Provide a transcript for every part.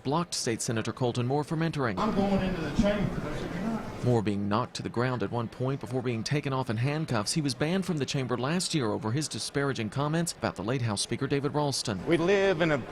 blocked State Senator Colton Moore from entering. I'm going into the chamber. Moore being knocked to the ground at one point before being taken off in handcuffs. He was banned from the chamber last year over his disparaging comments about the late House Speaker David Ralston. We live in a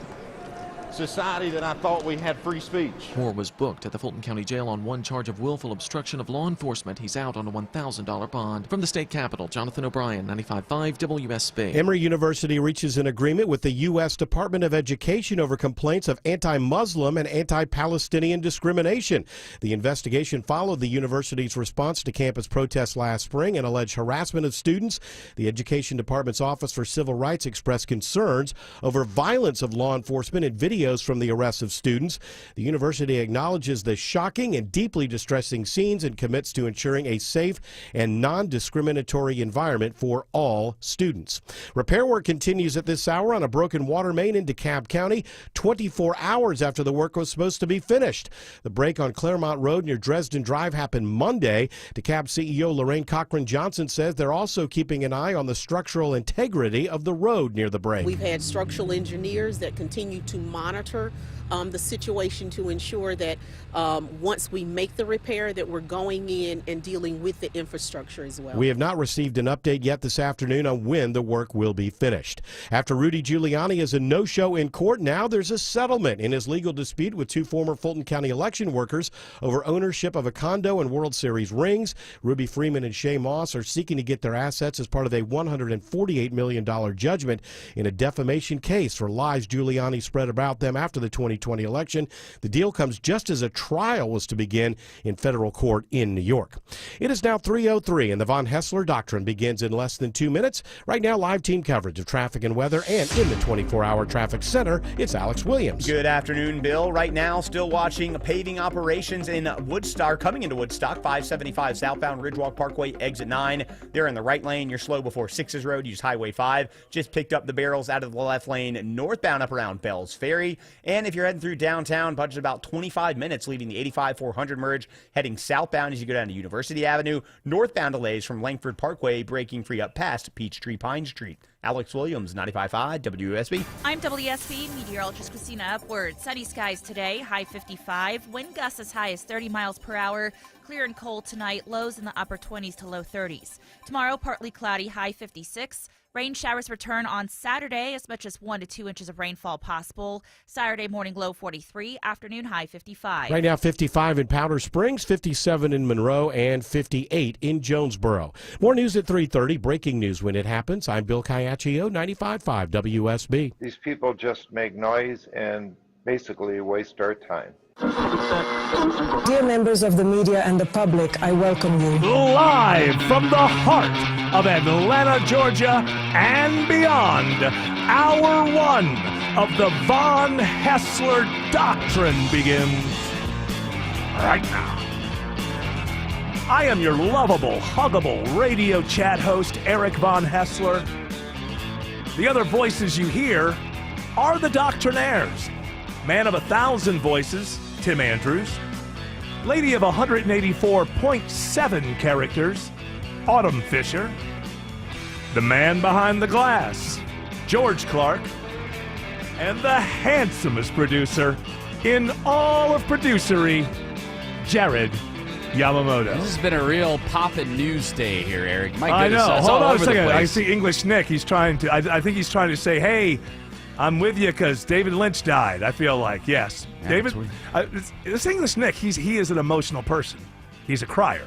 society that I thought we had free speech. Moore was booked at the Fulton County Jail on one charge of willful obstruction of law enforcement. He's out on a $1,000 bond. From the state capitol, Jonathan O'Brien, 95.5 WSB. Emory University reaches an agreement with the U.S. Department of Education over complaints of anti-Muslim and anti-Palestinian discrimination. The investigation followed the university's response to campus protests last spring and alleged harassment of students. The Education Department's Office for Civil Rights expressed concerns over violence of law enforcement and videos from the arrests of students. The university acknowledges the shocking and deeply distressing scenes and commits to ensuring a safe and non-discriminatory environment for all students. Repair work continues at this hour on a broken water main in DeKalb County, 24 hours after the work was supposed to be finished. The break on Claremont Road near Dresden Drive happened Monday. DeKalb CEO Lorraine Cochran Johnson says they're also keeping an eye on the structural integrity of the road near the break. We've had structural engineers that continue to monitor the situation to ensure that once we make the repair that we're going in and dealing with the infrastructure as well. We have not received an update yet this afternoon on when the work will be finished. After Rudy Giuliani is a no-show in court, now there's a settlement in his legal dispute with two former Fulton County election workers over ownership of a condo and World Series rings. Ruby Freeman and Shay Moss are seeking to get their assets as part of a $148 million judgment in a defamation case for lies Giuliani spread about them after the 2020 election. The deal comes just as a trial was to begin in federal court in New York. It is now 3:03 and the Von Hessler Doctrine begins in less than 2 minutes. Right now, live team coverage of traffic and weather, and in the 24-hour traffic center, it's Alex Williams. Good afternoon, Bill. Right now, still watching paving operations in Woodstock, coming into Woodstock, 575 southbound Ridgewalk Parkway, exit 9. They're in the right lane. You're slow before 6's Road. Use Highway 5. Just picked up the barrels out of the left lane, northbound up around Bell's Ferry. And if you're heading through downtown, budget about 25 minutes, leaving the 85-400 merge, heading southbound as you go down to University Avenue. Northbound delays from Langford Parkway, breaking free up past Peachtree Pine Street. Alex Williams, 95.5 WSB. I'm WSB meteorologist Christina Upward. Sunny skies today, high 55. Wind gusts as high as 30 miles per hour. Clear and cold tonight, lows in the upper 20s to low 30s. Tomorrow, partly cloudy, high 56. Rain showers return on Saturday, as much as 1 to 2 inches of rainfall possible. Saturday morning low 43, afternoon high 55. Right now 55 in Powder Springs, 57 in Monroe, and 58 in Jonesboro. More news at 3:30. Breaking news when it happens. I'm Bill Caiaccio, 95.5 WSB. These people just make noise and basically waste our time. Dear members of the media and the public, I welcome you. Live from the heart of Atlanta, Georgia, and beyond, Hour 1 of the Von Hessler Doctrine begins right now. I am your lovable, huggable radio chat host, Eric Von Hessler. The other voices you hear are the Doctrinaires. Man of 1,000 voices, Tim Andrews. Lady of 184.7 characters, Autumn Fisher. The man behind the glass, George Clark. And the handsomest producer in all of producery, Jared Yamamoto. This has been a real poppin' news day here, Eric. My I goodness, know. it's Hold all on a over the second. I place. see English Nick. He's trying to. I think he's trying to say, "Hey, I'm with you because David Lynch died." I feel like yes, Yeah, David. This English Nick. He is an emotional person. He's a crier.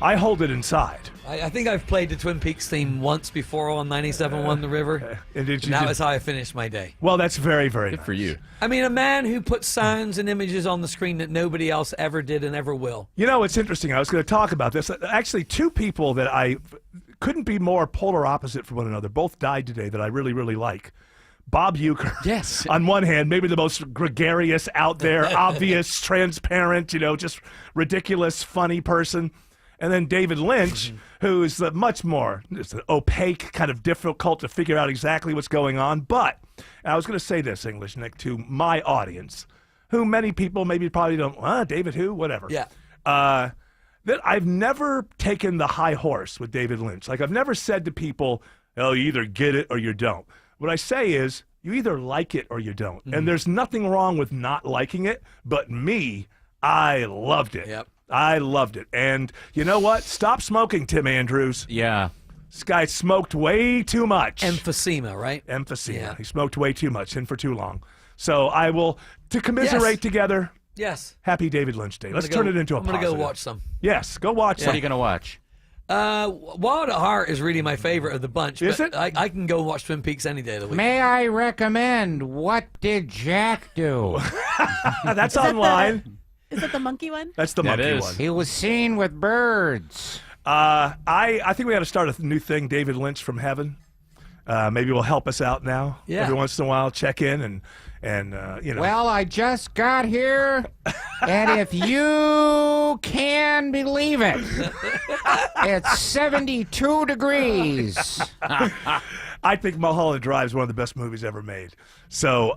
I hold it inside. I think I've played the Twin Peaks theme once before on 97.1 The River, and that was how I finished my day. Well, that's very, very good nice. for you. I mean, a man who puts sounds and images on the screen that nobody else ever did and ever will. You know, it's interesting. I was going to talk about this. Actually, two people that I couldn't be more polar opposite from one another. Both died today that I really, really like. Bob Uecker. Yes. On one hand, maybe the most gregarious out there, obvious, transparent, just ridiculous, funny person. And then David Lynch, who is much more opaque, kind of difficult to figure out exactly what's going on. But I was going to say this, English Nick, to my audience, who many people maybe probably don't, David who? Whatever. Yeah. That I've never taken the high horse with David Lynch. Like, I've never said to people, oh, you either get it or you don't. What I say is, you either like it or you don't. And there's nothing wrong with not liking it, but me, I loved it. Yep. I loved it. And you know what? Stop smoking, Tim Andrews. Yeah. This guy smoked way too much. Emphysema, right? Emphysema. Yeah. He smoked way too much and for too long. So I will, to commiserate together, Yes. happy David Lynch Day. Let's turn it into a I'm gonna positive. go watch some. Yes, go watch What some. are you going to watch? Wild at Heart is really my favorite of the bunch. Is but it? I can go watch Twin Peaks any day of the week. May I recommend What Did Jack Do? That's online. Is that the monkey one? That's the monkey one. He was seen with birds. I think we got to start a new thing, David Lynch from Heaven. Maybe will help us out now. Yeah. Every once in a while, check in and you know. Well, I just got here, and if you can believe it, it's 72 degrees. I think Mulholland Drive is one of the best movies ever made. So,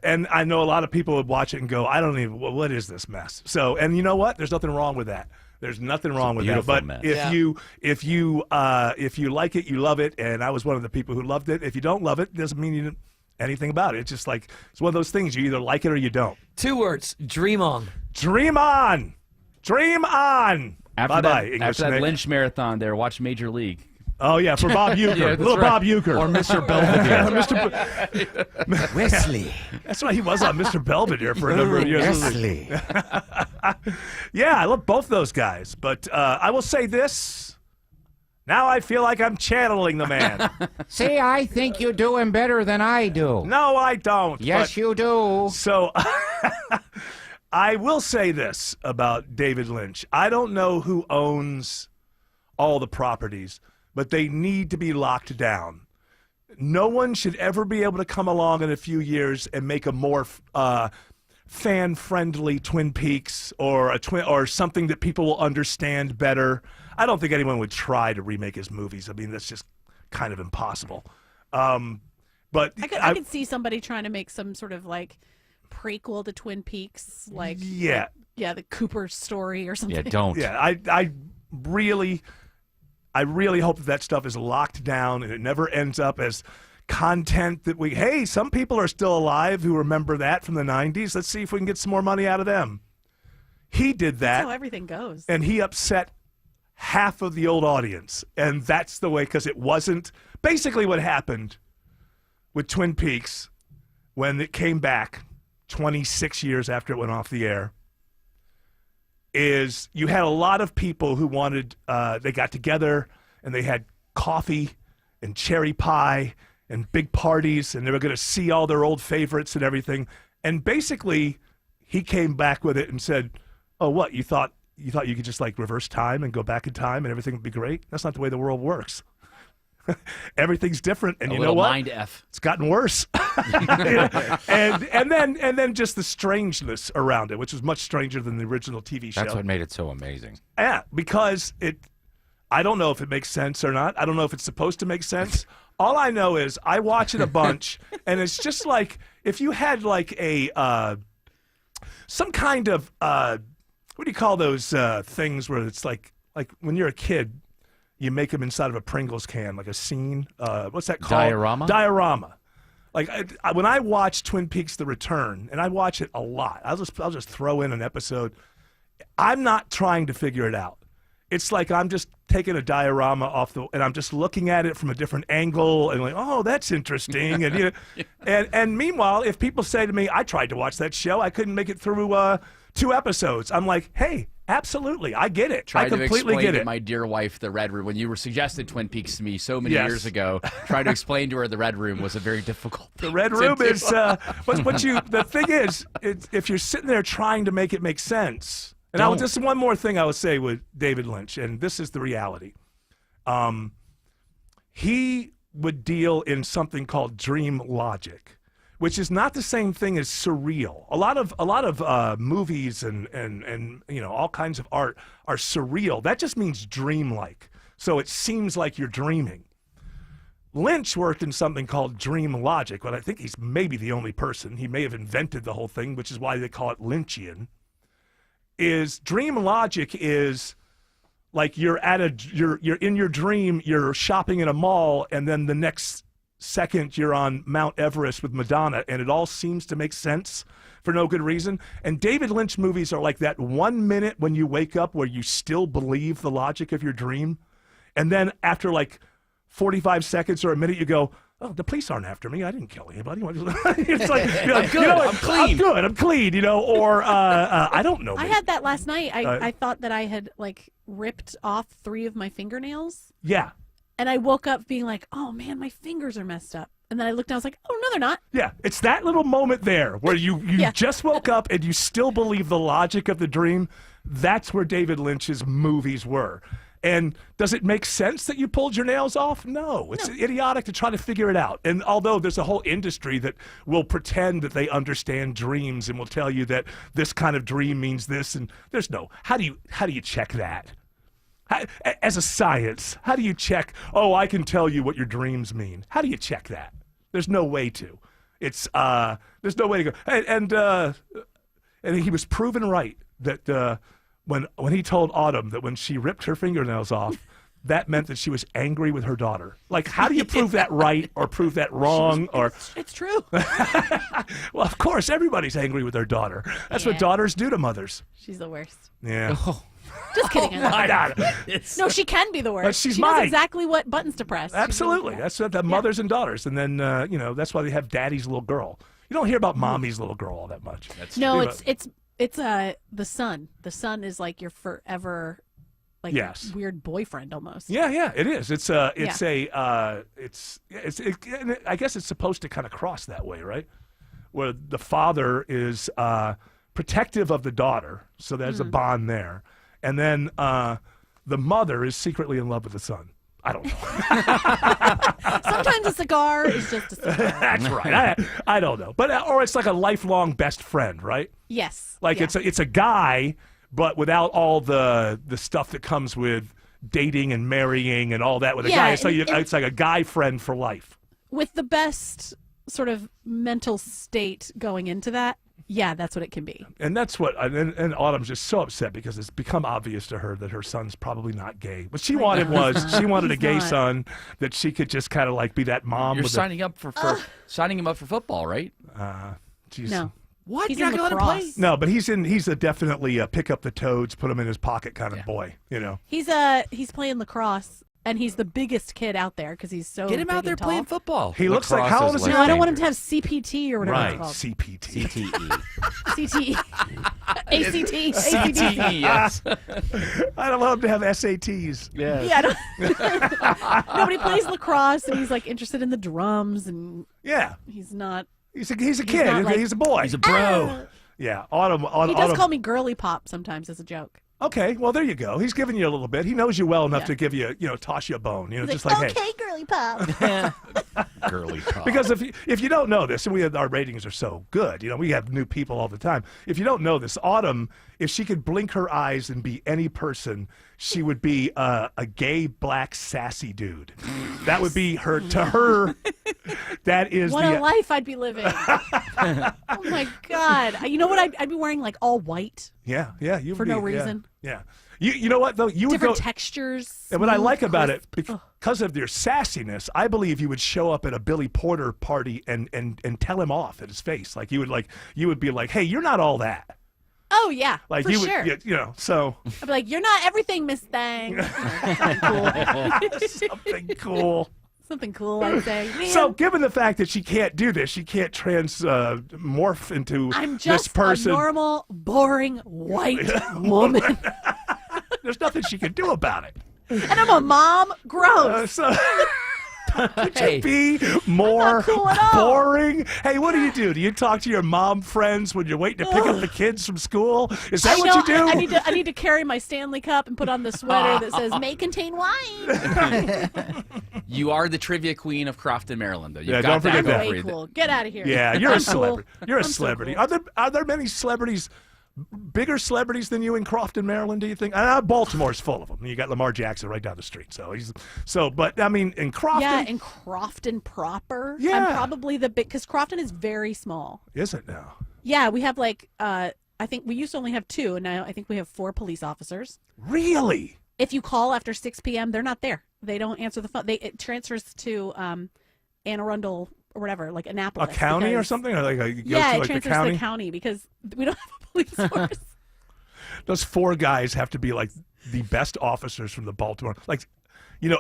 and I know a lot of people would watch it and go, I don't even, what is this mess? So, and you know what? There's nothing wrong with that. There's nothing wrong with that. beautiful But mess. if you like it, you love it. And I was one of the people who loved it. If you don't love it, it doesn't mean you didn't anything about it. It's just like, it's one of those things. You either like it or you don't. 2 words: dream on. Dream on. Dream on. After Bye-bye, that, English after that Nick. Lynch marathon there, watch Major League. Oh, yeah, for Bob Uecker. Yeah, that's Little right. Bob Uecker. Or Mr. Belvedere. Wesley. That's right. He was on Mr. Belvedere for a number of years. Wesley. Yeah, I love both those guys. But I will say this. Now I feel like I'm channeling the man. See, I think you do him better than I do. No, I don't. Yes, you do. So I will say this about David Lynch. I don't know who owns all the properties, but they need to be locked down. No one should ever be able to come along in a few years and make a more fan-friendly Twin Peaks or something that people will understand better. I don't think anyone would try to remake his movies. I mean, that's just kind of impossible. But I could see somebody trying to make some sort of like prequel to Twin Peaks, like yeah, the Cooper story or something. Yeah, don't. Yeah, I really hope that stuff is locked down and it never ends up as content that hey, some people are still alive who remember that from the 90s. Let's see if we can get some more money out of them. He did that. That's how everything goes. And he upset half of the old audience. And that's the way, because it wasn't basically what happened with Twin Peaks when it came back 26 years after it went off the air. Is you had a lot of people who wanted, they got together and they had coffee and cherry pie and big parties, and they were going to see all their old favorites and everything. And basically, he came back with it and said, oh, what, you thought you could just like reverse time and go back in time and everything would be great? That's not the way the world works. Everything's different, and you know what? Mind F. It's gotten worse. and then just the strangeness around it, which was much stranger than the original TV show. That's what made it so amazing. Yeah, because I don't know if it makes sense or not. I don't know if it's supposed to make sense. All I know is I watch it a bunch, and it's just like if you had like a some kind of what do you call those things where it's like when you're a kid, you make them inside of a Pringles can, like a scene. What's that called? Diorama? Diorama. Like when I watch Twin Peaks: The Return, and I watch it a lot, I'll just throw in an episode. I'm not trying to figure it out. It's like I'm just taking a diorama and I'm just looking at it from a different angle and like, oh, that's interesting. And you know, and meanwhile, if people say to me, I tried to watch that show, I couldn't make it through 2 episodes. I'm like, hey, absolutely, I get it. I completely to explain get to it. my dear wife the Red Room. When you were suggested Twin Peaks to me so many Yes. years ago, trying to explain to her the Red Room was a very difficult thing The Red to Room do. is the thing is, if you're sitting there trying to make it make sense. And just one more thing I would say with David Lynch, and this is the reality. He would deal in something called dream logic, which is not the same thing as surreal. A lot of movies and you know all kinds of art are surreal. That just means dreamlike. So it seems like you're dreaming. Lynch worked in something called dream logic, but I think he's maybe the only person. He may have invented the whole thing, which is why they call it Lynchian. Is dream logic is like you're in your dream, you're shopping in a mall, and then the next second you're on Mount Everest with Madonna, and it all seems to make sense for no good reason. And David Lynch movies are like that 1 minute when you wake up where you still believe the logic of your dream, and then after like 45 seconds or a minute you go, oh, the police aren't after me. I didn't kill anybody. It's like, I'm good. I'm clean. I'm good. I'm clean. Or I don't know. I had that last night. I thought that I had like ripped off 3 of my fingernails. Yeah. And I woke up being like, oh man, my fingers are messed up. And then I looked down, I was like, oh no, they're not. Yeah, it's that little moment there where you just woke up and you still believe the logic of the dream. That's where David Lynch's movies were. And does it make sense that you pulled your nails off? No. It's idiotic to try to figure it out. And although there's a whole industry that will pretend that they understand dreams and will tell you that this kind of dream means this, and there's no. How do you check that? As a science, how do you check, oh, I can tell you what your dreams mean? How do you check that? There's no way to. There's no way to go. And he was proven right that when he told Autumn that when she ripped her fingernails off, that meant that she was angry with her daughter. Like, how do you prove that right or prove that wrong? It's true. Well, of course, everybody's angry with their daughter. That's what daughters do to mothers. She's the worst. Yeah. Just kidding. No, she can be the worst. She's she knows exactly what buttons to press. Absolutely. That's what the mothers and daughters. And then, that's why they have daddy's little girl. You don't hear about mommy's little girl all that much. It's the son. The son is like your forever, like weird boyfriend almost. Yeah, it is. I guess it's supposed to kind of cross that way, right? Where the father is protective of the daughter, so there's a bond there, and then the mother is secretly in love with the son. I don't know. Sometimes a cigar is just a cigar. That's right. I don't know, but or it's like a lifelong best friend, right? Yes. Like it's a guy, but without all the stuff that comes with dating and marrying and all that with a guy. It's like a guy friend for life. With the best sort of mental state going into that. Yeah, that's what it can be. And that's what, and Autumn's just so upset because it's become obvious to her that her son's probably not gay. What she wanted was, she wanted a gay son that she could just kind of like be that mom. You're signing him up for football, right? Geez. No. What? He's You're not going to let him play? No, but he's definitely a pick up the toads, put him in his pocket kind of boy, you know. He's playing lacrosse. And he's the biggest kid out there because he's so Get him out there playing football. He looks like, how old is he? No, I don't want him to have CPT or whatever it's called. CPT. CTE. CTE. ACT. CTE, yes. I don't want him to have SATs. Yes. Yeah, nobody plays lacrosse, and he's like interested in the drums, and he's not. He's a kid. He's a boy. He's a bro. Yeah, Autumn. He does call me girly pop sometimes as a joke. Okay, well there you go. He's giving you a little bit. He knows you well enough to give you, toss you a bone. He's just like, like, okay, hey, girly pop. Girly pop. Because if you don't know this, and our ratings are so good, we have new people all the time. If you don't know this, Autumn, if she could blink her eyes and be any person, she would be a gay black sassy dude. That would be her. To her, that is what a life I'd be living. Oh my God! You know what? I'd be wearing like all white. Yeah. You for no reason. Yeah. You know what though? You different would go, textures. And what I like about it, because of your sassiness, I believe you would show up at a Billy Porter party and tell him off at his face. Like you would be like, hey, you're not all that. Oh yeah, like for you sure. would, so. I'd be like, you're not everything, Miss Thang. Something cool. Something cool, I'd say. Man. So, given the fact that she can't do this, she can't morph into I'm just this person. A normal, boring white woman. There's nothing she can do about it. And I'm a mom. Gross. Could you be more boring? Hey, what do? Do you talk to your mom friends when you're waiting to pick up the kids from school? Is that what you do? I need to carry my Stanley Cup and put on the sweater that says "May contain wine." You are the trivia queen of Crofton, Maryland, though. Yeah, don't forget that. Way cool. Get out of here. Yeah, you're a celebrity. Cool. You're a celebrity. So cool. Are there many celebrities? Bigger celebrities than you in Crofton, Maryland, do you think? Baltimore's full of them. You got Lamar Jackson right down the street. But I mean, in Crofton. Yeah, in Crofton proper. Yeah. I'm probably the big, because Crofton is very small. Is it now? Yeah, we have I think we used to only have 2, and now I think we have 4 police officers. Really? If you call after 6 p.m., they're not there. They don't answer the phone. It transfers to Anne Arundel or whatever, like Annapolis. A county or because- something? Or like it the transfers county? to the county because we don't have a police force. Those 4 guys have to be like the best officers from the Baltimore. Like,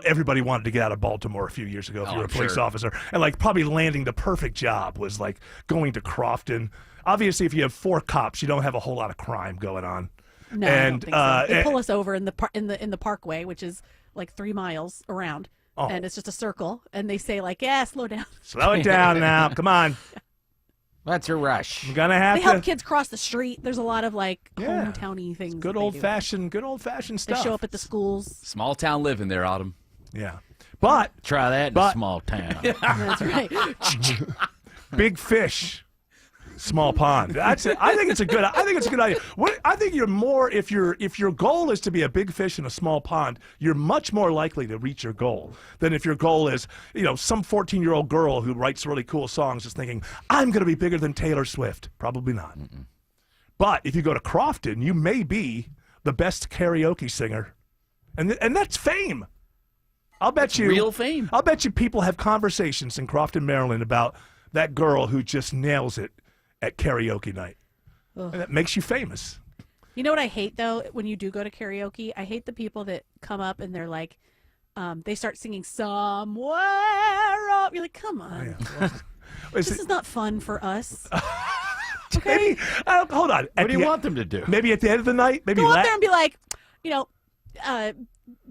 everybody wanted to get out of Baltimore a few years ago if you were a police officer. And like probably landing the perfect job was like going to Crofton. Obviously, if you have 4 cops, you don't have a whole lot of crime going on. No, and, I don't think so. They pull us over in the parkway, which is like 3 miles around, and it's just a circle. And they say like, "Yeah, slow down, slow it down now. Come on, that's a rush. I'm gonna have They help kids cross the street. There's a lot of like hometowny things. Good that they old do. fashioned They stuff. show up at the schools. Small town living there, Autumn. Yeah, but try that in a small town. That's right. big fish. Small pond. That's it. I think it's a good idea. I think you're more if your goal is to be a big fish in a small pond, you're much more likely to reach your goal than if your goal is, some 14-year-old girl who writes really cool songs is thinking, I'm going to be bigger than Taylor Swift. Probably not. But if you go to Crofton, you may be the best karaoke singer, and that's fame. I'll bet you real fame. I'll bet you people have conversations in Crofton, Maryland about that girl who just nails it at karaoke night. Ugh. And that makes you famous. You know what I hate though? When you do go to karaoke, I hate the people that come up and they're like, they start singing somewhere up. You're like, come on, this is not fun for us. Okay, hold on. What do you want them to do? Maybe at the end of the night, maybe go up there and be like,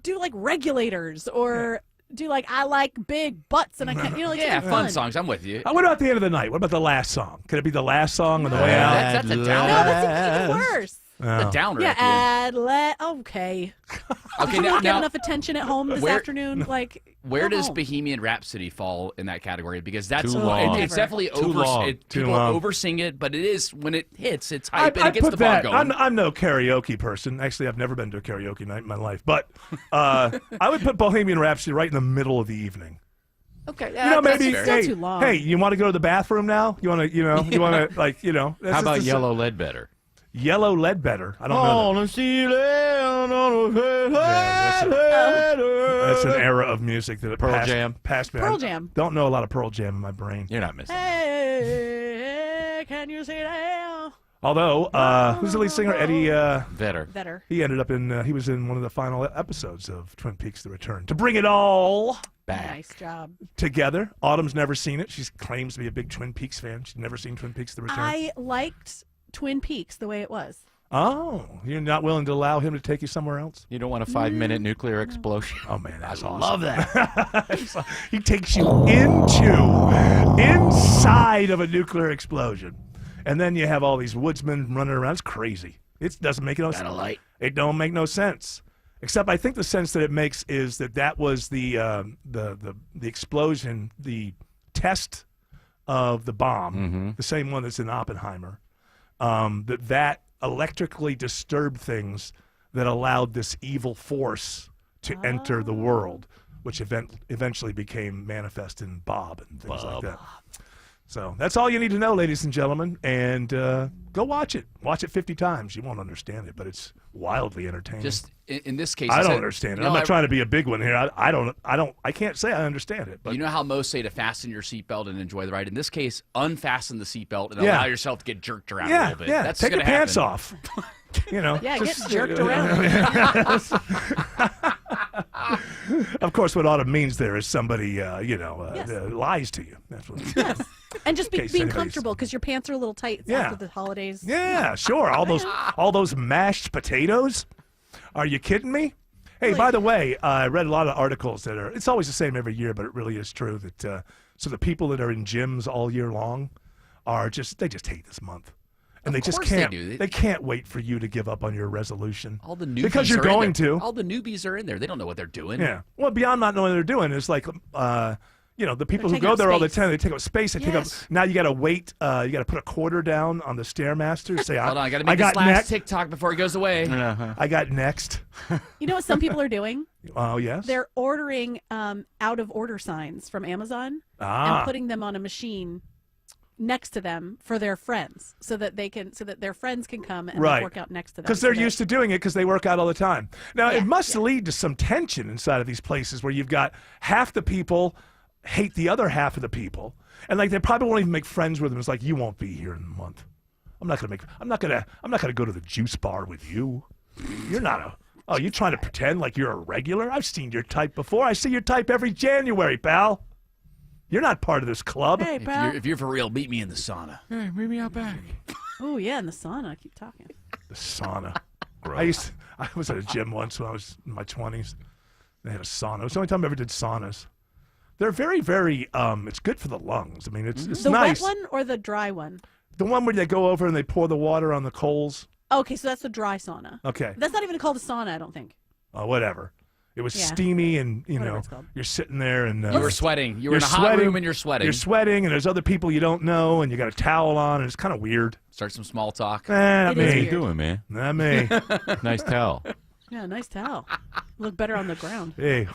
do like Regulators or. Do like I like big butts and I can't, like fun songs. I'm with you. What about the end of the night? What about the last song? Could it be the last song on the way out? That's a downer. No, that's even worse. A downer. Yeah, at okay. Okay, Did you not get now enough attention at home this afternoon? Like, where go does home. Bohemian Rhapsody fall in that category? Because that's Too long. it's definitely Too long. People oversing it, but it is when it hits, it's hype and I it gets put the ball that. going. I'm no karaoke person. Actually, I've never been to a karaoke night in my life. But I would put Bohemian Rhapsody right in the middle of the evening. Okay, maybe. It's still too long. Hey, you want to go to the bathroom now? You want to, you want to, like, How about Yellow Ledbetter? Yellow Ledbetter. I don't know. That's an era of music that Pearl Jam. passed me. Pearl Jam. Don't know a lot of Pearl Jam in my brain. You're not missing. Hey, can you see that? Although, who's the lead singer? Eddie Vedder. He ended up he was in one of the final episodes of Twin Peaks: The Return to bring it all back. Nice job. Together. Autumn's never seen it. She claims to be a big Twin Peaks fan. She's never seen Twin Peaks: The Return. I liked Twin Peaks the way it was. Oh, you're not willing to allow him to take you somewhere else? You don't want a 5-minute nuclear explosion? Oh, man, that's awesome. Love that. He takes you inside of a nuclear explosion. And then you have all these woodsmen running around. It's crazy. It doesn't make no sense. light. It don't make no sense. Except I think the sense that it makes is that was the explosion, the test of the bomb, the same one that's in Oppenheimer, that electrically disturbed things that allowed this evil force to enter the world, which eventually became manifest in Bob and things like that. So that's all you need to know, ladies and gentlemen, and go watch it. Watch it 50 times. You won't understand it, but it's wildly entertaining. Just in this case, I don't understand it. I'm not trying to be a big one here. I can't say I understand it. But you know how most say to fasten your seatbelt and enjoy the ride. In this case, unfasten the seatbelt and allow yourself to get jerked around a little bit. Yeah, That's take your gonna pants happen. off. Yeah, get jerked around. Of course, what Autumn means there is somebody, lies to you. That's what. Yes. And just In case being anybody's- comfortable because your pants are a little tight after the holidays. Yeah, sure. All those mashed potatoes. Are you kidding me? Hey, by the way, I read a lot of articles that are. It's always the same every year, but it really is true that. So the people that are in gyms all year long they just hate this month. And they just course they can't. do. They can't wait for you to give up on your resolution. All the newbies because you're are in going there. to. All the newbies are in there. They don't know what they're doing. Yeah. Well, beyond not knowing what they're doing, it's like, the people who taking go up there all the space. time, they take up space. They take up. Now you got to wait. You got to put a quarter down on the Stairmaster. Say, Hold on, I got to I make got this last next. TikTok before it goes away. I got next. You know what some people are doing? Oh yes. They're ordering out of order signs from Amazon Ah. and putting them on a machine next to them for their friends so that their friends can come and Right. work out next to them. Because they're used to doing it because they work out all the time. Now, it must lead to some tension inside of these places where you've got half the people hate the other half of the people, and like they probably won't even make friends with them. It's like, you won't be here in a month. I'm not gonna go to the juice bar with you. You're not a. Oh, you trying to pretend like you're a regular? I've seen your type before. I see your type every January, pal. You're not part of this club. Hey, pal. If you're for real, meet me in the sauna. Hey, meet me out back. Oh yeah, in the sauna. Keep talking. The sauna. I was at a gym once when I was in my 20s. They had a sauna. It was the only time I ever did saunas. They're very, very. It's good for the lungs. I mean, it's The nice. wet one or the dry one? The one where they go over and they pour the water on the coals. Okay, so that's the dry sauna. Okay. That's not even called a sauna, I don't think. Whatever. It was Yeah. steamy, and Whatever it's called. you're sitting there and You were sweating. You were you're in a hot sweating. room and you're sweating. You're sweating, and there's other people you don't know, and you got a towel on, and it's kind of weird. Start some small talk. Not It is me. How you doing, man? Not me. Nice towel. Yeah, nice towel. Look better on the ground. Hey.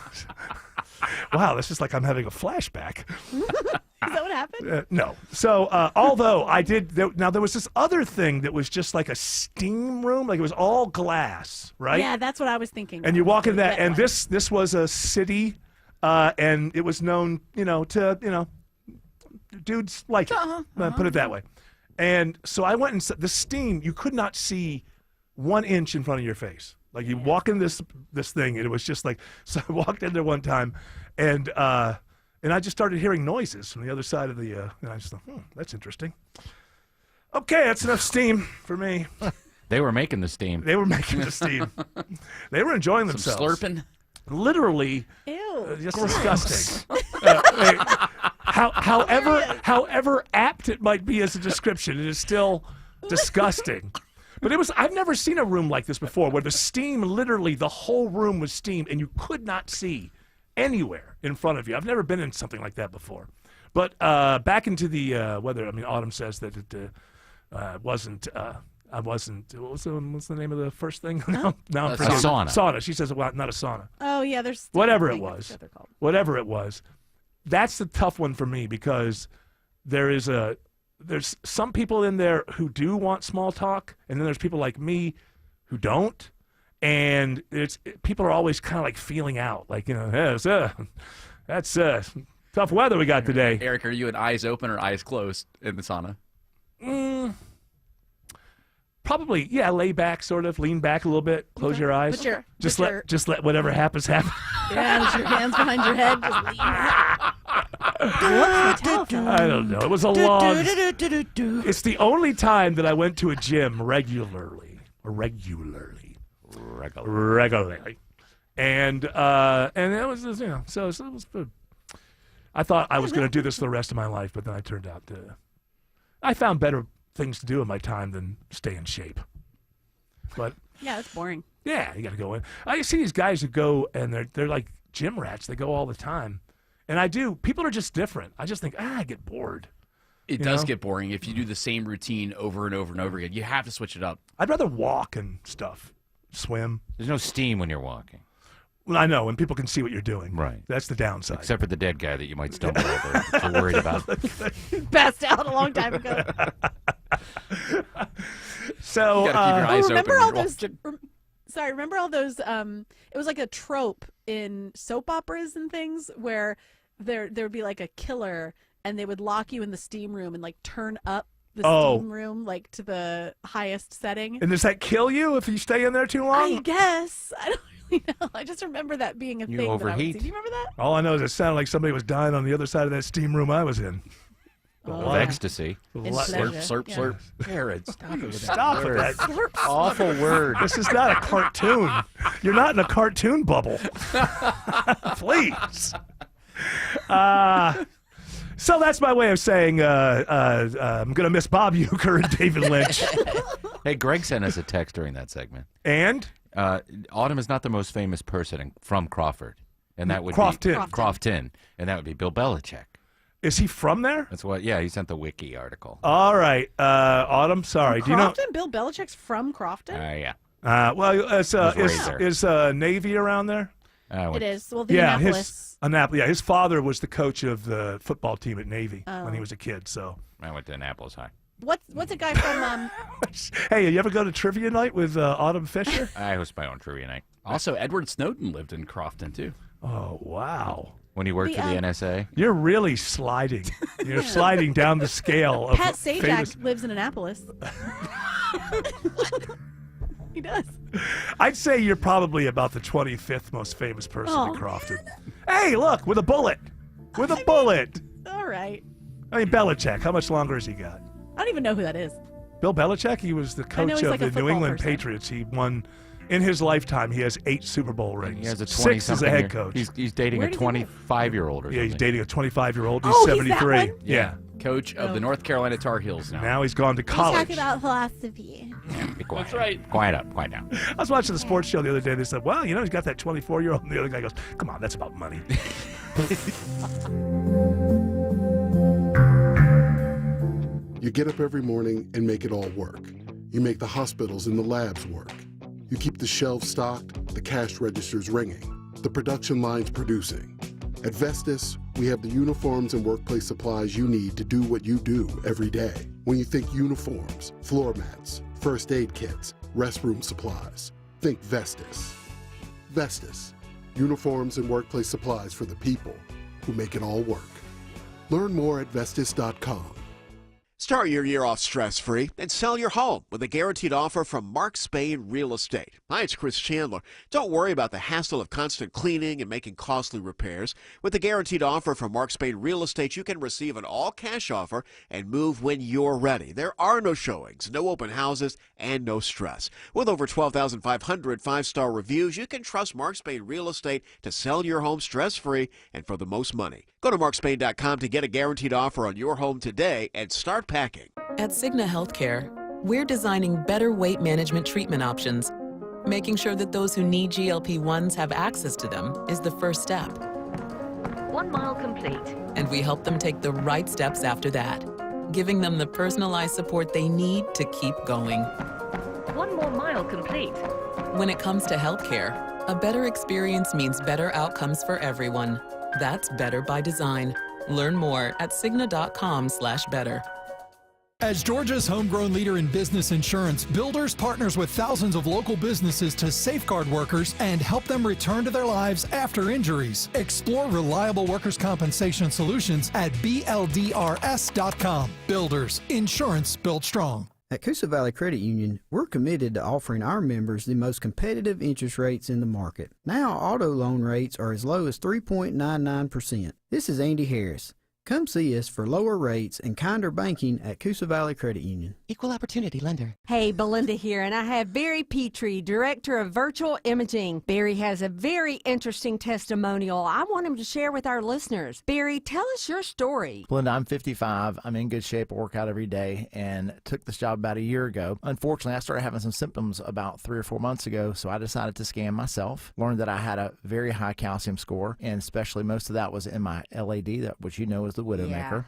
Wow, this is like I'm having a flashback. Is that what happened? No. So, although I did, now there was this other thing that was just like a steam room, like it was all glass, right? Yeah, that's what I was thinking. And you walk into that, Wet and one. this was a city, and it was known, to dudes like it. Put it that way. And so I went and the steam, you could not see 1 inch in front of your face. Like you walk in this thing, and it was just like. So I walked in there one time, and I just started hearing noises from the other side of the. And I just thought, that's interesting. Okay, that's enough steam for me. They were making the steam. They were making the steam. They were enjoying Some themselves. slurping. Literally, Ew. just disgusting. However apt it might be as a description, it is still disgusting. But I've never seen a room like this before, where the steam, literally the whole room was steamed, and you could not see anywhere in front of you. I've never been in something like that before. But back into the weather. I mean, Autumn says that it wasn't. I wasn't. What's the name of the first thing? now I'm forgetting. sauna. Sauna. She says not a sauna. Oh yeah, there's Whatever I it forget was. what they're called. Whatever it was. That's the tough one for me, because there's some people in there who do want small talk, and then there's people like me who don't. And people are always kind of like feeling out, like, hey, that's tough weather we got today. Eric, are you an eyes open or eyes closed in the sauna? Probably, yeah. Lay back, sort of, lean back a little bit, close your eyes. Just let whatever happens happen. Yeah, with your hands behind your head, just lean back. What's the telephone? I don't know. It was a long. It's the only time that I went to a gym regularly, and it was just, so it was. I thought I was going to do this for the rest of my life, but then I turned out to. I found better things to do in my time than stay in shape. But Yeah, that's boring. yeah, you got to go in. I see these guys who go and they're like gym rats. They go all the time, and I do. People are just different. I just think I get bored. It does get boring if you do the same routine over and over and over again. You have to switch it up. I'd rather walk and stuff, swim. There's no steam when you're walking. Well, I know, and people can see what you're doing. Right. That's the downside. Except for the dead guy that you might stumble over if you're worried about. Passed out a long time ago. So, You gotta keep your eyes remember open all when you're those? walking. Sorry, remember all those? It was like a trope in soap operas and things where there would be like a killer, and they would lock you in the steam room and like turn up the steam room like to the highest setting. And does that kill you if you stay in there too long? I guess I don't really know. I just remember that being a thing. That I would overheat. see. Do you remember that? All I know is it sounded like somebody was dying on the other side of that steam room I was in. Of ecstasy. In Slurp, pleasure. slurp, Yeah. slurp. Jared, stop it with Stop that with word. that. Awful word. This is not a cartoon. You're not in a cartoon bubble. Please. So that's my way of saying I'm going to miss Bob Uecker and David Lynch. Hey, Greg sent us a text during that segment. And? Autumn is not the most famous person from Crawford. And that would Crofton. be Crofton. And that would be Bill Belichick. Is he from there? That's what, yeah, he sent the wiki article. All right. Autumn, sorry. Do you know? Crofton? Bill Belichick's from Crofton? Yeah. Well, Razor. is Navy around there? It is. Well, the Yeah, Annapolis. his father was the coach of the football team at Navy when he was a kid. So, I went to Annapolis High. What's a guy from? hey, you ever go to trivia night with Autumn Fisher? I host my own trivia night. Also, Edward Snowden lived in Crofton, too. Oh, wow. When he worked for the NSA? You're really sliding. You're sliding down the scale of Pat Sajak famous. lives in Annapolis. He does. I'd say you're probably about the 25th most famous person in Crofton. Hey, look, with a bullet. With a bullet. All right. I mean, Belichick, how much longer has he got? I don't even know who that is. Bill Belichick, he was the I know coach he's of like a the New football England person. Patriots. He won, in his lifetime, he has 8 Super Bowl rings. He has a 6 as a head 20-something coach. He's dating a 25-year-old or something. Yeah, he's dating a 25-year-old. He's Oh, he's that 73. one? Yeah. Coach of the North Carolina Tar Heels now. Now he's gone to college. about philosophy. Be quiet. That's right. Quiet up, quiet down. I was watching the sports show the other day. They said, well, you know, he's got that 24-year-old. And the other guy goes, come on, that's about money. You get up every morning and make it all work. You make the hospitals and the labs work. You keep the shelves stocked, the cash registers ringing, the production lines producing. At Vestas, we have the uniforms and workplace supplies you need to do what you do every day. When you think uniforms, floor mats, first aid kits, restroom supplies, think Vestas. Vestas, uniforms and workplace supplies for the people who make it all work. Learn more at Vestas.com. Start your year off stress-free and sell your home with a guaranteed offer from Mark Spain Real Estate. Hi, it's Chris Chandler. Don't worry about the hassle of constant cleaning and making costly repairs. With the guaranteed offer from Mark Spain Real Estate, you can receive an all-cash offer and move when you're ready. There are no showings, no open houses, and no stress. With over 12,500 five-star reviews, you can trust Mark Spain Real Estate to sell your home stress-free and for the most money. Go to markspain.com to get a guaranteed offer on your home today and start packing. At Cigna Healthcare, we're designing better weight management treatment options. Making sure that those who need GLP-1s have access to them is the first step. 1 mile complete. And we help them take the right steps after that, giving them the personalized support they need to keep going. 1 more mile complete. When it comes to healthcare, a better experience means better outcomes for everyone. That's better by design. Learn more at Cigna.com/better. As Georgia's homegrown leader in business insurance, Builders partners with thousands of local businesses to safeguard workers and help them return to their lives after injuries. Explore reliable workers' compensation solutions at BLDRS.com. Builders, insurance built strong. At Coosa Valley Credit Union, we're committed to offering our members the most competitive interest rates in the market. Now, auto loan rates are as low as 3.99%. This is Andy Harris. Come see us for lower rates and kinder banking at Coosa Valley Credit Union. Equal Opportunity Lender. Hey, Belinda here, and I have Barry Petrie, Director of Virtual Imaging. Barry has a very interesting testimonial I want him to share with our listeners. Barry, tell us your story. Belinda, I'm 55. I'm in good shape. I work out every day and took this job about a year ago. Unfortunately, I started having some symptoms about 3 or 4 months ago, so I decided to scan myself. Learned that I had a very high calcium score, and especially most of that was in my LAD, which you know is the Widowmaker.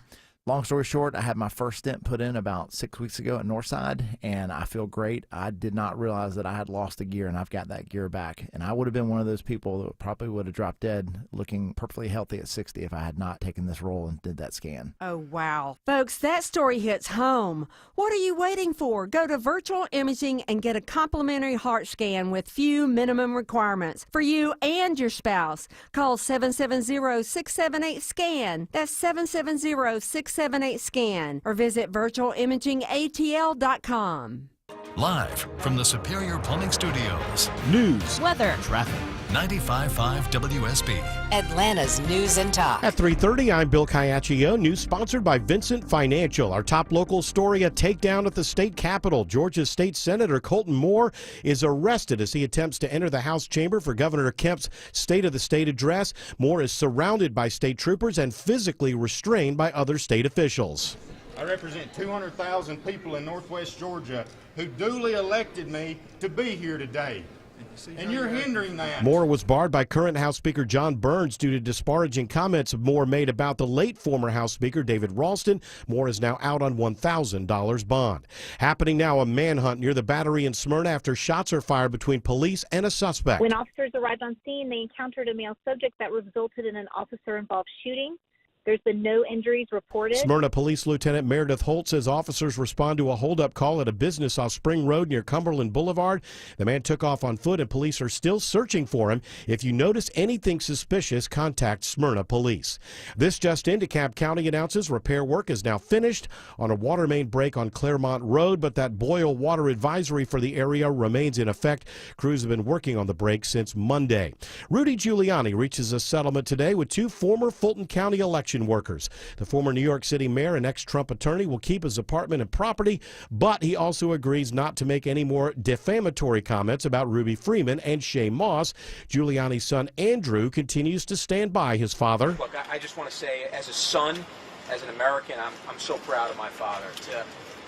Long story short, I had my first stent put in about 6 weeks ago at Northside, and I feel great. I did not realize that I had lost a gear, and I've got that gear back. And I would have been one of those people that probably would have dropped dead looking perfectly healthy at 60 if I had not taken this role and did that scan. Oh, wow. Folks, that story hits home. What are you waiting for? Go to Virtual Imaging and get a complimentary heart scan with few minimum requirements for you and your spouse. Call 770-678-SCAN. That's 770-678-SCAN. Or visit virtualimagingatl.com. Live from the Superior Plumbing Studios. News, weather, traffic. 95.5 WSB. Atlanta's News and Talk. At 3:30, I'm Bill Caiaccio. News sponsored by Vincent Financial. Our top local story, a takedown at the state capitol. Georgia State Senator Colton Moore is arrested as he attempts to enter the House chamber for Governor Kemp's State of the State address. Moore is surrounded by state troopers and physically restrained by other state officials. I represent 200,000 people in Northwest Georgia who duly elected me to be here today. And you're hindering that. Moore was barred by current House Speaker John Burns due to disparaging comments Moore made about the late former House Speaker David Ralston. Moore is now out on $1,000 bond. Happening now, a manhunt near the Battery in Smyrna after shots are fired between police and a suspect. When officers arrived on scene, they encountered a male subject that resulted in an officer-involved shooting. There's been no injuries reported. Smyrna Police Lieutenant Meredith Holt says officers respond to a holdup call at a business off Spring Road near Cumberland Boulevard. The man took off on foot and police are still searching for him. If you notice anything suspicious, contact Smyrna Police. This just in, DeKalb County announces repair work is now finished on a water main break on Claremont Road, but that boil water advisory for the area remains in effect. Crews have been working on the break since Monday. Rudy Giuliani reaches a settlement today with two former Fulton County election workers. The former New York City mayor and ex-Trump attorney will keep his apartment and property, but he also agrees not to make any more defamatory comments about Ruby Freeman and Shay Moss. Giuliani's son Andrew continues to stand by his father. Look, I just want to say, as a son, as an American, I'm so proud of my father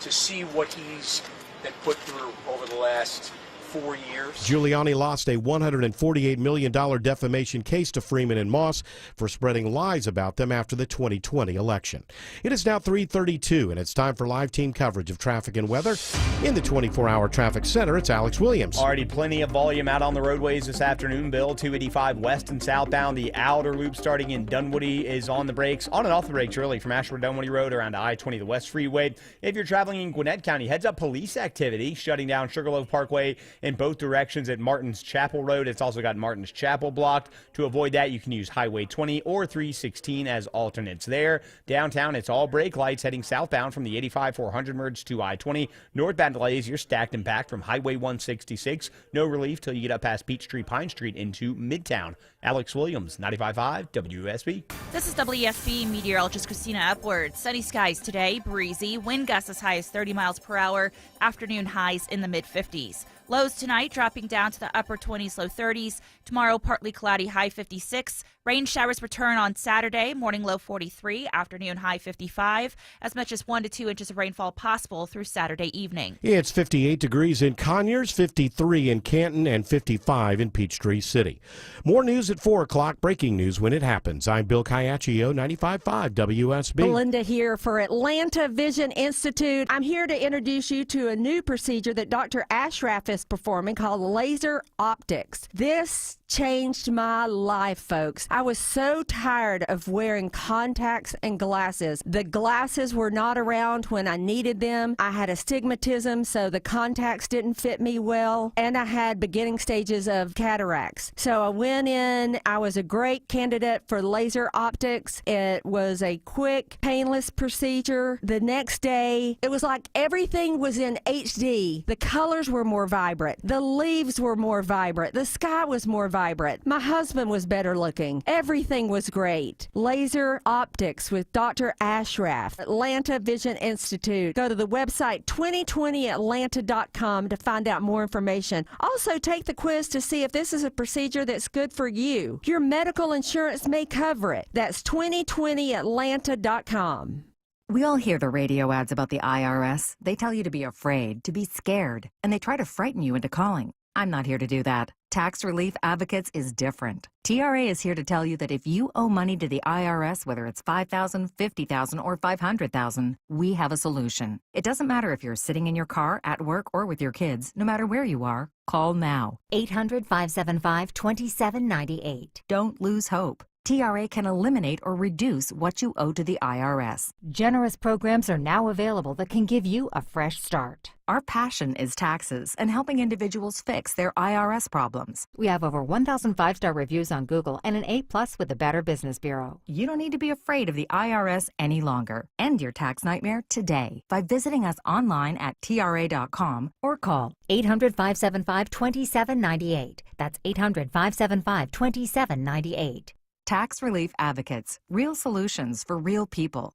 to see what he's been put through over the last 4 years. Giuliani lost a $148 million defamation case to Freeman and Moss for spreading lies about them after the 2020 election. It is now 3:32, and it's time for live team coverage of traffic and weather. In the 24-hour traffic center, it's Alex Williams. Already plenty of volume out on the roadways this afternoon, Bill. 285 west and southbound. The outer loop starting in Dunwoody is on the brakes. On and off the brakes, really, from Ashford Dunwoody Road around I-20, the West Freeway. If you're traveling in Gwinnett County, heads up police activity, shutting down Sugarloaf Parkway in both directions at Martin's Chapel Road. It's also got Martin's Chapel blocked. To avoid that, you can use Highway 20 or 316 as alternates there. Downtown, it's all brake lights heading southbound from the 85-400 merge to I-20. Northbound delays, you're stacked and packed from Highway 166. No relief till you get up past Peachtree Pine Street into Midtown. Alex Williams, 95.5 WSB. This is WSB meteorologist Christina Upward. Sunny skies today, breezy. Wind gusts as high as 30 miles per hour. Afternoon highs in the mid-50s. Lows tonight dropping down to the upper 20s, low 30s. Tomorrow, partly cloudy, high 56. Rain showers return on Saturday, morning low 43, afternoon high 55. As much as 1 to 2 inches of rainfall possible through Saturday evening. It's 58 degrees in Conyers, 53 in Canton, and 55 in Peachtree City. More news at 4 o'clock. Breaking news when it happens. I'm Bill Caiaccio, 95.5 WSB. Belinda here for Atlanta Vision Institute. I'm here to introduce you to a new procedure that Dr. Ashraf is performing called laser optics. This changed my life, folks. I was so tired of wearing contacts and glasses. The glasses were not around when I needed them. I had astigmatism, so the contacts didn't fit me well, and I had beginning stages of cataracts. So I went in. I was a great candidate for laser optics. It was a quick, painless procedure. The next day, it was like everything was in HD. The colors were more vibrant. The leaves were more vibrant. The sky was more vibrant. My husband was better looking. Everything was great. Laser optics with Dr. Ashraf, Atlanta Vision Institute. Go to the website 2020atlanta.com to find out more information. Also, take the quiz to see if this is a procedure that's good for you. Your medical insurance may cover it. That's 2020atlanta.com. We all hear the radio ads about the IRS. They tell you to be afraid, to be scared, and they try to frighten you into calling. I'm not here to do that. Tax Relief Advocates is different. TRA is here to tell you that if you owe money to the IRS, whether it's $5,000, $50,000, or $500,000, we have a solution. It doesn't matter if you're sitting in your car, at work, or with your kids. No matter where you are, call now. 800-575-2798. Don't lose hope. TRA can eliminate or reduce what you owe to the IRS. Generous programs are now available that can give you a fresh start. Our passion is taxes and helping individuals fix their IRS problems. We have over 1,000 5-star reviews on Google and an A+ with the Better Business Bureau. You don't need to be afraid of the IRS any longer. End your tax nightmare today by visiting us online at TRA.com or call 800-575-2798. That's 800-575-2798. Tax Relief Advocates. Real solutions for real people.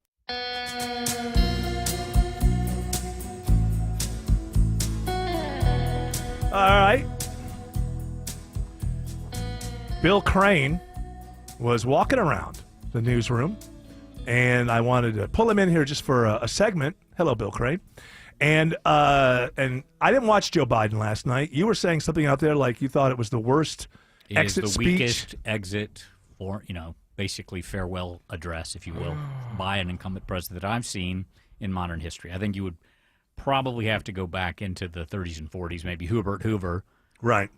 All right. Bill Crane was walking around the newsroom, and I wanted to pull him in here just for a segment. Hello, Bill Crane. And I didn't watch Joe Biden last night. You were saying something out there like you thought it was the worst exit speech. It is the weakest exit, or basically farewell address, if you will, by an incumbent president that I've seen in modern history. I think you would probably have to go back into the 30s and 40s, maybe Hubert Hoover. Right.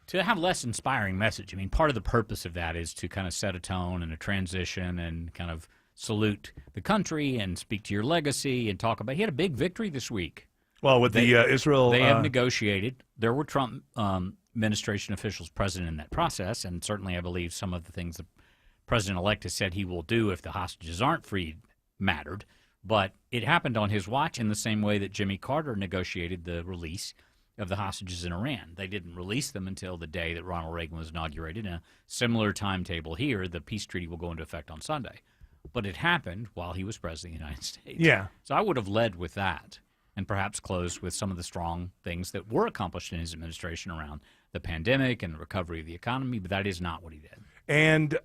to have less inspiring message. I mean, part of the purpose of that is to kind of set a tone and a transition and kind of salute the country and speak to your legacy and talk about. He had a big victory this week. Well, with the Israel, they have negotiated. There were Trump administration officials present in that process, and certainly I believe some of the things the president-elect has said he will do if the hostages aren't freed mattered. But it happened on his watch in the same way that Jimmy Carter negotiated the release of the hostages in Iran. They didn't release them until the day that Ronald Reagan was inaugurated. In a similar timetable here, the peace treaty will go into effect on Sunday. But it happened while he was president of the United States. Yeah. So I would have led with that and perhaps closed with some of the strong things that were accomplished in his administration around the pandemic and the recovery of the economy, but that is not what he did. And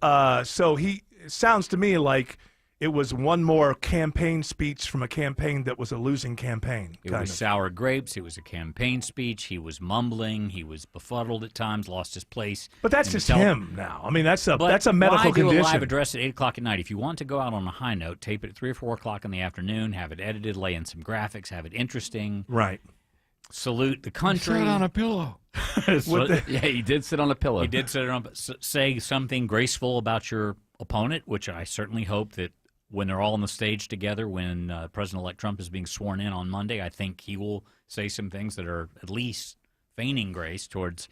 so it sounds to me like it was one more campaign speech from a campaign that was a losing campaign. It was sour grapes. It was a campaign speech. He was mumbling. He was befuddled at times, lost his place. But that's just him now. I mean, that's a medical condition. Why do a live address at 8 o'clock at night? If you want to go out on a high note, tape it at 3 or 4 o'clock in the afternoon, have it edited, lay in some graphics, have it interesting. Right. Salute the country. Sit on a pillow. Yeah, he did sit on a pillow. He did sit on. Say something graceful about your opponent, which I certainly hope that when they're all on the stage together, when President-elect Trump is being sworn in on Monday, I think he will say some things that are at least feigning grace towards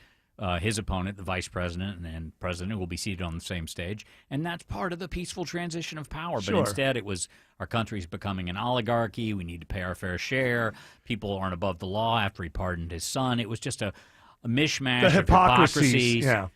his opponent, the vice president and president, who will be seated on the same stage. And that's part of the peaceful transition of power. Sure. But instead, it was our country's becoming an oligarchy. We need to pay our fair share. People aren't above the law after he pardoned his son. It was just a mishmash of hypocrisies. Yeah.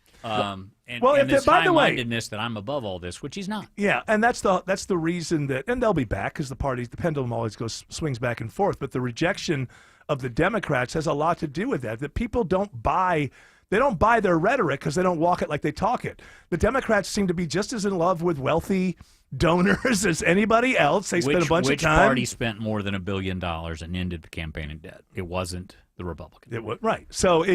And by this the way, high-mindedness that I'm above all this, which he's not. Yeah, and that's the reason that, and they'll be back because the pendulum always swings back and forth. But the rejection of the Democrats has a lot to do with that. That people don't buy their rhetoric because they don't walk it like they talk it. The Democrats seem to be just as in love with wealthy donors as anybody else. They spend a bunch of time. Which party spent more than $1 billion and ended the campaign in debt? It wasn't the Republicans. It was, right. So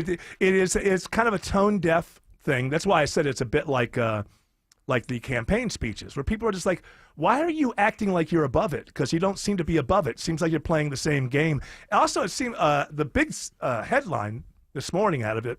it's kind of a tone deaf thing. That's why I said it's a bit like the campaign speeches where people are just like, why are you acting like you're above it? Because you don't seem to be above it. Seems like you're playing the same game. Also, it seemed the big headline this morning out of it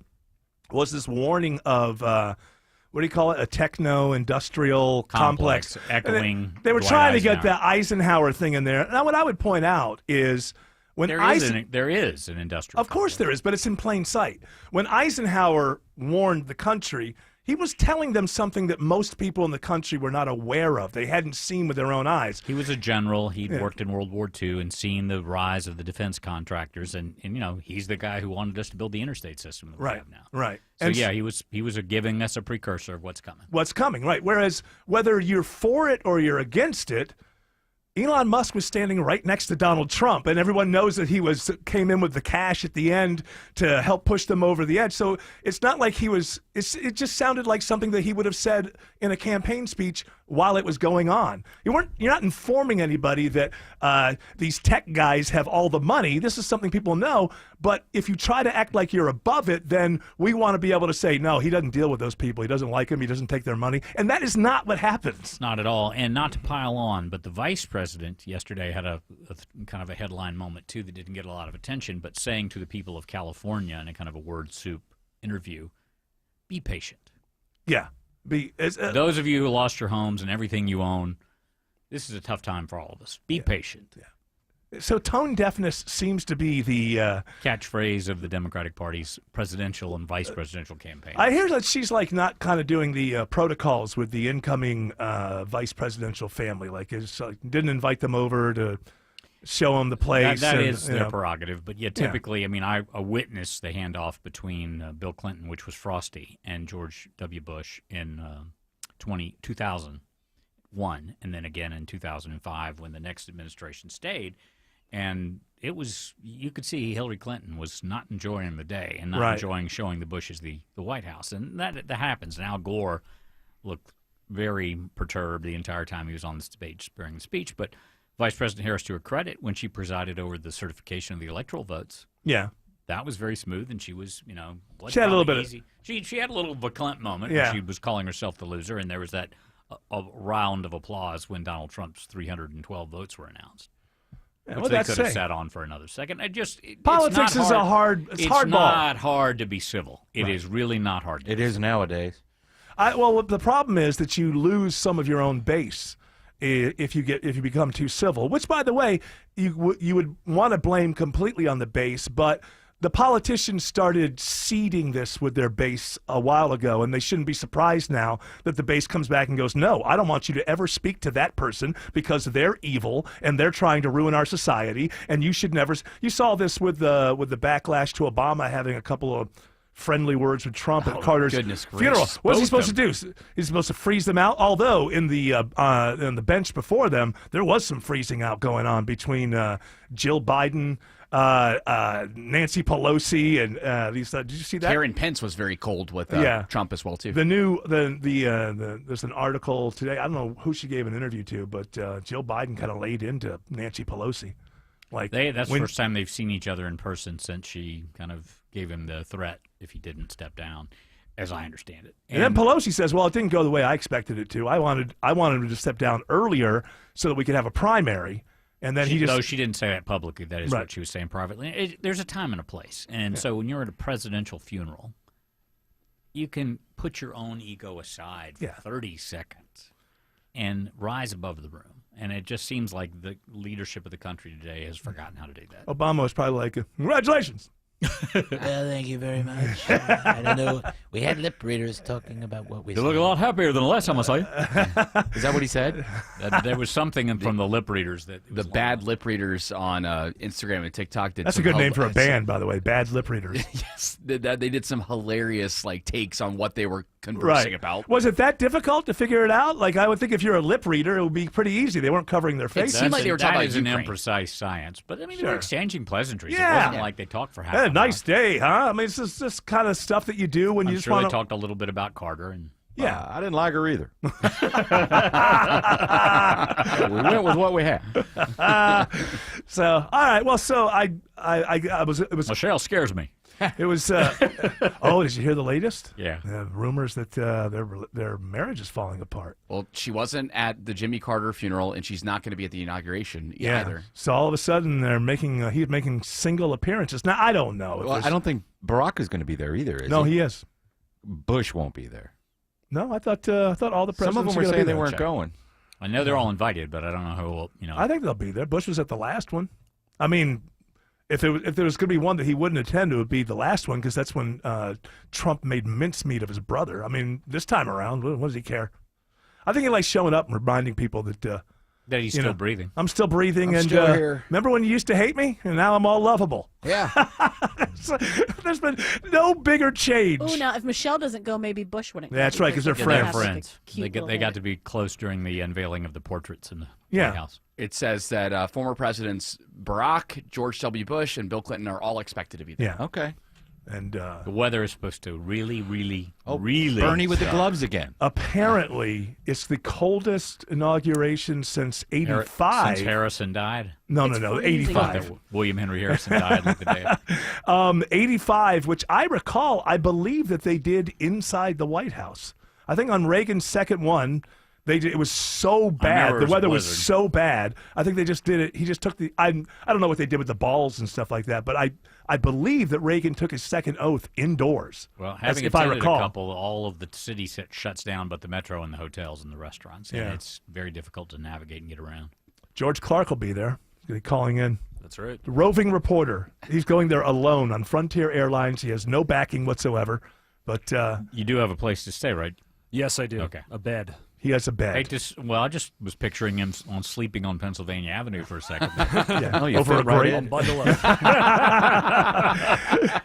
was this warning of what do you call it? A techno-industrial complex. Echoing. They were trying to get the Eisenhower thing in there. Now, what I would point out is when there is an industrial. Of course there is, but it's in plain sight. When Eisenhower warned the country, he was telling them something that most people in the country were not aware of. They hadn't seen with their own eyes. He was a general. He'd worked in World War II and seen the rise of the defense contractors, and he's the guy who wanted us to build the interstate system that we have now. Right. So and he was giving us a precursor of what's coming. What's coming, right? Whereas whether you're for it or you're against it, Elon Musk was standing right next to Donald Trump, and everyone knows that he came in with the cash at the end to help push them over the edge. So it's not like it just sounded like something that he would have said in a campaign speech while it was going on. You're not informing anybody that these tech guys have all the money. This is something people know. But if you try to act like you're above it, then we want to be able to say, no, he doesn't deal with those people. He doesn't like them. He doesn't take their money. And that is not what happens. Not at all. And not to pile on, but the vice president yesterday had a kind of a headline moment, too, that didn't get a lot of attention, but saying to the people of California in a kind of a word soup interview, be patient. Yeah. Those of you who lost your homes and everything you own, this is a tough time for all of us. Be patient. Yeah. So tone deafness seems to be the catchphrase of the Democratic Party's presidential and vice presidential campaign. I hear that she's like not kind of doing the protocols with the incoming vice presidential family. Like, didn't invite them over to show them the place. That is their prerogative. But typically, I mean, I witnessed the handoff between Bill Clinton, which was frosty, and George W. Bush in 2001, and then again in 2005 when the next administration stayed. And it was, you could see Hillary Clinton was not enjoying the day and not enjoying showing the Bushes the White House. And that happens. And Al Gore looked very perturbed the entire time he was on the stage during the speech. But Vice President Harris, to her credit, when she presided over the certification of the electoral votes, that was very smooth. And she was, she had a little bit easy. She had a little verklempt moment when she was calling herself the loser. And there was that a round of applause when Donald Trump's 312 votes were announced. which they could have sat on for another second. Politics is a hard. It's hard ball. not hard to be civil. It is really not hard. It is nowadays. Well, the problem is that you lose some of your own base if you become too civil. Which, by the way, you would want to blame completely on the base, but the politicians started seeding this with their base a while ago, and they shouldn't be surprised now that the base comes back and goes, no, I don't want you to ever speak to that person because they're evil and they're trying to ruin our society, and you should never. You saw this with the backlash to Obama having a couple of friendly words with Trump at Carter's funeral. What's he supposed to do? He's supposed to freeze them out. Although in the bench before them, there was some freezing out going on between Jill Biden, Nancy Pelosi, and these. Did you see that? Karen Pence was very cold with Trump as well too. There's an article today. I don't know who she gave an interview to, but Jill Biden kind of laid into Nancy Pelosi. That's the first time they've seen each other in person since she kind of gave him the threat if he didn't step down, as I understand it. And then Pelosi says, "Well, it didn't go the way I expected it to. I wanted him to step down earlier so that we could have a primary." And then though she didn't say that publicly, that is what she was saying privately. There's a time and a place, and so when you're at a presidential funeral, you can put your own ego aside for 30 seconds and rise above the room. And it just seems like the leadership of the country today has forgotten how to do that. Obama was probably like, congratulations. Well, thank you very much. I don't know. We had lip readers talking about what we said. You look a lot happier than the last time I saw you. Is that what he said? There was something from the lip readers the bad lip readers on Instagram and TikTok did. That's a good name for a band, by the way. Bad lip readers. Yes, they did some hilarious takes on what they were conversing about. Was it that difficult to figure it out? I would think if you're a lip reader, it would be pretty easy. They weren't covering their faces. It seemed like they were talking about an Ukraine. imprecise science, but I mean, they were exchanging pleasantries. Yeah. It wasn't like they talked for half an hour. Nice day, huh? I mean, it's just this kind of stuff that you do when you just want to. They talked a little bit about Carter and. Yeah, I didn't like her either. We went with what we had. So, all right. Well, so I was. It was. Michelle scares me. It was. Oh, did you hear the latest? Yeah. Rumors that their marriage is falling apart. Well, she wasn't at the Jimmy Carter funeral, and she's not going to be at the inauguration either. So all of a sudden, they're making. He's making single appearances. Now I don't know. Well, I don't think Barack is going to be there either. Is no, he? He is. Bush won't be there. No, I thought all the presidents. Some of them were saying they weren't going. I know they're all invited, but I don't know who. I think they'll be there. Bush was at the last one. I mean, if there was going to be one that he wouldn't attend, it would be the last one because that's when Trump made mincemeat of his brother. I mean, this time around, what does he care? I think he likes showing up and reminding people that he's still breathing. I'm still breathing, I'm still here. Remember when you used to hate me, and now I'm all lovable. Yeah. There's been no bigger change. Oh, now if Michelle doesn't go, maybe Bush wouldn't. Yeah, that's right, because they're friends. They got to be close during the unveiling of the portraits in the White House. It says that former presidents Barack, George W. Bush, and Bill Clinton are all expected to be there. Yeah. Okay. And the weather is supposed to really Bernie with the gloves again. Apparently, it's the coldest inauguration since '85. Since Harrison died? No, 85. William Henry Harrison died like the day. 85, which I recall, I believe that they did inside the White House. I think on Reagan's second one, it was so bad. The weather was so bad. I think they just did it. He just took I don't know what they did with the balls and stuff like that, but I believe that Reagan took his second oath indoors. Well, having attended a couple, all of the city shuts down but the metro and the hotels and the restaurants. And it's very difficult to navigate and get around. George Clark will be there. He's going to be calling in. That's right. The roving reporter. He's going there alone on Frontier Airlines. He has no backing whatsoever. But you do have a place to stay, right? Yes, I do. Okay. A bed. He has a bed. I just was picturing him sleeping on Pennsylvania Avenue for a second. Over a right grate. Bundle up.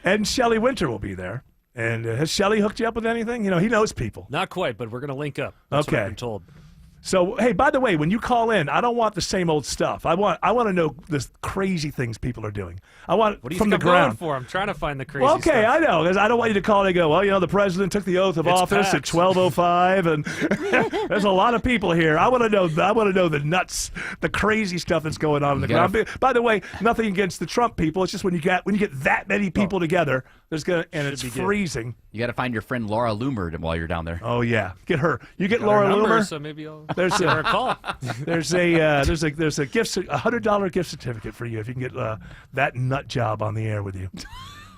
And Shelley Winter will be there. And has Shelley hooked you up with anything? He knows people. Not quite, but we're going to link up. That's what I've been told. So, hey, by the way, when you call in, I don't want the same old stuff. I want to know the crazy things people are doing. I want what do you from think the I'm ground. Going for? I'm trying to find the crazy stuff. I know, because I don't want you to call and go, well, the president took the oath of office at 12:05, and there's a lot of people here. I want to know the nuts, the crazy stuff that's going on in the ground. By the way, nothing against the Trump people. It's just when you get that many people together, it's freezing. You got to find your friend Laura Loomer while you're down there. Oh yeah, get her. You get Laura Loomer. So maybe I'll. There's Give her a call. There's a $100 gift certificate for you if you can get that nut job on the air with you.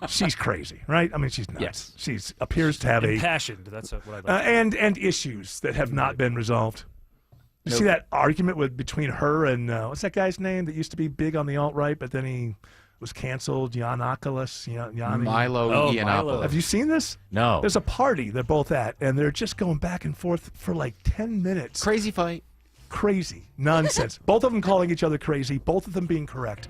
She's crazy, right? I mean, she's nuts. Yes. She appears to have Impassioned. That's what I like. and issues that have not been resolved. You see that argument between her and what's that guy's name that used to be big on the alt-right, but then he was canceled? Yiannopoulos. Milo Yiannopoulos. Have you seen this? No. There's a party they're both at, and they're just going back and forth for like 10 minutes. Crazy fight. Crazy. Nonsense. Both of them calling each other crazy, both of them being correct.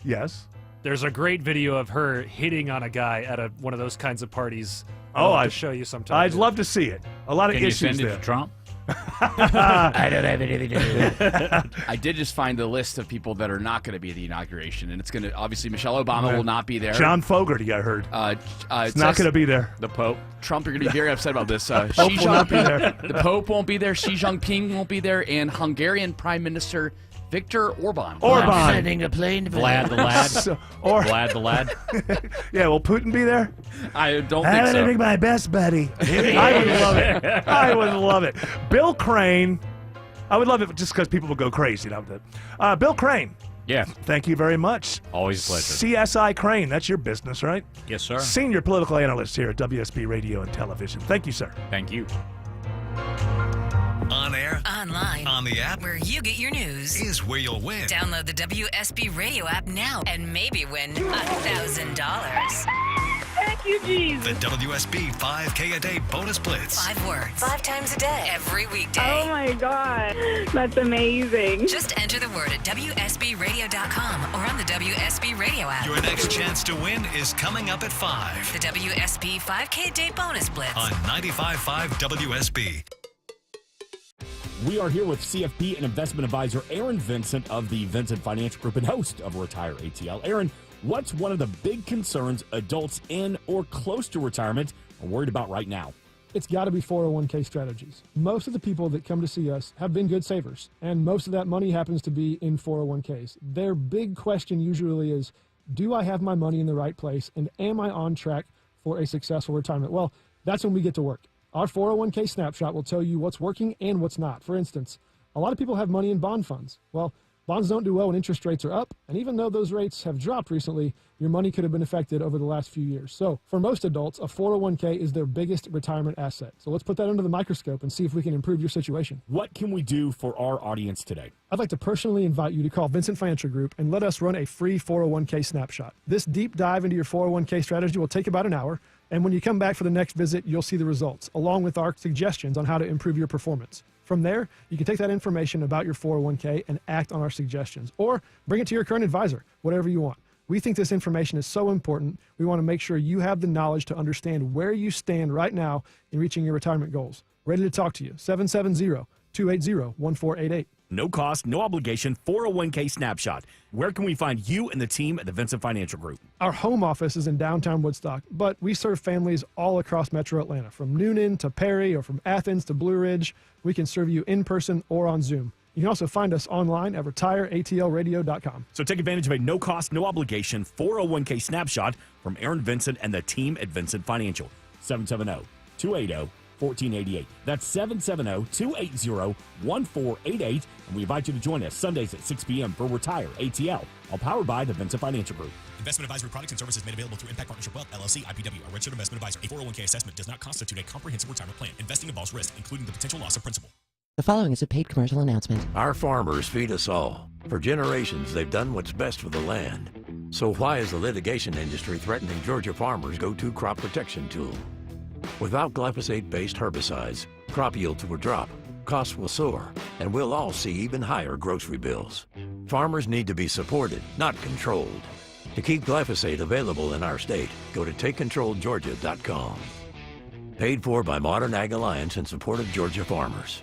Yes? There's a great video of her hitting on a guy at one of those kinds of parties. I'll show you sometime. I'd love to see it. A lot of Can you issues send it there. to Trump? I don't have anything to do with it. I did just find the list of people that are not going to be at the inauguration, and it's going to obviously Michelle Obama will not be there. John Fogerty, I heard. It's not going to be there. The Pope. Trump, you're going to be very upset about this. Pope will not be there. The Pope won't be there. Xi Jinping won't be there, and Hungarian Prime Minister Viktor Orban. I'm sending a plane to Vlad the lad. Vlad the lad. Yeah, will Putin be there? I don't I'm think going to so. bring my best buddy. I would love it. I would love it. Bill Crane. I would love it just because people will go crazy. Bill Crane. Yeah. Thank you very much. Always a pleasure. CSI Crane. That's your business, right? Yes, sir. Senior political analyst here at WSB Radio and Television. Thank you, sir. Thank you. On air, Online, on the app, where you get your news, is where you'll win. download the WSB Radio app now and maybe win $1,000. Thank you, jeez. The WSB 5K a day bonus blitz. 5 words, 5 times a day, every weekday. Oh my God, that's amazing. Just enter the word at WSBRadio.com or on the WSB Radio app. Your next chance to win is coming up at 5 The WSB 5K a day bonus blitz. on 95.5 WSB. We are here with CFP and investment advisor Aaron Vincent of the Vincent Financial Group and host of Retire ATL. Aaron, what's one of the big concerns adults in or close to retirement are worried about right now? It's got to be 401k strategies. Most of the people that come to see us have been good savers, and most of that money happens to be in 401ks. Their big question usually is, do I have my money in the right place, and am I on track for a successful retirement? Well, that's when we get to work. Our 401k snapshot will tell you what's working and what's not. For instance, a lot of people have money in bond funds. Well, bonds don't do well when interest rates are up, and even though those rates have dropped recently, your money could have been affected over the last few years. So for most adults, a 401k is their biggest retirement asset. So let's put that under the microscope and see if we can improve your situation. What can we do for our audience today? I'd like to personally invite you to call Vincent Financial Group and let us run a free 401k snapshot. This deep dive into your 401k strategy will take about an hour, and when you come back for the next visit, you'll see the results, along with our suggestions on how to improve your performance. From there, you can take that information about your 401k and act on our suggestions, or bring it to your current advisor, whatever you want. We think this information is so important, we want to make sure you have the knowledge to understand where you stand right now in reaching your retirement goals. Ready to talk to you, 770-280-1488. No cost, no obligation, 401k snapshot. Where can we find you and the team at the Vincent Financial Group? Our home office is in downtown Woodstock, but we serve families all across Metro Atlanta, from Noonan to Perry or from Athens to Blue Ridge. We can serve you in person or on Zoom. You can also find us online at retireatlradio.com. So take advantage of a no cost, no obligation 401k snapshot from Aaron Vincent and the team at Vincent Financial. 770-280-1488. That's 770-280-1488. And we invite you to join us Sundays at 6 p.m. for Retire ATL, all powered by the Vincent Financial Group. Investment advisory products and services made available through Impact Partnership Wealth, LLC, IPW, a registered investment advisor. A 401k assessment does not constitute a comprehensive retirement plan. Investing involves risk, including the potential loss of principal. The following is a paid commercial announcement. Our farmers feed us all. For generations, they've done what's best for the land. So why is the litigation industry threatening Georgia farmers' go-to crop protection tool? Without glyphosate-based herbicides, crop yields will drop, costs will soar, and we'll all see even higher grocery bills. Farmers need to be supported, not controlled. To keep glyphosate available in our state, go to TakeControlGeorgia.com. Paid for by Modern Ag Alliance in support of Georgia farmers.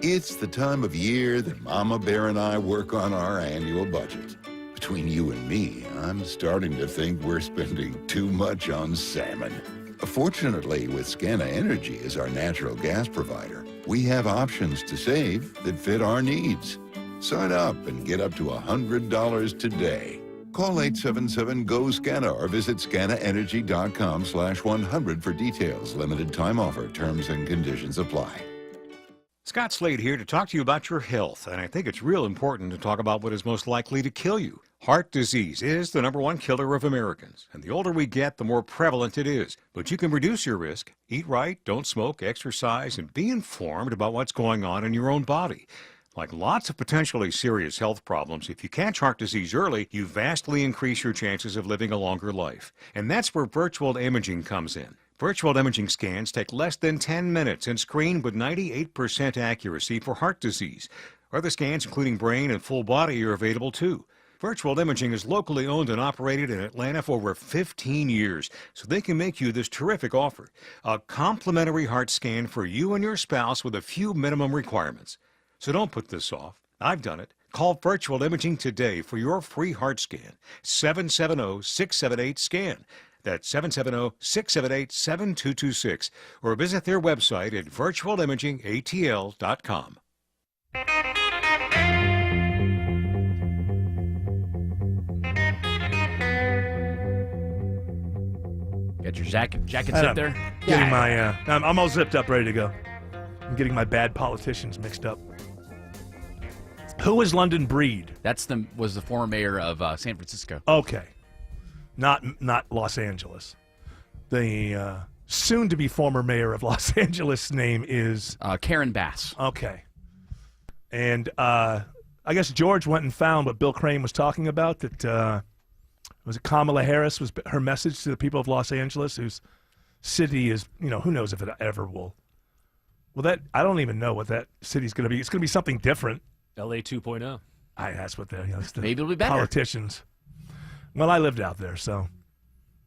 It's the time of year that Mama Bear and I work on our annual budget. Between you and me, I'm starting to think we're spending too much on salmon. Fortunately, with Scana Energy as our natural gas provider, we have options to save that fit our needs. Sign up and get up to $100 today. Call 877-GO-SCANA or visit scanaenergy.com/100 for details. Limited time offer. Terms and conditions apply. Scott Slade here to talk to you about your health, and I think it's real important to talk about what is most likely to kill you. Heart disease is the #1 killer of Americans, and the older we get, the more prevalent it is. But you can reduce your risk. Eat right, don't smoke, exercise, and be informed about what's going on in your own body. Like lots of potentially serious health problems, if you catch heart disease early, you vastly increase your chances of living a longer life. And that's where virtual imaging comes in. Virtual imaging scans take less than 10 minutes and screen with 98% accuracy for heart disease. Other scans, including brain and full body, are available too. Virtual Imaging is locally owned and operated in Atlanta for over 15 years, so they can make you this terrific offer. A complimentary heart scan for you and your spouse with a few minimum requirements. So don't put this off. I've done it. Call Virtual Imaging today for your free heart scan. 770-678-SCAN. That's 770-678-7226. Or visit their website at virtualimagingatl.com. Got your jacket zipped there? Getting my, I'm all zipped up, ready to go. I'm getting my bad politicians mixed up. Who is London Breed? Was the former mayor of San Francisco. Okay. Not Los Angeles. The soon-to-be former mayor of Los Angeles' name is... Karen Bass. Okay. And I guess George went and found what Bill Crane was talking about, that was it Kamala Harris was her message to the people of Los Angeles, whose city is, who knows if it ever will. Well, I don't even know what that city's going to be. It's going to be something different. LA 2.0. That's what the maybe it'll be better. Politicians. Well, I lived out there, so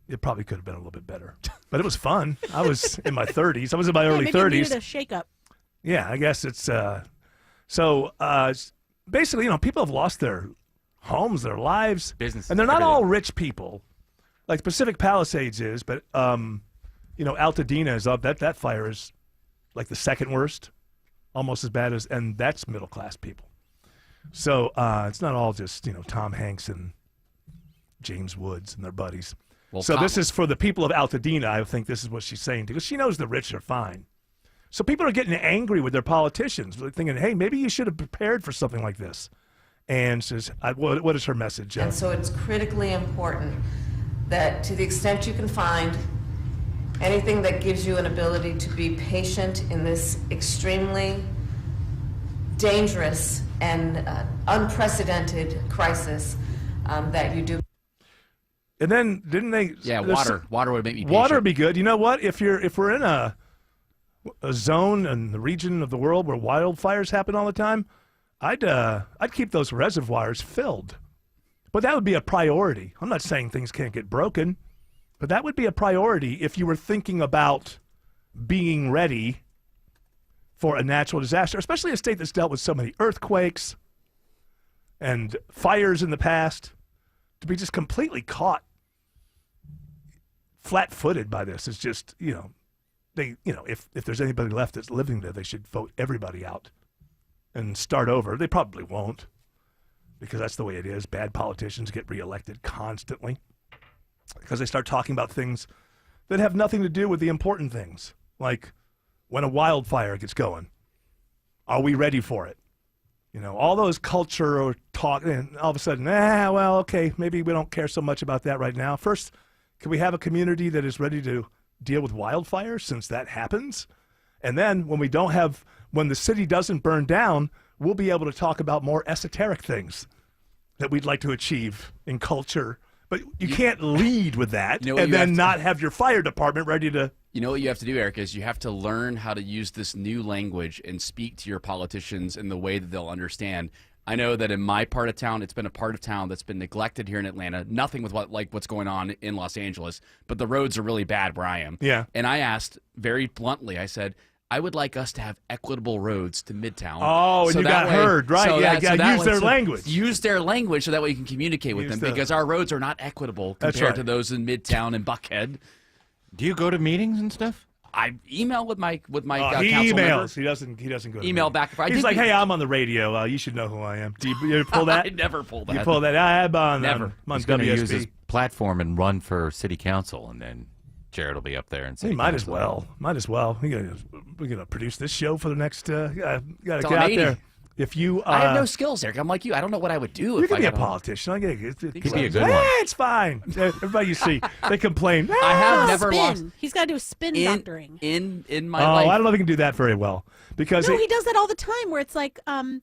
it probably could have been a little bit better. But it was fun. I was in my 30s. I was in my early 30s. Maybe it needed a shake-up. Yeah, I guess it's basically, people have lost their homes, their lives, businesses, and they're not all rich people, like Pacific Palisades is. But Altadena is up. That fire is like the second worst, almost as bad as, and that's middle class people. So it's not all just Tom Hanks and James Woods and their buddies. Well, so this is for the people of Altadena. I think this is what she's saying, because she knows the rich are fine. So people are getting angry with their politicians, thinking, hey, maybe you should have prepared for something like this. And says, what is her message? And so it's critically important that to the extent you can find anything that gives you an ability to be patient in this extremely dangerous and unprecedented crisis, that you do. And then didn't they? Yeah, water would make me patient. Water would be good. You know what? If we're in a zone in the region of the world where wildfires happen all the time, I'd keep those reservoirs filled. But that would be a priority. I'm not saying things can't get broken, but that would be a priority if you were thinking about being ready for a natural disaster, especially a state that's dealt with so many earthquakes and fires in the past. To be just completely caught flat-footed by this is just, if there's anybody left that's living there, they should vote everybody out and start over. They probably won't, because that's the way it is. Bad politicians get reelected constantly because they start talking about things that have nothing to do with the important things, like when a wildfire gets going. Are we ready for it? All those culture talk, and all of a sudden, okay, maybe we don't care so much about that right now. First, can we have a community that is ready to deal with wildfires, since that happens? And then when the city doesn't burn down, we'll be able to talk about more esoteric things that we'd like to achieve in culture. But you can't lead with that and then not have your fire department ready to... You know what you have to do, Eric, is you have to learn how to use this new language and speak to your politicians in the way that they'll understand. I know that in my part of town, it's been a part of town that's been neglected here in Atlanta. Nothing with what's going on in Los Angeles, but the roads are really bad where I am. Yeah. And I asked very bluntly, I said, I would like us to have equitable roads to Midtown. Oh, and you got heard, right? So use their language. Use their language so that way you can communicate with them, because our roads are not equitable compared to those in Midtown and Buckhead. Do you go to meetings and stuff? I email with my he council emails. members. He doesn't go to email meetings. back. He's like, hey, I'm on the radio. You should know who I am. Do you pull that? I never pull that. You pull that? I'm on. Never. I'm on He's going to WSB. use his platform and run for city council, and then Jared will be up there and say, He might as well. Might as well. we're gonna produce this show for the next. Gotta get It's out on 80. there. If you, I have no skills, Eric. I'm like you. I don't know what I would do you if can I be a got home. politician. Could be a good one. It's fine. Everybody you see, they complain. I have never spin. lost He's got to do spin doctoring. in my Oh, life. I don't know if he can do that very well because No, he does that all the time. Where it's like, oh,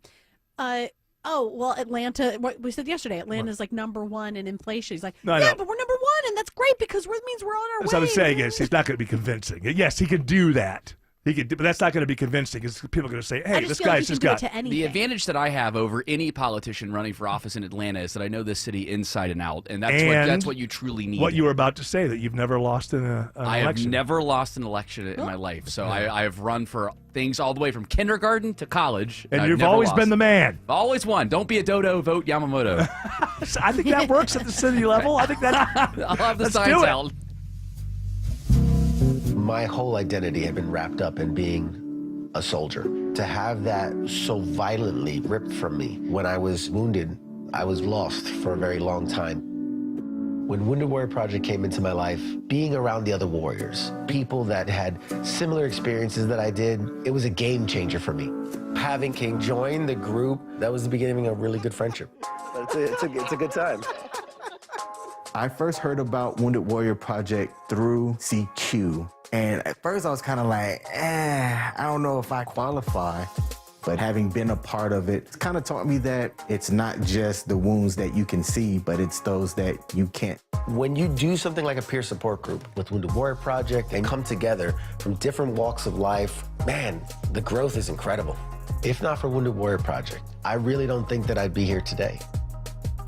well, Atlanta. What we said yesterday, Atlanta's like #1 in inflation. He's like, No, I yeah, know. but we're #1, and that's great because it means we're on our As way. I was saying, is he's not going to be convincing. Yes, he can do that. He could, but that's not going to be convincing because people are going to say, "Hey, this guy's just got." The advantage that I have over any politician running for office in Atlanta is that I know this city inside and out, and that's what you truly need. What you were about to say, that you've never lost in an I election. have never lost an election in my life, so I have run for things all the way from kindergarten to college. And I've you've never always lost. been the man. Always won. Don't be a dodo, vote Yamamoto. I think that works at the city level. I think that. I'll have the Let's signs do it. out. My whole identity had been wrapped up in being a soldier. To have that so violently ripped from me when I was wounded, I was lost for a very long time. When Wounded Warrior Project came into my life, being around the other warriors, people that had similar experiences that I did, it was a game changer for me. Having King join the group, that was the beginning of a really good friendship. It's a good time. I first heard about Wounded Warrior Project through CQ. And at first I was kind of like, I don't know if I qualify. But having been a part of it, it's kind of taught me that it's not just the wounds that you can see, but it's those that you can't. When you do something like a peer support group with Wounded Warrior Project and come together from different walks of life, man, the growth is incredible. If not for Wounded Warrior Project, I really don't think that I'd be here today.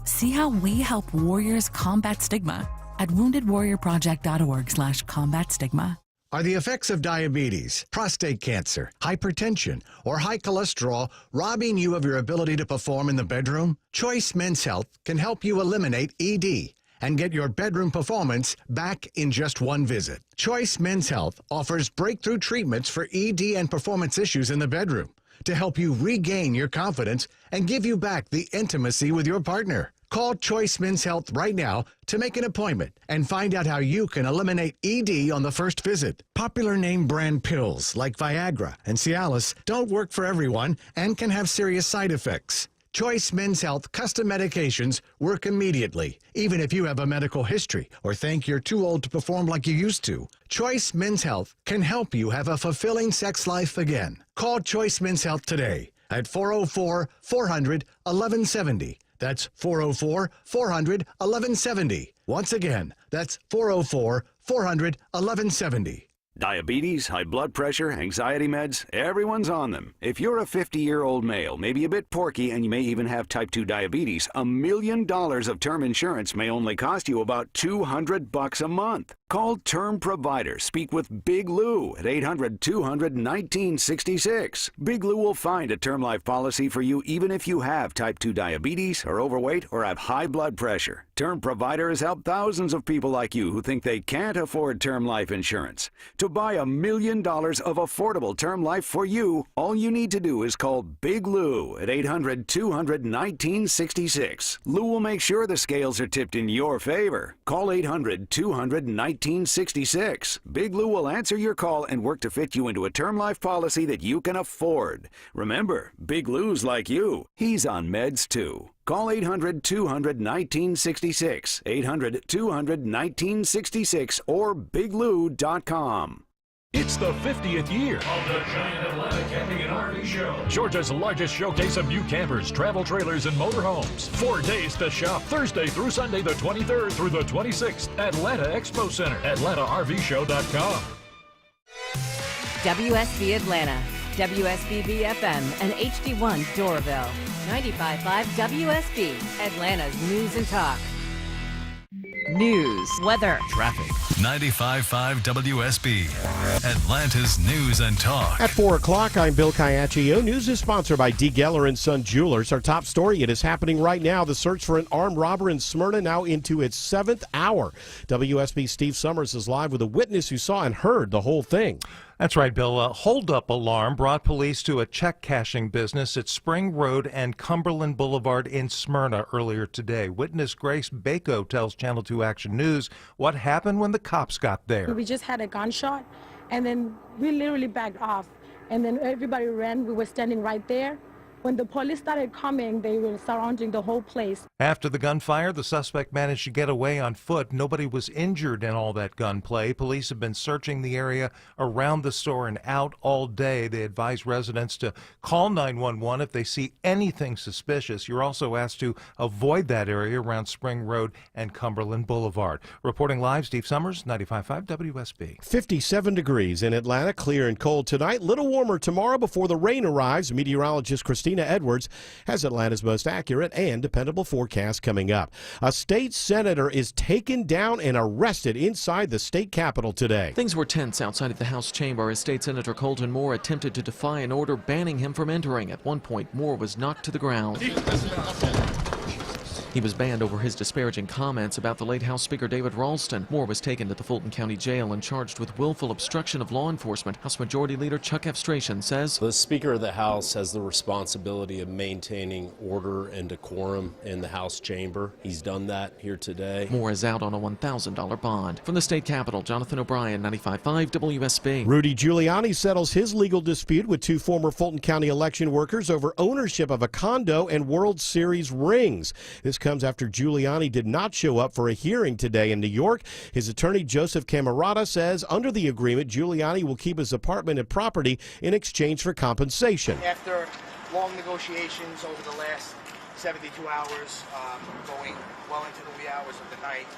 See how we help warriors combat stigma at woundedwarriorproject.org/combat stigma. Are the effects of diabetes, prostate cancer, hypertension, or high cholesterol robbing you of your ability to perform in the bedroom? Choice Men's Health can help you eliminate ED and get your bedroom performance back in just one visit. Choice Men's Health offers breakthrough treatments for ED and performance issues in the bedroom to help you regain your confidence and give you back the intimacy with your partner. Call Choice Men's Health right now to make an appointment and find out how you can eliminate ED on the first visit. Popular name brand pills like Viagra and Cialis don't work for everyone and can have serious side effects. Choice Men's Health custom medications work immediately, even if you have a medical history or think you're too old to perform like you used to. Choice Men's Health can help you have a fulfilling sex life again. Call Choice Men's Health today at 404-400-1170. That's 404-400-1170. Once again, that's 404-400-1170. Diabetes, high blood pressure, anxiety meds, everyone's on them. If you're a 50-year-old male, maybe a bit porky, and you may even have type 2 diabetes, $1 million of term insurance may only cost you about $200 a month. Call Term Provider. Speak with Big Lou at 800-200-1966. Big Lou will find a term life policy for you even if you have type 2 diabetes, are overweight, or have high blood pressure. Term Provider has helped thousands of people like you who think they can't afford term life insurance. To buy $1 million of affordable term life for you, all you need to do is call Big Lou at 800-200-1966. Lou will make sure the scales are tipped in your favor. Call 800-200-1966. Big Lou will answer your call and work to fit you into a term life policy that you can afford. Remember, Big Lou's like you. He's on meds too. Call 800-200-1966, 800-200-1966, or biglou.com. It's the 50th year of the Giant Atlanta Camping and RV Show. Georgia's largest showcase of new campers, travel trailers, and motorhomes. 4 days to shop, Thursday through Sunday, the 23rd through the 26th. Atlanta Expo Center, AtlantaRVShow.com. WSB Atlanta, WSBB FM, and HD1 Doraville. 95.5 WSB, Atlanta's news and talk. News, weather, traffic. 95.5 WSB, Atlanta's news and talk. At 4 o'clock, I'm Bill Caiaccio. News is sponsored by D. Geller & Son Jewelers. Our top story, it is happening right now. The search for an armed robber in Smyrna now into its 7th hour. WSB Steve Summers is live with a witness who saw and heard the whole thing. That's right, Bill. A holdup alarm brought police to a check cashing business at Spring Road and Cumberland Boulevard in Smyrna earlier today. Witness Grace Bako tells Channel 2 Action News what happened when the cops got there. We just had a gunshot, and then we literally backed off. and then everybody ran. We were standing right there. When the police started coming, they were surrounding the whole place. After the gunfire, the suspect managed to get away on foot. Nobody was injured in all that gunplay. Police have been searching the area around the store and out all day. They advise residents to call 911 if they see anything suspicious. You're also asked to avoid that area around Spring Road and Cumberland Boulevard. Reporting live, Steve Summers, 95.5 WSB. 57 degrees in Atlanta, clear and cold tonight. Little warmer tomorrow before the rain arrives. Meteorologist Christina Edwards has Atlanta's most accurate and dependable forecast coming up. A state senator is taken down and arrested inside the state capitol today. Things were tense outside of the House chamber as State Senator Colton Moore attempted to defy an order banning him from entering. At one point, Moore was knocked to the ground. He was banned over his disparaging comments about the late House Speaker David Ralston. Moore was taken to the Fulton County Jail and charged with willful obstruction of law enforcement. House Majority Leader Chuck Efstration says the Speaker of the House has the responsibility of maintaining order and decorum in the House chamber. He's done that here today. Moore is out on a $1,000 bond. From the state capitol, Jonathan O'Brien, 95.5 WSB. Rudy Giuliani settles his legal dispute with two former Fulton County election workers over ownership of a condo and World Series rings. This comes after Giuliani did not show up for a hearing today in New York. His attorney, Joseph Camerata, says under the agreement, Giuliani will keep his apartment and property in exchange for compensation. After long negotiations over the last 72 hours, going well into the wee hours of the night,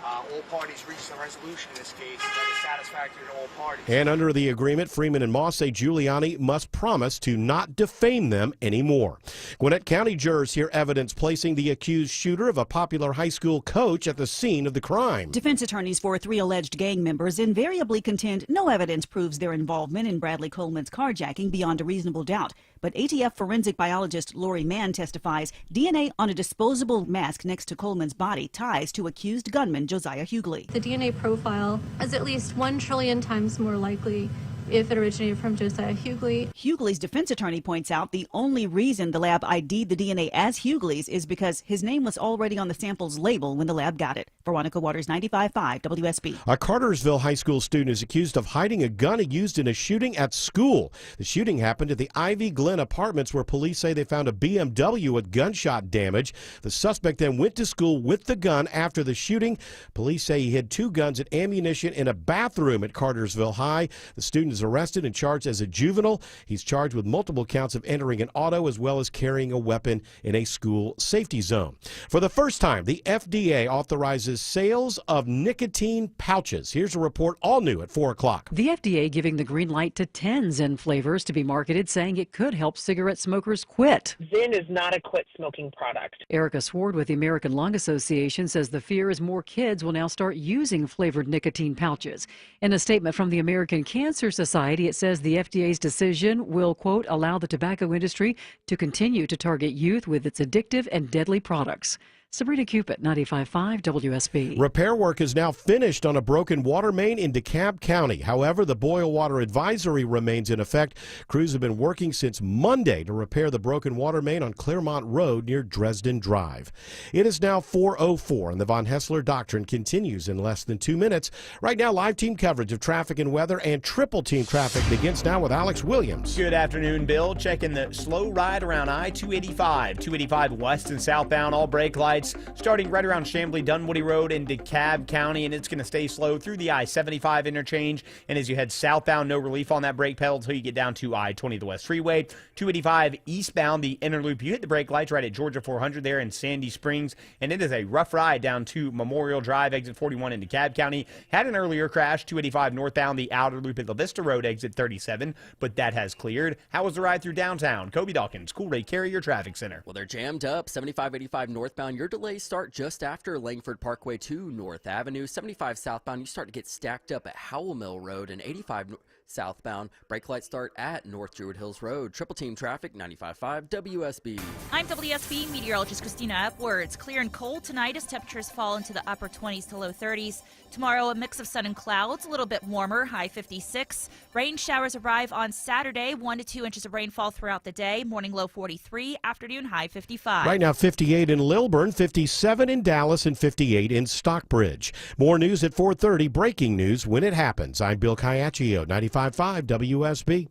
all parties reached a resolution in this case that is satisfactory to all parties. And under the agreement, Freeman and Moss say Giuliani must promise to not defame them anymore. Gwinnett County jurors hear evidence placing the accused shooter of a popular high school coach at the scene of the crime. Defense attorneys for 3 alleged gang members invariably contend no evidence proves their involvement in Bradley Coleman's carjacking beyond a reasonable doubt. But ATF forensic biologist Lori Mann testifies DNA on a disposable mask next to Coleman's body ties to accused gunman Josiah Hughley. The DNA profile is at least 1 trillion times more likely if it originated from Josiah Hughley. Hughley's defense attorney points out the only reason the lab ID'd the DNA as Hughley's is because his name was already on the sample's label when the lab got it. Veronica Waters, 95.5 WSB. A Cartersville high school student is accused of hiding a gun he used in a shooting at school. The shooting happened at the Ivy Glen apartments where police say they found a BMW with gunshot damage. The suspect then went to school with the gun after the shooting. Police say he hid 2 guns and ammunition in a bathroom at Cartersville High. The student is arrested and charged as a juvenile. He's charged with multiple counts of entering an auto as well as carrying a weapon in a school safety zone. For the first time, the FDA authorizes sales of nicotine pouches. Here's a report all new at 4 o'clock. The FDA giving the green light to 10 Zen flavors to be marketed, saying it could help cigarette smokers quit. Zen is not a quit smoking product. Erica Sword with the American Lung Association says the fear is more kids will now start using flavored nicotine pouches. In a statement from the American Cancer Society, it says the FDA's decision will, quote, allow the tobacco industry to continue to target youth with its addictive and deadly products. Sabrina Cupid, 95.5 WSB. Repair work is now finished on a broken water main in DeKalb County. However, the boil water advisory remains in effect. Crews have been working since Monday to repair the broken water main on Claremont Road near Dresden Drive. It is now 4:04, and the Von Hessler Doctrine continues in less than 2 minutes. Right now, live team coverage of traffic and weather and triple team traffic begins now with Alex Williams. Good afternoon, Bill. Checking the slow ride around I-285. 285 west and southbound, all brake lights. Starting right around Chamblee-Dunwoody Road in DeKalb County, and it's going to stay slow through the I-75 interchange. And as you head southbound, no relief on that brake pedal until you get down to I-20, the West Freeway. 285 eastbound, the inner loop. You hit the brake lights right at Georgia 400 there in Sandy Springs, and it is a rough ride down to Memorial Drive, exit 41 in DeKalb County. Had an earlier crash, 285 northbound, the outer loop at the Vista Road, exit 37, but that has cleared. How was the ride through downtown? Kobe Dawkins, Cool Ray Carrier Traffic Center. Well, they're jammed up. 75-85 northbound. Your delays start just after Langford Parkway to North Avenue. 75 southbound, you start to get stacked up at Howell Mill Road, and 85 southbound. Brake lights start at North Druid Hills Road. Triple team traffic, 95.5 WSB. I'm WSB meteorologist Christina Upwards. Clear and cold tonight as temperatures fall into the upper 20s to low 30s. Tomorrow, a mix of sun and clouds, a little bit warmer, high 56. Rain showers arrive on Saturday, 1 to 2 inches of rainfall throughout the day. Morning low 43, afternoon high 55. Right now, 58 in Lilburn, 57 in Dallas, and 58 in Stockbridge. More news at 4:30. Breaking news when it happens. I'm Bill Caiaccio, 95.5 WSB.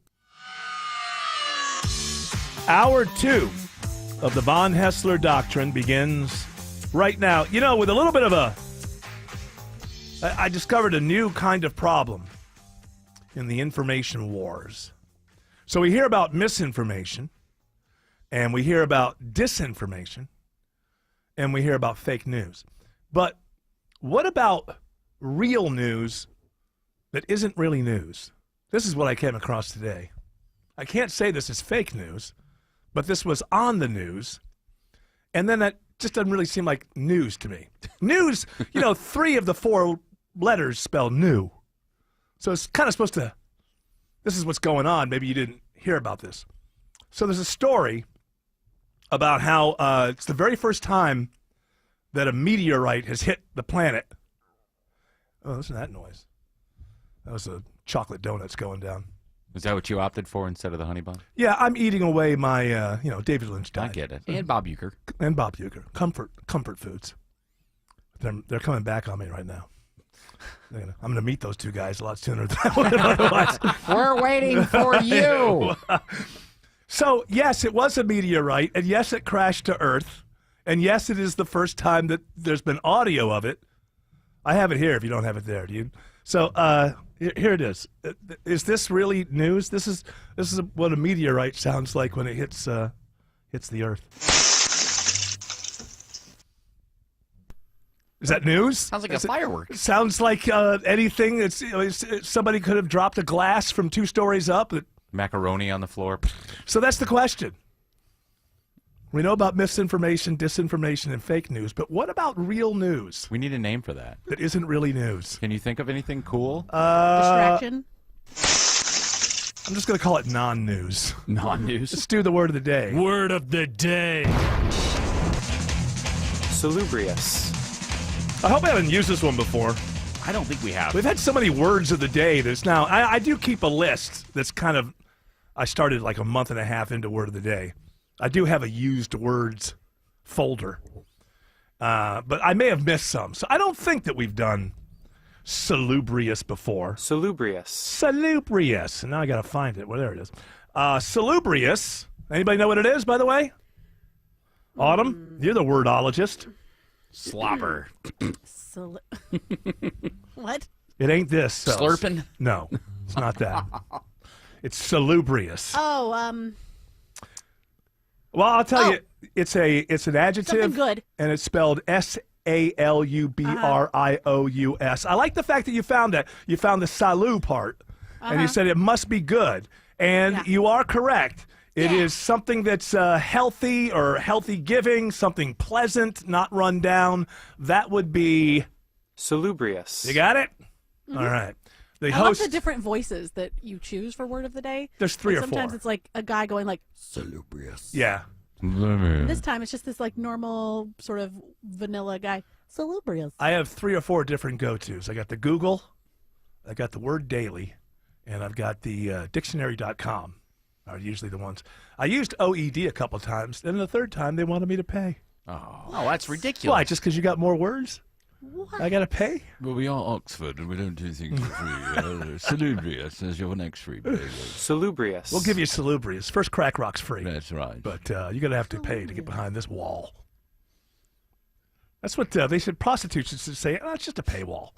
Hour 2 of the Von Haessler Doctrine begins right now. You know, with a little bit of I discovered a new kind of problem in the information wars. So we hear about misinformation, and we hear about disinformation, and we hear about fake news. But what about real news that isn't really news? This is what I came across today. I can't say this is fake news, but this was on the news, and then that just doesn't really seem like news to me. News, 3 of the 4 letters spell new. So it's kind of supposed to, this is what's going on. Maybe you didn't hear about this. So there's a story about how it's the very first time that a meteorite has hit the planet. Oh, listen to that noise. That was the chocolate donuts going down. Is that what you opted for instead of the honey bun? Yeah, I'm eating away my, David Lynch diet. I get it. And Bob Uecker. And Bob Uecker. Comfort foods. They're coming back on me right now. I'm going to meet those 2 guys a lot sooner than I would otherwise. We're waiting for you. So, yes, it was a meteorite, and yes, it crashed to Earth, and yes, it is the first time that there's been audio of it. I have it here if you don't have it there, do you? So, here it is. Is this really news? This is what a meteorite sounds like when it hits the Earth. Is that news? Sounds like a firework. Sounds like anything. Somebody could have dropped a glass from 2 stories up. Macaroni on the floor. So that's the question. We know about misinformation, disinformation, and fake news, but what about real news? We need a name for that. That isn't really news. Can you think of anything cool? Distraction? I'm just going to call it non-news. Non-news? Let's do the word of the day. Word of the day. Salubrious. I hope I haven't used this one before. I don't think we have. We've had so many words of the day that's now, I do keep a list that's kind of, I started like a month and a half into word of the day. I do have a used words folder, but I may have missed some. So I don't think that we've done salubrious before. Salubrious. Salubrious. And now I got to find it. Well, there it is. Salubrious. Anybody know what it is, by the way? Autumn, you're the wordologist. Slopper. What? It ain't this. Slurping? No, it's not that. It's salubrious. Oh, Well, I'll tell you, it's an adjective. Something good. And it's spelled S-A-L-U-B-R-I-O-U-S. I like the fact that you found that. You found the salu part, and you said it must be good. And you are correct. It is something that's healthy or healthy giving, something pleasant, not run down. That would be salubrious. You got it? All right. I love the different voices that you choose for word of the day. There's 3 or 4. Sometimes it's like a guy going like salubrious. Yeah. This time it's just this like normal sort of vanilla guy. Salubrious. I have 3 or 4 different go-tos. I got the Google, I got the Word Daily, and I've got the dictionary.com. Are usually the ones. I used OED a couple times, and the 3rd time they wanted me to pay. Oh, that's ridiculous. Why? Just because you got more words? What? I got to pay? Well, we are Oxford, and we don't do things for free. Salubrious is your next free bagel. Salubrious. We'll give you salubrious. First crack rock's free. That's right. But you're going to have to pay to get behind this wall. That's what they said. Prostitutes should say, it's just a paywall.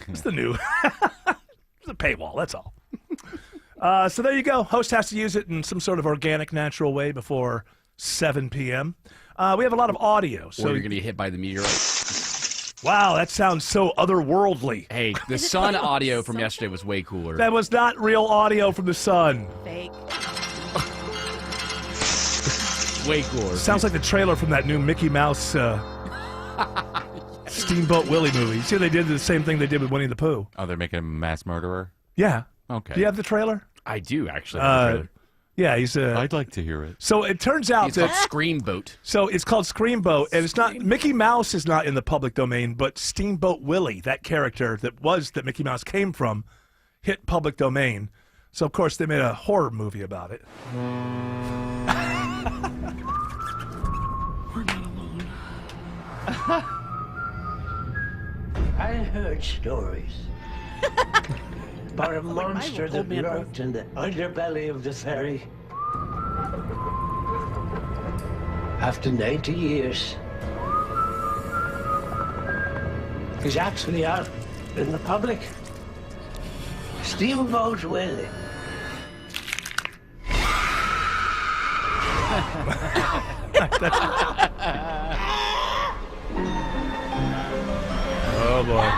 It's the new. It's a paywall, that's all. So there you go. Host has to use it in some sort of organic, natural way before 7 p.m. We have a lot of audio. So or you're going to get hit by the meteorite. Wow, that sounds so otherworldly. Hey, the sun audio from yesterday was way cooler. That was not real audio from the sun. Fake. Way cooler. Sounds like the trailer from that new Mickey Mouse Steamboat Willie movie. See, they did the same thing they did with Winnie the Pooh. Oh, they're making a mass murderer? Yeah. Okay. Do you have the trailer? I do, actually. Yeah, he's. I'd like to hear it. So it turns out it's called Screamboat. So it's called Screamboat, and it's not Mickey Mouse is not in the public domain, but Steamboat Willie, that character that Mickey Mouse came from, hit public domain. So of course they made a horror movie about it. We're not alone. I heard stories about a monster that lurked in the underbelly of the ferry. after 90 years, is actually out in the public. Still goes with it. Oh boy.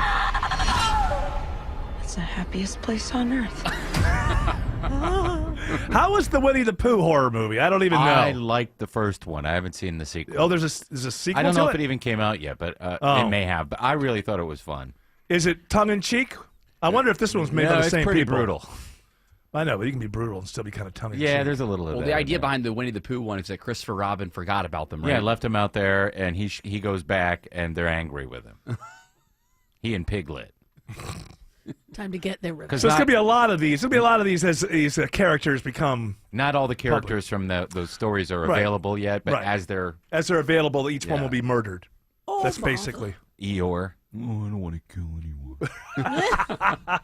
It's the happiest place on earth. How was the Winnie the Pooh horror movie? I don't even know. I liked the first one. I haven't seen the sequel. Oh, there's a sequel I don't know to if it even came out yet, but Oh. it may have. But I really thought it was fun. Is it tongue-in-cheek? I wonder if this one was made by the same it's pretty people. brutal. I know, but you can be brutal and still be kind of tongue-in-cheek. Yeah, there's a little of Well, that the in idea there. behind the Winnie the Pooh one is that Christopher Robin forgot about them, right? Yeah, left him out there, and he goes back, and they're angry with him. He and Piglet. Time to get there. So there's going to be a lot of these. There'll be a lot of these as these characters become... Not all the characters from those stories are Right. available yet, but Right. as they're available, each one Yeah. will be murdered. Oh, That's Mama. basically... Eeyore. Oh, I don't want to kill anyone.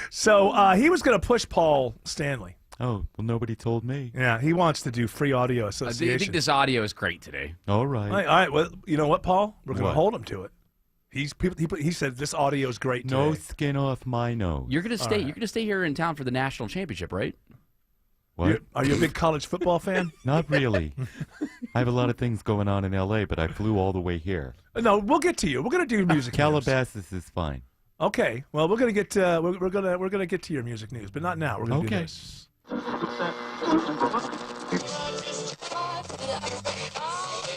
So he was going to push Paul Stanley. Oh, well, nobody told me. Yeah, he wants to do Free Audio I Association. think this audio is great today. All right. All right, well, you know what, Paul? We're going to What? hold him to it. He said this audio is great No today. skin off my nose. You're gonna stay. All right. You're gonna stay here in town for the national championship, right? What? Are you a big college football fan? Not really. I have a lot of things going on in L.A., but I flew all the way here. No, we'll get to you. We're going to do music news. Calabasas is fine. Okay. Well, we're going to get we're going to get to your music news, but not now. We're going to do Okay. this.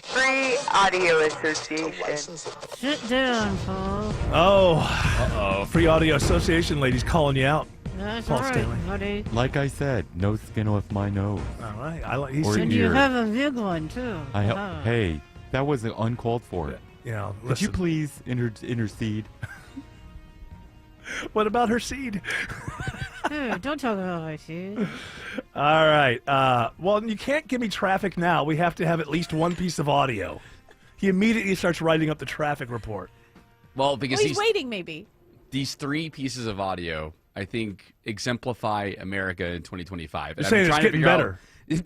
Free Audio Association. Sit down, Paul. Oh, Free Audio Association ladies calling you out. That's Paul all right, Stanley. buddy. Like I said, no skin off my nose. All right. I like. He's Or And ear. you have a big one, too. Hey, that was uncalled for. You know, Could you listen. please intercede? What about her seed? Hey, don't talk about my seed. All right. Well, you can't give me traffic now. We have to have at least one piece of audio. He immediately starts writing up the traffic report. Well, because Oh, he's waiting, maybe. these three pieces of audio, I think, exemplify America in 2025. You're saying it's trying to getting figure out- better.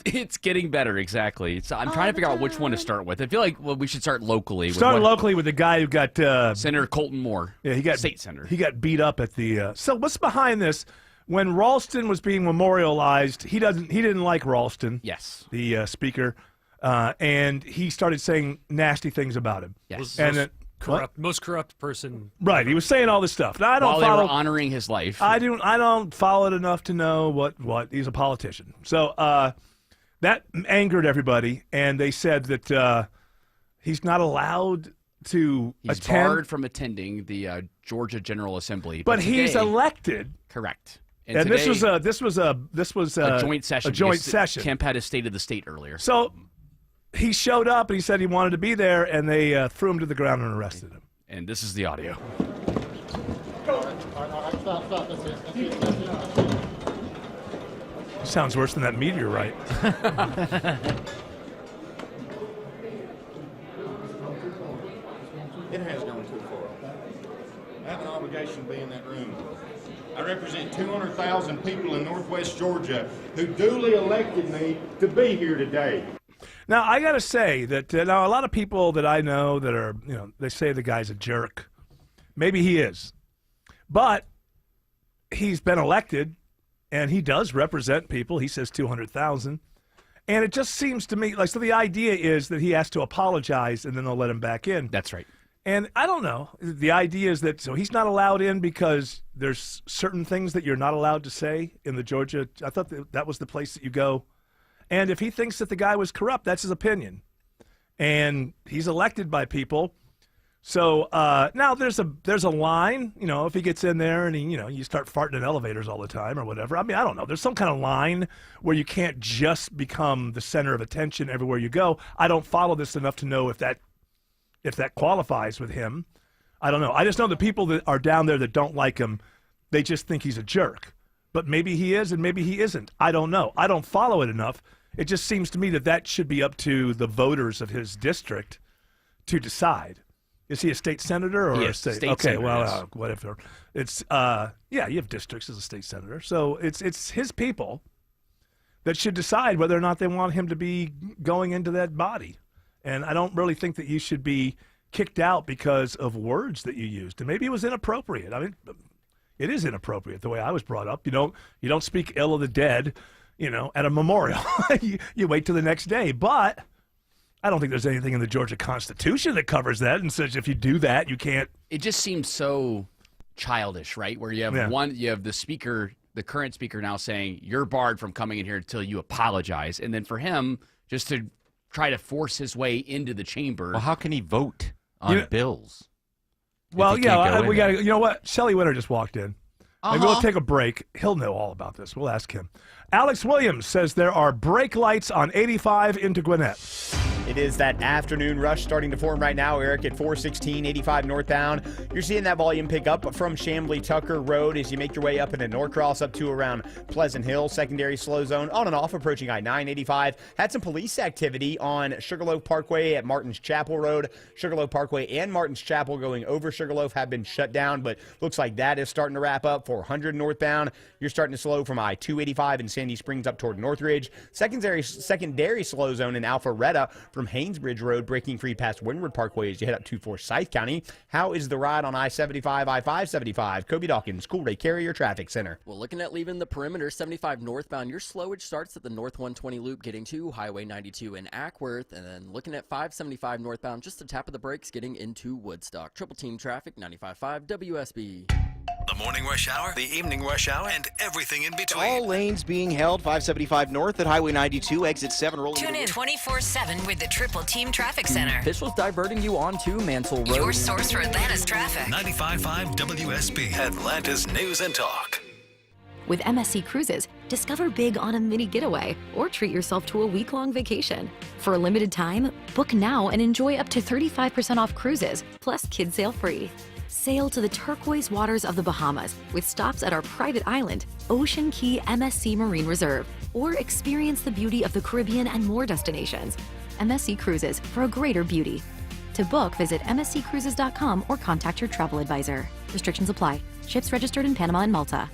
It's getting better, exactly. I'm trying to figure out which one to start with. I feel like we should start locally. Start locally with the guy who got Senator Colton Moore. Yeah, he got state senator. He got beat up at the. So what's behind this? When Ralston was being memorialized, he didn't like Ralston. Yes, the speaker, and he started saying nasty things about him. Yes. and then, Most corrupt person. Right, he was saying all this stuff. Now, I don't While they follow. were honoring his life. I don't follow it enough to know what he's a politician. So that angered everybody, and they said that he's not allowed to He's attend. barred from attending the Georgia General Assembly. But he's today- elected. Correct. And this was a joint session. A joint because session. Kemp had his State of the State earlier. So he showed up and he said he wanted to be there, and they threw him to the ground and arrested him. And this is the audio. Sounds worse than that meteorite. It has gone too far. I have an obligation to be in that room. I represent 200,000 people in Northwest Georgia who duly elected me to be here today. Now, I got to say that now a lot of people that I know that are, they say the guy's a jerk. Maybe he is. But he's been elected, and he does represent people. He says 200,000. And it just seems to me, so the idea is that he has to apologize, and then they'll let him back in. That's right. And I don't know. The idea is that, so he's not allowed in because there's certain things that you're not allowed to say in the Georgia. I thought that was the place that you go. And if he thinks that the guy was corrupt, that's his opinion. And he's elected by people. So now there's a line, if he gets in there and you start farting in elevators all the time or whatever. I mean, I don't know. There's some kind of line where you can't just become the center of attention everywhere you go. I don't follow this enough to know if that qualifies with him. I don't know. I just know the people that are down there that don't like him, they just think he's a jerk. But maybe he is and maybe he isn't. I don't know. I don't follow it enough. It just seems to me that should be up to the voters of his district to decide. Is he a state senator or He a is. state? State Okay, senator, well, yes. whatever. It's you have districts as a state senator, so it's his people that should decide whether or not they want him to be going into that body. And I don't really think that you should be kicked out because of words that you used. And maybe it was inappropriate. I mean, it is inappropriate the way I was brought up. You don't speak ill of the dead, at a memorial. you wait till the next day. But I don't think there's anything in the Georgia Constitution that covers that and says if you do that, you can't. It just seems so childish, right? Where you have you have the speaker, the current speaker now saying you're barred from coming in here until you apologize. And then for him just to try to force his way into the chamber. Well, how can he vote on bills? Well, yeah, we got to. You know what? Shelley Winter just walked in. Maybe we'll take a break. He'll know all about this. We'll ask him. Alex Williams says there are brake lights on 85 into Gwinnett. It is that afternoon rush starting to form right now, Eric, at 416, 85 northbound. You're seeing that volume pick up from Chamblee Tucker Road as you make your way up into Norcross up to around Pleasant Hill. Secondary slow zone on and off approaching I-985. Had some police activity on Sugarloaf Parkway at Martins Chapel Road. Sugarloaf Parkway and Martins Chapel going over Sugarloaf have been shut down, but looks like that is starting to wrap up. 400 northbound. You're starting to slow from I-285 in Sandy Springs up toward Northridge. Secondary slow zone in Alpharetta from Haynesbridge Road, breaking free past Windward Parkway as you head up to Forsyth County. How is the ride on I-75, I-575? Kobe Dawkins, Cool Ray Carrier Traffic Center. Well, looking at leaving the perimeter, 75 northbound, your slowage starts at the North 120 loop getting to Highway 92 in Ackworth, and then looking at 575 northbound, just the tap of the brakes getting into Woodstock. Triple team traffic, 95.5 WSB. The morning rush hour, the evening rush hour, and everything in between. All lanes being held. 575 north at Highway 92, exit 7 rolling. Tune in 24/7 with the Triple Team Traffic Center. Officials diverting you onto Mansell Road. Your source for Atlanta's traffic. 95.5 WSB, Atlanta's news and talk. With MSC Cruises, discover big on a mini getaway or treat yourself to a week-long vacation. For a limited time, book now and enjoy up to 35% off cruises, plus kids sail free. Sail to the turquoise waters of the Bahamas with stops at our private island, Ocean Key MSC Marine Reserve, or experience the beauty of the Caribbean and more destinations. MSC Cruises, for a greater beauty. To book, visit msccruises.com or contact your travel advisor. Restrictions apply. Ships registered in Panama and Malta.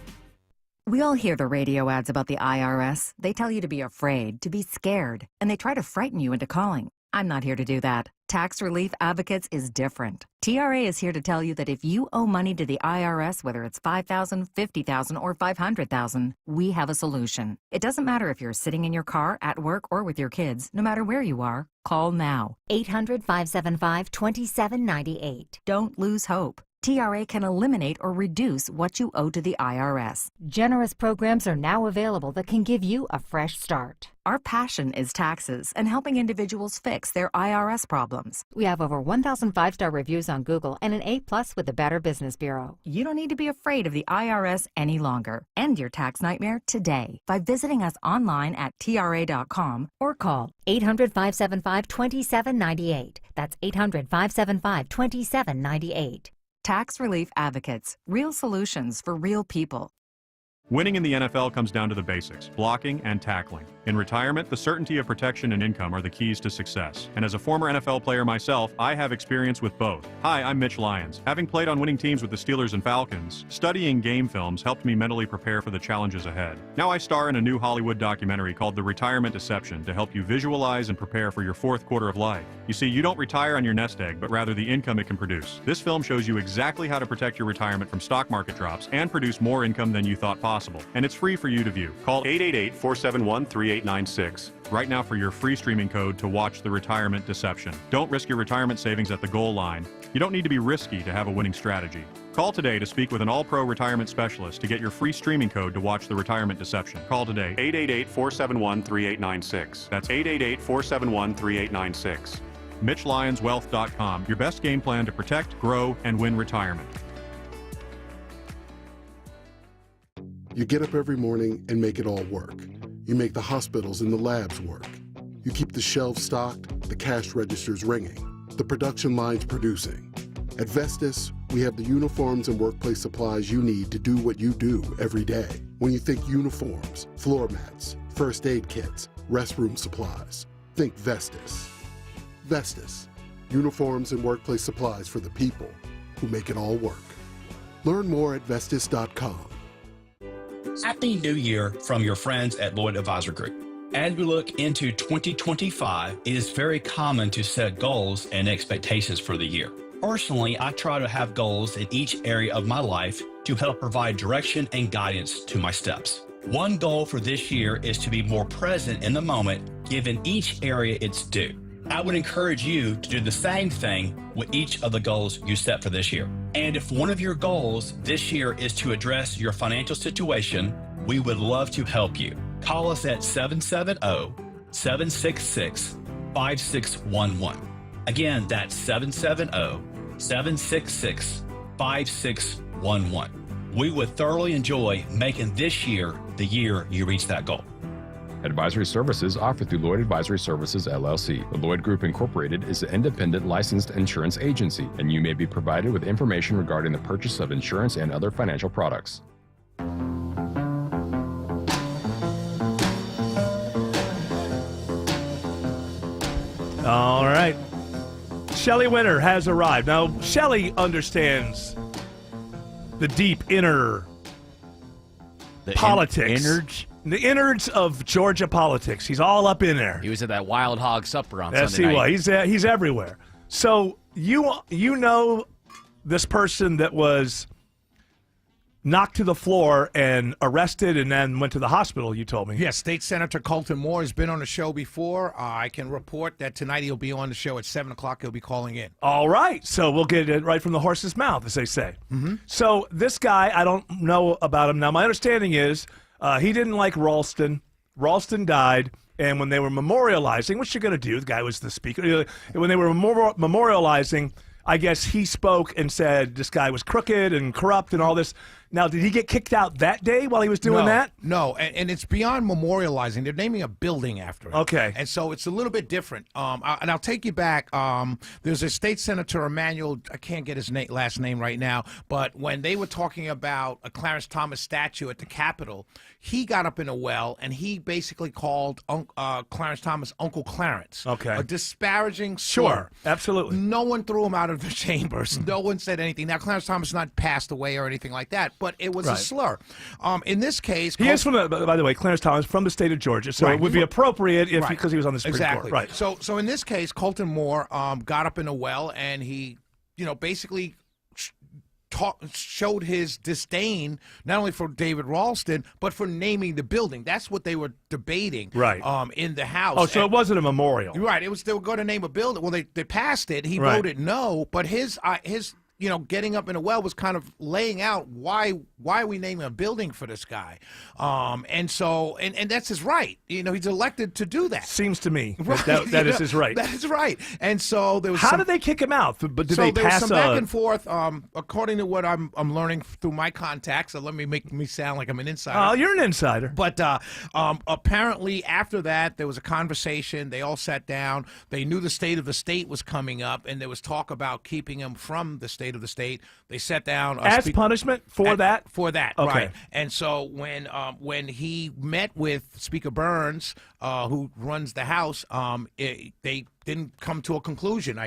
We all hear the radio ads about the IRS. They tell you to be afraid, to be scared, and they try to frighten you into calling. I'm not here to do that. Tax Relief Advocates is different. TRA is here to tell you that if you owe money to the IRS, whether it's $5,000, $50,000, or $500,000, we have a solution. It doesn't matter if you're sitting in your car, at work, or with your kids. No matter where you are, call now. 800-575-2798. Don't lose hope. TRA can eliminate or reduce what you owe to the IRS. Generous programs are now available that can give you a fresh start. Our passion is taxes and helping individuals fix their IRS problems. We have over 1,000 5-star reviews on Google and an A+ with the Better Business Bureau. You don't need to be afraid of the IRS any longer. End your tax nightmare today by visiting us online at TRA.com or call 800-575-2798. That's 800-575-2798. Tax Relief Advocates. Real solutions for real people. Winning in the NFL comes down to the basics, blocking and tackling. In retirement, the certainty of protection and income are the keys to success. And as a former NFL player myself, I have experience with both. Hi, I'm Mitch Lyons. Having played on winning teams with the Steelers and Falcons, studying game films helped me mentally prepare for the challenges ahead. Now I star in a new Hollywood documentary called The Retirement Deception to help you visualize and prepare for your fourth quarter of life. You see, you don't retire on your nest egg, but rather the income it can produce. This film shows you exactly how to protect your retirement from stock market drops and produce more income than you thought possible. And it's free for you to view. Call 888-471-3896 right now for your free streaming code to watch The Retirement Deception. Don't risk your retirement savings at the goal line. You don't need to be risky to have a winning strategy. Call today to speak with an all-pro retirement specialist to get your free streaming code to watch The Retirement Deception. Call today, 888-471-3896. That's 888-471-3896. MitchLyonsWealth.com, your best game plan to protect, grow, and win retirement. You get up every morning and make it all work. You make the hospitals and the labs work. You keep the shelves stocked, the cash registers ringing, the production lines producing. At Vestas, we have the uniforms and workplace supplies you need to do what you do every day. When you think uniforms, floor mats, first aid kits, restroom supplies, think Vestas. Vestas, uniforms and workplace supplies for the people who make it all work. Learn more at Vestas.com. Happy New Year from your friends at Lloyd Advisor Group. As we look into 2025, it is very common to set goals and expectations for the year. Personally, I try to have goals in each area of my life to help provide direction and guidance to my steps. One goal for this year is to be more present in the moment, given each area its due. I would encourage you to do the same thing with each of the goals you set for this year. And if one of your goals this year is to address your financial situation, we would love to help you. Call us at 770-766-5611. Again, that's 770-766-5611. We would thoroughly enjoy making this year the year you reach that goal. Advisory services offered through Lloyd Advisory Services, LLC. The Lloyd Group Incorporated is an independent licensed insurance agency, and you may be provided with information regarding the purchase of insurance and other financial products. All right. Shelley Winter has arrived. Now, Shelley understands the deep inner politics. The innards of Georgia politics. He's all up in there. He was at that Wild Hog Supper on Yes, Sunday night. Yes, he was. He's everywhere. So you know this person that was knocked to the floor and arrested and then went to the hospital, you told me. Yes, State Senator Colton Moore has been on the show before. I can report that tonight he'll be on the show at 7 o'clock. He'll be calling in. All right. So we'll get it right from the horse's mouth, as they say. Mm-hmm. So this guy, I don't know about him. Now, my understanding is he didn't like Ralston. Ralston died. And when they were memorializing, which you're going to do, the guy was the speaker. When they were memorializing, I guess he spoke and said this guy was crooked and corrupt and all this. Now, did he get kicked out that day while he was doing that? No, and it's beyond memorializing. They're naming a building after him. Okay. And so it's a little bit different. And I'll take you back. There's a state senator, Emmanuel, I can't get his last name right now, but when they were talking about a Clarence Thomas statue at the Capitol, he got up in a well and he basically called Clarence Thomas Uncle Clarence. Okay. A disparaging slur. Sure, absolutely. No one threw him out of the chambers. No one said anything. Now, Clarence Thomas not passed away or anything like that, but it was a slur. In this case, he is from by the way, Clarence Thomas from the state of Georgia, so it would be appropriate if because he was on the Supreme Court. Right. So in this case, Colton Moore got up in a well and he, basically showed his disdain not only for David Ralston but for naming the building. That's what they were debating. Right. In the House. Oh, so it wasn't a memorial. Right. It was. They were going to name a building. Well, they passed it. He voted no, but his getting up in a well was kind of laying out why are we naming a building for this guy, and that's his right. He's elected to do that. Seems to me that is his right. That is right. And so there was. How did they kick him out? But did they there pass was some back and forth? According to what I'm learning through my contacts, so let me make me sound like I'm an insider. Oh, you're an insider. But apparently after that there was a conversation. They all sat down. They knew the state of the state was coming up, and there was talk about keeping him from the state of the state. They sat down as punishment for that. For that, okay. Right? And so when he met with Speaker Burns, who runs the House, they didn't come to a conclusion.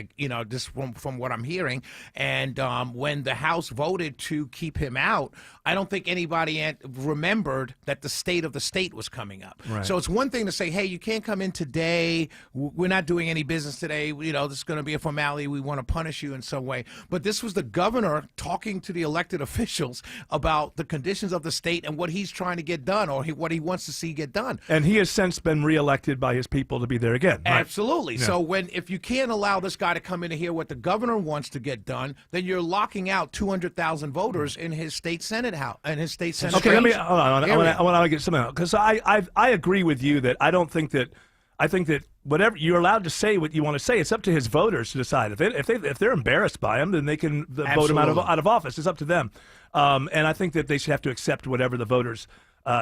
Just from what I'm hearing, and when the House voted to keep him out, I don't think anybody remembered that the state of the state was coming up. Right. So it's one thing to say, hey, you can't come in today. We're not doing any business today. This is going to be a formality. We want to punish you in some way. But this was the governor talking to the elected officials about the conditions of the state and what he's trying to get done, or what he wants to see get done. And he has since been reelected by his people to be there again. Right? Absolutely. Yeah. So if you can't allow this guy to come in and hear what the governor wants to get done, then you're locking out 200,000 voters in his state Senate house and his state Senate. Okay, let me hold on. I want to get something out because I agree with you that I think that whatever you're allowed to say what you want to say. It's up to his voters to decide. If they're embarrassed by him, then they can vote him out of office. It's up to them. And I think that they should have to accept whatever the voters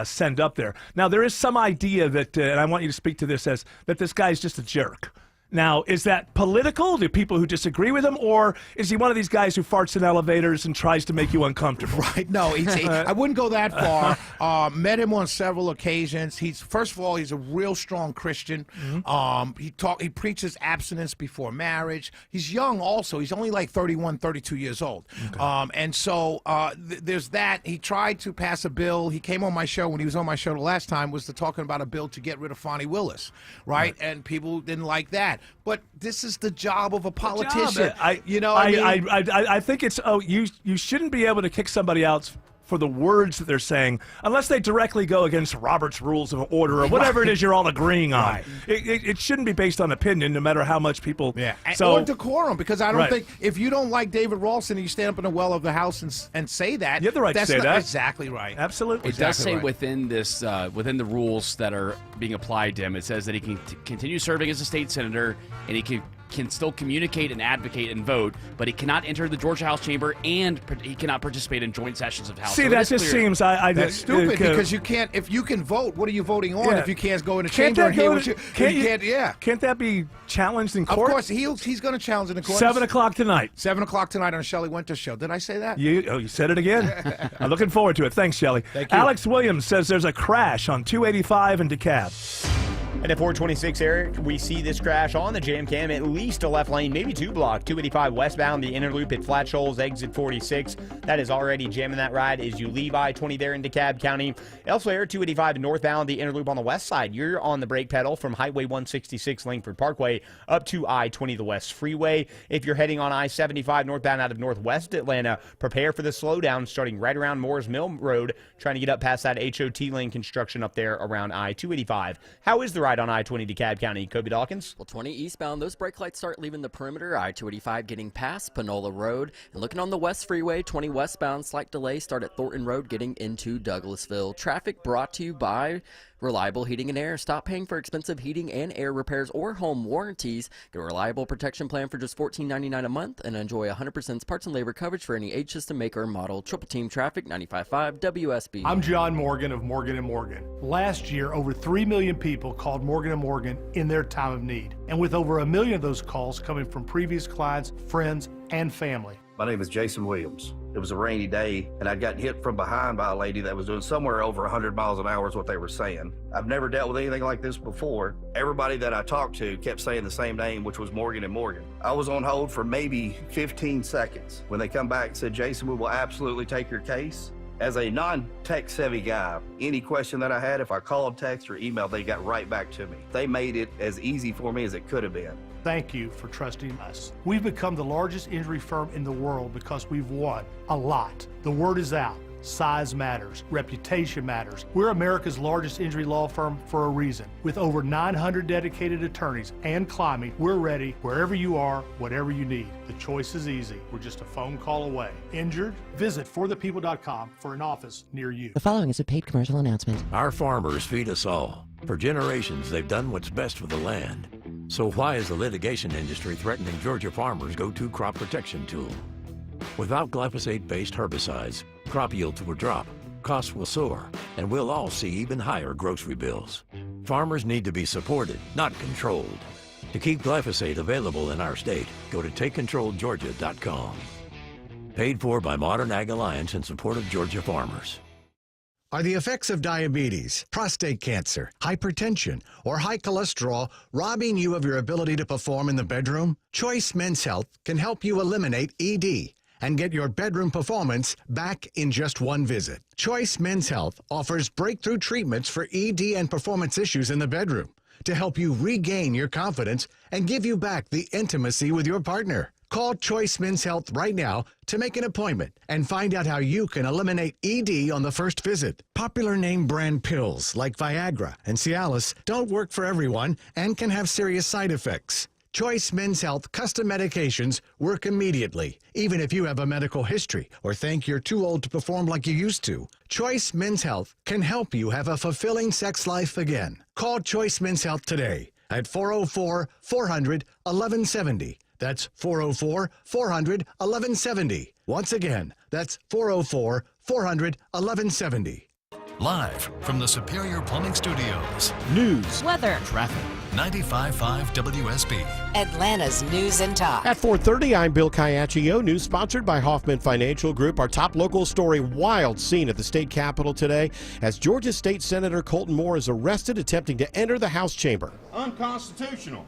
send up there. Now there is some idea that, and I want you to speak to this as that this guy's just a jerk. Now, is that political? Do people who disagree with him, or is he one of these guys who farts in elevators and tries to make you uncomfortable? Right. No, I wouldn't go that far. Met him on several occasions. First of all, he's a real strong Christian. He preaches abstinence before marriage. He's young also. He's only like 31, 32 years old. And so there's that. He tried to pass a bill. He came on my show when he was on my show the last time, was talking about a bill to get rid of Fonnie Willis, right? And people didn't like that. But this is the job of a politician. I think it's you shouldn't be able to kick somebody out for the words that they're saying, unless they directly go against Robert's Rules of Order or whatever it is you're all agreeing on. It shouldn't be based on opinion, no matter how much people. Yeah, so, or decorum, because I don't think if you don't like David Ralston and you stand up in the well of the House and say that, you have the right to say that. Exactly right. Absolutely. It does say within this, within the rules that are being applied to him, it says that he can continue serving as a state senator, and he can still communicate and advocate and vote, but he cannot enter the Georgia House chamber, and he cannot participate in joint sessions of the House. See, that just seems that's stupid, because you can't. If you can vote, what are you voting on if you can't go in the chamber and hear what you can't? Yeah, can't that be challenged in court? Of course, he's going to challenge it in court. 7 o'clock tonight. 7 o'clock tonight on the Shelley Winter Show. Did I say that? You said it again. I'm looking forward to it. Thanks, Shelley. Thank you. Alex Williams says there's a crash on 285 in DeKalb. And at 426, Eric, we see this crash on the jam cam, at least a left lane, maybe 2 block. 285 westbound, the inner loop at Flat Shoals, exit 46. That is already jamming that ride as you leave I-20 there in DeKalb County. Elsewhere, 285 northbound, the inner loop on the west side. You're on the brake pedal from Highway 166 Langford Parkway up to I-20, the West Freeway. If you're heading on I-75 northbound out of northwest Atlanta, prepare for the slowdown starting right around Moore's Mill Road, trying to get up past that HOT lane construction up there around I-285. How is the ride on I-20 DeKalb County? Kobe Dawkins? Well, 20 eastbound, those brake lights start leaving the perimeter. I-285 getting past Panola Road. And looking on the West Freeway, 20 westbound, slight delay start at Thornton Road getting into Douglasville. Traffic brought to you by Reliable Heating and Air. Stop paying for expensive heating and air repairs or home warranties. Get a reliable protection plan for just $14.99 a month and enjoy 100% parts and labor coverage for any age system, make, or model. Triple Team Traffic, 95.5 WSB. I'm John Morgan of Morgan & Morgan. Last year, over 3 million people called Morgan & Morgan in their time of need. And with over 1 million of those calls coming from previous clients, friends, and family. My name is Jason Williams. It was a rainy day, and I'd gotten hit from behind by a lady that was doing somewhere over 100 miles an hour is what they were saying. I've never dealt with anything like this before. Everybody that I talked to kept saying the same name, which was Morgan & Morgan. I was on hold for maybe 15 seconds. When they come back and said, Jason, we will absolutely take your case. As a non-tech savvy guy, any question that I had, if I called, text, or emailed, they got right back to me. They made it as easy for me as it could have been. Thank you for trusting us. We've become the largest injury firm in the world because we've won a lot. The word is out. Size matters. Reputation matters. We're America's largest injury law firm for a reason. With over 900 dedicated attorneys and climbing, we're ready wherever you are, whatever you need. The choice is easy. We're just a phone call away. Injured? Visit forthepeople.com for an office near you. The following is a paid commercial announcement. Our farmers feed us all. For generations, they've done what's best for the land. So why is the litigation industry threatening Georgia farmers' go-to crop protection tool? Without glyphosate-based herbicides, crop yields will drop, costs will soar, and we'll all see even higher grocery bills. Farmers need to be supported, not controlled. To keep glyphosate available in our state, go to TakeControlGeorgia.com. Paid for by Modern Ag Alliance in support of Georgia farmers. Are the effects of diabetes, prostate cancer, hypertension, or high cholesterol robbing you of your ability to perform in the bedroom? Choice Men's Health can help you eliminate ED and get your bedroom performance back in just one visit. Choice Men's Health offers breakthrough treatments for ED and performance issues in the bedroom to help you regain your confidence and give you back the intimacy with your partner. Call Choice Men's Health right now to make an appointment and find out how you can eliminate ED on the first visit. Popular name brand pills like Viagra and Cialis don't work for everyone and can have serious side effects. Choice Men's Health custom medications work immediately, even if you have a medical history or think you're too old to perform like you used to. Choice Men's Health can help you have a fulfilling sex life again. Call Choice Men's Health today at 404-400-1170. That's 404-400-1170. Once again, that's 404-400-1170. Live from the Superior Plumbing Studios. News, weather, traffic. 95.5 WSB. Atlanta's News and Talk. At 4:30, I'm Bill Caiaccio. News sponsored by Hoffman Financial Group. Our top local story, wild scene at the state capitol today as Georgia State Senator Colton Moore is arrested attempting to enter the House chamber. Unconstitutional.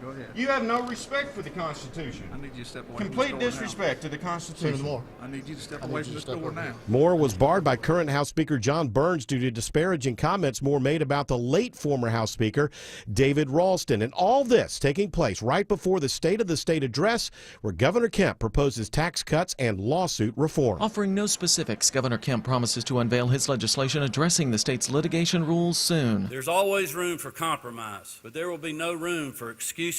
Go ahead. You have no respect for the Constitution. I need you to step away Complete from this door disrespect to the Constitution. now. I need you to step away from this door now. Moore was barred by current House Speaker John Burns due to disparaging comments Moore made about the late former House Speaker David Ralston. And all this taking place right before the State of the State address, where Governor Kemp proposes tax cuts and lawsuit reform. Offering no specifics, Governor Kemp promises to unveil his legislation addressing the state's litigation rules soon. There's always room for compromise, but there will be no room for excuses,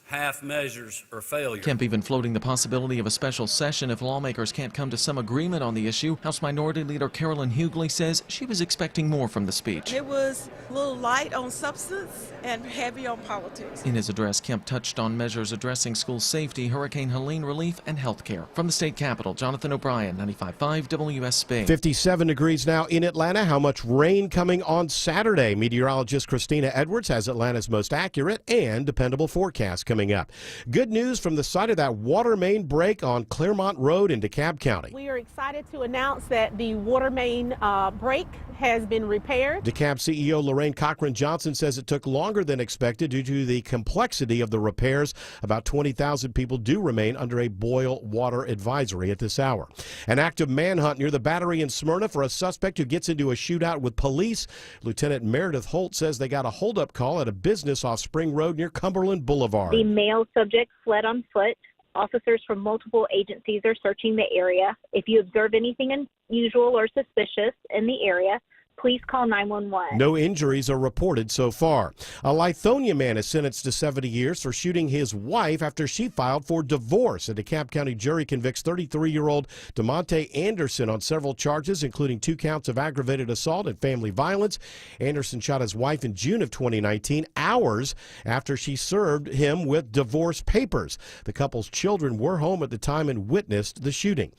half measures, or failure. Kemp even floating the possibility of a special session if lawmakers can't come to some agreement on the issue. House Minority Leader Carolyn Hughley says she was expecting more from the speech. It was a little light on substance and heavy on politics. In his address, Kemp touched on measures addressing school safety, Hurricane Helene relief, and health care. From the state capitol, Jonathan O'Brien, 95.5 WSB. 57 degrees now in Atlanta. How much rain coming on Saturday? Meteorologist Christina Edwards has Atlanta's most accurate and dependable forecast coming up. Good news from the site of that water main break on Claremont Road in DeKalb County. We are excited to announce that the water main break has been repaired. DeKalb CEO Lorraine Cochran Johnson says it took longer than expected due to the complexity of the repairs. About 20,000 people do remain under a boil water advisory at this hour. An active manhunt near the Battery in Smyrna for a suspect who gets into a shootout with police. Lieutenant Meredith Holt says they got a holdup call at a business off Spring Road near Cumberland Boulevard. The male subject fled on foot. Officers from multiple agencies are searching the area. If you observe anything unusual or suspicious in the area, please call 911. No injuries are reported so far. A Lithonia man is sentenced to 70 years for shooting his wife after she filed for divorce. A DeKalb County jury convicts 33-year-old DeMonte Anderson on several charges, including 2 counts of aggravated assault and family violence. Anderson shot his wife in June of 2019, hours after she served him with divorce papers. The couple's children were home at the time and witnessed the shooting.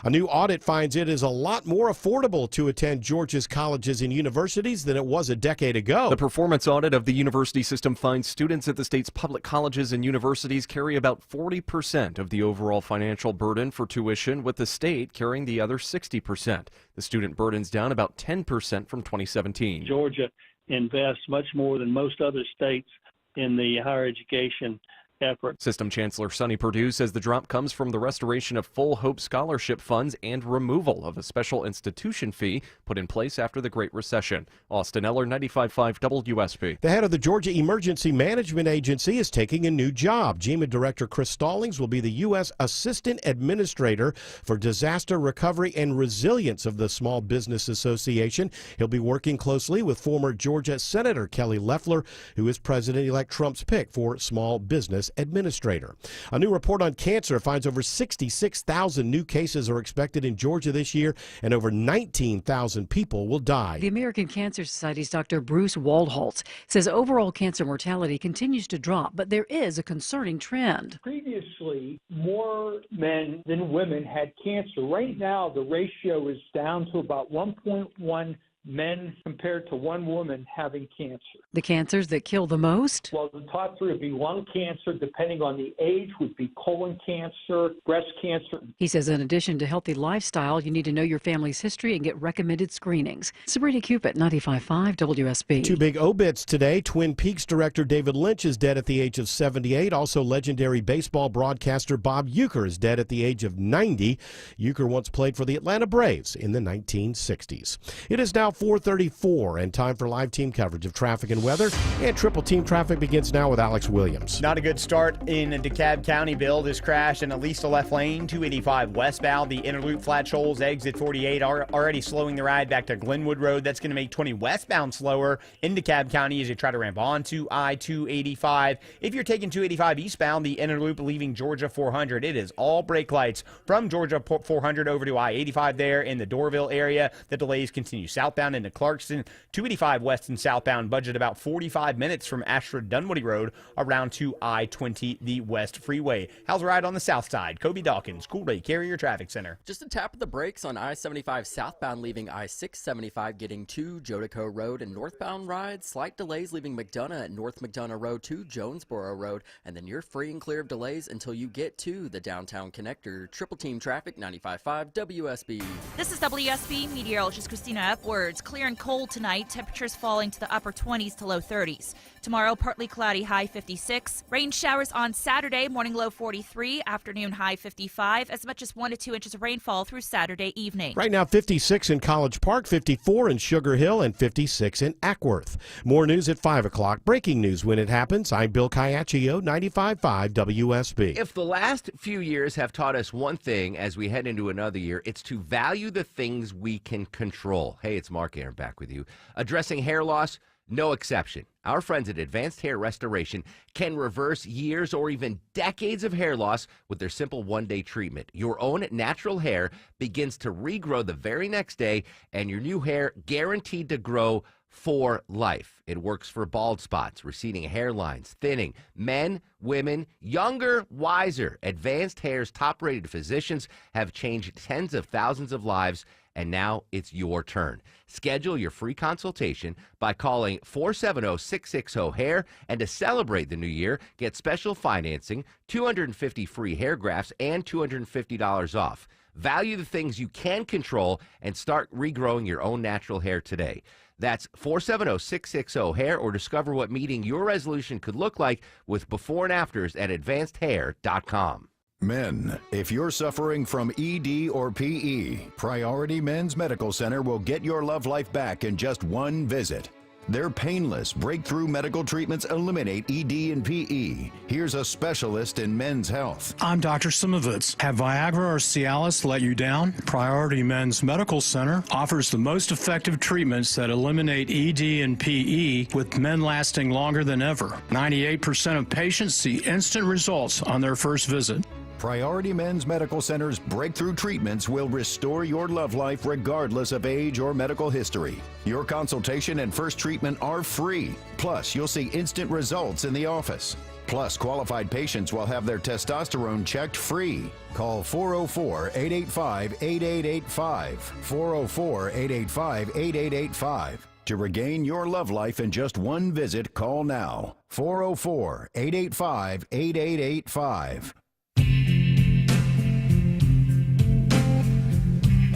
A new audit finds it is a lot more affordable to attend Georgia's colleges and universities than it was a decade ago. The performance audit of the university system finds students at the state's public colleges and universities carry about 40% of the overall financial burden for tuition, with the state carrying the other 60%. The student burden's down about 10% from 2017. Georgia invests much more than most other states in the higher education effort. System Chancellor Sonny Perdue says the drop comes from the restoration of Full Hope scholarship funds and removal of a special institution fee put in place after the Great Recession. Austin Eller, 95.5 WSB. The head of the Georgia Emergency Management Agency is taking a new job. GEMA Director Chris Stallings will be the U.S. Assistant Administrator for Disaster Recovery and Resilience of the Small Business Association. He'll be working closely with former Georgia Senator Kelly Loeffler, who is President-elect Trump's pick for Small Business Administrator. A new report on cancer finds over 66,000 new cases are expected in Georgia this year, and over 19,000 people will die. The American Cancer Society's Dr. Bruce Waldholtz says overall cancer mortality continues to drop, but there is a concerning trend. Previously, more men than women had cancer. Right now, the ratio is down to about 1.1 men compared to 1 woman having cancer. The cancers that kill the most? Well, the top 3 would be lung cancer, depending on the age, would be colon cancer, breast cancer. He says in addition to healthy lifestyle, you need to know your family's history and get recommended screenings. Sabrina Cupid, 95.5 WSB. 2 big obits today. Twin Peaks director David Lynch is dead at the age of 78. Also, legendary baseball broadcaster Bob Uecker is dead at the age of 90. Uecker once played for the Atlanta Braves in the 1960s. It is now 4:34 and time for live team coverage of traffic and weather. And Triple Team traffic begins now with Alex Williams. Not a good start in DeKalb County. Bill, this crash in at least a left lane, 285 westbound. The inner loop Flat Shoals exit 48 are already slowing the ride back to Glenwood Road. That's going to make 20 westbound slower in DeKalb County as you try to ramp onto I-285. If you're taking 285 eastbound, the inner loop leaving Georgia 400, it is all brake lights from Georgia 400 over to I-85 there in the Doraville area. The delays continue southbound southbound into Clarkston. 285 west and southbound budget about 45 minutes from Ashford Dunwoody Road around to I-20, the West Freeway. How's the ride on the south side? Kobe Dawkins, Cool Ray Carrier Traffic Center. Just a tap of the brakes on I-75 southbound leaving I-675 getting to Jodico Road, and northbound rides. Slight delays leaving McDonough at North McDonough Road to Jonesboro Road, and then you're free and clear of delays until you get to the downtown connector. Triple Team Traffic, 95.5 WSB. This is WSB meteorologist Christina Upwards. Clear and cold tonight. Temperatures falling to the upper 20s to low 30s. Tomorrow, partly cloudy, high 56. Rain showers on Saturday, morning low 43, afternoon high 55. As much as 1 to 2 inches of rainfall through Saturday evening. Right now, 56 in College Park, 54 in Sugar Hill, and 56 in Ackworth. More news at 5 o'clock. Breaking news when it happens. I'm Bill Caiaccio, 95.5 WSB. If the last few years have taught us one thing as we head into another year, it's to value the things we can control. Hey, it's Mark Aaron back with you. Addressing hair loss, no exception. Our friends at Advanced Hair Restoration can reverse years or even decades of hair loss with their simple one-day treatment. Your own natural hair begins to regrow the very next day, and your new hair guaranteed to grow for life. It works for bald spots, receding hairlines, thinning, men, women, younger, wiser. Advanced Hair's top-rated physicians have changed tens of thousands of lives, and now it's your turn. Schedule your free consultation by calling 470-660-HAIR, and to celebrate the new year, get special financing, 250 free hair grafts, and $250 off. Value the things you can control and start regrowing your own natural hair today. That's 470-660-HAIR, or discover what meeting your resolution could look like with before and afters at advancedhair.com. Men, if you're suffering from ED or PE, Priority Men's Medical Center will get your love life back in just one visit. Their painless, breakthrough medical treatments eliminate ED and PE. Here's a specialist in men's health. I'm Dr. Simovitz. Have Viagra or Cialis let you down? Priority Men's Medical Center offers the most effective treatments that eliminate ED and PE, with men lasting longer than ever. 98% of patients see instant results on their first visit. Priority Men's Medical Center's breakthrough treatments will restore your love life regardless of age or medical history. Your consultation and first treatment are free. Plus, you'll see instant results in the office. Plus, qualified patients will have their testosterone checked free. Call 404-885-8885. 404-885-8885. To regain your love life in just one visit, call now. 404-885-8885.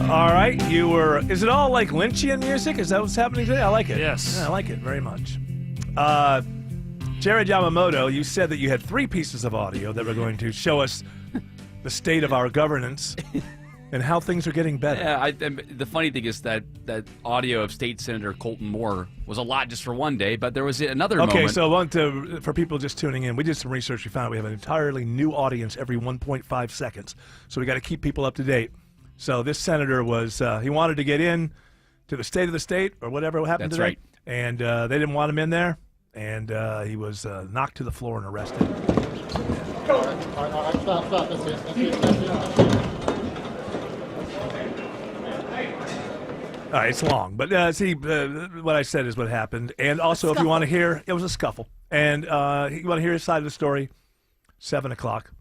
All right, is it all like Lynchian music? Is that what's happening today? I like it. Yes. Yeah, I like it very much. Jared Yamamoto, you said that you had 3 pieces of audio that were going to show us the state of our governance and how things are getting better. Yeah, the funny thing is that audio of State Senator Colton Moore was a lot just for one day, but there was another moment. Okay, so for people just tuning in, we did some research. We found out we have an entirely new audience every 1.5 seconds, so we got to keep people up to date. So this senator he wanted to get in to the state of the state or whatever happened That's today. Right. And they didn't want him in there, and he was knocked to the floor and arrested. All right, it's long, but what I said is what happened. And also, if you want to hear, it was a scuffle. And you want to hear his side of the story, 7 o'clock,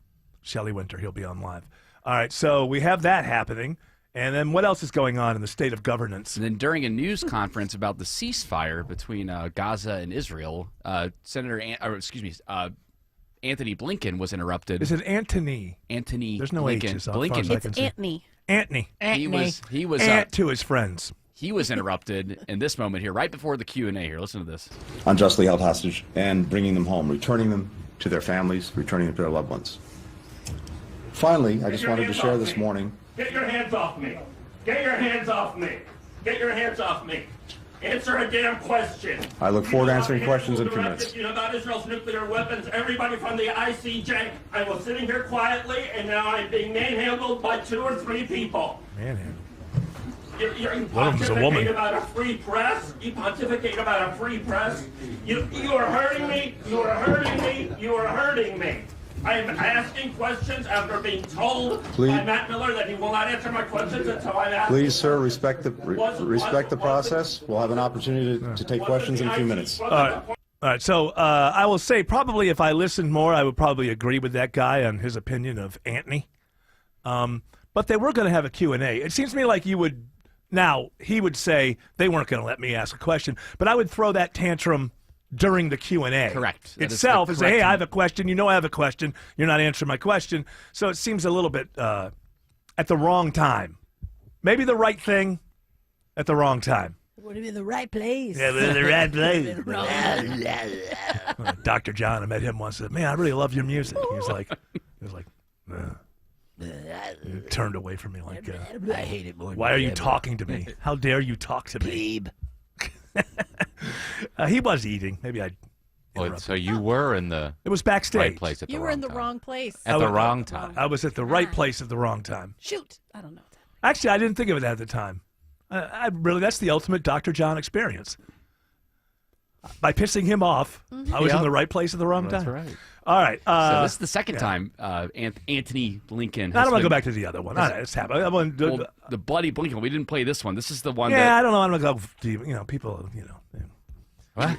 Shelley Winter, he'll be on live. All right, so we have that happening. And then what else is going on in the state of governance? And then during a news conference about the ceasefire between Gaza and Israel, Anthony Blinken was interrupted. Is it Anthony? Anthony. There's no Blinken. H's. Blinken. It's Antony. Antony. He was Ant to his friends. He was interrupted in this moment here, right before the Q&A here. Listen to this. Unjustly held hostage and bringing them home, returning them to their families, returning them to their loved ones. Finally, I just wanted to share this morning. Get your hands off me. Get your hands off me. Get your hands off me. Answer a damn question. I look forward to answering questions in a few minutes. You know about Israel's nuclear weapons. Everybody from the ICJ. I was sitting here quietly, and now I'm being manhandled by 2 or 3 people. Manhandled. You One of them's a woman. pontificate about a free press. You pontificate about a free press. You are hurting me. You are hurting me. You are hurting me. I am asking questions after being told Please. by Matt Miller that he will not answer my questions until I'm asked. Please, sir, respect the process. We'll have an opportunity to take questions in a few minutes. All right. So I will say probably if I listened more, I would probably agree with that guy on his opinion of Anthony. But they were going to have a Q&A. It seems to me like you would – now, he would say they weren't going to let me ask a question, but I would throw that tantrum during the Q&A. Correct. That is Itself the and say, hey, correct- I have a question. You know I have a question. You're not answering my question. So it seems a little bit at the wrong time. Maybe the right thing at the wrong time. Would have been the right place. Yeah, but in the right place. Wrong. Dr. John, I met him once. Said, man, I really love your music. He was like, he turned away from me like, I hate it more. why are you talking to me? How dare you talk to me? He was eating. Maybe I. So you were in the It was backstage. right place at the You wrong were in the time. wrong place. At the wrong time. I was at the right place at the wrong time. Shoot. I don't know. Actually, I didn't think of it at the time. That's the ultimate Dr. John experience. By pissing him off, I was in the right place at the wrong time. That's right. All right. So this is the second time Anthony Blinken. I don't want to go back to the other one. All right, it's happened. Well, the bloody Blinken. We didn't play this one. This is the one. Yeah, I don't know. I'm gonna go. People. What?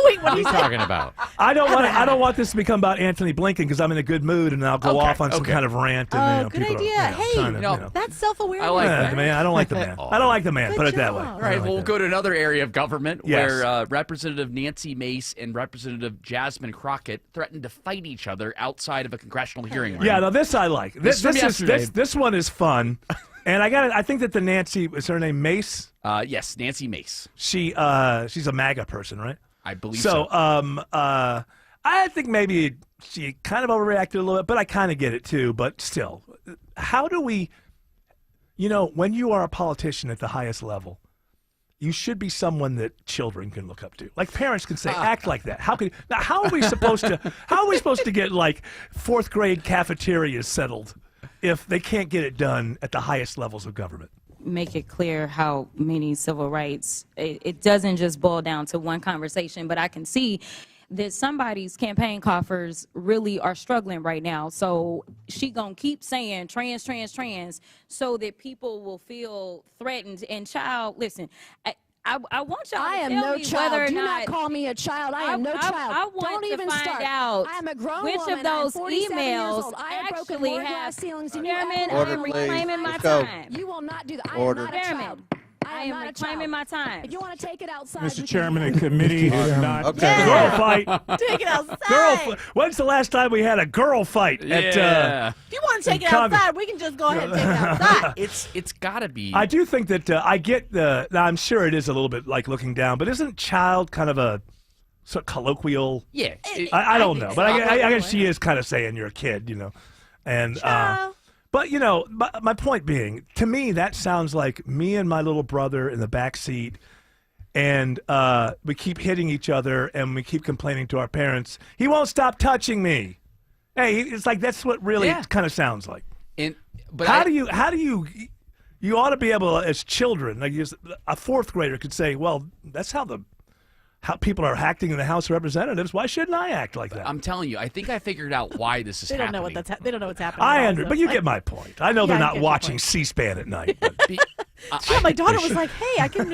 Wait, what are you talking about? I don't want this to become about Anthony Blinken because I'm in a good mood and I'll go off on some kind of rant. And, good people idea. Are, That's self-awareness. I like that. Man, I don't like the man. I don't like the man. Good Put it that job. way. All right, we'll go to another area of government Yes. where Representative Nancy Mace and Representative Jasmine Crockett threatened to fight each other outside of a congressional hearing room. Yeah, no, this I like. This from yesterday. This one is fun, and I think that the Nancy is her name Mace. Yes, Nancy Mace. She's a MAGA person, right? I believe so. so. I think maybe she kind of overreacted a little bit, but I kind of get it too. But still, how do we? When you are a politician at the highest level, you should be someone that children can look up to. Like parents can say, act like that. How are we supposed to? How are we supposed to get like fourth grade cafeterias settled if they can't get it done at the highest levels of government? Make it clear how many civil rights, it doesn't just boil down to one conversation, but I can see that somebody's campaign coffers really are struggling right now. So she gonna keep saying trans, so that people will feel threatened. And child, listen, I want y'all I to am tell no me child. whether or Do not not call me a child. I am no child. I want Don't to even find start. out I am a grown which woman. of those I am 47 years emails old. I have broken actually more have. glass ceilings than you Chairman, have. I Order, am please. reclaiming my Let's go. time. You will not do that. Order. I am not a child. I am reclaiming my time. If you want to take it outside, Mr. Chairman and committee is not. Okay. Girl fight. Take it outside. When's the last time we had a girl fight? Yeah. At, If you want to take it Congress. outside, we can just go ahead and take it outside. It's got to be. I do think that I get the. Now I'm sure it is a little bit like looking down, but isn't child kind of a sort of colloquial? Yeah. I don't know, think but so. I guess she is kind of saying you're a kid, and. But my point being, to me, that sounds like me and my little brother in the back seat, and we keep hitting each other, and we keep complaining to our parents. He won't stop touching me. Hey, it's like that's what really kind of sounds like. But how do you you ought to be able, as children, like a fourth grader could say, well, that's how people are acting in the House of Representatives. Why shouldn't I act like that? I'm telling you, I think I figured out why this is They don't happening. know they don't know what's happening. But you get my point. I know they're I not get your watching point. C-SPAN at night. But Yeah, my daughter was like, "Hey, I can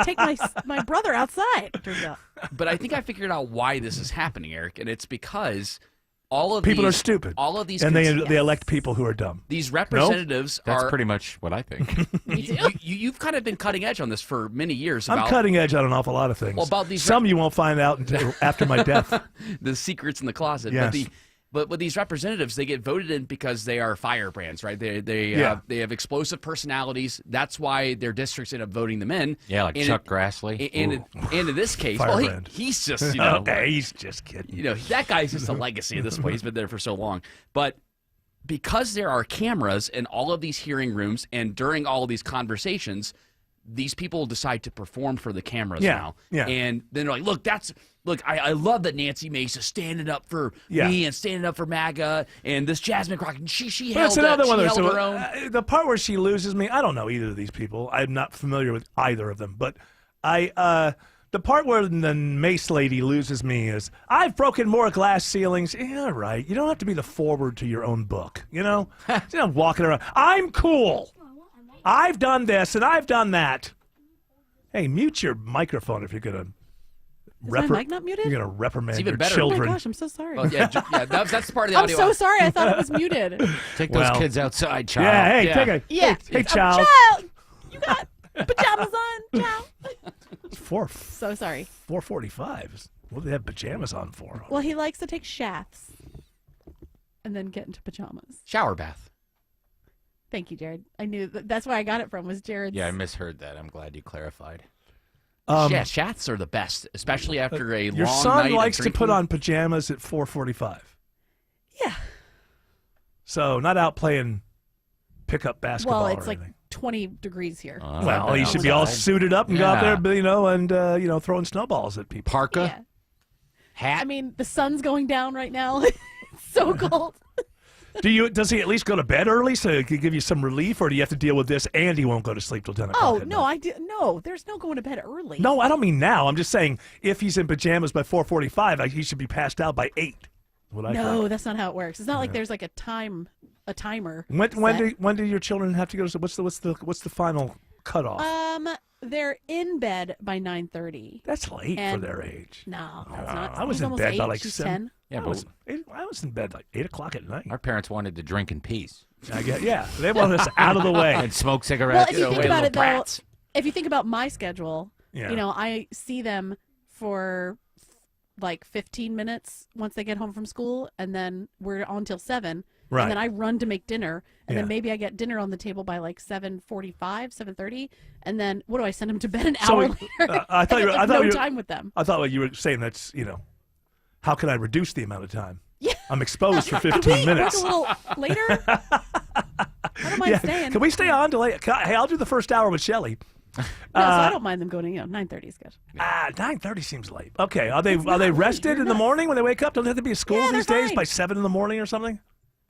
take my brother outside." Turns out. But I think I figured out why this is happening, Eric, and it's because all of people these, are stupid. All of these, and they elect people who are dumb. These representatives That's are pretty much what I think. You've kind of been cutting edge on this for many years. I'm cutting edge on an awful lot of things. Well, about these Some you won't find out until after my death. The secrets in the closet. Yes. But with these representatives, they get voted in because they are firebrands, right? They have explosive personalities. That's why their districts end up voting them in. Yeah, like Chuck Grassley. And in this case, well, Firebrand. he's just okay, he's just kidding. That guy's just a legacy at this point. He's been there for so long. But because there are cameras in all of these hearing rooms and during all of these conversations, these people decide to perform for the cameras now. Yeah. And then they're like, look, I love that Nancy Mace is standing up for me and standing up for MAGA, and this Jasmine Crockett, she held, her own. The part where she loses me, I don't know either of these people. I'm not familiar with either of them. But The part where the mace lady loses me is, I've broken more glass ceilings. Yeah, right. You don't have to be the forward to your own book, you know? You're not walking around, I'm cool. I've done this and I've done that. Hey, mute your microphone if you're going to... Is my mic not muted? You're going to reprimand It's even your better. children. Oh my gosh, I'm so sorry. Well, yeah, that's part of the I'm audio. so sorry. I thought it was muted. Take those kids outside, child. Yeah, hey, take a... Yeah. Hey, child. Child, you got pajamas on, child. So sorry. 4:45. What do they have pajamas on for? Well, he likes to take shafts and then get into pajamas. Shower bath. Thank you, Jared. I knew that's where I got it from. Was Jared's? Yeah, I misheard that. I'm glad you clarified. Yeah, shafts are the best, especially after a Your long son night likes of to put drinking. on pajamas at 4:45. Yeah. So not out playing pickup basketball. Well, it's or like anything. 20 degrees here. Well, he should be all suited up and go out there, and throwing snowballs at people. Parka, Yeah. hat. I mean, the sun's going down right now. It's so cold. Does he at least go to bed early so he could give you some relief, or do you have to deal with this and he won't go to sleep till 10 o'clock? Oh, at no, night? no, there's no going to bed early. No, I don't mean now. I'm just saying if he's in pajamas by 4:45, he should be passed out by 8. What I No, think. that's not how it works. It's not like there's like a timer. When do your children have to go to? What's the final cutoff? They're in bed by 9:30. That's late and for their age. No, it's not. I was He's in almost bed 8. by like She's 7. 10. Yeah, I was in bed like 8 o'clock at night. Our parents wanted to drink in peace. They wanted us out of the way and smoke Well, cigarettes. if you think about it, though, brats. if you think about my schedule, Yeah. I see them for like 15 minutes once they get home from school, and then we're on till 7. Right. And then I run to make dinner, and Yeah. then maybe I get dinner on the table by like 7:45, 7:30, and then what do I send them to bed an So hour we- later? I thought I you were. have I thought no you were, time with them. I thought what you were saying. That's how can I reduce the amount of time? Yeah. I'm exposed for Can 15 we minutes. work a little later? I don't mind staying. Can we stay on till 8? Hey, I'll do the first hour with Shelly. No, so I don't mind them going. 9:30 is good. 9:30 seems late. Okay, are they rested in the morning when they wake up? Don't they have to be at school Yeah, these they're days fine. by 7 in the morning or something?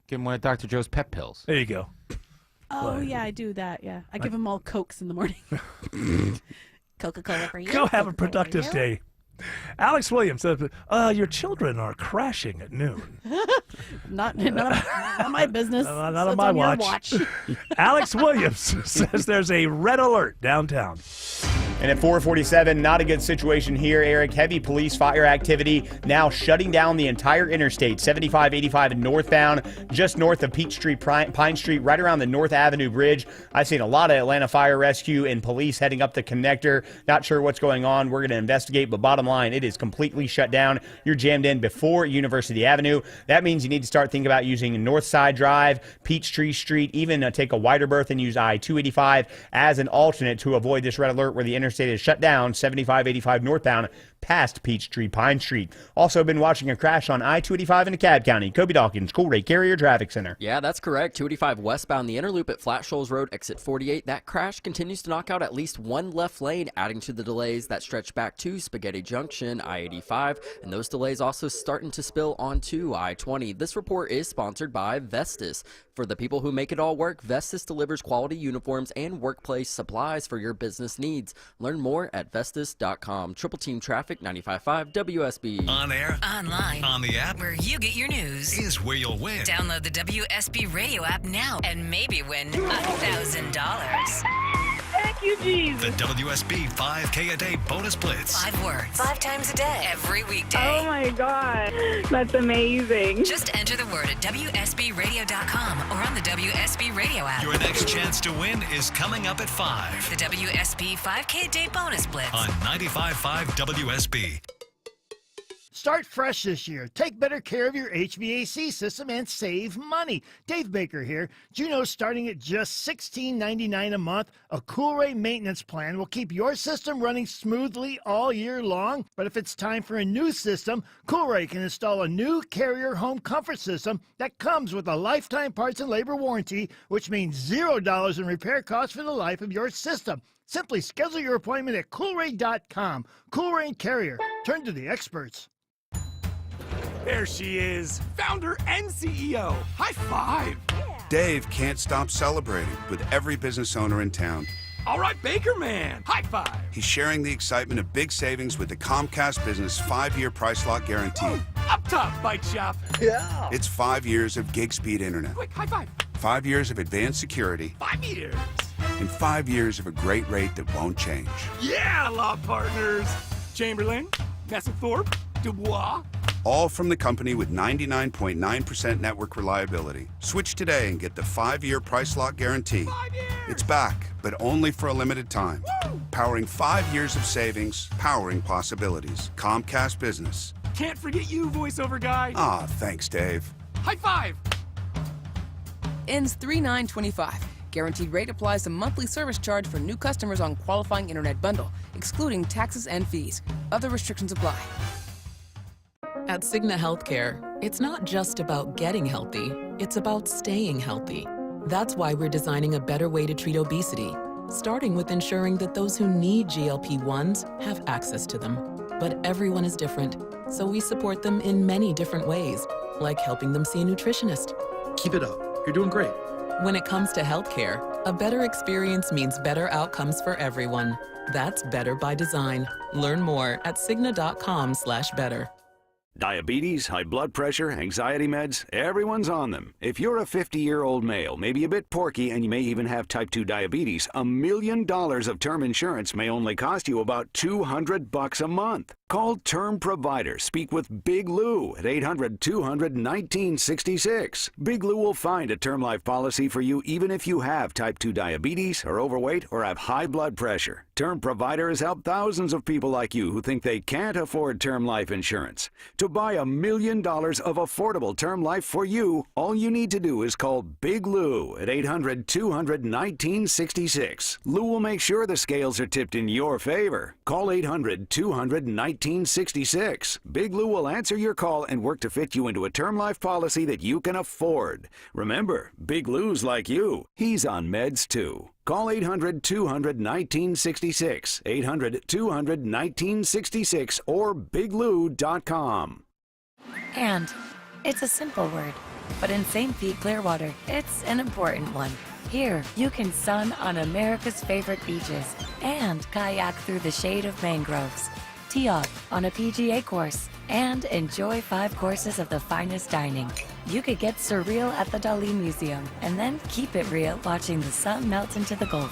Give him one of Dr. Joe's pep pills. There you go. Oh yeah, I do that. Yeah, I give them all Cokes in the morning. Coca-Cola for you. Go have a Coca-Cola for productive you. day. Alex Williams says, your children are crashing at noon. Not my business. Not So on it's my your watch. Alex Williams says there's a red alert downtown. And at 447, not a good situation here, Eric. Heavy police fire activity now shutting down the entire interstate, 75, 85 and northbound, just north of Peachtree, Pine Street, right around the North Avenue Bridge. I've seen a lot of Atlanta Fire Rescue and police heading up the connector. Not sure what's going on. We're going to investigate, but bottom line, it is completely shut down. You're jammed in before University Avenue. That means you need to start thinking about using Northside Drive, Peachtree Street, even take a wider berth and use I-285 as an alternate to avoid this red alert where the interstate is shut down, 75, 85 northbound past Peachtree, Pine Street. Also been watching a crash on I-285 in DeKalb County. Kobe Dawkins, Cool Ray Carrier Traffic Center. Yeah, that's correct. 285 westbound, the inner loop at Flat Shoals Road, exit 48. That crash continues to knock out at least one left lane, adding to the delays that stretch back to Spaghetti Junction, I-85, and those delays also starting to spill onto I-20. This report is sponsored by Vestis. For the people who make it all work, Vestis delivers quality uniforms and workplace supplies for your business needs. Learn more at Vestis.com. Triple Team Traffic, 95.5 WSB. On air, Online, on the app, where you get your news. is where you'll win. Download the WSB radio app now and maybe win $1,000. Thank you, Jesus. The WSB 5K a day bonus blitz. 5 words, 5 times a day, every weekday. Oh my God, that's amazing. Just enter the word at WSBradio.com or on the WSB radio app. Your next chance to win is coming up at 5 The WSB 5K day bonus blitz. on 95.5 WSB. Start fresh this year. Take better care of your HVAC system and save money. Dave Baker here. Do you know starting at just $16.99 a month, a Coolray maintenance plan will keep your system running smoothly all year long? But if it's time for a new system, Coolray can install a new Carrier home comfort system that comes with a lifetime parts and labor warranty, which means $0 in repair costs for the life of your system. Simply schedule your appointment at Coolray.com. Coolray and Carrier. Turn to the experts. There she is, founder and CEO. High five. Dave can't stop celebrating with every business owner in town. All right, Baker Man, high five. He's sharing the excitement of big savings with the Comcast Business 5-year price lock guarantee. Up top, Bike Shop. Yeah. It's 5 years of gig speed internet. Quick, high five. 5 years of advanced security. 5 years. And 5 years of a great rate that won't change. Yeah, law partners. Chamberlain, Messethorpe, Dubois. All from the company with 99.9% network reliability. Switch today and get the 5-year price lock guarantee. 5 years. It's back, but only for a limited time. Woo! Powering 5 years of savings, powering possibilities. Comcast Business. Can't forget you, voiceover guy. Ah, thanks, Dave. High five. Ends 3/9/25. Guaranteed rate applies to monthly service charge for new customers on qualifying internet bundle, excluding taxes and fees. Other restrictions apply. At Cigna Healthcare, it's not just about getting healthy, it's about staying healthy. That's why we're designing a better way to treat obesity, starting with ensuring that those who need GLP-1s have access to them. But everyone is different, so we support them in many different ways, like helping them see a nutritionist. Keep it up. You're doing great. When it comes to healthcare, a better experience means better outcomes for everyone. That's better by design. Learn more at Cigna.com/better. Diabetes, high blood pressure, anxiety meds, everyone's on them. If you're a 50-year-old male, maybe a bit porky, and you may even have type 2 diabetes, $1 million of term insurance may only cost you about $200 a month. Call Term Provider. Speak with Big Lou at 800-200-1966. Big Lou will find a term life policy for you even if you have type 2 diabetes, are overweight, or have high blood pressure. Term Provider has helped thousands of people like you who think they can't afford term life insurance. To buy $1 million of affordable term life for you, all you need to do is call Big Lou at 800-200-1966. Lou will make sure the scales are tipped in your favor. Call 800-200-1966. Big Lou will answer your call and work to fit you into a term life policy that you can afford. Remember, Big Lou's like you. He's on meds too. Call 800-200-1966, 800-200-1966, or biglou.com. And it's a simple word, but in St. Pete, Clearwater, it's an important one. Here, you can sun on America's favorite beaches and kayak through the shade of mangroves, tee off on a PGA course, and enjoy 5 courses of the finest dining. You could get surreal at the Dali Museum and then keep it real watching the sun melt into the Gulf.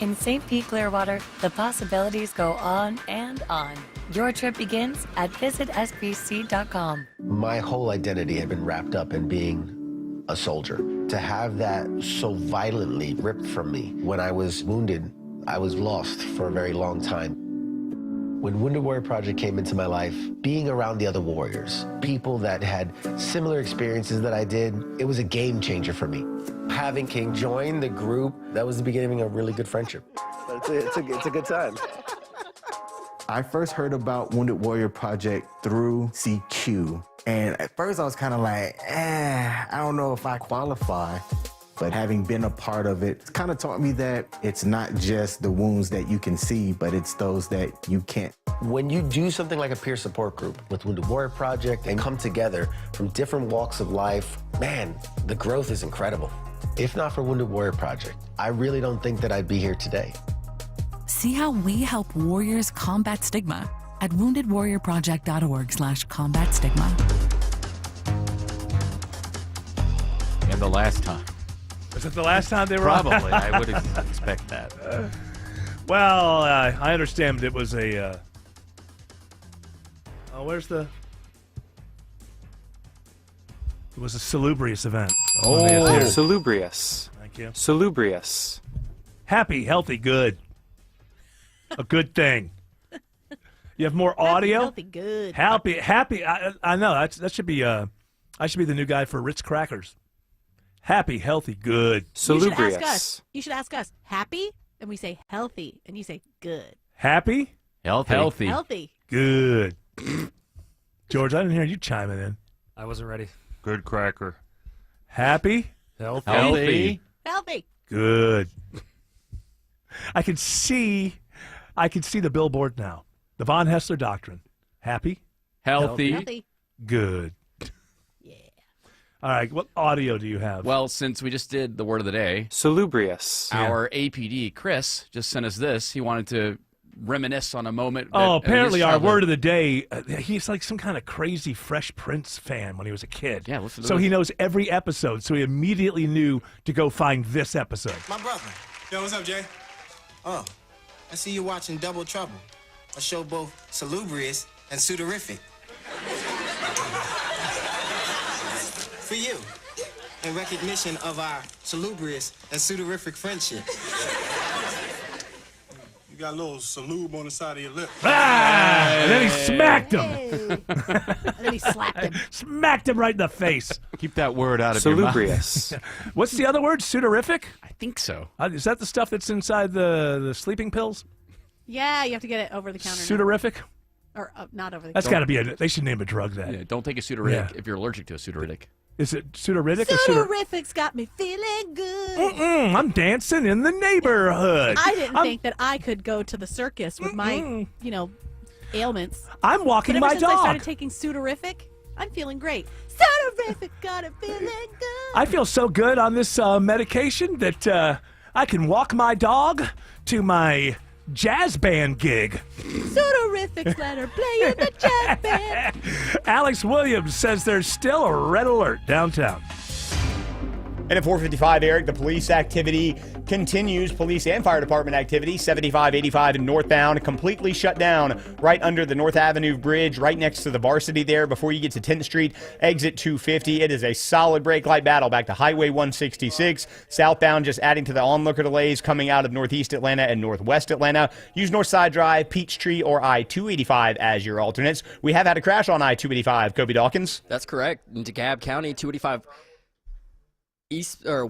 In St. Pete, Clearwater, the possibilities go on and on. Your trip begins at visitsbc.com. My whole identity had been wrapped up in being a soldier. To have that so violently ripped from me when I was wounded, I was lost for a very long time. When Wounded Warrior Project came into my life, being around the other warriors, people that had similar experiences that I did, it was a game changer for me. Having King join the group, that was the beginning of a really good friendship. It's a good time. I first heard about Wounded Warrior Project through CQ. And at first I was kind of like, I don't know if I qualify. But having been a part of it, it's kind of taught me that it's not just the wounds that you can see, but it's those that you can't. When you do something like a peer support group with Wounded Warrior Project and come together from different walks of life, man, the growth is incredible. If not for Wounded Warrior Project, I really don't think that I'd be here today. See how we help warriors combat stigma at woundedwarriorproject.org/combat stigma. And the last time. Was it the last time they were Probably. I would expect that. Well, I understand it was a... where's the... It was a salubrious event. Oh, salubrious. Thank you. Salubrious. Happy, healthy, good. A good thing. You have more audio? Healthy, good. Happy. I know. That should be... I should be the new guy for Ritz Crackers. Happy, healthy, good. Salubrious. You should ask us, happy? And we say healthy. And you say good. Happy? Healthy. Healthy. Good. George, I didn't hear you chiming in. I wasn't ready. Good cracker. Happy? Healthy. Healthy. Good. I can see the billboard now. The Von Hessler Doctrine. Happy? Healthy. Healthy. Good. All right, what audio do you have? Well, since we just did the word of the day, Salubrious. our APD, Chris, just sent us this. He wanted to reminisce on a moment. Oh, apparently our word of the day, he's like some kind of crazy Fresh Prince fan when he was a kid. Yeah, listen to so this. he knows every episode, so he immediately knew to go find this episode. My brother. Yo, what's up, Jay? Oh, I see you watching Double Trouble, a show both salubrious and sudorific. For you, in recognition of our salubrious and sudorific friendship. You got a little salube on the side of your lip. And then he smacked him. And then he slapped him. Smacked him right in the face. Keep that word out of your Salubrious. mouth. What's the other word? Sudorific? I think so. Is that the stuff that's inside the sleeping pills? Yeah, you have to get it over the counter. Sudorific? Or not over the That's counter. got to be they should name a drug that. Yeah, don't take a Sudorific if you're allergic to a Sudorific. Is it Sudorific or Sudorific? Sudorific's got me feeling good. I'm dancing in the neighborhood. I didn't think that I could go to the circus with my, ailments. I'm walking but ever my since dog. I started taking Sudorific, I'm feeling great. Sudorific got it feeling good. I feel so good on this medication that I can walk my dog to my jazz band gig. Sudorific's let her play in the jazz band. Alex Williams says there's still a red alert downtown. And at 4:55, Eric, the police activity continues. Police and fire department activity, 75, 85 and northbound, completely shut down right under the North Avenue Bridge, right next to the Varsity there before you get to 10th Street, exit 250. It is a solid brake light battle back to Highway 166. Southbound, just adding to the onlooker delays coming out of Northeast Atlanta and Northwest Atlanta. Use Northside Drive, Peachtree, or I-285 as your alternates. We have had a crash on I-285, Kobe Dawkins. That's correct. In DeKalb County, 285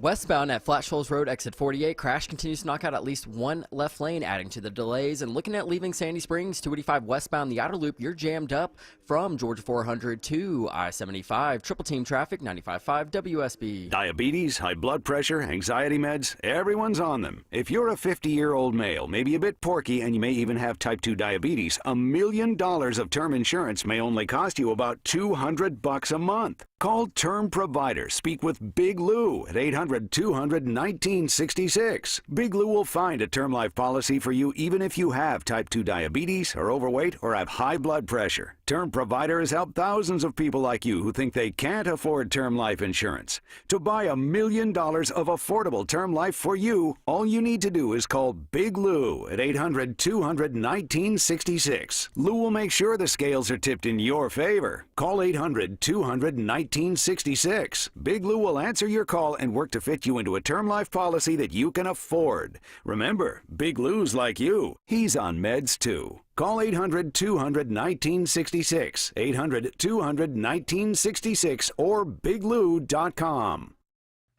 westbound at Flat Shoals Road, exit 48. Crash continues to knock out at least one left lane, adding to the delays. And looking at leaving Sandy Springs, 285 westbound, the outer loop, you're jammed up from Georgia 400 to I-75. Triple team traffic, 95.5 WSB. Diabetes, high blood pressure, anxiety meds, everyone's on them. If you're a 50-year-old male, maybe a bit porky, and you may even have type 2 diabetes, $1 million of term insurance may only cost you about $200 a month. Call Term Provider. Speak with Big Lou at 800-200-1966. Big Lou will find a term life policy for you even if you have type 2 diabetes, are overweight, or have high blood pressure. Term Provider has helped thousands of people like you who think they can't afford term life insurance. To buy $1 million of affordable term life for you, all you need to do is call Big Lou at 800-200-1966. Lou will make sure the scales are tipped in your favor. Call 800-200-1966. Big Lou will answer your call and work to fit you into a term life policy that you can afford. Remember, Big Lou's like you. He's on meds too. Call 800-200-1966, 800-200-1966, or biglou.com.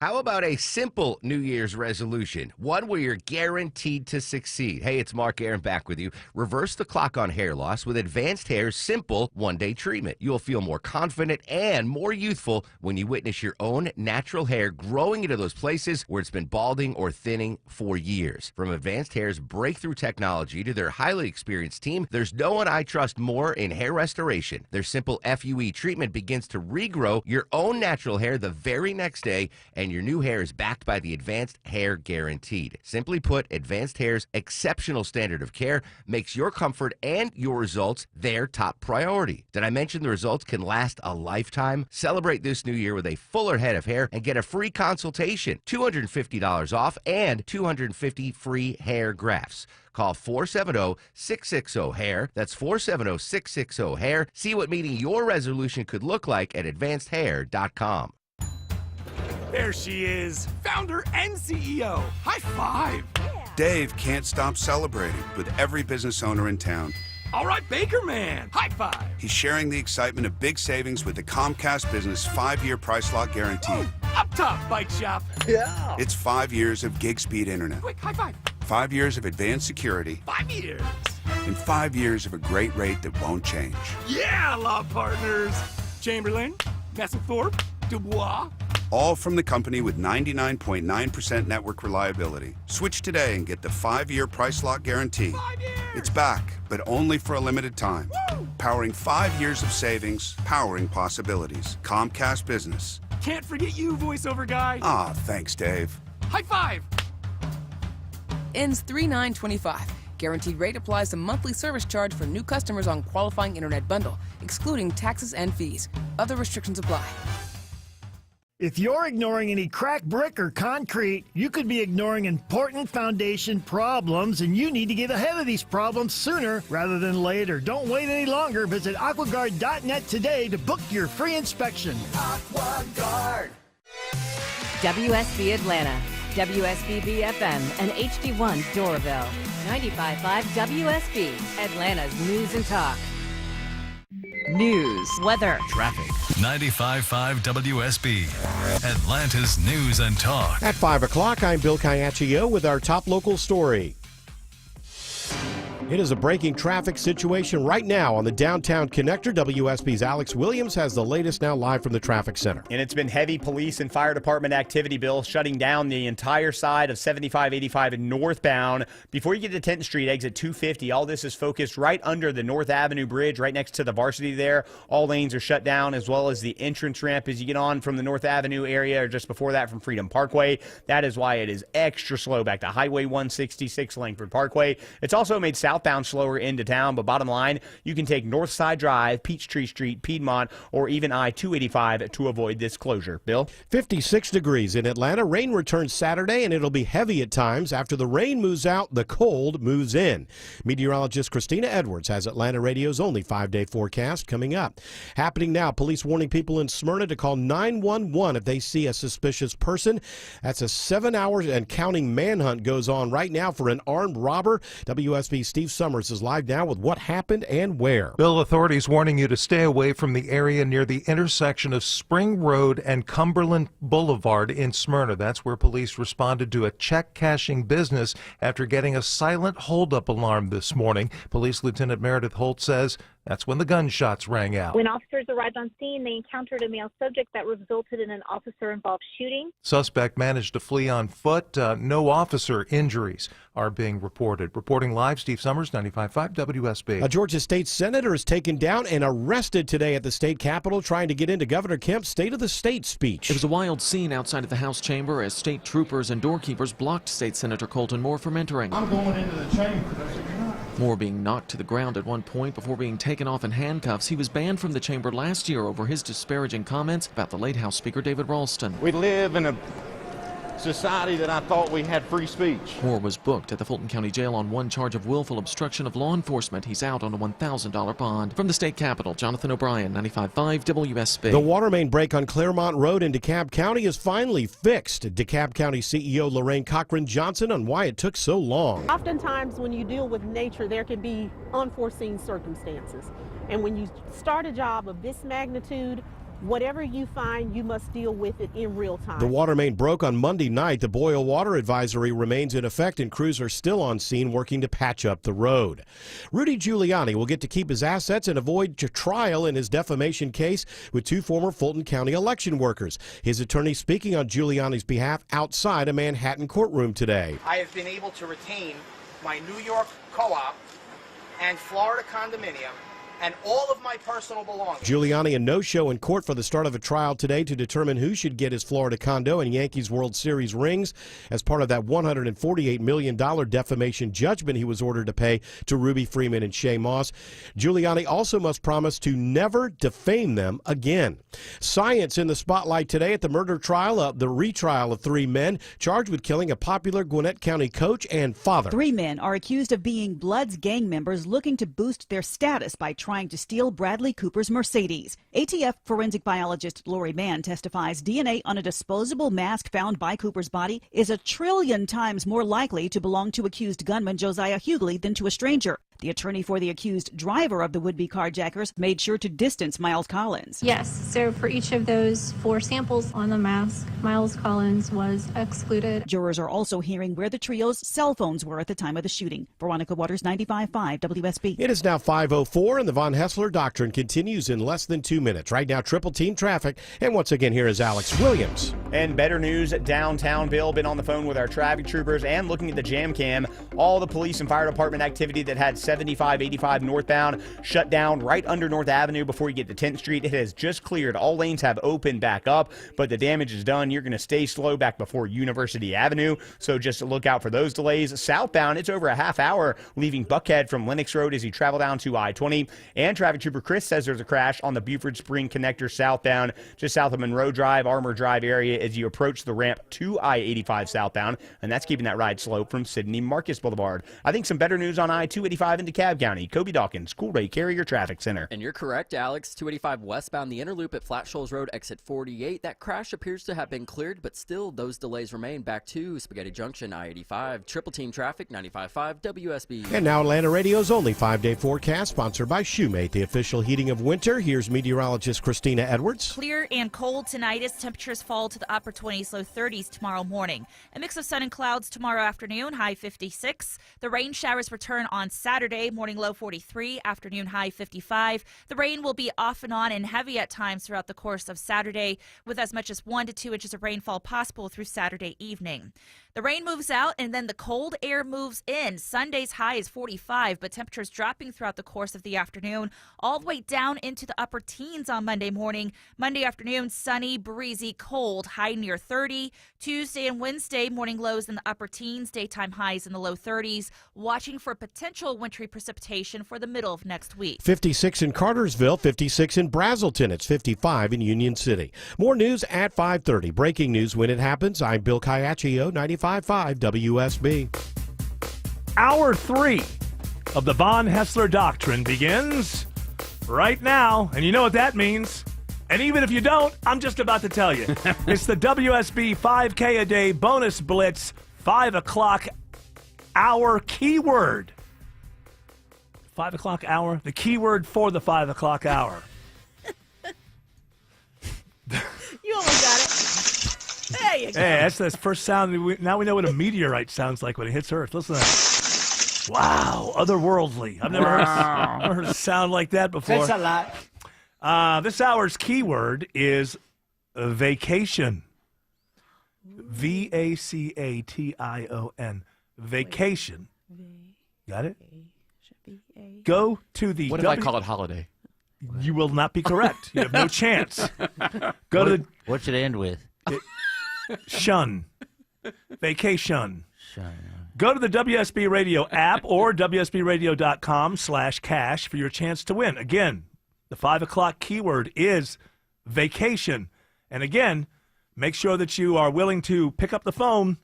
How about a simple New Year's resolution? One where you're guaranteed to succeed. Hey, it's Mark Aaron back with you. Reverse the clock on hair loss with Advanced Hair's simple one-day treatment. You'll feel more confident and more youthful when you witness your own natural hair growing into those places where it's been balding or thinning for years. From Advanced Hair's breakthrough technology to their highly experienced team, there's no one I trust more in hair restoration. Their simple FUE treatment begins to regrow your own natural hair the very next day, and your new hair is backed by the Advanced Hair Guaranteed. Simply put, Advanced Hair's exceptional standard of care makes your comfort and your results their top priority. Did I mention the results can last a lifetime? Celebrate this new year with a fuller head of hair and get a free consultation, $250 off, and 250 free hair grafts. Call 470-660-HAIR. That's 470-660-HAIR. See what meeting your resolution could look like at advancedhair.com. There she is, founder and CEO. High five. Dave can't stop celebrating with every business owner in town. All right, Baker Man. High five. He's sharing the excitement of big savings with the Comcast Business 5-year price lock guarantee. Up top, Bike Shop. Yeah. It's 5 years of gig speed internet. Quick, high five. 5 years of advanced security. 5 years. And 5 years of a great rate that won't change. Yeah, law partners. Chamberlain, Messingthorpe, Dubois. All from the company with 99.9% network reliability. Switch today and get the 5-year price lock guarantee. 5 years. It's back, but only for a limited time. Woo! Powering 5 years of savings, powering possibilities. Comcast Business. Can't forget you, voiceover guy. Aw, thanks, Dave. High five! Ends 3/9/25. Guaranteed rate applies to monthly service charge for new customers on qualifying internet bundle, excluding taxes and fees. Other restrictions apply. If you're ignoring any cracked brick or concrete, you could be ignoring important foundation problems, and you need to get ahead of these problems sooner rather than later. Don't wait any longer. Visit aquaguard.net today to book your free inspection. AquaGuard. WSB Atlanta, WSB BFM, and HD1 Doraville. 95.5 WSB, Atlanta's news and talk. News, weather, traffic. 95.5 WSB, Atlanta's news and talk. At 5 o'clock, I'm Bill Caiaccio with our top local story. It is a breaking traffic situation right now on the downtown connector. WSB's Alex Williams has the latest now live from the traffic center. And it's been heavy police and fire department activity, Bill, shutting down the entire side of 75-85 and northbound. Before you get to 10th Street, exit 250, all this is focused right under the North Avenue Bridge, right next to the Varsity there. All lanes are shut down, as well as the entrance ramp as you get on from the North Avenue area, or just before that from Freedom Parkway. That is why it is extra slow back to Highway 166 Langford Parkway. It's also made southbound slower into town, but bottom line, you can take Northside Drive, Peachtree Street, Piedmont, or even I-285 to avoid this closure. Bill? 56 degrees in Atlanta. Rain returns Saturday, and it'll be heavy at times. After the rain moves out, the cold moves in. Meteorologist Christina Edwards has Atlanta Radio's only 5-day forecast coming up. Happening now, police warning people in Smyrna to call 911 if they see a suspicious person. That's a 7 hours and counting manhunt goes on right now for an armed robber. WSB Steve Summers is live now with what happened and where. Bill, authorities warning you to stay away from the area near the intersection of Spring Road and Cumberland Boulevard in Smyrna. That's where police responded to a check cashing business after getting a silent holdup alarm this morning. Police Lieutenant Meredith Holt says that's when the gunshots rang out. When officers arrived on scene, they encountered a male subject that resulted in an officer-involved shooting. Suspect managed to flee on foot. No officer injuries are being reported. Reporting live, Steve Summers, 95.5 WSB. A Georgia state senator is taken down and arrested today at the state capitol trying to get into Governor Kemp's State of the State speech. It was a wild scene outside of the House chamber as state troopers and doorkeepers blocked State Senator Colton Moore from entering. I'm going into the chamber. Moore being knocked to the ground at one point before being taken off in handcuffs. He was banned from the chamber last year over his disparaging comments about the late House Speaker David Ralston. We live in a society that I thought we had free speech. Moore was booked at the Fulton County Jail on one charge of willful obstruction of law enforcement. He's out on a $1,000 bond. From the state capitol, Jonathan O'Brien, 95.5 WSB. The water main break on Claremont Road in DeKalb County is finally fixed. DeKalb County CEO Lorraine Cochran Johnson on why it took so long. Oftentimes when you deal with nature, there can be unforeseen circumstances. And when you start a job of this magnitude, whatever you find, you must deal with it in real time. The water main broke on Monday night. The boil water advisory remains in effect, and crews are still on scene working to patch up the road. Rudy Giuliani will get to keep his assets and avoid trial in his defamation case with two former Fulton County election workers. His attorney speaking on Giuliani's behalf outside a Manhattan courtroom today. I have been able to retain my New York co-op and Florida condominium and all of my personal belongings. Giuliani a no-show in court for the start of a trial today to determine who should get his Florida condo and Yankees World Series rings as part of that $148 million defamation judgment he was ordered to pay to Ruby Freeman and Shay Moss. Giuliani also must promise to never defame them again. Science in the spotlight today at the murder trial, the retrial of three men charged with killing a popular Gwinnett County coach and father. Three men are accused of being Bloods gang members looking to boost their status by trying to steal Bradley Cooper's Mercedes. ATF forensic biologist Lori Mann testifies DNA on a disposable mask found by Cooper's body is 1 trillion times more likely to belong to accused gunman Josiah Hughley than to a stranger. The attorney for the accused driver of the would-be carjackers made sure to distance Miles Collins. Yes, so for each of those 4 samples on the mask, Miles Collins was excluded. Jurors are also hearing where the trio's cell phones were at the time of the shooting. Veronica Waters, 95.5 WSB. It is now 5:04 and the Von Hessler Doctrine continues in less than 2 minutes. Right now, triple team traffic. And once again, here is Alex Williams. And better news, downtown Bill, been on the phone with our traffic troopers and looking at the jam cam. All the police and fire department activity that had 75, 85 northbound shut down right under North Avenue before you get to 10th Street. It has just cleared. All lanes have opened back up, but the damage is done. You're going to stay slow back before University Avenue, so just look out for those delays. Southbound, it's over a half hour leaving Buckhead from Lenox Road as you travel down to I-20. And traffic trooper Chris says there's a crash on the Buford Spring connector southbound, just south of Monroe Drive, Armour Drive area as you approach the ramp to I-85 southbound, and that's keeping that ride slow from Sidney Marcus Boulevard. I think some better news on I-285 into Cobb County. Kobe Dawkins, Cool Ray Carrier Traffic Center. And you're correct, Alex. 285 westbound, the inner loop at Flat Shoals Road, exit 48. That crash appears to have been cleared, but still those delays remain back to Spaghetti Junction, I-85. Triple team traffic, 95.5 WSB. And now Atlanta Radio's only 5-day forecast, sponsored by Shoemate, the official heating of winter. Here's meteorologist Christina Edwards. Clear and cold tonight as temperatures fall to the upper 20s, low 30s tomorrow morning. A mix of sun and clouds tomorrow afternoon, high 56. The rain showers return on Saturday, morning low 43, afternoon high 55. The rain will be off and on and heavy at times throughout the course of Saturday, with as much as 1 to 2 inches of rainfall possible through Saturday evening. The rain moves out and then the cold air moves in. Sunday's high is 45, but temperatures dropping throughout the course of the afternoon, all the way down into the upper teens on Monday morning. Monday afternoon, sunny, breezy, cold, high near 30. Tuesday and Wednesday, morning lows in the upper teens, daytime highs in the low 30s. Watching for potential wintry precipitation for the middle of next week. 56 in Cartersville, 56 in Brazelton. It's 55 in Union City. More news at 5:30. Breaking news when it happens. I'm Bill Caiaccio, 95.5 WSB. Hour 3 of the Von Hessler Doctrine begins right now, and you know what that means. And even if you don't, I'm just about to tell you. It's the WSB 5K a day bonus blitz, 5 o'clock hour keyword. 5 o'clock hour, the keyword for the 5 o'clock hour. You almost got it. There you go. Hey, that's the first sound. Now we know what a meteorite sounds like when it hits Earth. Listen to that. Wow, otherworldly. I've never heard a sound like that before. That's a lot. This hour's keyword is vacation. V-A-C-A-T-I-O-N. Vacation. Got it? Go to the... What if I call it holiday? You will not be correct. You have no chance. Go to the... What should it end with? Shun. Vacation. Go to the WSB Radio app or WSBRadio.com/cash for your chance to win. Again, the 5 o'clock keyword is vacation. And again, make sure that you are willing to pick up the phone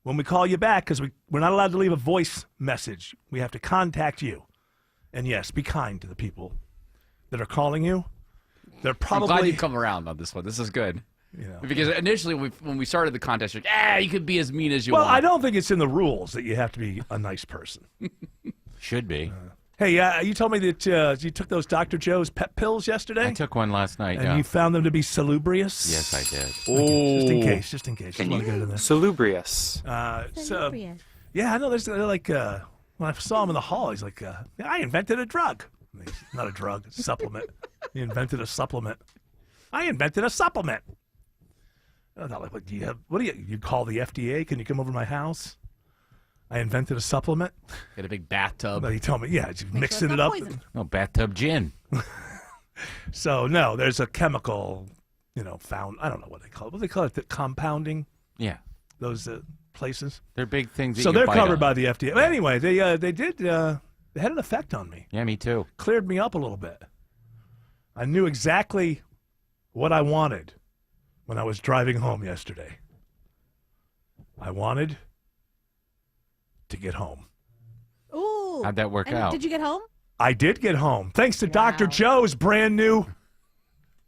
when we call you back, because we're not allowed to leave a voice message. We have to contact you. And yes, be kind to the people that are calling you. They're probably... I'm glad you come around on this one. This is good. Because initially when we started the contest, you're like, you could be as mean as you want. Well, I don't think it's in the rules that you have to be a nice person. Should be. Hey, you told me that you took those Dr. Joe's pep pills yesterday? I took one last night, and you found them to be salubrious? Yes, I did. Okay. Just in case. Just want to get it in there. Salubrious. Salubrious. Yeah, I know. They're like, when I saw him in the hall, he's like, I invented a drug. It's not a drug, it's a supplement. He invented a supplement. I invented a supplement. I thought, like, what do you call the FDA? Can you come over to my house? I invented a supplement. Got a big bathtub. But he told me, just mixing it up. No, bathtub gin. So, no, there's a chemical, found. I don't know what they call it. What do they call it? The compounding? Yeah. Those places? They're big things. So they're covered by the FDA. But anyway, they did, they had an effect on me. Yeah, me too. Cleared me up a little bit. I knew exactly what I wanted when I was driving home yesterday. I wanted to get home. Ooh. How'd that work out? Did you get home? I did get home. Thanks to Dr. Joe's brand new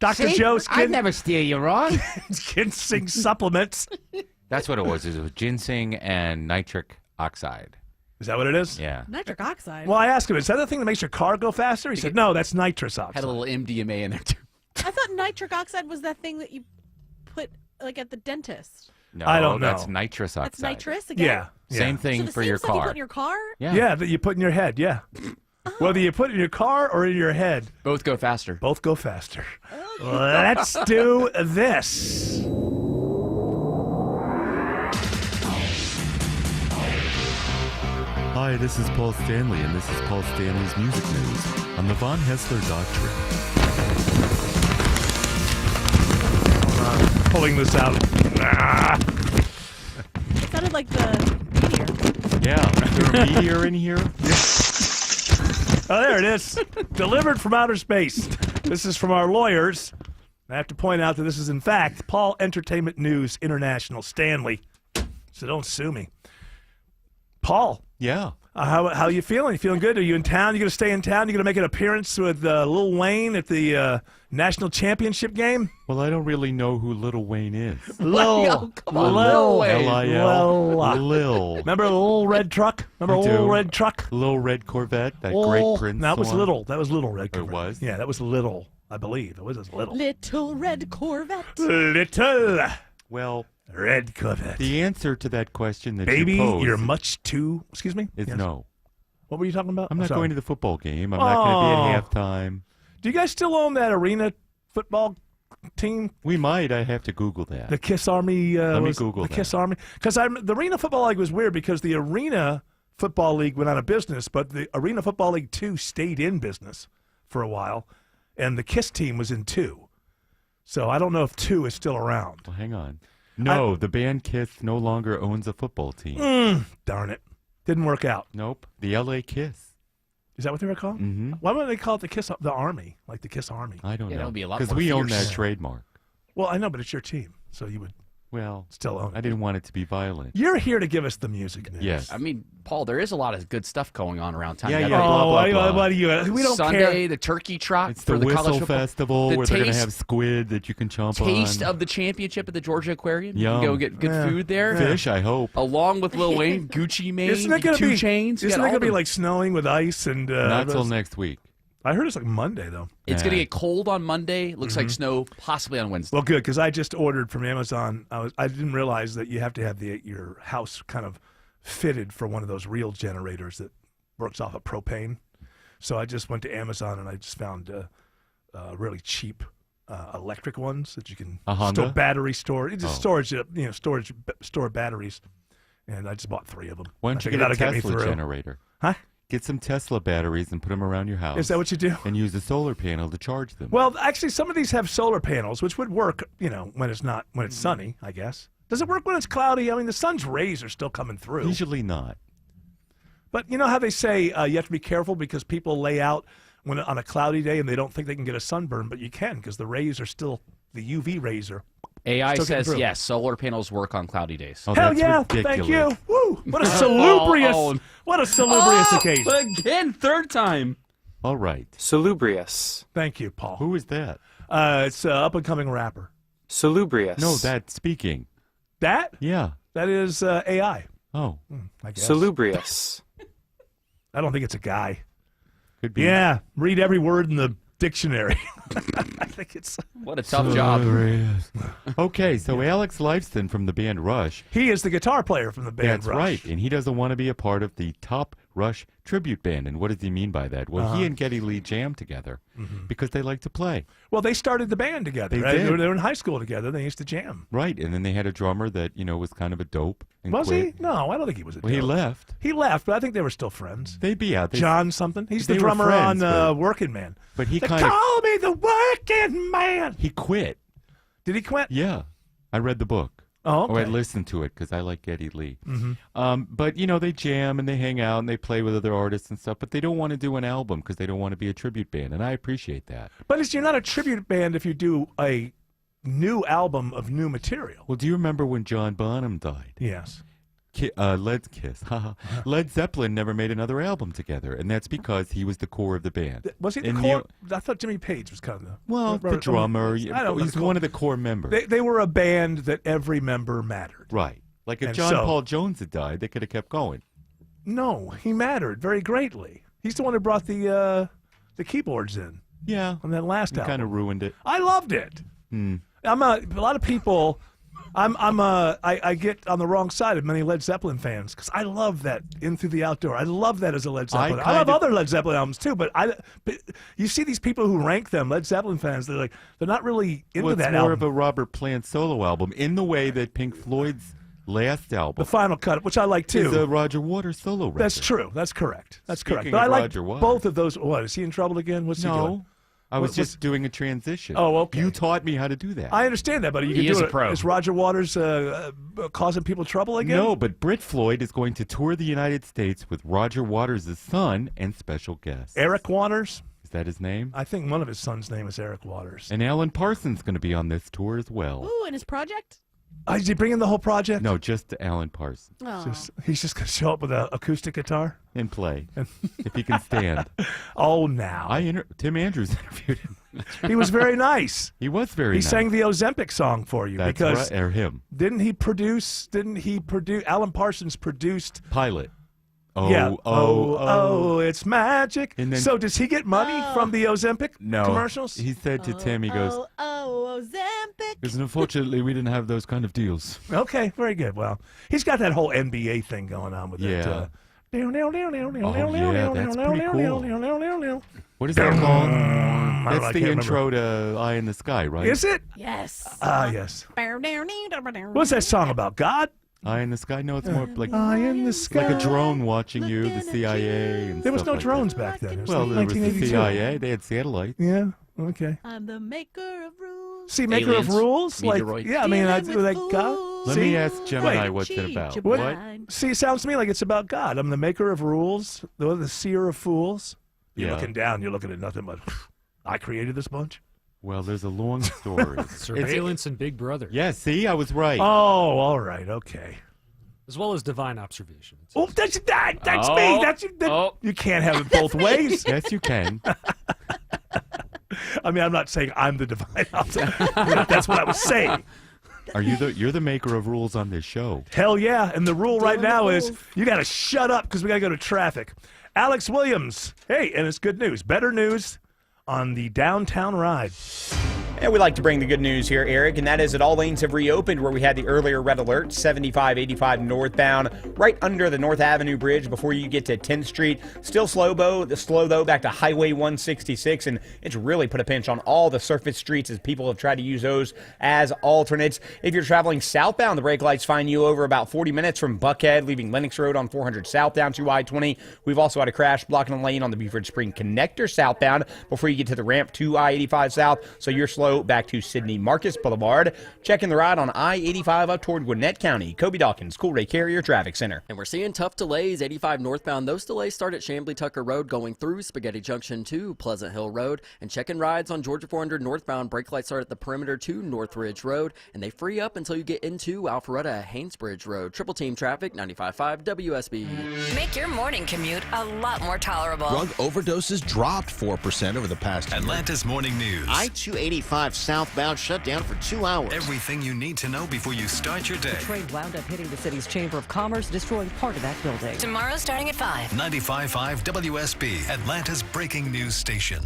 Dr. Joe's I'd never steer you wrong. ginseng supplements. That's what it was. It was ginseng and nitric oxide. Is that what it is? Yeah. Nitric oxide. Well, I asked him, is that the thing that makes your car go faster? He said, no, that's nitrous oxide. Had a little MDMA in there, too. I thought nitric oxide was that thing that you put at the dentist. No, I don't know. That's nitrous oxide. That's nitrous again? Yeah. Same thing so the for same your stuff car. You put in your car? Yeah, that you put in your head, yeah. Whether you put it in your car or in your head. Both go faster. Both go faster. Let's do this. Hi, this is Paul Stanley, and this is Paul Stanley's Music News on the Von Hessler Doctrine. Pulling this out. It sounded like the meteor. Yeah, is there a meteor in here? Oh, there it is. Delivered from outer space. This is from our lawyers. I have to point out that this is, in fact, Paul Entertainment News International, Stanley. So don't sue me. Paul. Yeah. How you feeling? You feeling good? Are you in town? You going to stay in town? You going to make an appearance with Lil Wayne at the national championship game? Well, I don't really know who Lil Wayne is. Lil. Lil Wayne. Lil. Lil. Remember the little red truck? Remember the little red truck? Little red Corvette, that great Prince That was song? little. That was little red Corvette. It was? Yeah, that was little, I believe. It was just little. Little red Corvette. Little. Well, red Corvette. the answer to that question that Baby, you posed you're much too... Excuse me? is Yes. no. What were you talking about? I'm not sorry. going to the football game. I'm not going to be at halftime. Do you guys still own that arena football team? We might. I have to Google that. The Kiss Army. Let me Google the that. Kiss Army. Because the Arena Football League was weird because the Arena Football League went out of business, but the Arena Football League 2 stayed in business for a while, and the Kiss team was in 2. So I don't know if 2 is still around. Well, hang on. No, the band Kiss no longer owns a football team. Darn it. Didn't work out. Nope. The L.A. Kiss. Is that what they were called? Mm-hmm. Why don't they call it the Army, like the Kiss Army? I don't Yeah, know. that'll be a lot Because more we own fierce. that trademark. Well, I know, but it's your team, so you would Well, still own it. I didn't want it to be violent. You're here to give us the music news. Yes. I mean, Paul, there is a lot of good stuff going on around town. Yeah, You got yeah. the- blah, blah, blah. What do you? We don't Sunday, care. the turkey trot It's for the the college Whistle football. Festival The where they're going to taste- have squid that you can chomp Taste on. of the championship at the Georgia Aquarium. Yum. You can go get good Yeah. food there. Fish, I hope. Along with Lil Wayne, Gucci Mane, Isn't it gonna 2 be Chains. Isn't it going to be like snowing with ice and? Not till next week. I heard it's like Monday though. It's going to Nah. get cold on Monday. Looks Mm-hmm. like snow possibly on Wednesday. Well, good because I just ordered from Amazon. I didn't realize that you have to have your house kind of fitted for one of those real generators that works off of propane. So I just went to Amazon and I just found really cheap electric ones that you can A Honda? store battery store. It's just Oh. store batteries. And I just bought 3 of them. Why I don't you figured get a that'll get me Tesla through. generator? Huh? Get some Tesla batteries and put them around your house. Is that what you do? And use a solar panel to charge them. Well, actually, some of these have solar panels, which would work, when it's sunny, I guess. Does it work when it's cloudy? I mean, the sun's rays are still coming through. Usually not. But you know how they say you have to be careful because people lay out on a cloudy day and they don't think they can get a sunburn, but you can because the rays are still, the UV rays are. AI still getting says through. yes, solar panels work on cloudy days. Oh, Hell that's yeah! ridiculous. Thank you. Woo! What a salubrious, what a salubrious occasion. Again, third time. All right. Salubrious. Thank you, Paul. Who is that? It's an up and coming rapper. Salubrious. No, that speaking. That? Yeah. That is AI. Oh. I guess. Salubrious. I don't think it's a guy. Could be. Yeah, read every word in the dictionary. I think it's. What a tough job. Okay, so Alex Lifeson from the band Rush. He is the guitar player from the band That's Rush. right, and he doesn't want to be a part of the top Rush tribute band. And what does he mean by that? Well, he and Geddy Lee jammed together because they like to play. Well, they started the band together. They Right? did. They were in high school together. They used to jam. Right, and then they had a drummer that, was kind of a dope. And Was quit. he? No, I don't think he was a Well, he dope. left. He left, but I think they were still friends. They'd be out. John something. He's the they were drummer friends, on but- Working Man. But he They kind of call me the Working Man. he quit. Did he quit? Yeah, I read the book. Oh, okay. Or I listened to it because I like Geddy Lee. Mhm. But they jam and they hang out and they play with other artists and stuff. But they don't want to do an album because they don't want to be a tribute band, and I appreciate that. But you're not a tribute band if you do a new album of new material. Well, do you remember when John Bonham died? Yes. Led Zeppelin never made another album together, and that's because he was the core of the band. Was he the And core? I thought Jimmy Page was kind of the. Well, the drummer. He's one of the core members. They were a band that every member mattered. Right. Like if And John so- Paul Jones had died, they could have kept going. No, he mattered very greatly. He's the one who brought the keyboards in. Yeah. On that last album. Kind of ruined it. I loved it. Hmm. A lot of people I get on the wrong side of many Led Zeppelin fans because I love that In Through the Outdoor. I love that as a Led Zeppelin. I love other Led Zeppelin albums too, but you see these people who rank them Led Zeppelin fans. They're not really into that album. It's more of album. a Robert Plant solo album in the way that Pink Floyd's last album, The Final Cut, which I like too, is a Roger Waters solo record. That's true. That's correct. That's correct. Speaking But I of like Roger Waters. both of those. What, is he in trouble again? What's he doing? No, I was just doing a transition. Oh, okay. You taught me how to do that. I understand that, but you can He do is a it. pro. Is Roger Waters causing people trouble again? No, but Britt Floyd is going to tour the United States with Roger Waters' son and special guests. Eric Waters? Is that his name? I think one of his sons' name is Eric Waters. And Alan Parsons going to be on this tour as well. Ooh, and his project? Is he bringing the whole project? No, just Alan Parsons. Oh. He's just going to show up with an acoustic guitar? And play, if he can stand. Oh, now. Tim Andrews interviewed him. He was very nice. He was very nice. He nice. sang the Ozempic song for you. That's because right, or him. Didn't he produce, Alan Parsons produced. Pilot. It's magic. And then, so does he get money from the Ozempic commercials? He said to Tim, he goes, Ozempic. because unfortunately we didn't have those kind of deals. Okay, very good. Well, he's got that whole NBA thing going on with it. Yeah. That's pretty cool. What is that called? That's the intro to Eye in the Sky, right? Is it? Yes. Yes. What's that song about? God? Eye in the Sky? No, it's more like Eye in the Sky. like a drone watching you, the CIA. And There was stuff no like drones that. back then. It was Well, like there was the 1982. CIA. They had satellites. Yeah. Okay. I'm the maker of rules. See, maker of rules? Like, Meteoroid. yeah, I mean, like God. Let See? me ask Gemini Wait, what's it about. What? See, it sounds to me like it's about God. I'm the maker of rules, the seer of fools. You're Yeah. looking down, you're looking at nothing but, I created this bunch. Well, there's a long story. Surveillance and Big Brother. Yeah, see, I was right. Oh, all right, okay. As well as divine observation. Oh, that's me. Oh. That's you can't have it both ways. Yes, you can. I mean, I'm not saying I'm the divine observer. That's what I was saying. You're the maker of rules on this show. Hell yeah. And the rule right now is you got to shut up because we got to go to traffic. Alex Williams. Hey, and it's good news. Better news on the downtown ride. And we like to bring the good news here, Eric, and that is that all lanes have reopened where we had the earlier red alert, 75-85 northbound, right under the North Avenue Bridge before you get to 10th Street. Still slow, though, back to Highway 166, and it's really put a pinch on all the surface streets as people have tried to use those as alternates. If you're traveling southbound, the brake lights find you over about 40 minutes from Buckhead, leaving Lennox Road on 400 south down to I-20. We've also had a crash blocking a lane on the Buford Spring Connector southbound before you get to the ramp to I-85 south, so you're slow back to Sidney Marcus Boulevard. Checking the ride on I-85 up toward Gwinnett County. Kobe Dawkins, Cool Ray Carrier Traffic Center. And we're seeing tough delays, 85 northbound. Those delays start at Chambly Tucker Road going through Spaghetti Junction to Pleasant Hill Road. And checking rides on Georgia 400 northbound. Brake lights start at the perimeter to Northridge Road. And they free up until you get into Alpharetta Haynesbridge Road. Triple team traffic, 95.5 WSB. Make your morning commute a lot more tolerable. Drug overdoses dropped 4% over the past year. Atlanta's morning news. I-285 southbound shut down for 2 hours. Everything you need to know before you start your day. The train wound up hitting the city's Chamber of Commerce, destroying part of that building. Tomorrow starting at 5. 95.5 WSB, Atlanta's breaking news station.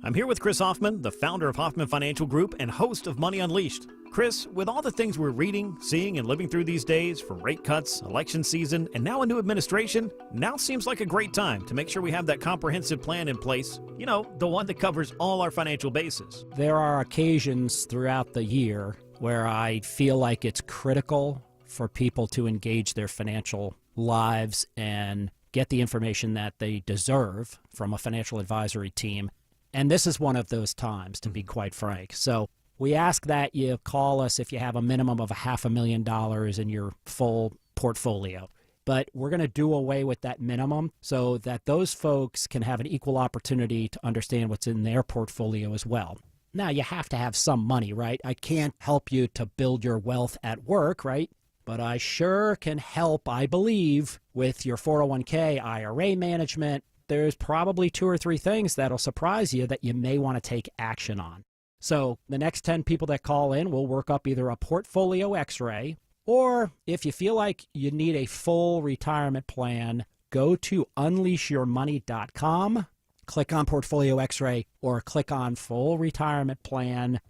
I'm here with Chris Hoffman, the founder of Hoffman Financial Group and host of Money Unleashed. Chris, with all the things we're reading, seeing, and living through these days, from rate cuts, election season, and now a new administration, now seems like a great time to make sure we have that comprehensive plan in place. You know, the one that covers all our financial bases. There are occasions throughout the year where I feel like it's critical for people to engage their financial lives and get the information that they deserve from a financial advisory team. And this is one of those times, to be quite frank. So we ask that you call us if you have a minimum of $500,000 in your full portfolio. But we're going to do away with that minimum so that those folks can have an equal opportunity to understand what's in their portfolio as well. Now, you have to have some money, right? I can't help you to build your wealth at work, right? But I sure can help, I believe, with your 401k, IRA management. There's probably 2 or 3 things that'll surprise you that you may want to take action on. So the next 10 people that call in will work up either a portfolio x-ray, or if you feel like you need a full retirement plan, go to unleashyourmoney.com, click on portfolio x-ray, or click on full retirement plan.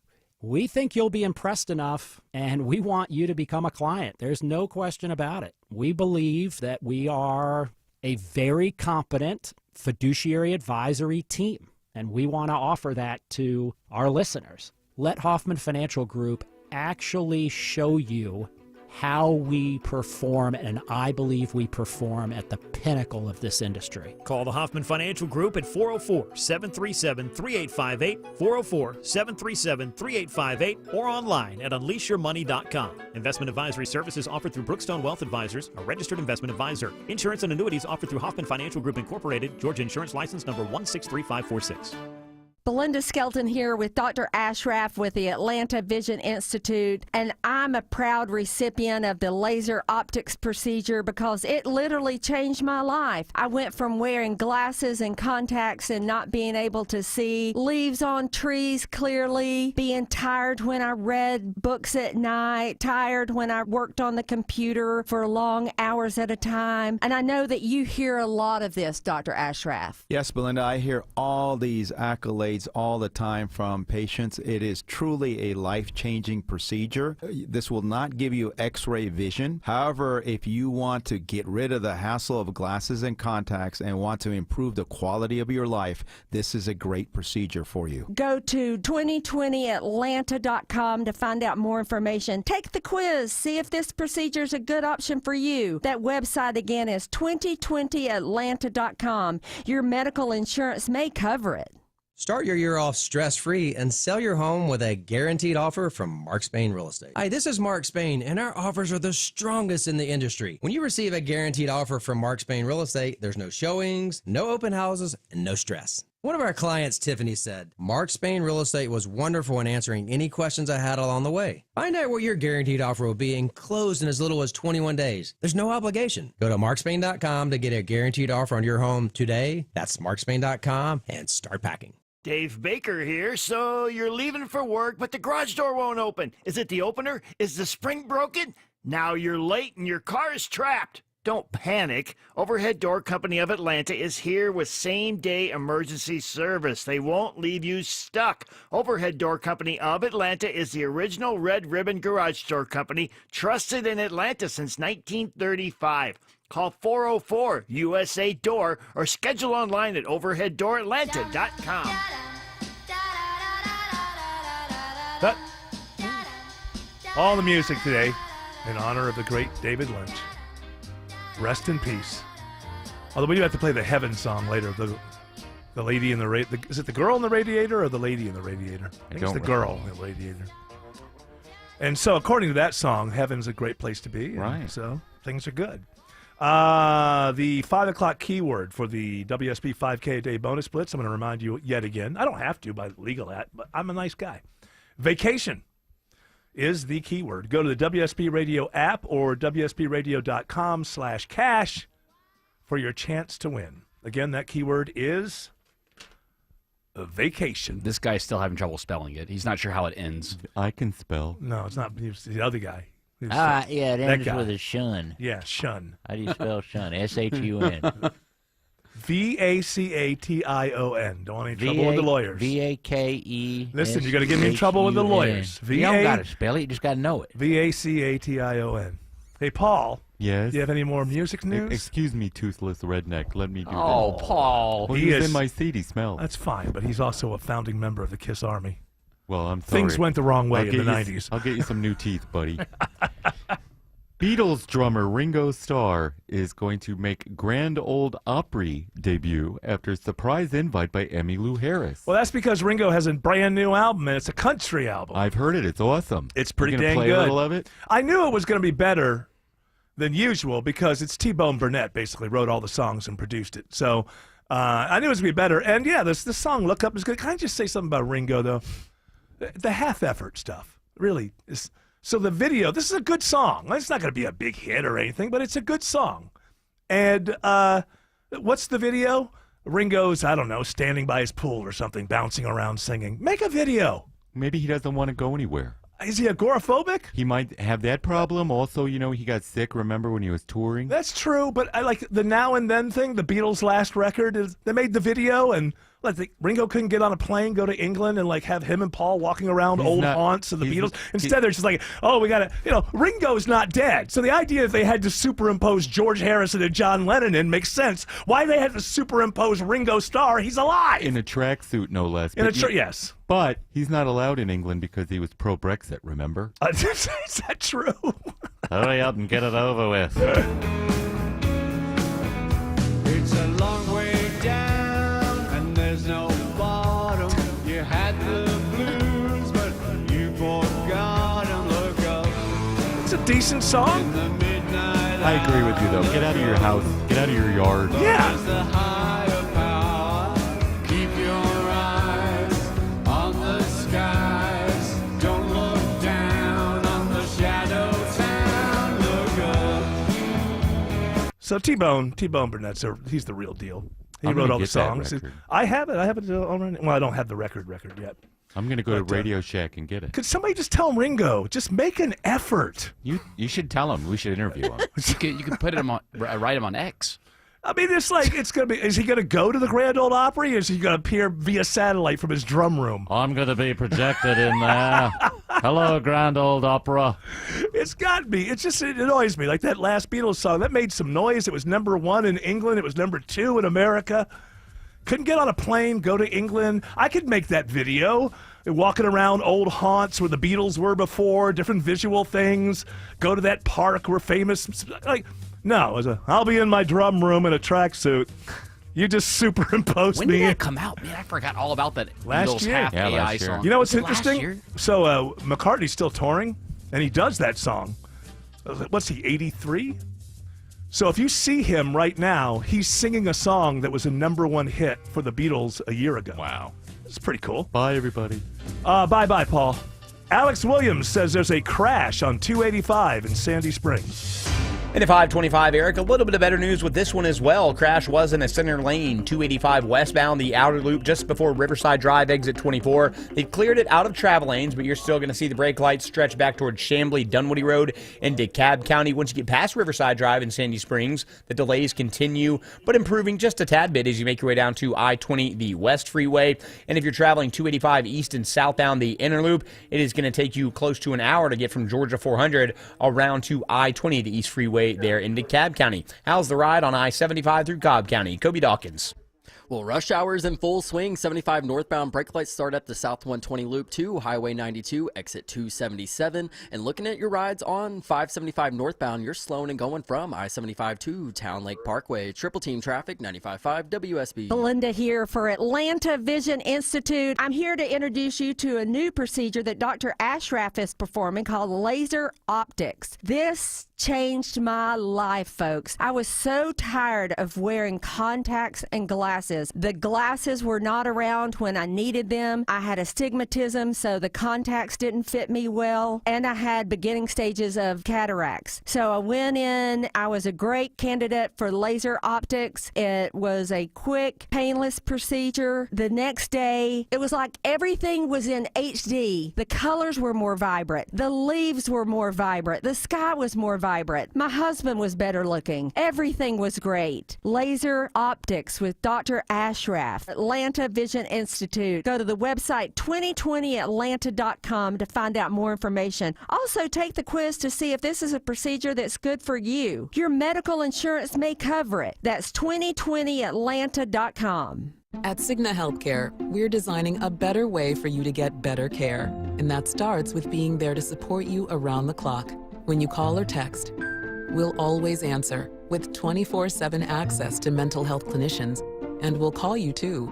we think you'll be impressed enough, and we want you to become a client. There's no question about it. We believe that we are a very competent fiduciary advisory team, and we want to offer that to our listeners. Let Hoffman Financial Group actually show you how we perform, and I believe we perform at the pinnacle of this industry. Call the Hoffman Financial Group at 404-737-3858, 404-737-3858, or online at unleashyourmoney.com. Investment advisory services offered through Brookstone Wealth Advisors, a registered investment advisor. Insurance and annuities offered through Hoffman Financial Group Incorporated, Georgia Insurance License number 163546. Belinda Skelton here with Dr. Ashraf with the Atlanta Vision Institute, and I'm a proud recipient of the laser optics procedure because it literally changed my life. I went from wearing glasses and contacts and not being able to see leaves on trees clearly, being tired when I read books at night, tired when I worked on the computer for long hours at a time. And I know that you hear a lot of this, Dr. Ashraf. Yes, Belinda, I hear all these accolades all the time from patients. It is truly a life-changing procedure. This will not give you x-ray vision. However, if you want to get rid of the hassle of glasses and contacts and want to improve the quality of your life, this is a great procedure for you. Go to 2020atlanta.com to find out more information. Take the quiz. See if this procedure is a good option for you. That website again is 2020atlanta.com. Your medical insurance may cover it. Start your year off stress-free and sell your home with a guaranteed offer from Mark Spain Real Estate. Hi, this is Mark Spain, and our offers are the strongest in the industry. When you receive a guaranteed offer from Mark Spain Real Estate, there's no showings, no open houses, and no stress. One of our clients, Tiffany, said, Mark Spain Real Estate was wonderful in answering any questions I had along the way. Find out what your guaranteed offer will be and close in as little as 21 days. There's no obligation. Go to markspain.com to get a guaranteed offer on your home today. That's markspain.com and start packing. Dave Baker here. So you're leaving for work, but the garage door won't open. Is it the opener? Is the spring broken? Now you're late and your car is trapped. Don't panic. Overhead Door Company of Atlanta is here with same-day emergency service. They won't leave you stuck. Overhead Door Company of Atlanta is the original red ribbon garage door company trusted in Atlanta since 1935. Call 404-USA-DOOR or schedule online at overheaddooratlanta.com. All the music today in honor of the great David Lynch. Rest in peace. Although we do have to play the Heaven song later. The lady in the is it the girl in the radiator or the lady in the radiator? I think it's the girl in the radiator. And so, according to that song, Heaven's a great place to be. Right. So things are good. The 5 o'clock keyword for the WSB 5K a day bonus blitz. I'm going to remind you yet again. I don't have to by legal act, but I'm a nice guy. Vacation is the keyword. Go to the WSB Radio app or WSBradio.com/cash for your chance to win. Again, that keyword is vacation. This guy's still having trouble spelling it. He's not sure how it ends. I can spell. No, it's not. It's the other guy. Yeah, it ends with a shun. Yeah, shun. How do you spell shun? S-H-U-N. V-A-C-A-T-I-O-N. Don't want any trouble with the lawyers. V-A-K-E. Listen, you're going to get me in trouble with the lawyers. You don't got to spell it. You just got to know it. V-A-C-A-T-I-O-N. Hey, Paul. Yes? Do you have any more music news? Excuse me, toothless redneck. Let me do that. Oh, Paul. Well, he's in my seat. He smells. That's fine, but he's also a founding member of the KISS Army. Well, I'm sorry. Things went the wrong way in the 90s. I'll get you some new teeth, buddy. Beatles drummer Ringo Starr is going to make Grand Ole Opry debut after a surprise invite by Emmylou Harris. Well, that's because Ringo has a brand new album, and it's a country album. I've heard it. It's awesome. It's pretty You're dang play good. A little of it? I knew it was going to be better than usual because it's T-Bone Burnett basically wrote all the songs and produced it. So I knew it was going to be better. And, yeah, this song, Look Up, is good. Can I just say something about Ringo, though? The half-effort stuff really is. So the video, this is a good song. It's not going to be a big hit or anything, but it's a good song. And what's the video? Ringo's, I don't know, standing by his pool or something, bouncing around singing. Make a video. Maybe he doesn't want to go anywhere. Is he agoraphobic? He might have that problem. Also, you know, he got sick, remember, when he was touring? That's true, but I like the Now and Then thing, the Beatles' last record, they made the video, and Like Ringo couldn't get on a plane, go to England, and like have him and Paul walking around old haunts of the Beatles. Instead, they're just like, oh, we got to, Ringo's not dead. So the idea that they had to superimpose George Harrison and John Lennon in makes sense. Why they had to superimpose Ringo Starr? He's alive. In a tracksuit, no less. Yes. But he's not allowed in England because he was pro-Brexit, remember? Is that true? Hurry up and get it over with. It's a long way down, and there's no bottom. You had the blues, but you forgot and look up. It's a decent song. In the midnight I agree with you, though. Get out of your house. Get out of your yard. Yeah. the higher power. Keep your eyes on the skies. Don't look down on the shadow town. Look up. So T-Bone Burnett's he's the real deal. He I'm wrote gonna all the get that songs. record. I have it. Already. Well, I don't have the record yet. I'm going to go But, to Radio Shack and get it. Could somebody just tell Ringo? Just make an effort. You should tell him. We should interview him. You could put him on, write him on X. I mean, it's like it's gonna be. Is he gonna go to the Grand Ole Opry, or is he gonna appear via satellite from his drum room? I'm going to be projected in there. Hello, Grand Old Opera. It's got me. It annoys me. Like that last Beatles song that made some noise. It was #1 in England. It was #2 in America. Couldn't get on a plane, go to England. I could make that video. Walking around old haunts where the Beatles were before, different visual things. Go to that park where famous. Like, no, it was I'll be in my drum room in a tracksuit. You just superimposed When me did in. that come out? Man, I forgot all about that Last Beatles year. half Yeah, AI last year. song. You know what's Was it last interesting? year? So McCartney's still touring, and he does that song. What's he, 83? So if you see him right now, he's singing a song that was a #1 hit for the Beatles a year ago. Wow. It's pretty cool. Bye, everybody. Bye-bye, Paul. Alex Williams says there's a crash on 285 in Sandy Springs. And at 5:25, Eric, a little bit of better news with this one as well. Crash was in a center lane, 285 westbound, the outer loop just before Riverside Drive, exit 24. They've cleared it out of travel lanes, but you're still going to see the brake lights stretch back towards Chamblee, Dunwoody Road, and DeKalb County. Once you get past Riverside Drive in Sandy Springs, the delays continue, but improving just a tad bit as you make your way down to I-20, the West Freeway. And if you're traveling 285 east and southbound the inner loop, it is going to take you close to an hour to get from Georgia 400 around to I-20, the East Freeway, there in DeKalb County. How's the ride on I-75 through Cobb County? Kobe Dawkins. Well, rush hours in full swing. 75 northbound brake lights start at the South 120 Loop 2, Highway 92, exit 277. And looking at your rides on 575 northbound, you're slowing and going from I-75 to Town Lake Parkway. Triple team traffic, 95.5 WSB. Belinda here for Atlanta Vision Institute. I'm here to introduce you to a new procedure that Dr. Ashraf is performing called laser optics. This changed my life, folks. I was so tired of wearing contacts and glasses. The glasses were not around when I needed them. I had astigmatism, so the contacts didn't fit me well, and I had beginning stages of cataracts. So I went in. I was a great candidate for laser optics. It was a quick, painless procedure. The next day, it was like everything was in HD. The colors were more vibrant. The leaves were more vibrant. The sky was more vibrant. My husband was better looking. Everything was great. Laser optics with Dr. Ashraf, Atlanta Vision Institute. Go to the website 2020atlanta.com to find out more information. Also, take the quiz to see if this is a procedure that's good for you. Your medical insurance may cover it. That's 2020atlanta.com. At Cigna Healthcare, we're designing a better way for you to get better care. And that starts with being there to support you around the clock. When you call or text, we'll always answer with 24/7 access to mental health clinicians, and we'll call you too.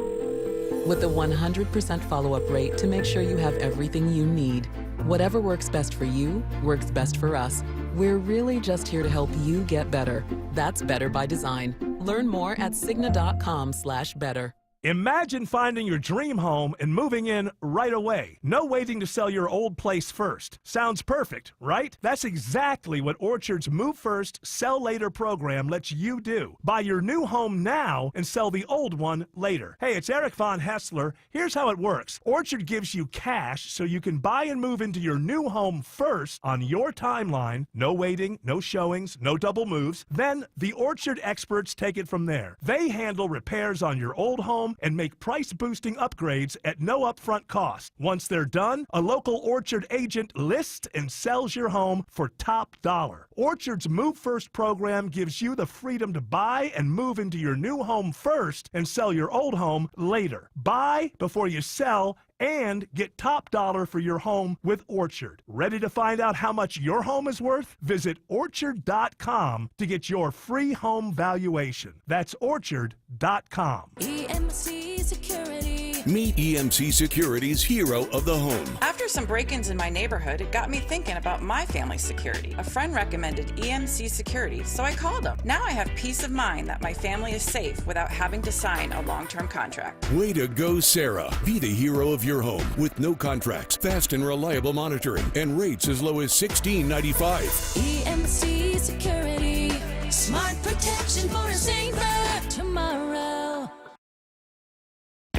With a 100% follow-up rate to make sure you have everything you need. Whatever works best for you, works best for us. We're really just here to help you get better. That's better by design. Learn more at Cigna.com/better. Imagine finding your dream home and moving in right away. No waiting to sell your old place first. Sounds perfect, right? That's exactly what Orchard's Move First, Sell Later program lets you do. Buy your new home now and sell the old one later. Hey, it's Eric Von Hessler. Here's how it works. Orchard gives you cash so you can buy and move into your new home first on your timeline. No waiting, no showings, no double moves. Then the Orchard experts take it from there. They handle repairs on your old home and make price-boosting upgrades at no upfront cost. Once they're done, a local Orchard agent lists and sells your home for top dollar. Orchard's Move First program gives you the freedom to buy and move into your new home first and sell your old home later. Buy before you sell and get top dollar for your home with Orchard. Ready to find out how much your home is worth? Visit Orchard.com to get your free home valuation. That's Orchard.com. EMC Security. Meet EMC Security's hero of the home. After some break-ins in my neighborhood, it got me thinking about my family's security. A friend recommended EMC Security, so I called them. Now I have peace of mind that my family is safe without having to sign a long-term contract. Way to go, Sarah. Be the hero of your home with no contracts, fast and reliable monitoring, and rates as low as $16.95. EMC Security. Smart protection for a safer tomorrow.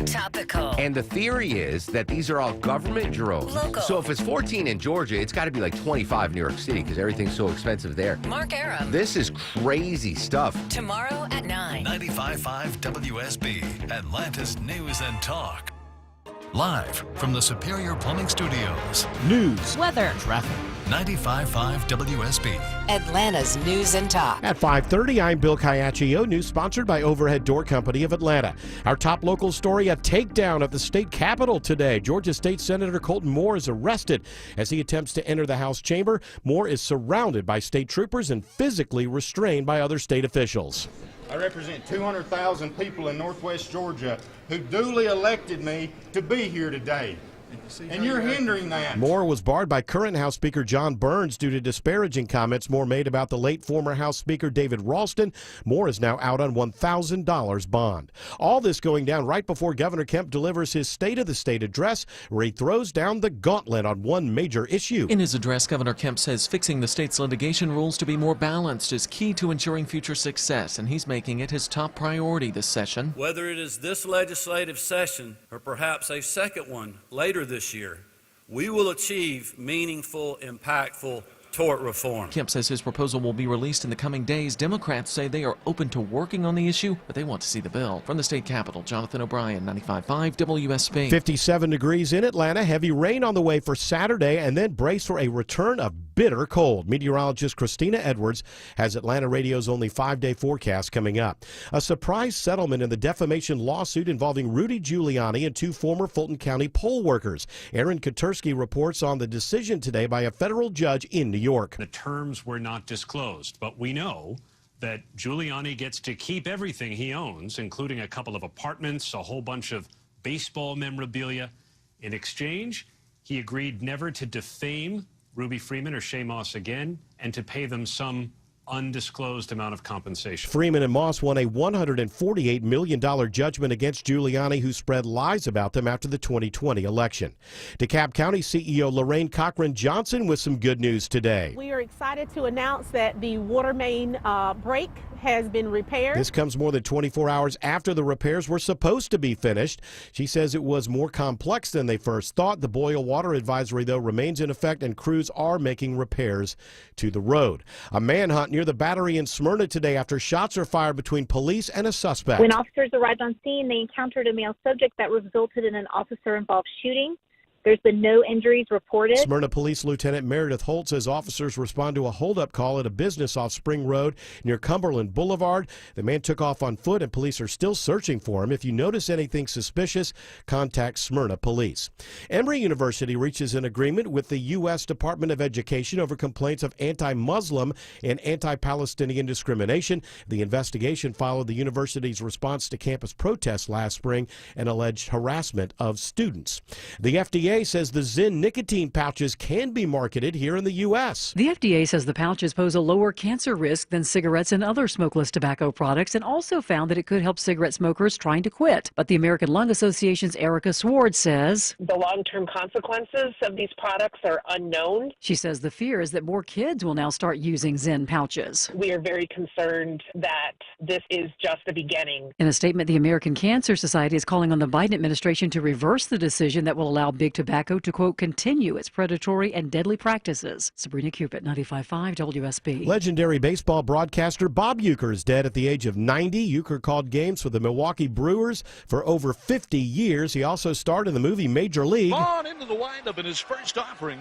Topical. And the theory is that these are all government drones. Local. So if it's 14 in Georgia, it's got to be like 25 in New York City because everything's so expensive there. Mark Aram. This is crazy stuff. Tomorrow at 9. 95.5 WSB, Atlanta's News and Talk. Live from the Superior Plumbing Studios. News, weather, Traffic. 95.5 WSB. Atlanta's News and Talk. At 5:30, I'm Bill Caiaccio. News sponsored by Overhead Door Company of Atlanta. Our top local story, a takedown at the state capitol today. Georgia State Senator Colton Moore is arrested as he attempts to enter the House chamber. Moore is surrounded by state troopers and physically restrained by other state officials. I represent 200,000 people in Northwest Georgia who duly elected me to be here today. And you're hindering that. Moore was barred by current House Speaker John Burns due to disparaging comments Moore made about the late former House Speaker David Ralston. Moore is now out on $1,000 bond. All this going down right before Governor Kemp delivers his State of the State address, where he throws down the gauntlet on one major issue. In his address, Governor Kemp says fixing the state's litigation rules to be more balanced is key to ensuring future success, and he's making it his top priority this session. Whether it is this legislative session or perhaps a second one later this year, we will achieve meaningful, impactful tort reform. Kemp says his proposal will be released in the coming days. Democrats say they are open to working on the issue, but they want to see the bill. From the state capitol, Jonathan O'Brien, 95.5 WSB. 57 degrees in Atlanta. Heavy rain on the way for Saturday, and then brace for a return of bitter cold. Meteorologist Christina Edwards has Atlanta Radio's only 5-day forecast coming up. A surprise settlement in the defamation lawsuit involving Rudy Giuliani and 2 former Fulton County poll workers. Aaron Katursky reports on the decision today by a federal judge in New York. The terms were not disclosed, but we know that Giuliani gets to keep everything he owns, including a couple of apartments, a whole bunch of baseball memorabilia. In exchange, he agreed never to defame Ruby Freeman or Shay Moss again and to pay them some undisclosed amount of compensation. Freeman and Moss won a $148 million judgment against Giuliani, who spread lies about them after the 2020 election. DeKalb County CEO Lorraine Cochran Johnson with some good news today. We are excited to announce that the water main break has been repaired. This comes more than 24 hours after the repairs were supposed to be finished. She says it was more complex than they first thought. The boil water advisory, though, remains in effect, and crews are making repairs to the road. A manhunt near the Battery in Smyrna today after shots are fired between police and a suspect. When officers arrived on scene, they encountered a male subject that resulted in an officer-involved shooting. There's been no injuries reported. Smyrna Police Lieutenant Meredith Holt says officers respond to a holdup call at a business off Spring Road near Cumberland Boulevard. The man took off on foot, and police are still searching for him. If you notice anything suspicious, contact Smyrna Police. Emory University reaches an agreement with the U.S. Department of Education over complaints of anti-Muslim and anti-Palestinian discrimination. The investigation followed the university's response to campus protests last spring and alleged harassment of students. The FDA says the Zyn nicotine pouches can be marketed here in the U.S. The FDA says the pouches pose a lower cancer risk than cigarettes and other smokeless tobacco products, and also found that it could help cigarette smokers trying to quit. But the American Lung Association's Erica Sward says the long-term consequences of these products are unknown. She says the fear is that more kids will now start using Zyn pouches. We are very concerned that this is just the beginning. In a statement, the American Cancer Society is calling on the Biden administration to reverse the decision that will allow big tobacco Tobacco to, quote, continue its predatory and deadly practices. Sabrina Cupid, 95.5 WSB. Legendary baseball broadcaster Bob Uecker is dead at the age of 90. Uecker called games for the Milwaukee Brewers for over 50 years. He also starred in the movie Major League. On into the windup in his first offering.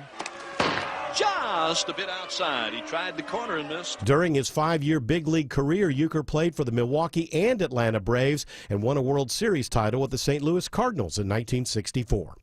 Just a bit outside. He tried the corner and missed. During his 5-year big league career, Uecker played for the Milwaukee and Atlanta Braves and won a World Series title with the St. Louis Cardinals in 1964.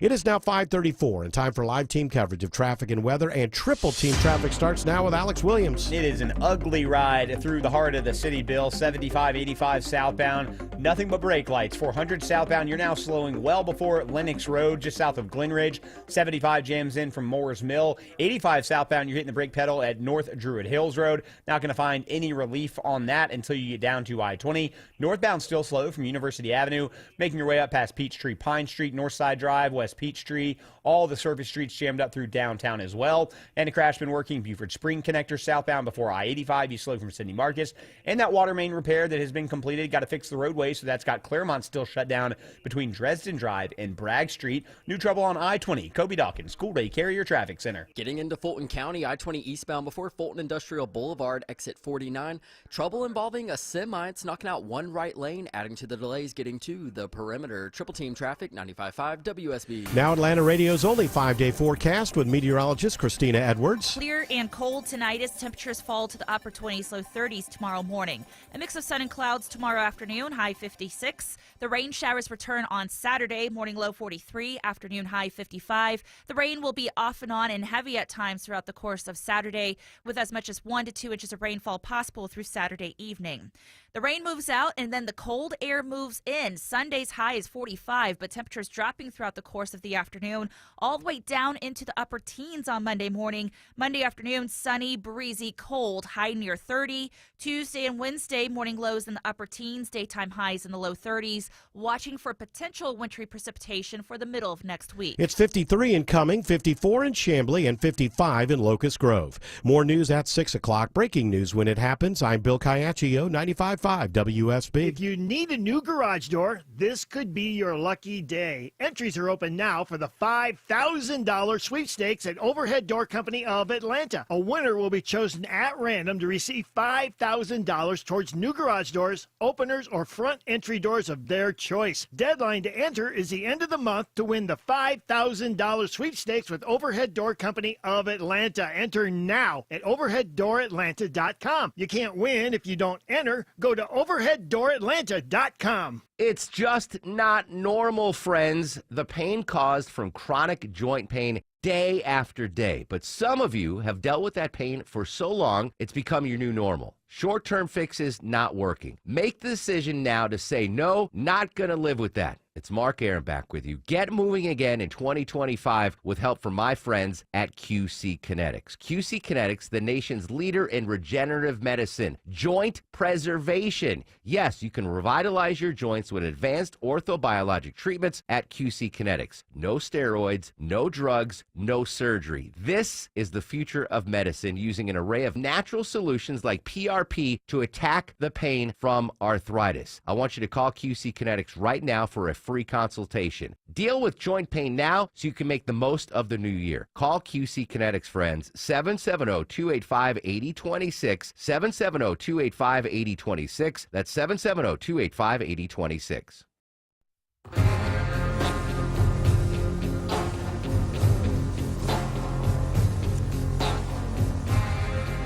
It is now 5:34 and time for live team coverage of traffic and weather, and triple team traffic starts now with Alex Williams. It is an ugly ride through the heart of the city, Bill. 75-85 southbound, nothing but brake lights. 400 southbound, you're now slowing well before Lenox Road, just south of Glen Ridge. 75 jams in from Moores Mill. 85 southbound, you're hitting the brake pedal at North Druid Hills Road. Not going to find any relief on that until you get down to I-20. Northbound still slow from University Avenue, making your way up past Peachtree Pine Street, Northside Drive, West Peachtree. All the surface streets jammed up through downtown as well. And a crash been working Buford Spring connector southbound before I-85. You slow from Sidney Marcus. And that water main repair that has been completed. Got to fix the roadway, so that's got Claremont still shut down between Dresden Drive and Bragg Street. New trouble on I-20. Kobe Dawkins, School Day Carrier Traffic Center. Getting into Fulton County, I-20 eastbound before Fulton Industrial Boulevard, exit 49. Trouble involving a semi. It's knocking out one right lane, adding to the delays getting to the perimeter. Triple team traffic, 95.5 WSB. Now Atlanta Radio's only 5-day forecast with meteorologist Christina Edwards. Clear and cold tonight as temperatures fall to the upper 20s, low 30s tomorrow morning. A mix of sun and clouds tomorrow afternoon, high 56. The rain showers return on Saturday, morning low 43, afternoon high 55. The rain will be off and on and heavy at times throughout the course of Saturday, with as much as 1 to 2 inches of rainfall possible through Saturday evening. The rain moves out and then the cold air moves in. Sunday's high is 45, but temperatures dropping throughout the course of the afternoon, all the way down into the upper teens on Monday morning. Monday afternoon, sunny, breezy, cold, high near 30. Tuesday and Wednesday, morning lows in the upper teens, daytime highs in the low 30s. Watching for potential wintry precipitation for the middle of next week. It's 53 in Cumming, 54 in Chamblee, and 55 in Locust Grove. More news at 6 o'clock. Breaking news when it happens. I'm Bill Caiaccio, 95.5 WSB. If you need a new garage door, this could be your lucky day. Entries are open now for the $5,000 sweepstakes at Overhead Door Company of Atlanta. A winner will be chosen at random to receive $5,000 towards new garage doors, openers, or front entry doors of their choice. Deadline to enter is the end of the month to win the $5,000 sweepstakes with Overhead Door Company of Atlanta. Enter now at overheaddooratlanta.com. You can't win if you don't enter. Go to overheaddooratlanta.com. It's just not normal, friends. The pain caused from chronic joint pain day after day. But some of you have dealt with that pain for so long, it's become your new normal. Short-term fixes not working. Make the decision now to say, no, not going to live with that. It's Mark Aaron back with you. Get moving again in 2025 with help from my friends at QC Kinetics. QC Kinetics, the nation's leader in regenerative medicine, joint preservation. Yes, you can revitalize your joints with advanced orthobiologic treatments at QC Kinetics. No steroids, no drugs, no surgery. This is the future of medicine, using an array of natural solutions like PRP to attack the pain from arthritis. I want you to call QC Kinetics right now for a free consultation. Deal with joint pain now so you can make the most of the new year. Call QC Kinetics, friends. 770-285-8026. 770-285-8026. That's 770-285-8026.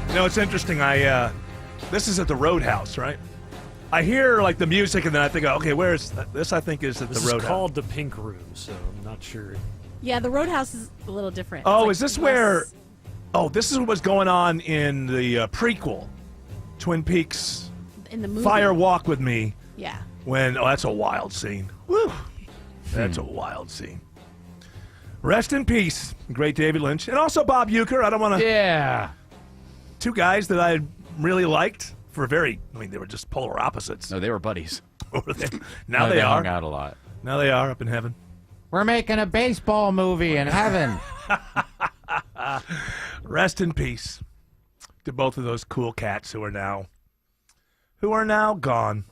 You know, it's interesting. This is at the Roadhouse, right? I hear like the music, and then I think, okay, where is this? I think is at the Roadhouse. This is called the Pink Room, so I'm not sure. Yeah, the Roadhouse is a little different. Oh, like is this where? Oh, this is what was going on in the prequel, Twin Peaks. In the movie. Fire Walk with Me. Yeah. That's a wild scene. Woo. That's a wild scene. Rest in peace, great David Lynch, and also Bob Uecker. I don't want to. Yeah. Two guys that I really liked. They were just polar opposites. No, they were buddies. Now they are. Hung out a lot. Now they are up in heaven. We're making a baseball movie in heaven. Rest in peace to both of those cool cats who are now gone.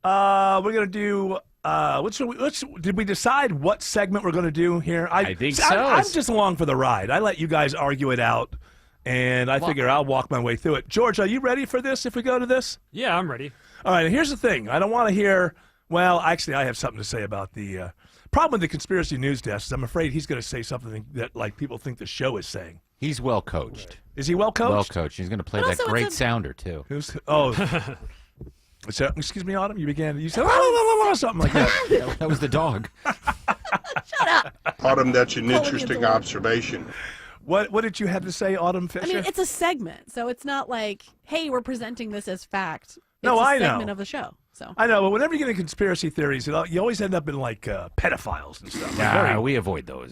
We're gonna do Did we decide what segment we're going to do here? I think so. I'm just along for the ride. I let you guys argue it out, and I figure I'll walk my way through it. George, are you ready for this if we go to this? Yeah, I'm ready. All right, and here's the thing. I don't want to hear, well, actually, I have something to say about the problem with the conspiracy news desk is I'm afraid he's going to say something that, like, people think the show is saying. He's well coached. Is he well coached? Well coached. He's going to play that great sounder, too. Excuse me, Autumn. You said something like that. That was the dog. Shut up. Autumn, that's an interesting observation. What did you have to say, Autumn Fisher? I mean, it's a segment, so it's not like, hey, we're presenting this as fact. No, I know. It's a segment of the show. So I know, but whenever you get into conspiracy theories, you always end up in like pedophiles and stuff. Yeah, we avoid those.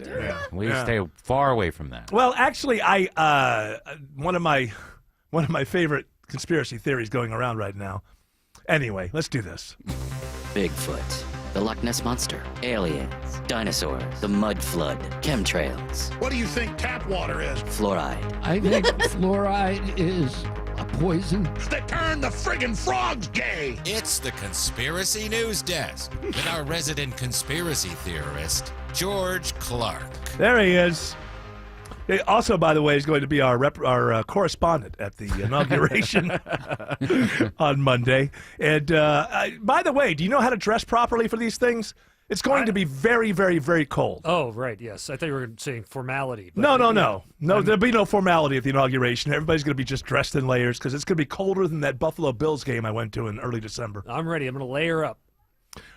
We stay far away from that. Well, actually, one of my favorite conspiracy theories going around right now. Anyway, let's do this. Bigfoot, the Loch Ness Monster, aliens, dinosaurs, the mud flood, chemtrails. What do you think tap water is? Fluoride. I think fluoride is a poison that turned the friggin' frogs gay. It's the Conspiracy News Desk with our resident conspiracy theorist, George Clark. There he is. He also, by the way, is going to be our correspondent at the inauguration on Monday. And by the way, do you know how to dress properly for these things? It's going to be very, very, very cold. Oh, right, yes. I thought you were saying formality. No. There'll be no formality at the inauguration. Everybody's going to be just dressed in layers because it's going to be colder than that Buffalo Bills game I went to in early December. I'm ready. I'm going to layer up.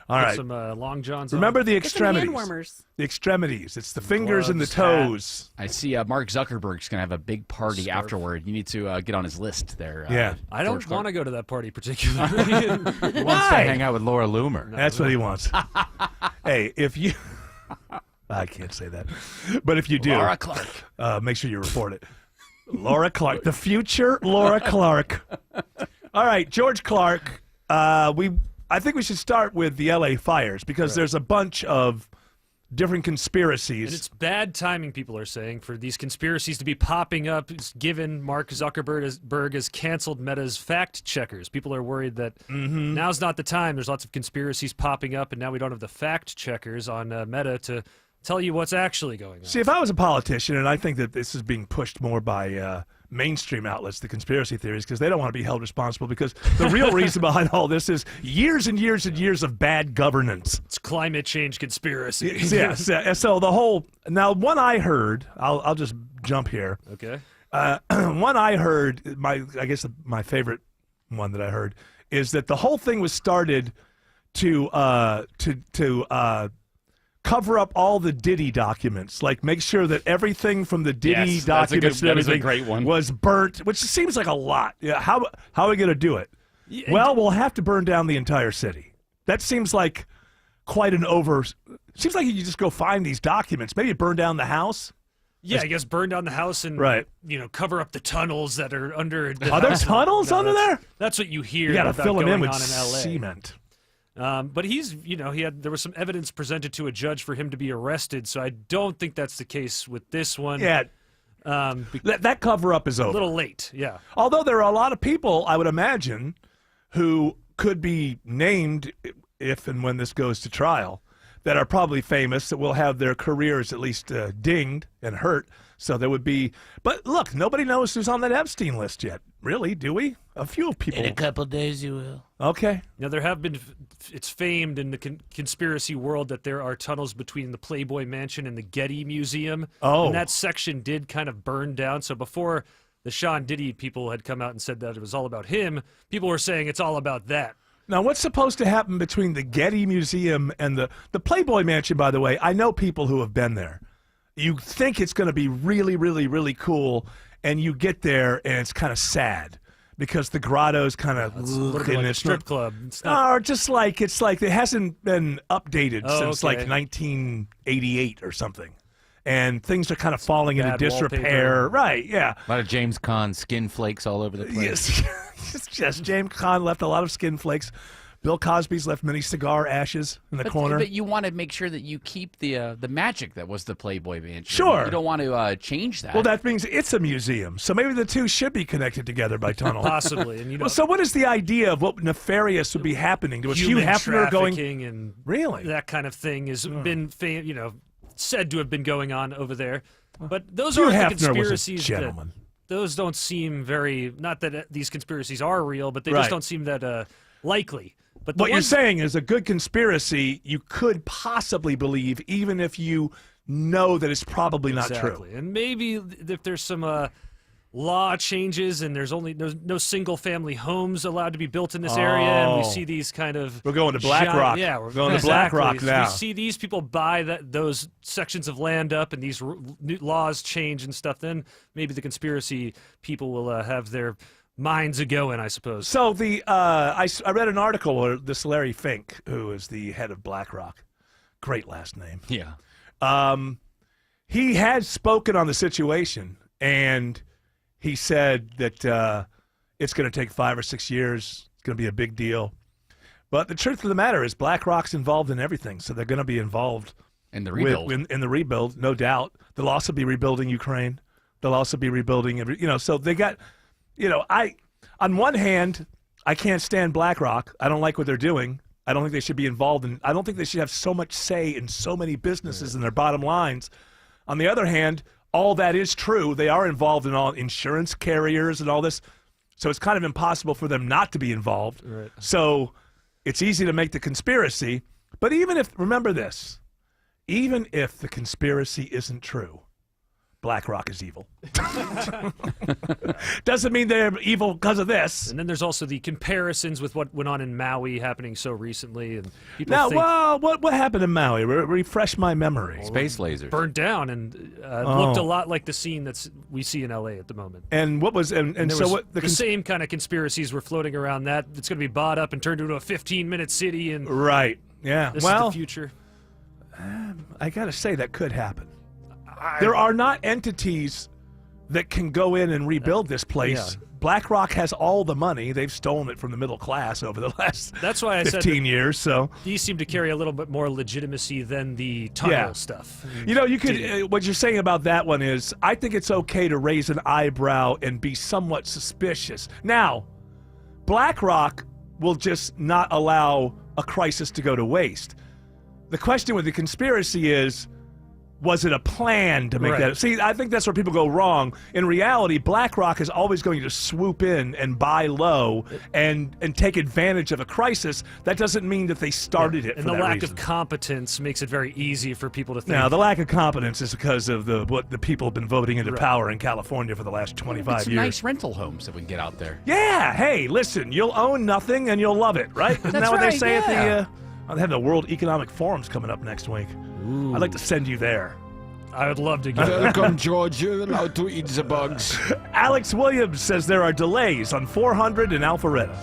All right. Some long johns. Remember the extremities. Hand warmers. The extremities. It's the fingers and the toes. I see Mark Zuckerberg's going to have a big party afterward. You need to get on his list there. Yeah. I don't want to go to that party particularly. He wants to hang out with Laura Loomer. That's what he wants. Hey, if you... I can't say that. But if you do... Laura Clark. Make sure you report it. Laura Clark. The future Laura Clark. All right, George Clark. I think we should start with the L.A. fires because there's a bunch of different conspiracies. And it's bad timing, people are saying, for these conspiracies to be popping up given Mark Zuckerberg has canceled Meta's fact checkers. People are worried that now's not the time. There's lots of conspiracies popping up, and now we don't have the fact checkers on Meta to tell you what's actually going on. See, if I was a politician, and I think that this is being pushed more by mainstream outlets, the conspiracy theories, because they don't want to be held responsible, because the real reason behind all this is years and years and years of bad governance. It's climate change conspiracy. Yes. So the whole... Now, one I heard... I'll just jump here. Okay. One I heard, I guess my favorite one that I heard, is that the whole thing was started to cover up all the Diddy documents, like make sure that everything from the Diddy documents that was a great one. was burnt, which seems like a lot. Yeah, how are we going to do it? Well, we'll have to burn down the entire city. That seems like quite an seems like you just go find these documents. Maybe burn down the house. Yeah, I guess burn down the house and cover up the tunnels that are under. Are there tunnels under there? That's what you hear. You got to fill them in with LA. cement. But there was some evidence presented to a judge for him to be arrested, so I don't think that's the case with this one. Yeah, that cover-up is over. A little late, yeah. Although there are a lot of people, I would imagine, who could be named if and when this goes to trial, that are probably famous, that will have their careers at least dinged and hurt. So there would be... But look, nobody knows who's on that Epstein list yet. Really, do we? A few people. In a couple days you will. Okay. Now, there have been... It's famed in the conspiracy world that there are tunnels between the Playboy Mansion and the Getty Museum. Oh. And that section did kind of burn down. So before the Sean Diddy people had come out and said that it was all about him, people were saying it's all about that. Now, what's supposed to happen between the Getty Museum and the Playboy Mansion, by the way? I know people who have been there. You think it's going to be really, really, really cool, and you get there, and it's kind of sad because the grotto's kind of like a strip club. Or just like it hasn't been updated since like 1988 or something. And things are kind of falling into disrepair. Right, yeah. A lot of James Caan skin flakes all over the place. Yes, James Caan left a lot of skin flakes. Bill Cosby's left many cigar ashes in the corner. But you want to make sure that you keep the magic that was the Playboy Mansion. Sure. You don't want to change that. Well, that means it's a museum, so maybe the two should be connected together by tunnel. Possibly. And, Well, so what is the idea of what nefarious would be happening? Was Hugh human Hefner going? trafficking and Really? that kind of thing has been said to have been going on over there. But those Hugh are the Hefner was a conspiracies gentleman. those don't seem very, not that these conspiracies are real, but they Right. just don't seem that likely. But What you're saying is a good conspiracy you could possibly believe, even if you know that it's probably not true. Exactly. And maybe if there's some law changes and there's only no single-family homes allowed to be built in this area, and we Oh. see these kind of... We're going to Black Rock. Yeah, we're going to Black Rock now. We see these people buy those sections of land up and these new laws change and stuff, then maybe the conspiracy people will have their minds a-going, I suppose. So I read an article where this Larry Fink, who is the head of BlackRock, great last name. Yeah. He had spoken on the situation, and he said that it's going to take 5 or 6 years. It's going to be a big deal. But the truth of the matter is BlackRock's involved in everything, so they're going to be involved in the rebuild. In the rebuild, no doubt. They'll also be rebuilding Ukraine. They'll also be rebuilding, so they got, on one hand, I can't stand BlackRock. I don't like what they're doing. I don't think they should be involved in, I don't think they should have so much say in so many businesses and their bottom lines. On the other hand, all that is true. They are involved in all insurance carriers and all this. So it's kind of impossible for them not to be involved. Right. So it's easy to make the conspiracy. But remember this, even if the conspiracy isn't true, BlackRock is evil. Doesn't mean they're evil because of this. And then there's also the comparisons with what went on in Maui happening so recently, and people Now, think well, what happened in Maui? Refresh my memory. Space lasers. burned down and looked a lot like the scene we see in LA at the moment. And what was and there so was what the same kind of conspiracies were floating around that it's going to be bought up and turned into a 15-minute city, and right? Yeah. this Well, is the future. I got to say that could happen. There are not entities that can go in and rebuild this place. Yeah. BlackRock has all the money. They've stolen it from the middle class over the last That's why I 15 said that years. So these seem to carry a little bit more legitimacy than the tunnel Yeah. stuff. you could. What you're saying about that one is, I think it's okay to raise an eyebrow and be somewhat suspicious. Now, BlackRock will just not allow a crisis to go to waste. The question with the conspiracy is, was it a plan to make Right. that? See, I think that's where people go wrong. In reality, BlackRock is always going to swoop in and buy low and take advantage of a crisis. That doesn't mean that they started it And for the that lack reason. of competence makes it very easy for people to think. Now, the lack of competence is because of what the people have been voting into power in California for the last 25 Some years. nice rental homes that we can get out there. Yeah, hey, listen, you'll own nothing and you'll love it, right? Isn't That's that what right, they say yeah. at they have the World Economic Forums coming up next week. I'd like to send you there. I would love to go. Welcome, George. You're allowed to eat the bugs. Alex Williams says there are delays on 400 in Alpharetta.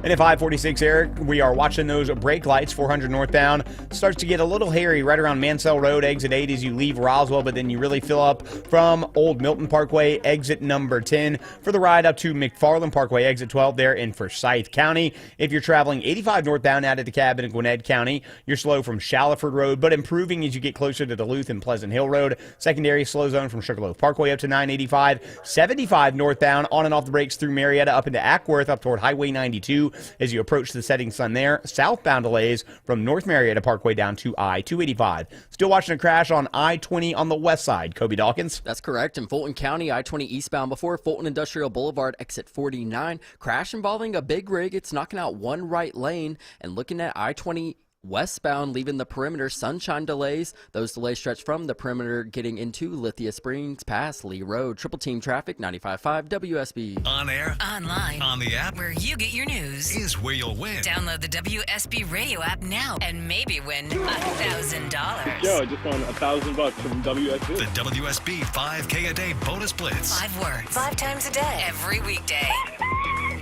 And at 546, Eric, we are watching those brake lights, 400 northbound. Starts to get a little hairy right around Mansell Road, exit 8 as you leave Roswell, but then you really fill up from Old Milton Parkway, exit number 10, for the ride up to McFarland Parkway, exit 12 there in Forsyth County. If you're traveling 85 northbound out of DeKalb in Gwinnett County, you're slow from Shallowford Road, but improving as you get closer to Duluth and Pleasant Hill Road. Secondary slow zone from Sugarloaf Parkway up to 985. 75 northbound on and off the brakes through Marietta up into Ackworth up toward Highway 92. As you approach the setting sun there, southbound delays from North Marietta Parkway down to I-285. Still watching a crash on I-20 on the west side. Kobe Dawkins. That's correct. In Fulton County, I-20 eastbound before Fulton Industrial Boulevard, exit 49. Crash involving a big rig. It's knocking out one right lane. And looking at I-20 westbound, leaving the perimeter, sunshine delays. Those delays stretch from the perimeter getting into Lithia Springs past Lee Road. Triple team traffic, 95.5 WSB. On air, online, on the app, where you get your news, is where you'll win. Download the WSB radio app now and maybe win $1,000. Yo, I just won $1,000 from WSB. The WSB 5K a day bonus blitz. 5 words, 5 times a day, every weekday.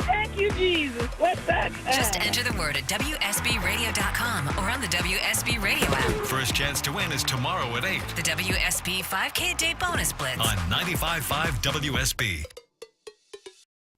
Thank you, Jesus. What's that? Just enter the word at WSBradio.com or on the WSB radio app. First chance to win is tomorrow at 8. The WSB 5K a day bonus blitz On 95.5 WSB.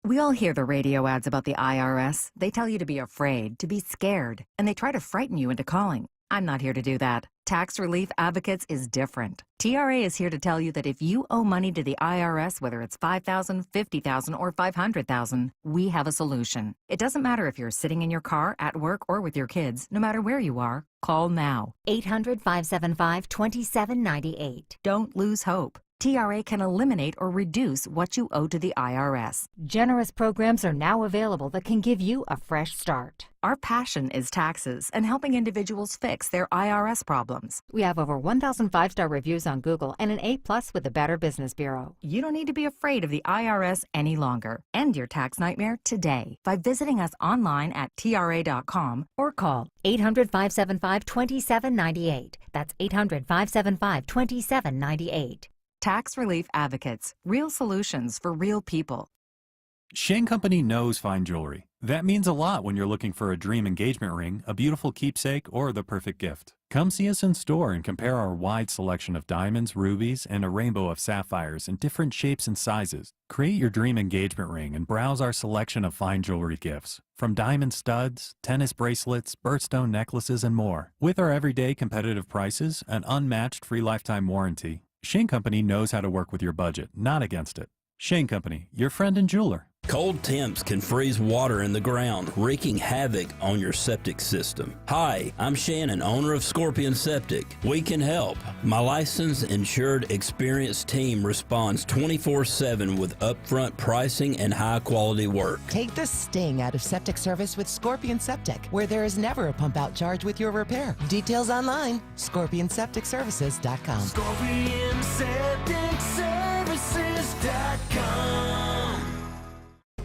We all hear the radio ads about the IRS. They tell you to be afraid, to be scared, and they try to frighten you into calling. I'm not here to do that. Tax Relief Advocates is different. TRA is here to tell you that if you owe money to the IRS, whether it's $5,000, $50,000, or $500,000, we have a solution. It doesn't matter if you're sitting in your car, at work, or with your kids. No matter where you are, call now. 800-575-2798. Don't lose hope. TRA can eliminate or reduce what you owe to the IRS. Generous programs are now available that can give you a fresh start. Our passion is taxes and helping individuals fix their IRS problems. We have over 1,000 5-star reviews on Google and an A+ with the Better Business Bureau. You don't need to be afraid of the IRS any longer. End your tax nightmare today by visiting us online at TRA.com or call 800-575-2798. That's 800-575-2798. Tax Relief Advocates. Real solutions for real people. Shane Company knows fine jewelry. That means a lot when you're looking for a dream engagement ring, a beautiful keepsake, or the perfect gift. Come see us in store and compare our wide selection of diamonds, rubies, and a rainbow of sapphires in different shapes and sizes. Create your dream engagement ring and browse our selection of fine jewelry gifts. From diamond studs, tennis bracelets, birthstone necklaces, and more. With our everyday competitive prices, an unmatched free lifetime warranty, Shane Company knows how to work with your budget, not against it. Shane Company, your friend and jeweler. Cold temps can freeze water in the ground, wreaking havoc on your septic system. Hi, I'm Shannon, owner of Scorpion Septic. We can help. My licensed, insured, experienced team responds 24/7 with upfront pricing and high-quality work. Take the sting out of septic service with Scorpion Septic, where there is never a pump-out charge with your repair. Details online, scorpionsepticservices.com. ScorpionSepticServices.com.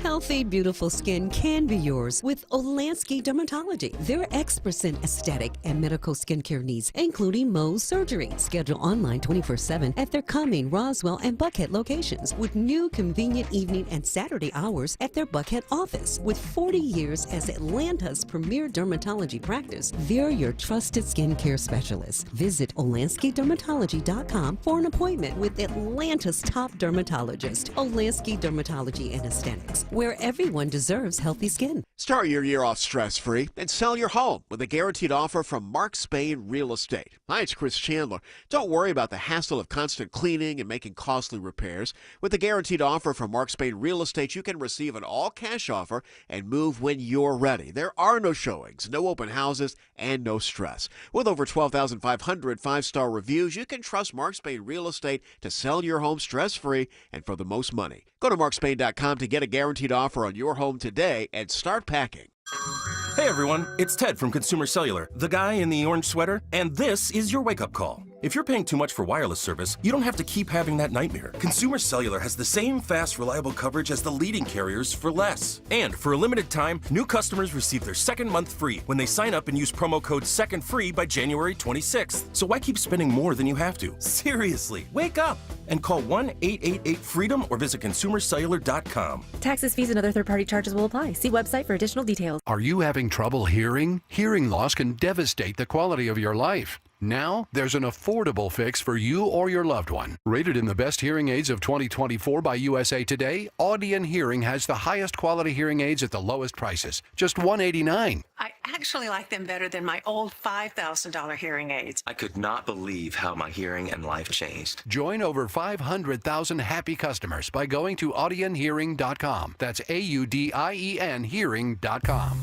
Healthy, beautiful skin can be yours with Olansky Dermatology. They're experts in aesthetic and medical skincare needs, including Mohs surgery. Schedule online 24/7 at their Cumming, Roswell, and Buckhead locations with new convenient evening and Saturday hours at their Buckhead office. With 40 years as Atlanta's premier dermatology practice, they're your trusted skincare specialists. Visit OlanskyDermatology.com for an appointment with Atlanta's top dermatologist. Olansky Dermatology and Aesthetics, where everyone deserves healthy skin. Start your year off stress-free and sell your home with a guaranteed offer from Mark Spain Real Estate. Hi, it's Chris Chandler. Don't worry about the hassle of constant cleaning and making costly repairs. With the guaranteed offer from Mark Spain Real Estate, you can receive an all-cash offer and move when you're ready. There are no showings, no open houses, and no stress. With over 12,500 5-star reviews, you can trust Mark Spain Real Estate to sell your home stress-free and for the most money. Go to markspain.com to get a guaranteed offer on your home today and start packing. Hey everyone, it's Ted from Consumer Cellular, the guy in the orange sweater, and this is your wake-up call. If you're paying too much for wireless service, you don't have to keep having that nightmare. Consumer Cellular has the same fast, reliable coverage as the leading carriers for less. And for a limited time, new customers receive their second month free when they sign up and use promo code SECONDFREE by January 26th. So why keep spending more than you have to? Seriously, wake up and call 1-888-FREEDOM or visit consumercellular.com. Taxes, fees, and other third-party charges will apply. See website for additional details. Are you having trouble hearing? Hearing loss can devastate the quality of your life. Now, there's an affordable fix for you or your loved one. Rated in the best hearing aids of 2024 by USA Today, Audion Hearing has the highest quality hearing aids at the lowest prices. Just $189. I actually like them better than my old $5,000 hearing aids. I could not believe how my hearing and life changed. Join over 500,000 happy customers by going to audionhearing.com. That's AUDIEN hearing.com.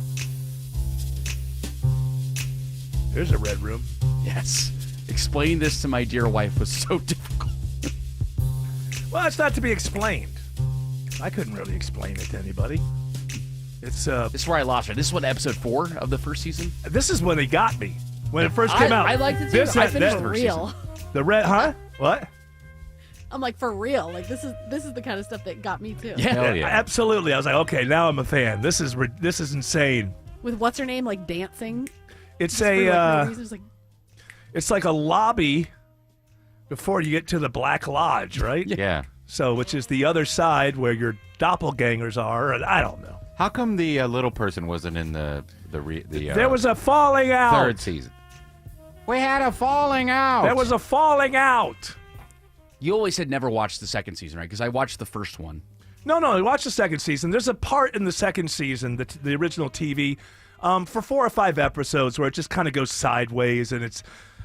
There's a red room. Yes. Explaining this to my dear wife was so difficult. Well, it's not to be explained. I couldn't really explain it to anybody. It's This is where I lost her. This is what, episode 4 of the first season? This is when they got me. When it first came out. I liked it too. I finished for real. The red, huh? What? I'm like, for real. Like, this is the kind of stuff that got me too. Yeah, absolutely. I was like, okay, now I'm a fan. This is insane. With what's her name, like dancing. It's for, a. no reason. It's like, it's like a lobby before you get to the Black Lodge, right? Yeah. So, which is the other side where your doppelgangers are, and I don't know. How come the little person wasn't in the there was a falling out. Third season. We had a falling out. There was a falling out. You always said never watch the second season, right? Because I watched the first one. No, watch the second season. There's a part in the second season, the original TV, for 4 or 5 episodes where it just kind of goes sideways, and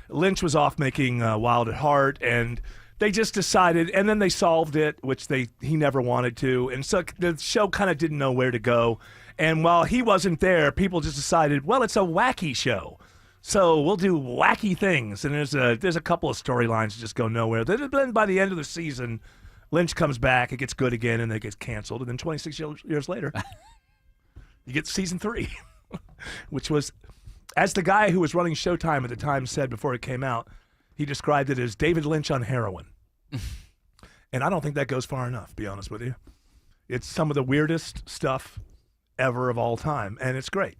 Lynch was off making Wild at Heart, and they just decided, and then they solved it, which he never wanted to, and so the show kind of didn't know where to go. And while he wasn't there, people just decided, well, it's a wacky show, so we'll do wacky things. And there's a couple of storylines that just go nowhere. Then by the end of the season, Lynch comes back, it gets good again, and then it gets canceled. And then 26 years later, you get season 3, which was, as the guy who was running Showtime at the time said before it came out, he described it as David Lynch on heroin. And I don't think that goes far enough, to be honest with you. It's some of the weirdest stuff ever of all time, and it's great.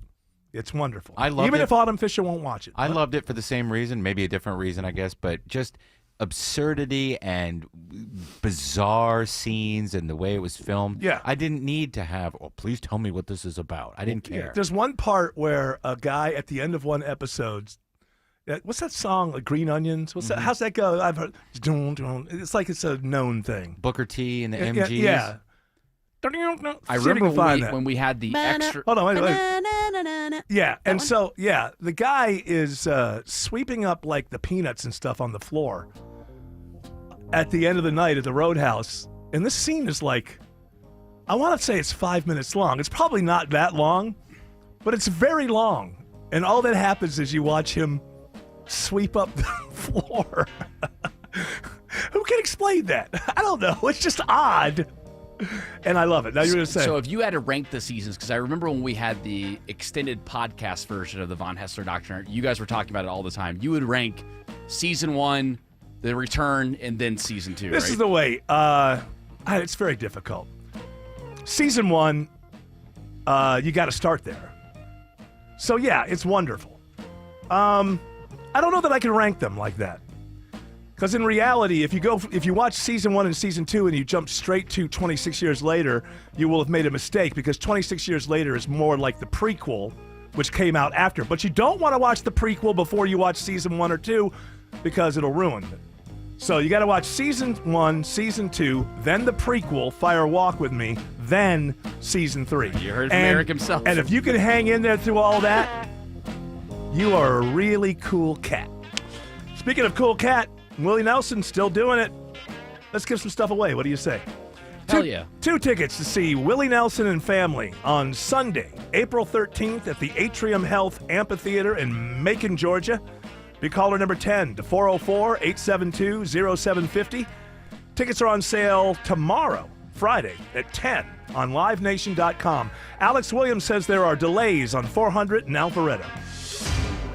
It's wonderful. I loved Even it. if Autumn Fisher won't watch it. I loved it for the same reason, maybe a different reason, I guess, but just absurdity and bizarre scenes and the way it was filmed. Yeah. I didn't need to have, please tell me what this is about. I didn't care. There's one part where a guy at the end of one episode, what's that song, like Green Onions? What's that? How's that go? I've heard. It's like it's a known thing. Booker T and the MGs. Yeah. I remember when we had the extra. Hold on, wait. Yeah, and so, the guy is sweeping up like the peanuts and stuff on the floor at the end of the night at the Roadhouse. And this scene is like, I want to say it's 5 minutes long. It's probably not that long, but it's very long. And all that happens is you watch him sweep up the floor. Who can explain that? I don't know. It's just odd. And I love it. Now you're going to say. So if you had to rank the seasons, because I remember when we had the extended podcast version of the Von Hessler Doctrine, you guys were talking about it all the time. You would rank season 1, The Return, and then season 2, This right? is the way. It's very difficult. Season 1, you got to start there. So yeah, it's wonderful. I don't know that I can rank them like that. Because in reality, if you watch season 1 and season 2 and you jump straight to 26 years later, you will have made a mistake, because 26 years later is more like the prequel, which came out after. But you don't want to watch the prequel before you watch season 1 or 2, because it'll ruin it. So you got to watch season 1, season 2, then the prequel, Fire Walk with Me, then season 3. You heard from Eric himself. And if you can hang in there through all that, you are a really cool cat. Speaking of cool cat, Willie Nelson still doing it. Let's give some stuff away. What do you say? Hell yeah. 2 tickets to see Willie Nelson and Family on Sunday, April 13th at the Atrium Health Amphitheater in Macon, Georgia. Be caller number 10 to 404-872-0750. Tickets are on sale tomorrow, Friday at 10 on livenation.com. Alex Williams says there are delays on 400 in Alpharetta.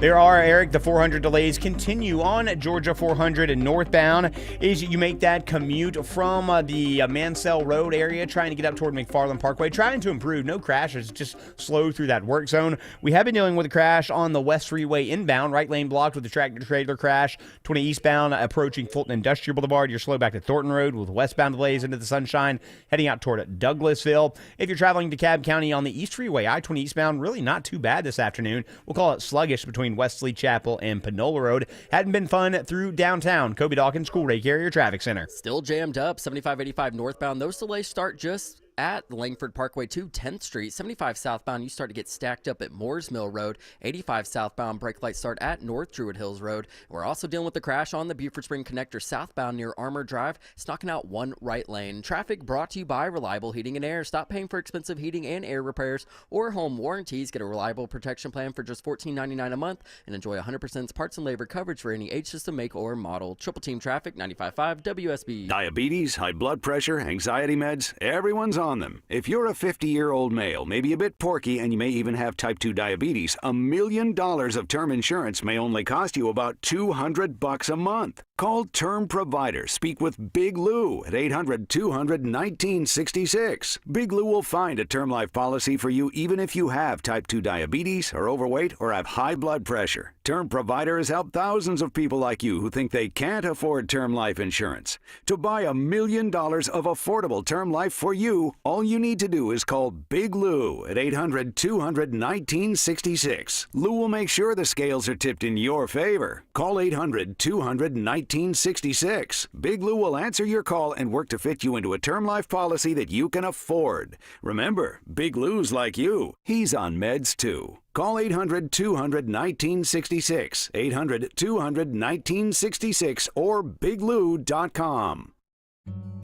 There are, Eric. The 400 delays continue on Georgia 400 and northbound as you make that commute from the Mansell Road area, trying to get up toward McFarland Parkway, trying to improve. No crashes, just slow through that work zone. We have been dealing with a crash on the West Freeway inbound, right lane blocked with a tractor-trailer crash. 20 eastbound approaching Fulton Industrial Boulevard. You're slow back to Thornton Road with westbound delays into the Sunshine, heading out toward Douglasville. If you're traveling to Cobb County on the East Freeway, I-20 eastbound, really not too bad this afternoon. We'll call it sluggish between Wesley Chapel and Panola Road. Hadn't been fun through downtown. Kobe Dawkins, School Ray Carrier Traffic Center. Still jammed up. 75-85 northbound. Those delays start just at Langford Parkway to 10th Street. 75 southbound, you start to get stacked up at Moores Mill Road. 85 southbound, brake lights start at North Druid Hills Road. We're also dealing with the crash on the Buford Spring Connector southbound near Armour Drive. It's knocking out one right lane. Traffic brought to you by Reliable Heating and Air. Stop paying for expensive heating and air repairs or home warranties. Get a reliable protection plan for just $14.99 a month and enjoy 100% parts and labor coverage for any age system, make, or model. Triple Team Traffic, 95.5 WSB. Diabetes, high blood pressure, anxiety meds, everyone's on them. If you're a 50-year-old male, maybe a bit porky, and you may even have type 2 diabetes, $1 million of term insurance may only cost you about $200 a month. Call Term Provider. Speak with Big Lou at 800-200-1966. Big Lou will find a term life policy for you even if you have type 2 diabetes, are overweight, or have high blood pressure. Term Provider has helped thousands of people like you who think they can't afford term life insurance. To buy $1 million of affordable term life for you, all you need to do is call Big Lou at 800-200-1966. Lou will make sure the scales are tipped in your favor. Call 800-200-1966. 1966. Big Lou will answer your call and work to fit you into a term life policy that you can afford. Remember, Big Lou's like you. He's on meds too. Call 800-200-1966, 800-200-1966, or biglou.com.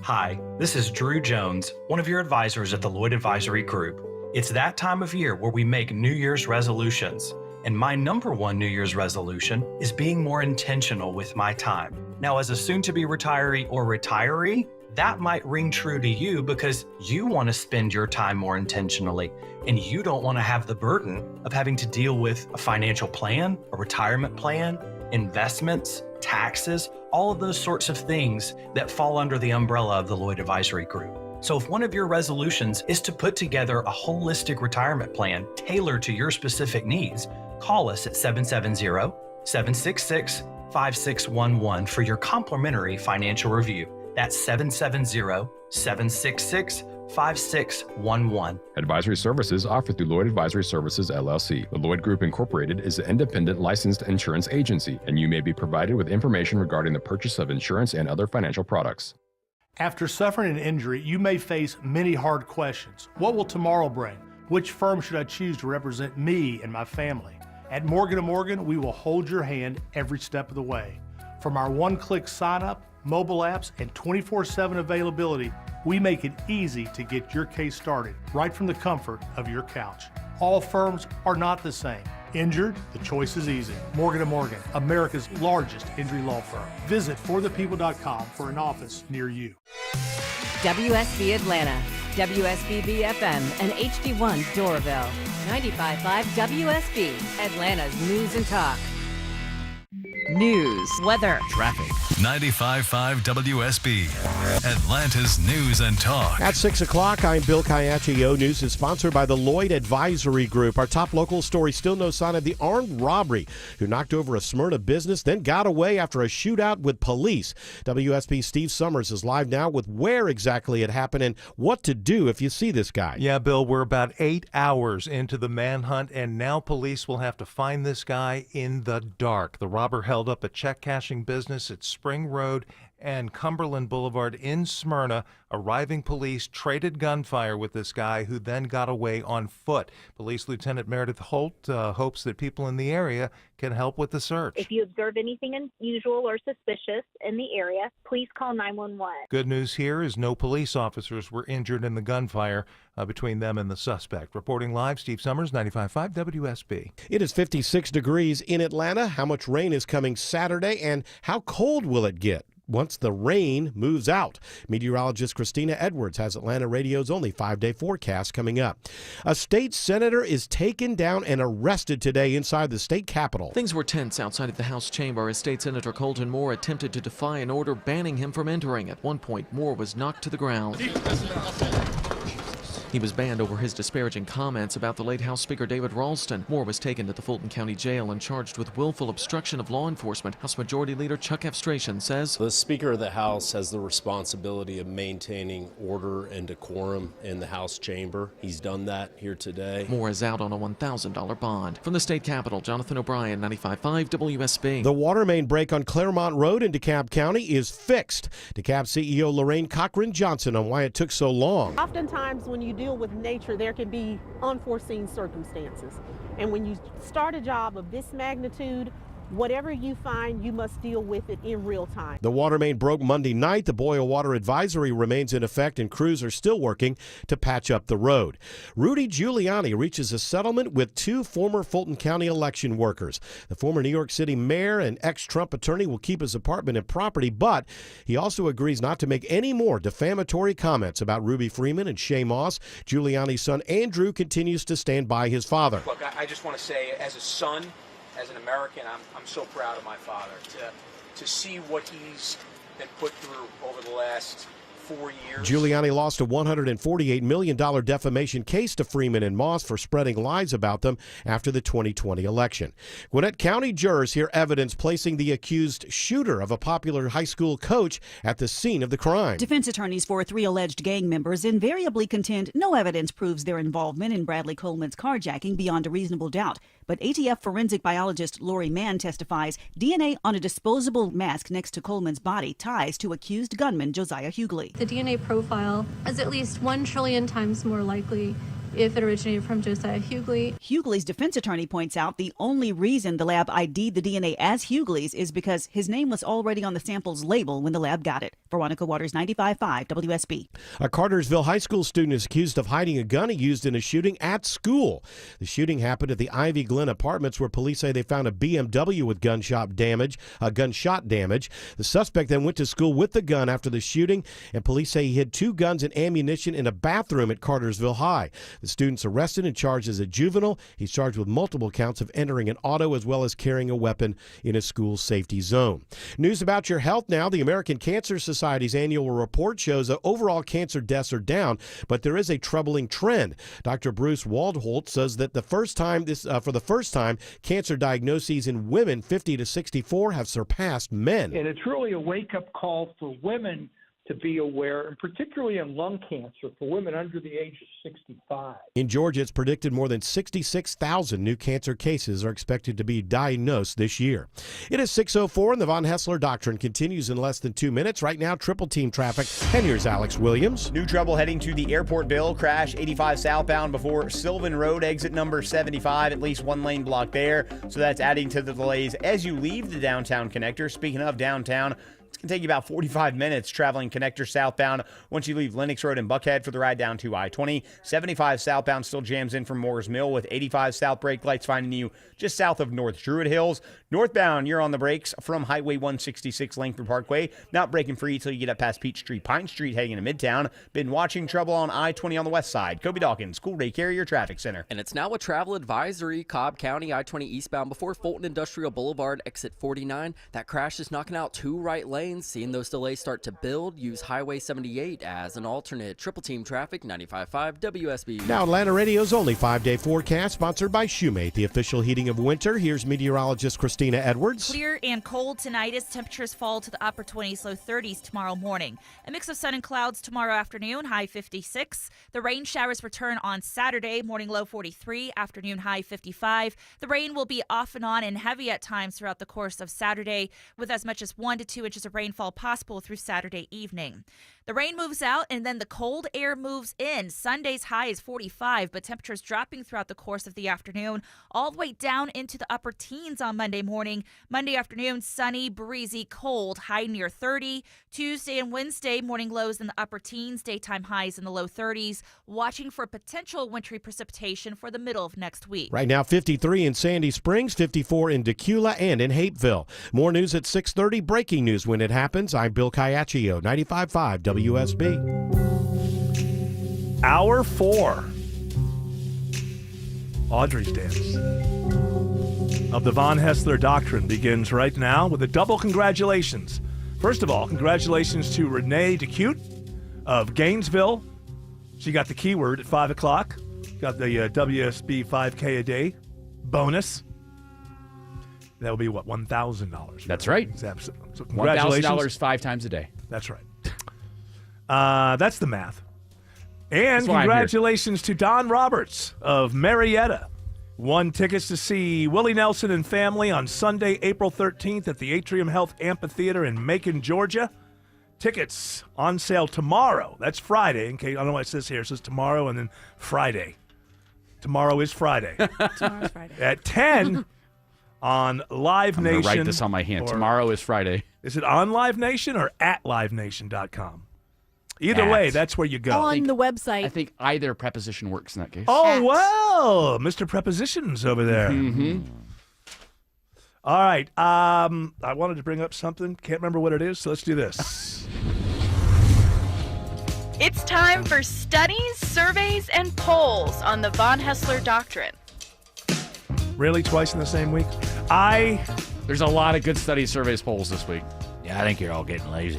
Hi, this is Drew Jones, one of your advisors at the Lloyd Advisory Group. It's that time of year where we make New Year's resolutions. And my number one New Year's resolution is being more intentional with my time. Now, as a soon-to-be retiree or retiree, that might ring true to you because you want to spend your time more intentionally and you don't want to have the burden of having to deal with a financial plan, a retirement plan, investments, taxes, all of those sorts of things that fall under the umbrella of the Lloyd Advisory Group. So if one of your resolutions is to put together a holistic retirement plan tailored to your specific needs, call us at 770-766-5611 for your complimentary financial review. That's 770-766-5611. Advisory services offered through Lloyd Advisory Services, LLC. The Lloyd Group Incorporated is an independent licensed insurance agency, and you may be provided with information regarding the purchase of insurance and other financial products. After suffering an injury, you may face many hard questions. What will tomorrow bring? Which firm should I choose to represent me and my family? At Morgan & Morgan, we will hold your hand every step of the way. From our one-click sign-up, mobile apps, and 24/7 availability, we make it easy to get your case started right from the comfort of your couch. All firms are not the same. Injured? The choice is easy. Morgan & Morgan, America's largest injury law firm. Visit forthepeople.com for an office near you. WSB Atlanta, WSBB FM, and HD1 Doraville. 95.5 WSB, Atlanta's news and talk. News, weather, traffic. 95.5 WSB, Atlanta's news and talk. At 6 o'clock, I'm Bill Kayaccio. News is sponsored by the Lloyd Advisory Group. Our top local story, still no sign of the armed robbery who knocked over a Smyrna business, then got away after a shootout with police. WSB's Steve Summers is live now with where exactly it happened and what to do if you see this guy. Yeah, Bill, we're about 8 hours into the manhunt, and now police will have to find this guy in the dark. The robber held up a check cashing business at Spring Road and Cumberland Boulevard in Smyrna. Arriving police traded gunfire with this guy, who then got away on foot. Police Lieutenant Meredith Holt hopes that people in the area can help with the search. If you observe anything unusual or suspicious in the area, please call 911. Good news here is no police officers were injured in the gunfire between them and the suspect. Reporting live, Steve Summers, 95.5 WSB. It is 56 degrees in Atlanta. How much rain is coming Saturday, and how cold will it get once the rain moves out? Meteorologist Christina Edwards has Atlanta Radio's only 5-day forecast coming up. A state senator is taken down and arrested today inside the state capitol. Things were tense outside of the House chamber as State Senator Colton Moore attempted to defy an order banning him from entering. At one point, Moore was knocked to the ground. He was banned over his disparaging comments about the late House Speaker David Ralston. Moore was taken to the Fulton County Jail and charged with willful obstruction of law enforcement. House Majority Leader Chuck Efstration says, "The Speaker of the House has the responsibility of maintaining order and decorum in the House chamber. He's done that here today." Moore is out on a $1,000 bond. From the state capitol, Jonathan O'Brien, 95.5 WSB. The water main break on Claremont Road in DeKalb County is fixed. DeKalb CEO Lorraine Cochran Johnson on why it took so long. Oftentimes when you deal with nature, there can be unforeseen circumstances. And when you start a job of this magnitude, whatever you find, you must deal with it in real time. The water main broke Monday night. The boil water advisory remains in effect, and crews are still working to patch up the road. Rudy Giuliani reaches a settlement with two former Fulton County election workers. The former New York City mayor and ex-Trump attorney will keep his apartment and property, but he also agrees not to make any more defamatory comments about Ruby Freeman and Shay Moss. Giuliani's son Andrew continues to stand by his father. Look, I just want to say, as a son, as an American, I'm so proud of my father to see what he's been put through over the last 4 years. Giuliani lost a $148 million defamation case to Freeman and Moss for spreading lies about them after the 2020 election. Gwinnett County jurors hear evidence placing the accused shooter of a popular high school coach at the scene of the crime. Defense attorneys for 3 alleged gang members invariably contend no evidence proves their involvement in Bradley Coleman's carjacking beyond a reasonable doubt. But ATF forensic biologist Lori Mann testifies DNA on a disposable mask next to Coleman's body ties to accused gunman Josiah Hughley. The DNA profile is at least 1 trillion times more likely if it originated from Josiah Hughley. Hughley's defense attorney points out the only reason the lab ID'd the DNA as Hughley's is because his name was already on the sample's label when the lab got it. Veronica Waters, 95.5 WSB. A Cartersville high school student is accused of hiding a gun he used in a shooting at school. The shooting happened at the Ivy Glen Apartments, where police say they found a BMW with gunshot damage. The suspect then went to school with the gun after the shooting, and police say he hid 2 guns and ammunition in a bathroom at Cartersville High. The student's arrested and charged as a juvenile. He's charged with multiple counts of entering an auto as well as carrying a weapon in a school safety zone. News about your health now. The American Cancer Society's annual report shows that overall cancer deaths are down, but there is a troubling trend. Dr. Bruce Waldholt says that for the first time, cancer diagnoses in women 50 to 64 have surpassed men. And it's really a wake-up call for women to be aware, and particularly in lung cancer for women under the age of 65. In Georgia, it's predicted more than 66,000 new cancer cases are expected to be diagnosed this year. It is 6:04, and the Von Haessler Doctrine continues in less than 2 minutes. Right now, triple team traffic. And here's Alex Williams. New trouble heading to the Airportville. Crash 85 southbound before Sylvan Road, exit number 75. At least 1 lane block there. So that's adding to the delays as you leave the downtown connector. Speaking of downtown, it's going to take you about 45 minutes traveling connector southbound once you leave Lennox Road and Buckhead for the ride down to I-20. 75 southbound still jams in from Moores Mill, with 85 south brake lights finding you just south of North Druid Hills. Northbound, you're on the brakes from Highway 166 Langford Parkway. Not braking free until you get up past Peachtree Pine Street heading into Midtown. Been watching trouble on I-20 on the west side. Kobe Dawkins, School Day Carrier Traffic Center. And it's now a travel advisory. Cobb County, I-20 eastbound before Fulton Industrial Boulevard, exit 49. That crash is knocking out 2 right lanes. Seeing those delays start to build, use Highway 78 as an alternate. Triple team traffic, 95.5 WSB. Now Atlanta Radio's only 5-day forecast, sponsored by Shoemate, the official heating of winter. Here's meteorologist Christina Edwards. Clear and cold tonight as temperatures fall to the upper 20s, low 30s tomorrow morning. A mix of sun and clouds tomorrow afternoon, high 56. The rain showers return on Saturday, morning low 43, afternoon high 55. The rain will be off and on and heavy at times throughout the course of Saturday, with as much as 1 to 2 inches of rainfall possible through Saturday evening. The rain moves out and then the cold air moves in. Sunday's high is 45, but temperatures dropping throughout the course of the afternoon, all the way down into the upper teens on Monday morning. Monday afternoon, sunny, breezy, cold, high near 30. Tuesday and Wednesday, morning lows in the upper teens, daytime highs in the low 30s. Watching for potential wintry precipitation for the middle of next week. Right now, 53 in Sandy Springs, 54 in Decula and in Hapeville. More news at 6:30. Breaking news when it happens. I'm Bill Caiaccio, 95.5 WSB. Hour 4. Audrey's dance of the Von Haessler Doctrine begins right now with a double congratulations. First of all, congratulations to Renee DeCute of Gainesville. She got the keyword at 5 o'clock. Got the WSB 5K a day bonus. That will be, what, $1,000? That's right. So congratulations. $1,000 5 times a day. That's right. That's the math. And congratulations to Don Roberts of Marietta. Won tickets to see Willie Nelson and Family on Sunday, April 13th at the Atrium Health Amphitheater in Macon, Georgia. Tickets on sale tomorrow. That's Friday. In case I don't know what it says here. It says tomorrow and then Friday. Tomorrow is Friday. Tomorrow's Friday. At 10 on Live Nation. I'm going to write this on my hand. Tomorrow is Friday. Is it on Live Nation or at livenation.com? Either way, that's where you go. On the website. I think either preposition works in that case. Oh, well, Mr. Prepositions over there. Mm-hmm. All right. I wanted to bring up something. Can't remember what it is, so let's do this. It's time for studies, surveys, and polls on the Von Haessler Doctrine. Really? Twice in the same week? There's a lot of good studies, surveys, polls this week. Yeah, I think you're all getting lazy.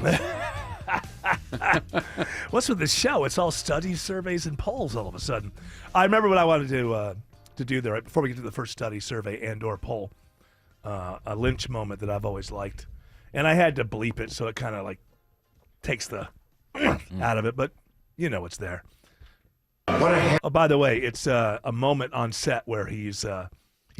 What's with this show? It's all studies, surveys, and polls all of a sudden. I remember what I wanted to do there, right before we get to the first study, survey, and or poll. A Lynch moment that I've always liked. And I had to bleep it, so it kind of like takes the out of it, but you know it's there. Oh, by the way, it's a moment on set where he's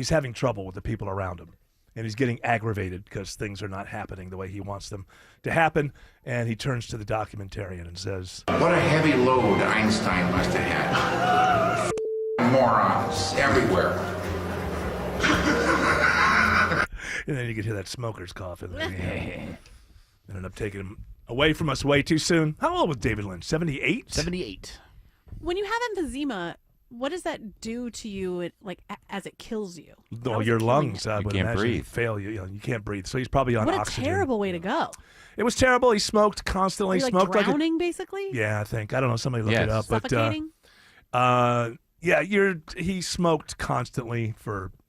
He's having trouble with the people around him. And he's getting aggravated because things are not happening the way he wants them to happen. And he turns to the documentarian and says, What a heavy load Einstein must have had. Morons everywhere. and then you could hear that smoker's cough. And then ended up taking him away from us way too soon. How old was David Lynch? 78? 78. When you have emphysema, what does that do to you, as it kills you? Oh, How is your it killing lungs, you? I would can't imagine, breathe. fail you. You can't breathe. So he's probably on What oxygen. a terrible way to go. It was terrible. He smoked constantly. Are you, Smoked like drowning, basically? Yeah, I think. I don't know. Somebody look Yes. it up. Suffocating? But he smoked constantly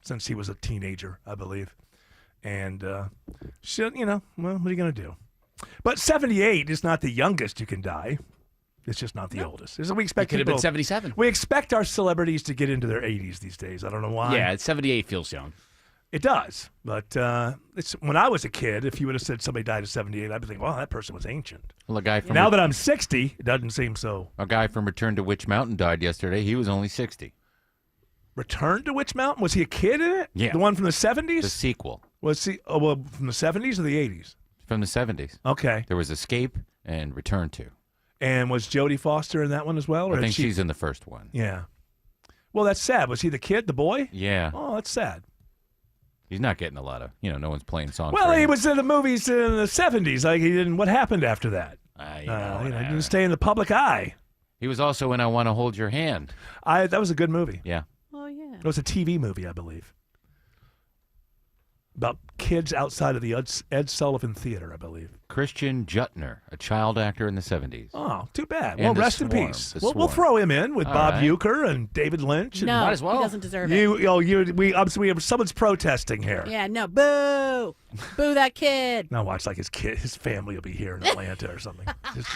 since he was a teenager, I believe. And well, what are you going to do? But 78 is not the youngest you can die. It's just not the oldest. We expect He could have been people- 77. We expect our celebrities to get into their 80s these days. I don't know why. Yeah, 78 feels young. It does. But it's when I was a kid, if you would have said somebody died at 78, I'd be thinking, well, that person was ancient. Well, a guy from Now that I'm 60, it doesn't seem so. A guy from Return to Witch Mountain died yesterday. He was only 60. Return to Witch Mountain? Was he a kid in it? Yeah. The one from the 70s? The sequel. Was he from the 70s or the 80s? From the 70s. Okay. There was Escape and Return to. And was Jodie Foster in that one as well? Or I think is she- she's in the first one. Yeah. Well, that's sad. Was he the kid, the boy? Yeah. Oh, that's sad. He's not getting a lot of, no one's playing songs. Well, for he him. was in the movies in the 70s. Like, he didn't. What happened after that? He didn't stay in the public eye. He was also in I Want to Hold Your Hand. That was a good movie. Yeah. Oh, yeah. It was a TV movie, I believe. About kids outside of the Ed Sullivan Theater, I believe. Christian Jutner, a child actor in the 70s. Oh, too bad. And Well, The rest in Swarm, peace. The We'll Swarm. throw him in with All Bob right. Euchre and David Lynch. And No, he doesn't deserve it. Someone's protesting here. Yeah, no, boo. Boo that kid. Now watch like his family will be here in Atlanta or something.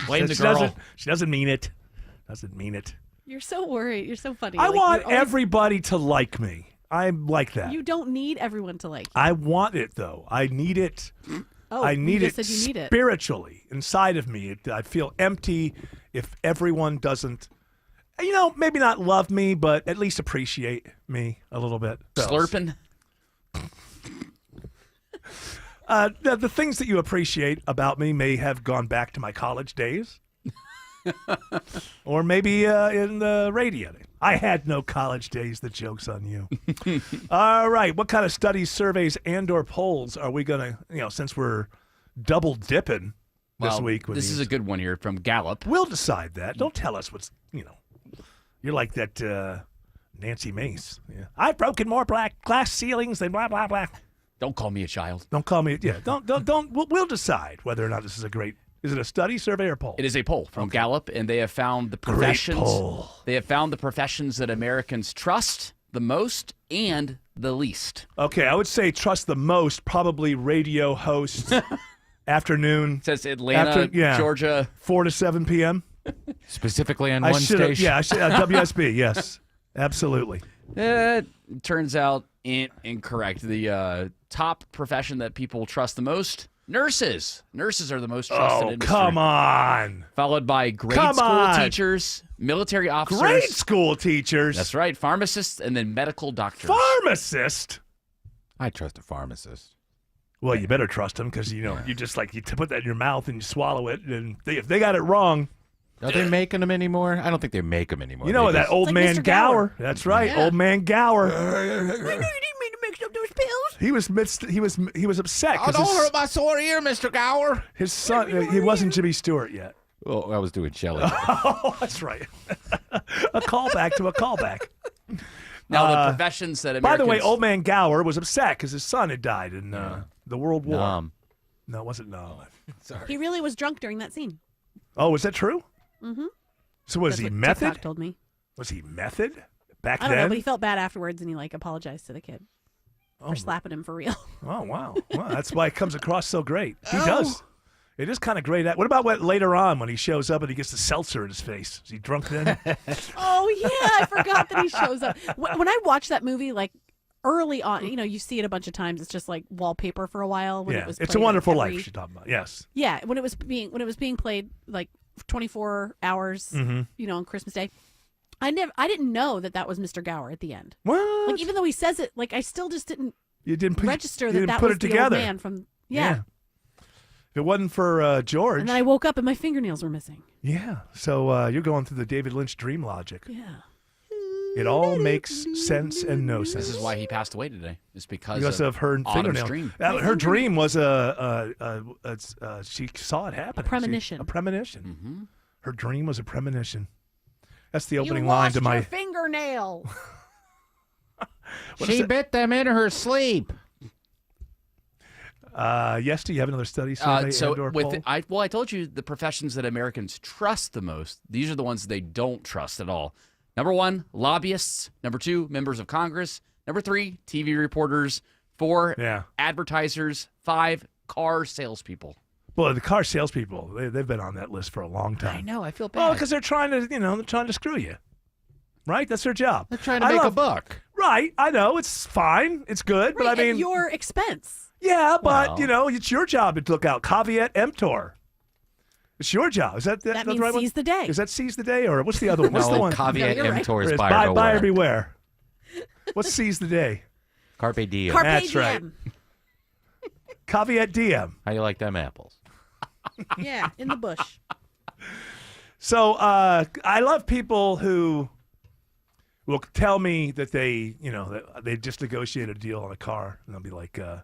Blame the She girl. doesn't mean it. Doesn't mean it. You're so worried. You're so funny. I Like, want you're always- everybody to like me. I'm like that. You don't need everyone to like you. I want it though. I need it. Oh, I you need just it said you need it. spiritually inside of me. I feel empty if everyone doesn't, maybe not love me, but at least appreciate me a little bit. So, Slurping. the things that you appreciate about me may have gone back to my college days. Or maybe in the radio. I had no college days. The joke's on you. All right. What kind of studies, surveys, and/or polls are we going to, since we're double dipping this Well, week? With this is these? a good one here from Gallup. We'll decide that. Don't tell us what's, you're like that Nancy Mace. Yeah. I've broken more glass ceilings than blah, blah, blah. Don't call me a child. Don't call me. Yeah. Don't. We'll decide whether or not this is a great. Is it a study, survey, or poll? It is a poll from Gallup, and they have found the Great professions. poll. They have found the professions that Americans trust the most and the least. Okay, I would say trust the most probably radio host. Afternoon. It says Atlanta, Georgia, 4 to 7 p.m. Specifically on I one should've- station. Yeah, WSB. Yes, absolutely. It turns out incorrect. The top profession that people trust the most. Nurses. Nurses are the most trusted industry. Come on. Followed by grade Come school on. teachers, military officers. Grade school teachers. That's right. Pharmacists and then medical doctors. Pharmacist. I trust a pharmacist. Well, you better trust them because you just you put that in your mouth and you swallow it, and if they got it wrong, Are they making them anymore? I don't think they make them anymore. you know They that just- old man Mr. Gower. Gower. That's right, Yeah. old man Gower. Mix up those pills. He was upset because my sore ear, Mr. Gower. his son he wasn't Jimmy Stewart yet. Oh, I was doing Shelley. Oh, that's right. A callback to a callback. Now, the professions that By Americans... the way, old man Gower was upset because his son had died in the World War. Nom. No, it wasn't Nom. Sorry. He really was drunk during that scene. Oh, was that true? Mm-hmm. So was That's he what method? TikTok told me. Was he method back I don't know, then? but he felt bad afterwards, and he apologized to the kid for slapping him for real. Oh, wow. Wow. That's why it comes across so great. He does. It is kind of great. What about later on when he shows up and he gets the seltzer in his face? Is he drunk then? Oh yeah, I forgot that he shows up. When I watched that movie, early on, you see it a bunch of times. It's just like wallpaper for a while. When yeah. it was It's played, a Wonderful every- Life she's talking about. Yes. Yeah, when it was being played 24 hours, Mhm. on Christmas Day. I didn't know that was Mr. Gower at the end. What? Like, even though he says it, like, I still just didn't You didn't register you that didn't that put was it the together. old man from. Yeah. If it wasn't for George. And then I woke up and my fingernails were missing. Yeah. So you're going through the David Lynch dream logic. Yeah. It all makes sense and no sense. This is why he passed away today. It's because of her Autumn's fingernail. dream. Her dream was she saw it happen. A premonition. A premonition. Mm-hmm. Her dream was a premonition. That's the opening you line lost to my. your fingernail. She bit them in her sleep. Yes, do you have another study survey and/or poll? I told you the professions that Americans trust the most. These are the ones they don't trust at all. Number 1, lobbyists. Number 2, members of Congress. Number 3, TV reporters. 4, advertisers. 5, car salespeople. Well, the car salespeople, they've been on that list for a long time. I know. I feel bad. Well, because they're trying to screw you. Right? That's their job. They're trying to make a buck. Right. I know. It's fine. It's good. But I mean. At your expense. Yeah, but, it's your job to look out. Caveat emptor. It's your job. Is that That that's means right one? seize the day. Is that seize the day? Or what's the other one? What's the No, one? caveat emptor is Or buyer beware. beware. What's seize the day? Carpe diem. Carpe That's diem. right. Caveat diem. How you like them apples? Yeah, in the bush. So I love people who will tell me that they just negotiated a deal on a car, and they'll be like, "Oh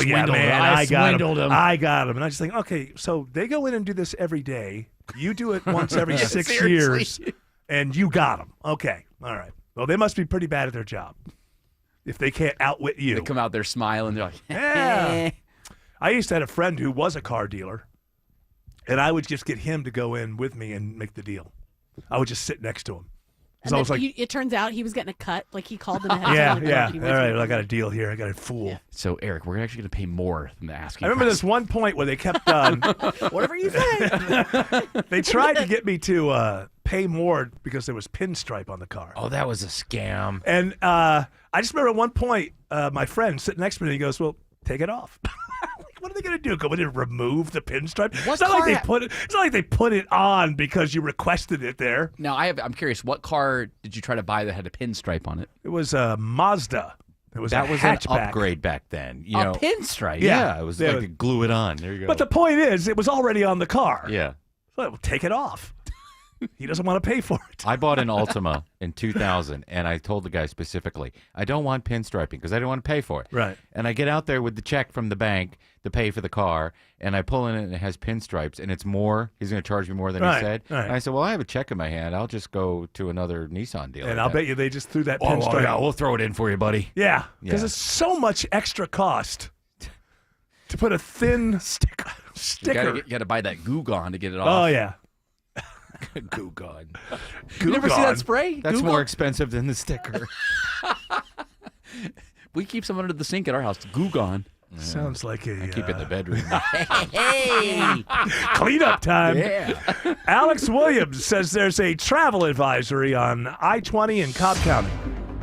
yeah, man, I got him. I got him." And I just think, okay, so they go in and do this every day. You do it once every 6 years, and you got them. Okay, all right. Well, they must be pretty bad at their job if they can't outwit you. They come out there smiling. They're like, Yeah. I used to have a friend who was a car dealer, and I would just get him to go in with me and make the deal. I would just sit next to him. And I was like, it turns out he was getting a cut. Like, he called them ahead. yeah. All All right, well, I got a deal here. I got a fool. Yeah. So, Eric, we're actually going to pay more than the asking I remember price. this one point where they kept Whatever you say. they tried to get me to pay more because there was pinstripe on the car. Oh, that was a scam. And I just remember at one point, my friend sitting next to me, he goes, "Well, take it off." Like, what are they going to do? Go in and remove the pinstripe? It's not like they put it on because you requested it there. Now, I'm curious. What car did you try to buy that had a pinstripe on it? It was a Mazda. It was That a was an hatchback. upgrade back then. A pinstripe? Yeah. It was Yeah. like to glue it on. There you go. But the point is, it was already on the car. yeah. So take it off. He doesn't want to pay for it. I bought an Altima in 2000, and I told the guy specifically, I don't want pinstriping because I didn't want to pay for it. Right. And I get out there with the check from the bank to pay for the car, and I pull in it, and it has pinstripes, and it's more. He's going to charge me more than he said. Right. And I said, well, I have a check in my hand. I'll just go to another Nissan dealer. And I'll bet you they just threw that Oh, pinstripe. yeah, we'll throw it in for you, buddy. Yeah, because Yeah. it's so much extra cost to put a thin sticker. You got to buy that Goo Gone to get it off. Oh, yeah. Goo Gone. You never see that spray? That's Goo more Gone? expensive than the sticker. We keep some under the sink at our house. Goo Gone. Sounds like a. I keep it in the bedroom. Hey! Cleanup time. Yeah. Alex Williams says there's a travel advisory on I-20 in Cobb County.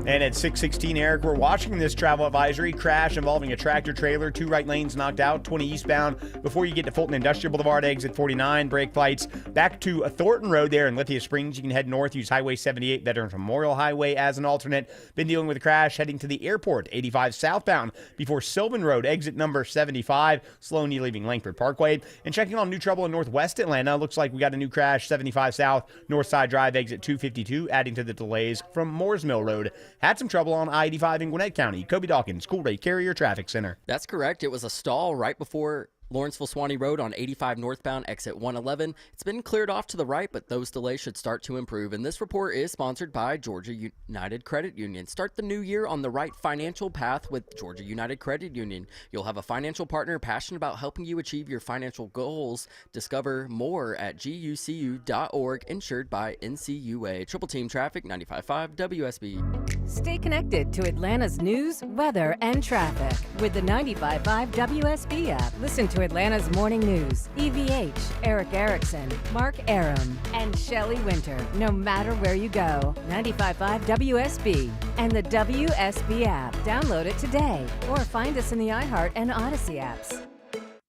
And at 6:16, Eric, we're watching this travel advisory crash involving a tractor trailer, 2 right lanes knocked out, 20 eastbound before you get to Fulton Industrial Boulevard, exit 49, brake lights back to Thornton Road there in Lithia Springs. You can head north, use Highway 78, Veterans Memorial Highway as an alternate. Been dealing with a crash heading to the airport, 85 southbound before Sylvan Road, exit number 75, slowly leaving Langford Parkway. And checking on new trouble in northwest Atlanta, looks like we got a new crash, 75 south, Northside Drive, exit 252, adding to the delays from Moores Mill Road. Had some trouble on I-85 in Gwinnett County. Kobe Dawkins, Cool Ray Carrier Traffic Center. That's correct. It was a stall right before Lawrenceville-Swanee Road on 85 northbound, exit 111. It's been cleared off to the right, but those delays should start to improve. And this report is sponsored by Georgia United Credit Union. Start the new year on the right financial path with Georgia United Credit Union. You'll have a financial partner passionate about helping you achieve your financial goals. Discover more at gucu.org, insured by NCUA. Triple Team Traffic, 95.5 WSB. Stay connected to Atlanta's news, weather, and traffic with the 95.5 WSB app. Listen to Atlanta's morning news. EVH, Eric Erickson, Mark Aram, and Shelley Winter. No matter where you go. 95.5 WSB and the WSB app. Download it today or find us in the iHeart and Odyssey apps.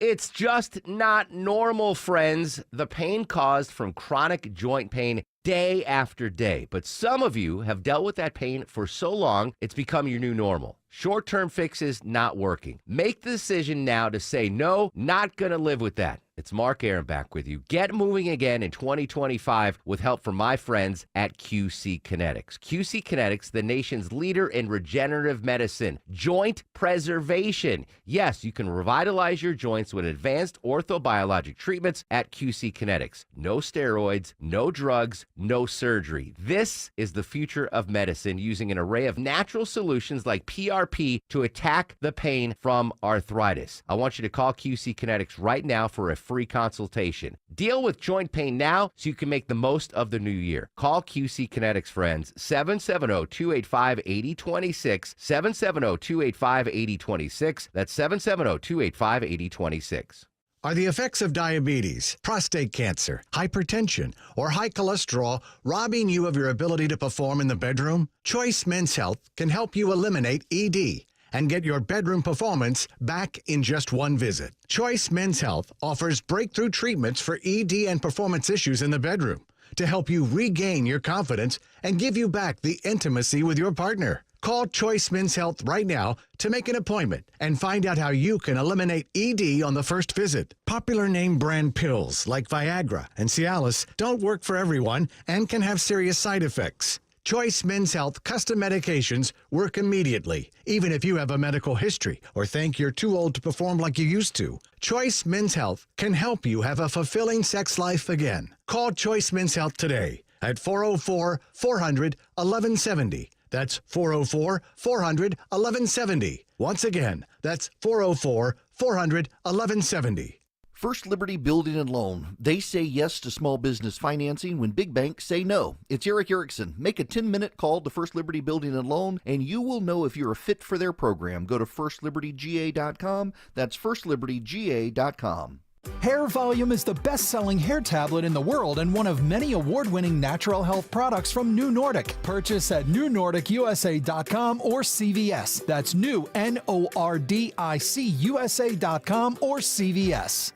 It's just not normal, friends. The pain caused from chronic joint pain day after day. But some of you have dealt with that pain for so long, it's become your new normal. Short-term fixes not working. Make the decision now to say, no, not going to live with that. It's Mark Arum back with you. Get moving again in 2025 with help from my friends at QC Kinetics. QC Kinetics, the nation's leader in regenerative medicine, joint preservation. Yes, you can revitalize your joints with advanced orthobiologic treatments at QC Kinetics. No steroids, no drugs, no surgery. This is the future of medicine using an array of natural solutions like PRP to attack the pain from arthritis. I want you to call QC Kinetics right now for a free consultation. Deal with joint pain now so you can make the most of the new year. Call QC Kinetics, friends, 770-285-8026, 770-285-8026. That's 770-285-8026. Are the effects of diabetes, prostate cancer, hypertension, or high cholesterol robbing you of your ability to perform in the bedroom? Choice Men's Health can help you eliminate ED and get your bedroom performance back in just one visit. Choice Men's Health offers breakthrough treatments for ED and performance issues in the bedroom to help you regain your confidence and give you back the intimacy with your partner. Call Choice Men's Health right now to make an appointment and find out how you can eliminate ED on the first visit. Popular name brand pills like Viagra and Cialis don't work for everyone and can have serious side effects. Choice Men's Health custom medications work immediately, even if you have a medical history or think you're too old to perform like you used to. Choice Men's Health can help you have a fulfilling sex life again. Call Choice Men's Health today at 404-400-1170. That's 404-400-1170. Once again, that's 404-400-1170. First Liberty Building and Loan. They say yes to small business financing when big banks say no. It's Eric Erickson. Make a 10-minute call to First Liberty Building and Loan, and you will know if you're a fit for their program. Go to firstlibertyga.com. That's firstlibertyga.com. Hair Volume is the best-selling hair tablet in the world and one of many award-winning natural health products from New Nordic. Purchase at newnordicusa.com or CVS. That's new, NORDICUSA.com or CVS.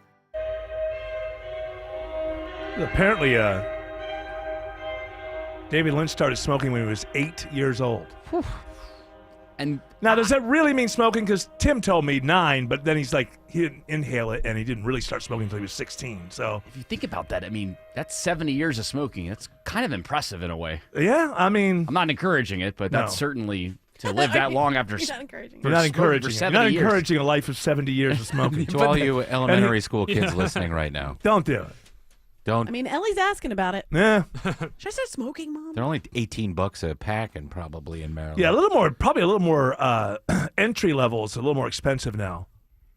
Apparently, David Lynch started smoking when he was 8 years old. And now, does that really mean smoking? Because Tim told me 9, but then he's like, he didn't inhale it, and he didn't really start smoking until he was 16. So if you think about that, I mean, that's 70 years of smoking. That's kind of impressive in a way. Yeah, I mean, I'm not encouraging it, but that's certainly to live that long after. You're not encouraging. You're not encouraging. You're not encouraging a life of 70 years of smoking. To all you elementary school kids listening right now, don't do it. Don't. I mean, Ellie's asking about it. Yeah. Should I start smoking, Mom? They're only $18 a pack, and probably in Maryland. Yeah, probably a little more entry level. It's a little more expensive now.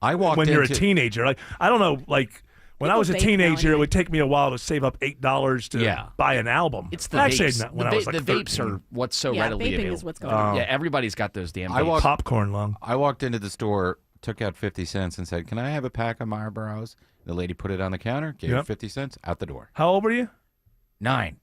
I walked when you're a into- teenager. Like, I don't know, like when I was a teenager, it would take me a while to save up $8 to buy an album. It's the Actually, vapes. not when the I was like the vapes 13. are what's so Yeah, readily vaping available. is what's going on. Yeah, everybody's got those damn I vapes. walked- popcorn lung. I walked into the store, took out 50 cents, and said, "Can I have a pack of Marlboros?" The lady put it on the counter, gave Yep. it 50 cents, out the door. How old were you? 9.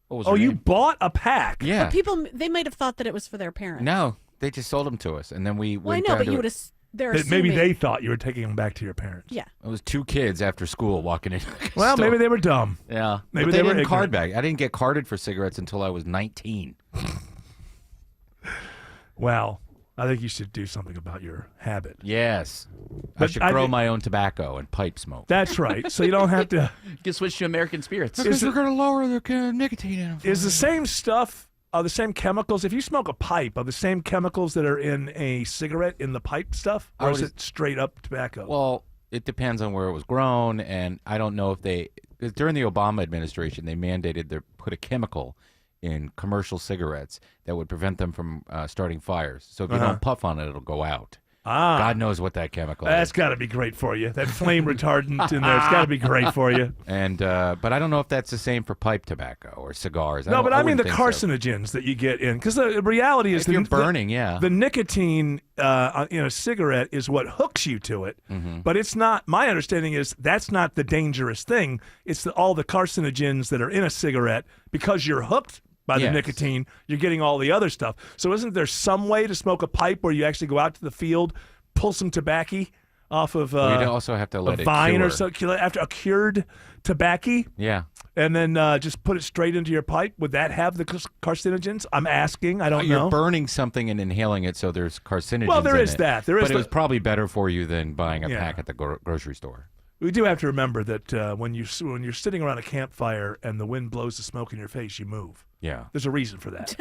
What was Oh, her you name? bought a pack? Yeah. But people, they might have thought that it was for their parents. No, they just sold them to us, and then we Well, I went know, down but to you it. would have. They're Maybe assuming- they thought you were taking them back to your parents. Yeah. It was 2 kids after school walking in. Well, maybe they were dumb. Yeah. Maybe But they they were didn't card ignorant. bag. I didn't get carded for cigarettes until I was 19. Well, I think you should do something about your habit. Yes. I But should I grow did- my own tobacco and pipe smoke. That's right. So you don't have to. You can switch to American Spirits. Is it- going to lower the nicotine in them. Is the same stuff, the same chemicals? If you smoke a pipe, are the same chemicals that are in a cigarette in the pipe stuff? I Or is would- it straight up tobacco? Well, it depends on where it was grown, and I don't know if they. 'Cause during the Obama administration, they mandated they put a chemical in commercial cigarettes that would prevent them from starting fires. So if you Uh-huh. don't puff on it, it'll go out. Ah. God knows what that chemical That's is. got to be great for you. That flame retardant in there, it's got to be great for you. And but I don't know if that's the same for pipe tobacco or cigars. No, but I mean the wouldn't think so. carcinogens that you get in, because the reality is If you're burning, yeah. the nicotine in a cigarette is what hooks you to it. Mm-hmm. But it's not. My understanding is that's not the dangerous thing. It's all the carcinogens that are in a cigarette because you're hooked by the Yes. nicotine. You're getting all the other stuff. So isn't there some way to smoke a pipe where you actually go out to the field, pull some tobacco off of Well, you'd also have to let a it vine or cure. so after a cured tobacco? Yeah. and then just put it straight into your pipe, would that have the carcinogens? I'm asking. I don't know. You're burning something and inhaling it, so there's carcinogens. Well, there in is it. that. There is but it was the- probably better for you than buying a Yeah. pack at the grocery store. We do have to remember that when you're sitting around a campfire and the wind blows the smoke in your face, you move. Yeah. There's a reason for that.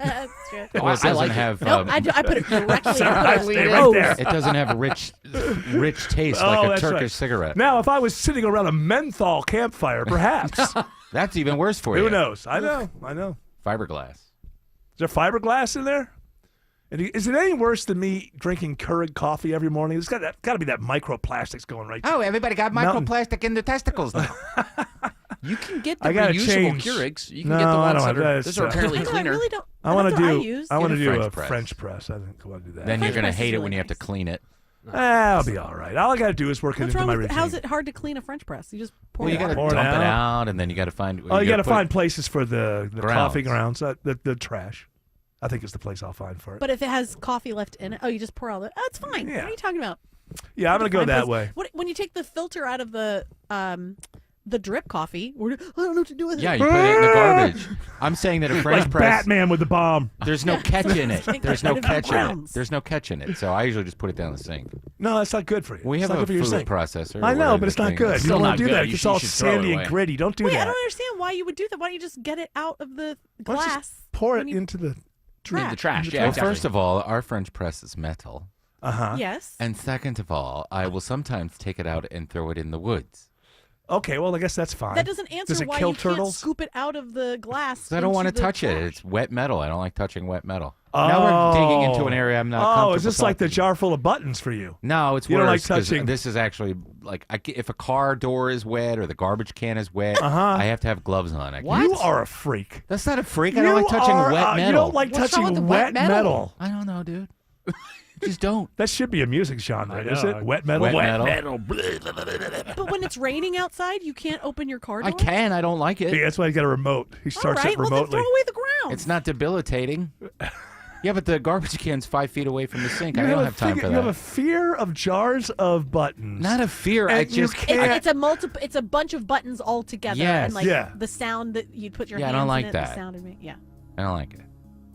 That's true. Well, it doesn't have. Nope, I put it directly in Sorry, the stay right there. It doesn't have a rich taste Oh, like a that's Turkish right. cigarette. Now, if I was sitting around a menthol campfire, perhaps. That's even worse for you. Who knows? I know. Fiberglass. Is there fiberglass in there? And is it any worse than me drinking Keurig coffee every morning? There's got to be that microplastics going right. Oh, everybody got Mountain. microplastic in their testicles now. You can get the I gotta reusable change. Keurigs. You can No, get the I ones don't that want are, that. those are apparently I cleaner. really don't. I want to that's what do. use. I want to Get do a a French press. French press. I think I want to do that. Then you're French gonna press is hate it really when you have to nice. clean it. I'll be all right. All I got to do is work it What's into wrong my with routine. how's it hard to clean a French press? You just pour Well, you got to Pour dump it it out. out, and then you got to find. Oh, you got to put- find places for the coffee Grounds. grounds. The trash. I think is the place I'll find for it. But if it has coffee left in it, you just pour all the. Oh, it's fine. What are you talking about? Yeah, I'm gonna go Fine that place. way. When you take the filter out of the drip coffee, I don't know what to do with it. Yeah, you put it in the garbage. I'm saying that a French Like press. Batman with the bomb. There's no catch in it. Take There's that no out of the catch in it. grounds. There's no catch in it. So I usually just put it down the sink. No, that's not good for you. We It's have not a good for your food sink. processor. I or know, whatever but it's the not thing good. is. You don't want not to do good. that. You It's should- all you should throw it sandy and away. gritty. Don't do Wait, that. I don't understand why you would do that. Why don't you just get it out of the Why don't you glass? just pour it when you- into the Trash. The trash. Yeah, Well, exactly. first of all, our French press is metal. Yes. And second of all, I will sometimes take it out and throw it in the woods. Okay, well, I guess that's fine. That doesn't answer Does it why kill you turtles? can't scoop it out of the glass. 'Cause I don't want to into the touch it. trash. It's wet metal. I don't like touching wet metal. Now we're digging into an area I'm not comfortable. Oh, is this like the talking. jar full of buttons for you? No, it's You worse. don't like 'cause touching- This is actually like if a car door is wet or the garbage can is wet, I have to have gloves on. I can't- You are a freak. That's not a freak. I don't like touching wet metal. You don't like What's wrong with the touching wet metal? I don't know, dude. Just don't. That should be a music genre, is know. it? Wet metal. Wet metal. But when it's raining outside, you can't open your car door. I can. I don't like it. Yeah, that's why you got a remote. He starts All right, it well, remotely. then throw away the ground. It's not debilitating. Yeah, but the garbage can's 5 feet away from the sink. I You don't a have time fig- for You have a that. fear of jars of buttons. Not a fear. I And you just can't. It's a multiple. It's a bunch of buttons all together, Yes. and like Yeah. the sound that you'd put your Yeah, I hands don't like in it, that. The sound of me. Yeah. I don't like it.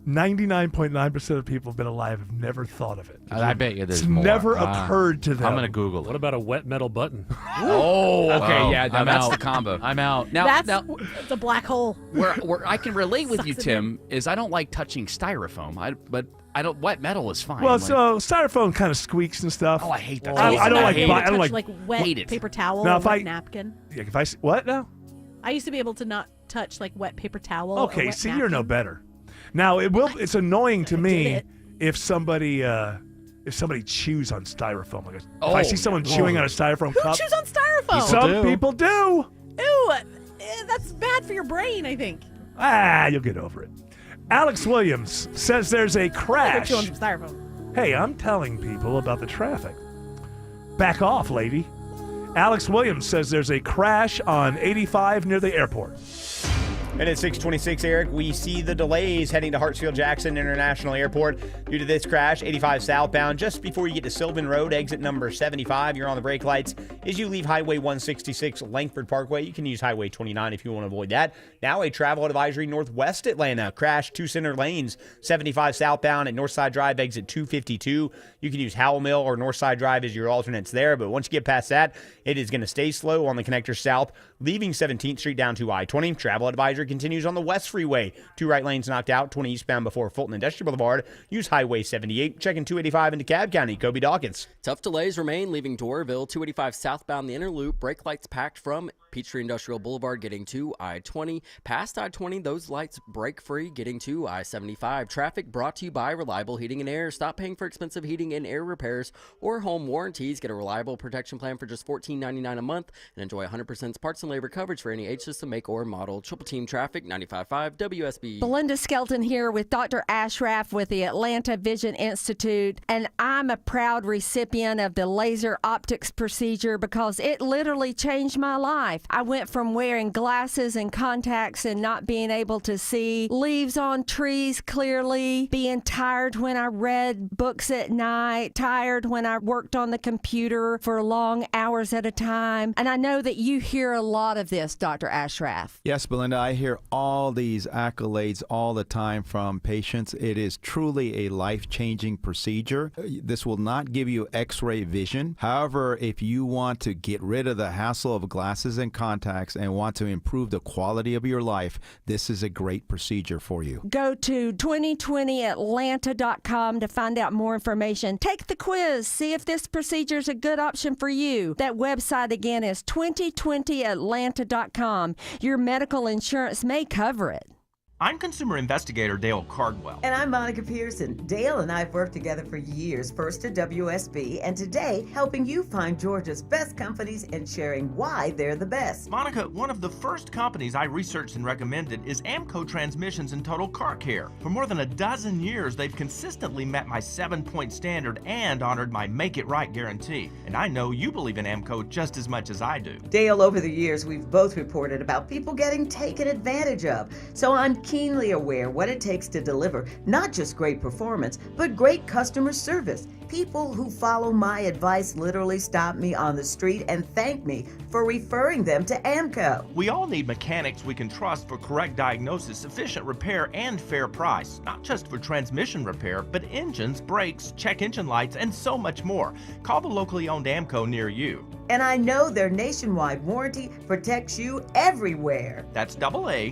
99.9% of people have been alive have never thought of it. I bet you there's It's more. never Ah, occurred to them. I'm gonna Google it. What about a wet metal button? Oh, okay, Oh, yeah, now I'm that's out. the combo. I'm out. Now, That's now it's a black hole. where I can relate with you, Sucks it in. Tim, is I don't like touching styrofoam. But I don't. Wet metal is fine. Well, Like- so styrofoam kind of squeaks and stuff. oh, I hate that. I used to don't not like be able bu- to I don't touch, like- wet hate it. paper towel Now, or if wet I- napkin. Yeah, if I what now? I used to be able to not touch like wet paper towel. or Okay, wet see, napkin. you're no better. Now it will. It's annoying to I did me it. if somebody chews on styrofoam. Like if Oh, I see someone yeah. chewing on a styrofoam Who cup, chews on styrofoam? some people do. Ew, that's bad for your brain. I think. You'll get over it. Alex Williams says there's a They're crash. chewing some styrofoam. Hey, I'm telling people about the traffic. Back off, lady. Alex Williams says there's a crash on 85 near the airport. And at 6:26, Eric, we see the delays heading to Hartsfield-Jackson International Airport due to this crash. 85 southbound, just before you get to Sylvan Road, exit number 75. You're on the brake lights. As you leave Highway 166 Langford Parkway, you can use Highway 29 if you want to avoid that. Now a travel advisory northwest Atlanta. Crash 2 center lanes. 75 southbound at Northside Drive, exit 252. You can use Howell Mill or Northside Drive as your alternates there. But once you get past that, it is going to stay slow on the connector south, leaving 17th Street down to I-20. Travel advisory continues on the West Freeway. 2 right lanes knocked out, 20 eastbound before Fulton Industrial Boulevard. Use Highway 78. Checking 285 into Cobb County. Kobe Dawkins. Tough delays remain leaving Doraville, 285 southbound the inner loop. Brake lights packed from Peachtree Industrial Boulevard getting to I-20. Past I-20, those lights brake free getting to I-75. Traffic brought to you by Reliable Heating and Air. Stop paying for expensive heating and air repairs or home warranties. Get a reliable protection plan for just $14.99 a month and enjoy 100% parts and labor coverage for any H-System make or model. Triple Team traffic, 95.5 WSB. Belinda Skelton here with Dr. Ashraf with the Atlanta Vision Institute, and I'm a proud recipient of the laser optics procedure because it literally changed my life. I went from wearing glasses and contacts and not being able to see leaves on trees clearly, being tired when I read books at night, tired when I worked on the computer for long hours at a time. And I know that you hear a lot of this, Dr. Ashraf. Yes, Belinda, I hear all these accolades all the time from patients. It is truly a life-changing procedure. This will not give you x-ray vision. However, if you want to get rid of the hassle of glasses and contacts and want to improve the quality of your life, this is a great procedure for you. Go to 2020atlanta.com to find out more information. Take the quiz. See if this procedure is a good option for you. That website again is 2020atlanta.com. Your medical insurance may cover it. I'm consumer investigator Dale Cardwell. And I'm Monica Pearson. Dale and I have worked together for years, first at WSB, and today helping you find Georgia's best companies and sharing why they're the best. Monica, one of the first companies I researched and recommended is AMCO Transmissions and Total Car Care. For more than a dozen years, they've consistently met my 7-point standard and honored my Make It Right guarantee. And I know you believe in AMCO just as much as I do. Dale, over the years, we've both reported about people getting taken advantage of. So I'm keenly aware what it takes to deliver not just great performance, but great customer service. People who follow my advice literally stop me on the street and thank me for referring them to AMCO. We all need mechanics we can trust for correct diagnosis, efficient repair, and fair price. Not just for transmission repair, but engines, brakes, check engine lights, and so much more. Call the locally owned AMCO near you. And I know their nationwide warranty protects you everywhere. That's AA.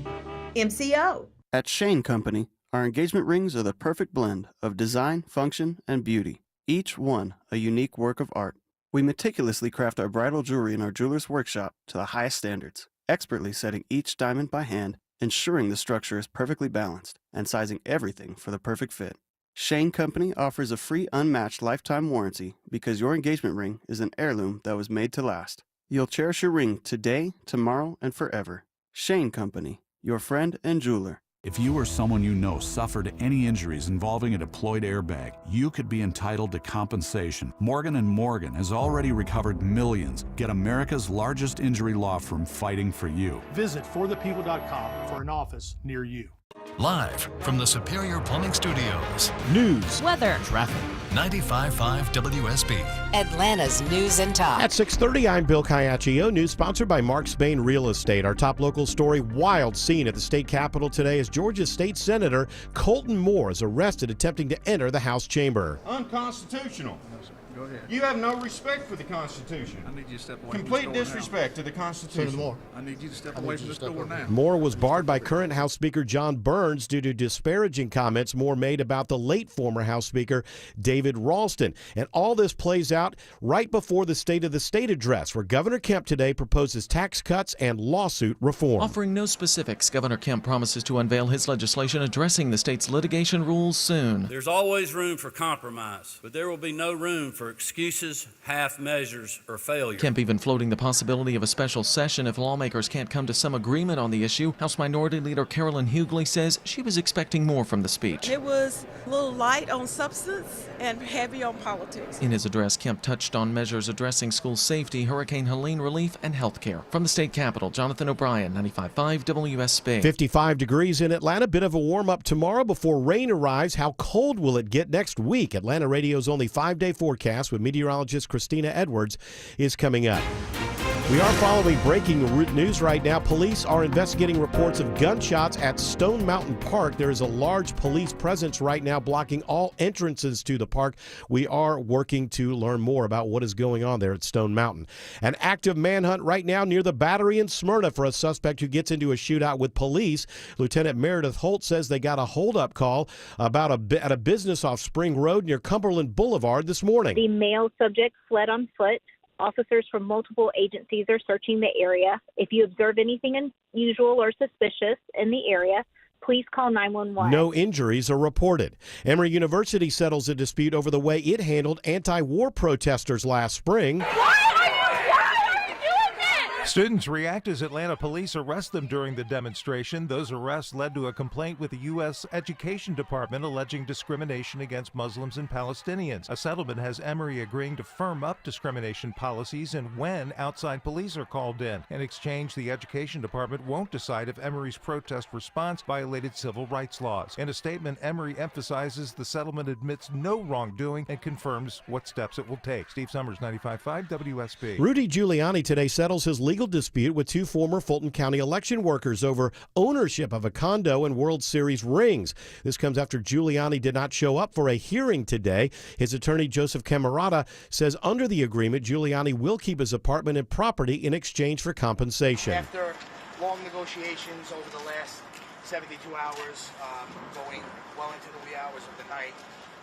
MCO. At Shane Company, our engagement rings are the perfect blend of design, function, and beauty, each one a unique work of art. We meticulously craft our bridal jewelry in our jeweler's workshop to the highest standards, expertly setting each diamond by hand, ensuring the structure is perfectly balanced, and sizing everything for the perfect fit. Shane Company offers a free unmatched lifetime warranty because your engagement ring is an heirloom that was made to last. You'll cherish your ring today, tomorrow, and forever. Shane Company, your friend and jeweler. If you or someone you know suffered any injuries involving a deployed airbag, you could be entitled to compensation. Morgan & Morgan has already recovered millions. Get America's largest injury law firm fighting for you. Visit forthepeople.com for an office near you. Live from the Superior Plumbing Studios. News, weather, traffic. 95.5 WSB. Atlanta's news and talk. At 6:30, I'm Bill Caiaccio. News sponsored by Mark Spain Real Estate. Our top local story, wild scene at the state capitol today as Georgia's state senator Colton Moore is arrested attempting to enter the House chamber. Unconstitutional. Go ahead. You have no respect for the Constitution. I need you to step away Complete from this door disrespect to the Constitution. I need you to step away from this door now. Moore was barred by current House Speaker John Burns due to disparaging comments Moore made about the late former House Speaker David Ralston. And all this plays out right before the State of the State address, where Governor Kemp today proposes tax cuts and lawsuit reform. Offering no specifics, Governor Kemp promises to unveil his legislation addressing the state's litigation rules soon. There's always room for compromise, but there will be no room for excuses, half measures, or failure. Kemp even floating the possibility of a special session if lawmakers can't come to some agreement on the issue. House Minority Leader Carolyn Hughley says she was expecting more from the speech. It was a little light on substance and heavy on politics. In his address, Kemp touched on measures addressing school safety, Hurricane Helene relief, and health care. From the state capitol, Jonathan O'Brien, 95.5 WSB. 55 degrees in Atlanta. Bit of a warm-up tomorrow before rain arrives. How cold will it get next week? Atlanta Radio's only 5-day forecast with meteorologist Christina Edwards is coming up. We are following breaking news right now. Police are investigating reports of gunshots at Stone Mountain Park. There is a large police presence right now blocking all entrances to the park. We are working to learn more about what is going on there at Stone Mountain. An active manhunt right now near the Battery in Smyrna for a suspect who gets into a shootout with police. Lieutenant Meredith Holt says they got a hold-up call about at a business off Spring Road near Cumberland Boulevard this morning. The male subject fled on foot. Officers from multiple agencies are searching the area. If you observe anything unusual or suspicious in the area, please call 911. No injuries are reported. Emory University settles a dispute over the way it handled anti-war protesters last spring. Students react as Atlanta police arrest them during the demonstration. Those arrests led to a complaint with the U.S. Education Department alleging discrimination against Muslims and Palestinians. A settlement has Emory agreeing to firm up discrimination policies and when outside police are called in. In exchange, the Education Department won't decide if Emory's protest response violated civil rights laws. In a statement, Emory emphasizes the settlement admits no wrongdoing and confirms what steps it will take. Steve Summers, 95.5 WSB. Rudy Giuliani today settles his legal dispute with two former Fulton County election workers over ownership of a condo and World Series rings. This comes after Giuliani did not show up for a hearing today. His attorney, Joseph Camerata, says under the agreement, Giuliani will keep his apartment and property in exchange for compensation. After long negotiations over the last 72 hours, going well into the wee hours of the night,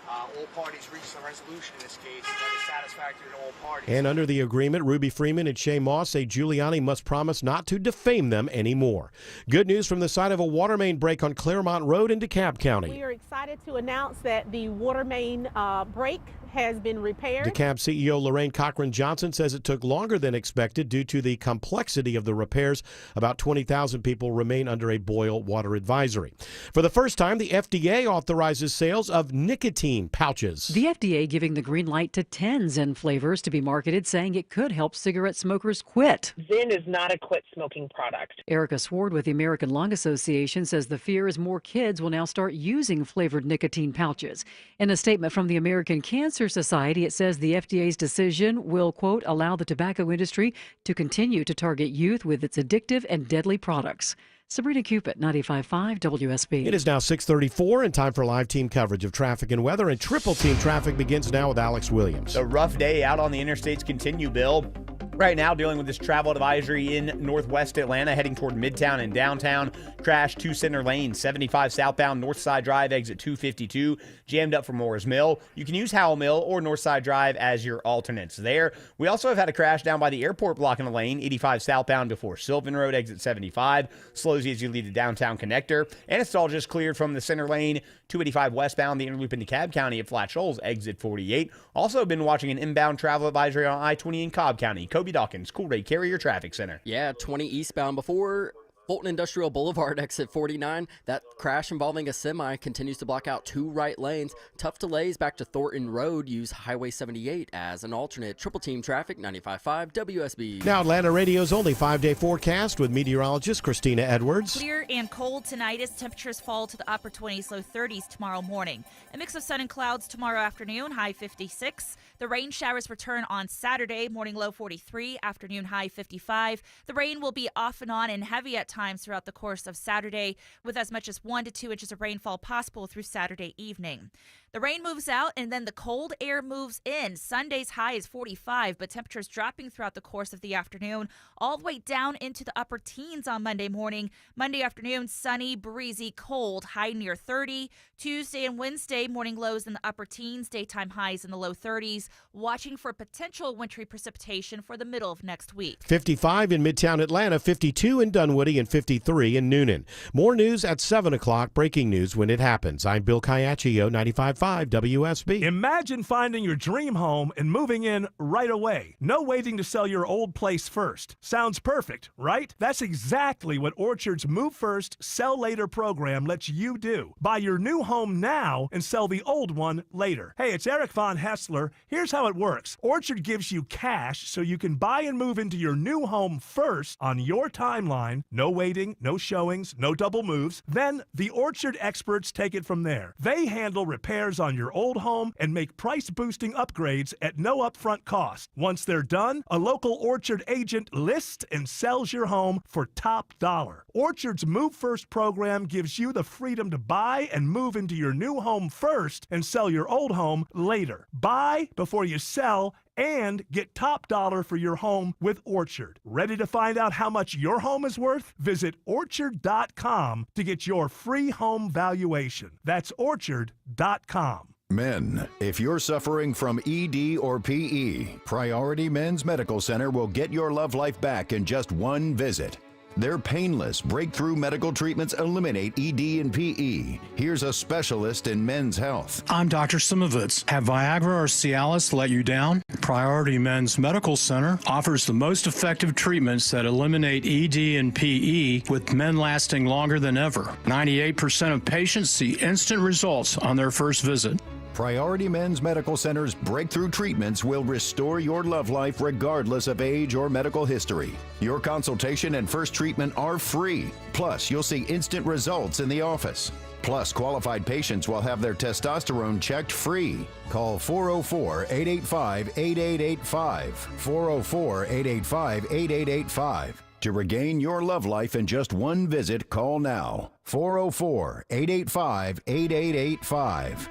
all parties reached a resolution in this case that is satisfactory to all parties. And under the agreement, Ruby Freeman and Shay Moss say Giuliani must promise not to defame them anymore. Good news from the side of a water main break on Claremont Road in DeKalb County. We are excited to announce that the water main break has been repaired. DeKalb CEO Lorraine Cochran Johnson says it took longer than expected due to the complexity of the repairs. About 20,000 people remain under a boil water advisory. For the first time, the FDA authorizes sales of nicotine pouches. The FDA giving the green light to 10 Zyn flavors to be marketed, saying it could help cigarette smokers quit. Zyn is not a quit smoking product. Erica Sword with the American Lung Association says the fear is more kids will now start using flavored nicotine pouches. In a statement from the American Cancer Society, it says the FDA's decision will, quote, allow the tobacco industry to continue to target youth with its addictive and deadly products. Sabrina Cupid, 95.5 WSB. It is now 6:34 and time for live team coverage of traffic and weather. And triple team traffic begins now with Alex Williams. The rough day out on the interstates continue, Bill. Right now, dealing with this travel advisory in northwest Atlanta, heading toward Midtown and downtown. Crash 2 Center Lane, 75 southbound, Northside Drive, exit 252, jammed up for Morris Mill. You can use Howell Mill or Northside Drive as your alternates there. We also have had a crash down by the airport blocking a lane, 85 southbound before Sylvan Road, exit 75. Slows you as you leave the downtown connector. And it's all just cleared from the center lane, 285 westbound, the interloop into DeKalb County at Flat Shoals, exit 48. Also been watching an inbound travel advisory on I-20 in Cobb County. Kobe Dawkins, Cool Ray Carrier Traffic Center. Yeah, 20 eastbound before Fulton Industrial Boulevard, exit 49. That crash involving a semi continues to block out 2 right lanes. Tough delays back to Thornton Road. Use Highway 78 as an alternate. Triple team traffic, 95.5 WSB. Now Atlanta Radio's only 5-day forecast with meteorologist Christina Edwards. Clear and cold tonight as temperatures fall to the upper 20s, low 30s tomorrow morning. A mix of sun and clouds tomorrow afternoon, high 56. The rain showers return on Saturday, morning low 43, afternoon high 55. The rain will be off and on and heavy at times throughout the course of Saturday, with as much as 1 to 2 inches of rainfall possible through Saturday evening. The rain moves out and then the cold air moves in. Sunday's high is 45, but temperatures dropping throughout the course of the afternoon, all the way down into the upper teens on Monday morning. Monday afternoon, sunny, breezy, cold, high near 30. Tuesday and Wednesday, morning lows in the upper teens, daytime highs in the low 30s. Watching for potential wintry precipitation for the middle of next week. 55 in Midtown Atlanta, 52 in Dunwoody, and 53 in Noonan. More news at 7 o'clock. Breaking news when it happens. I'm Bill Caiaccio, 95.5 WSB. Imagine finding your dream home and moving in right away. No waiting to sell your old place first. Sounds perfect, right? That's exactly what Orchard's Move First, Sell Later program lets you do. Buy your new home now and sell the old one later. Hey, it's Eric Von Hessler. Here's how it works. Orchard gives you cash so you can buy and move into your new home first on your timeline. No waiting, no showings, no double moves. Then the Orchard experts take it from there. They handle repairs on your old home and make price-boosting upgrades at no upfront cost. Once they're done, a local Orchard agent lists and sells your home for top dollar. Orchard's Move First program gives you the freedom to buy and move into your new home first and sell your old home later. Buy before you sell and get top dollar for your home with Orchard. Ready to find out how much your home is worth? Visit Orchard.com to get your free home valuation. That's Orchard.com. Men, if you're suffering from ED or PE, Priority Men's Medical Center will get your love life back in just one visit. Their painless, breakthrough medical treatments eliminate ED and PE. Here's a specialist in men's health. I'm Dr. Simovitz. Have Viagra or Cialis let you down? Priority Men's Medical Center offers the most effective treatments that eliminate ED and PE, with men lasting longer than ever. 98% of patients see instant results on their first visit. Priority Men's Medical Center's breakthrough treatments will restore your love life regardless of age or medical history. Your consultation and first treatment are free. Plus, you'll see instant results in the office. Plus, qualified patients will have their testosterone checked free. Call 404-885-8885. 404-885-8885. To regain your love life in just one visit, call now. 404-885-8885.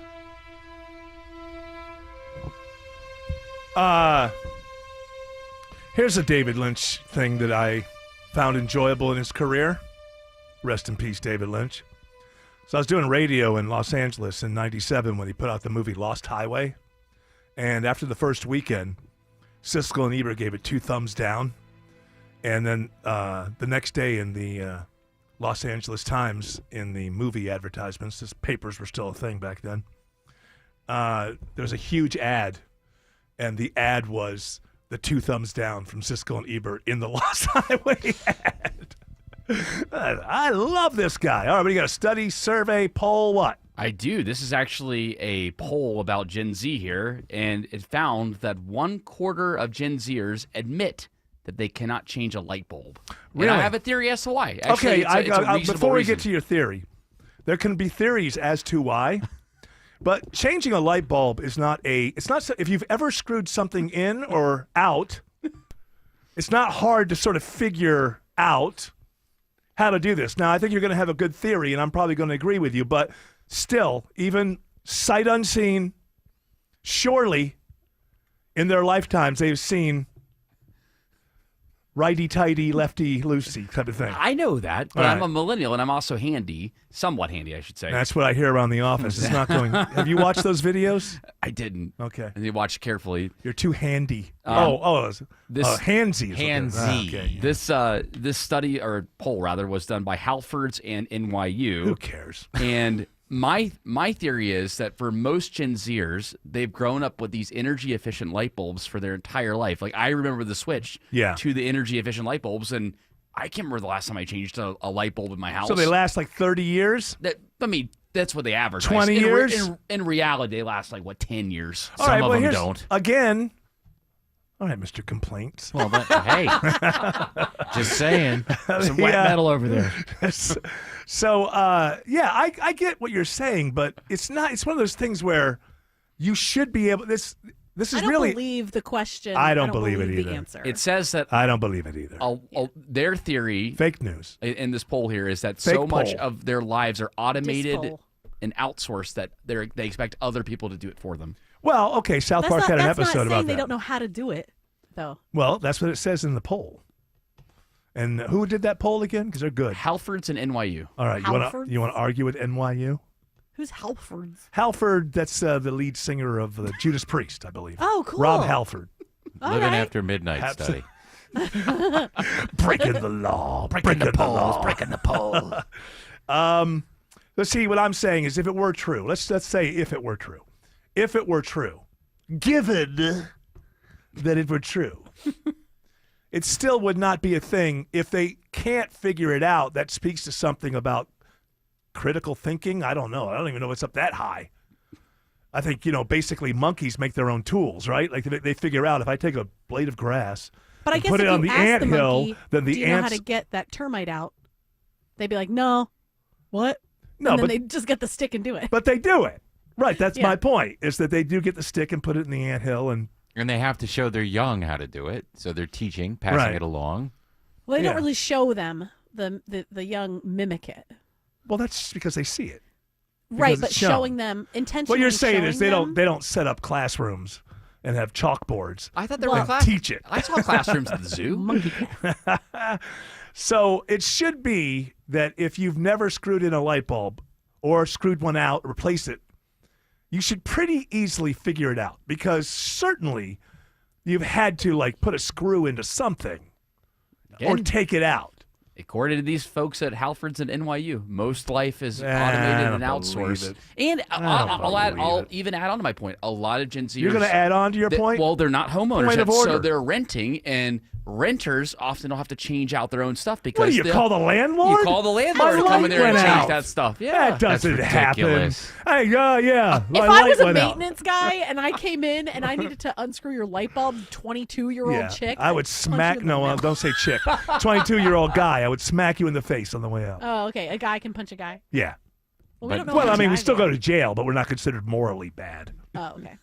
Here's a David Lynch thing that I found enjoyable in his career. Rest in peace, David Lynch. So I was doing radio in Los Angeles in '97 when he put out the movie Lost Highway. And after the first weekend, Siskel and Ebert gave it 2 thumbs down. And then the next day in the Los Angeles Times, in the movie advertisements, this papers were still a thing back then, there was a huge ad. And the ad was the 2 thumbs down from Siskel and Ebert in the Lost Highway ad. I love this guy. All right, we got a study, survey, poll, what? I do. This is actually a poll about Gen Z here, and it found that 1/4 of Gen Zers admit that they cannot change a light bulb. Really? And I have a theory as to why. Actually, Okay, it's a reasonable before we reason. get to your theory, there can be theories as to why. But changing a light bulb is not if you've ever screwed something in or out, it's not hard to sort of figure out how to do this. Now, I think you're going to have a good theory, and I'm probably going to agree with you, but still, even sight unseen, surely in their lifetimes they've seen righty-tighty, lefty-loosey type of thing. I know that, but All I'm right. a millennial, and I'm also handy, somewhat handy, I should say. That's what I hear around the office. It's not going. Have you watched those videos? I didn't. Okay. I need to watch carefully. You're too handy. This handsy. is what it is. Handsy. Okay. This study or poll rather was done by Halfords and NYU. Who cares? And my theory is that for most Gen Zers, they've grown up with these energy efficient light bulbs for their entire life. Like I remember the switch to the energy efficient light bulbs, and I can't remember the last time I changed a light bulb in my house. So they last like 30 years? That's what they average. 20 years? In reality, they last like 10 years. All right, well, here's, again. All right, Mr. Complaints. Well, but, hey, just saying. Some wet metal over there. So, yeah, I get what you're saying, but it's not. It's one of those things where you should be able. This is I don't really. believe the question. I don't believe it the either. answer. It says that I don't believe it either. Their theory, fake news, in this poll here is that Fake so much poll. of their lives are automated Dispoll. and outsourced that they expect other people to do it for them. Well, okay, South That's Park not, had an that's not episode saying about they that. don't know how to do it, though. Well, that's what it says in the poll. And who did that poll again? Because they're good. Halfords and NYU. All right, Halfords? you want to argue with NYU? Who's Halfords? Halford, that's the lead singer of the Judas Priest, I believe. Oh, cool. Rob Halford. Living After Midnight study. Breaking the law. Breaking the polls. Breaking the poll. Let's see, what I'm saying is if it were true, let's say if it were true. If it were true, given that it were true, it still would not be a thing if they can't figure it out. That speaks to something about critical thinking. I don't know. I don't even know what's up that high. I think, basically monkeys make their own tools, right? Like they figure out if I take a blade of grass But I and guess put if it on you the ask the anthill, monkey, then do the you know how ants. to get that termite out? They'd be like, no. What? No, and then but- they just get the stick and do it. But they do it. Right, that's Yeah. my point, is that they do get the stick and put it in the anthill. And they have to show their young how to do it, so they're teaching, passing Right. it along. Well, they Yeah. don't really show them the young mimic it. Well, that's because they see it. Right, Because but it's shown. showing them intentionally. What you're saying is they showing don't set up classrooms and have chalkboards. I thought there and were class. teach it. I saw classrooms at the zoo. Monkey. So it should be that if you've never screwed in a light bulb or screwed one out, replace it, you should pretty easily figure it out, because certainly you've had to put a screw into something or take it out. According to these folks at Halfords and NYU, most life is I automated and don't outsourced. believe it. And I'll believe even add on to my point. A lot of Gen Zers. You're going to add on to your point? Well, they're not homeowners Point yet, of order. so they're renting, and renters often don't have to change out their own stuff because What do you call the landlord? You call the landlord My to come in light there and went change out. that stuff. Yeah, That doesn't That's happen. ridiculous. Hey, yeah. If my I light was a went out. maintenance guy and I came in and I needed to unscrew your light bulb, 22-year-old chick, I would smack. No, don't say chick. 22-year-old guy. I would smack you in the face on the way out. Oh, okay. A guy can punch a guy. Yeah. Well, we don't know Well, how I mean, we guys still are. go to jail, but we're not considered morally bad. Oh, okay.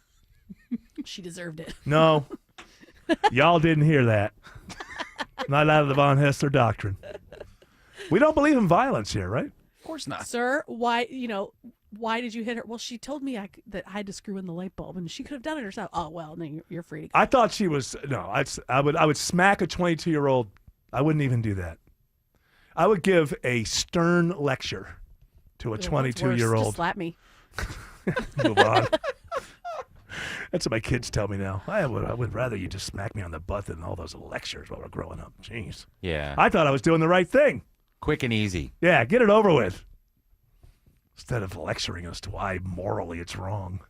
She deserved it. No, y'all didn't hear that. Not out of the Von Hester doctrine. We don't believe in violence here, right? Of course not. Sir, why did you hit her? Well, she told me that I had to screw in the light bulb, and she could have done it herself. Oh, well, no, you're free to go. I thought she was I would smack a 22-year-old. I wouldn't even do that. I would give a stern lecture to a What's worse, 22-year-old. just slap me. Move on. That's what my kids tell me now. I would rather you just smack me on the butt than all those lectures while we're growing up. Jeez. Yeah. I thought I was doing the right thing. Quick and easy. Yeah, get it over with. Instead of lecturing us to why morally it's wrong.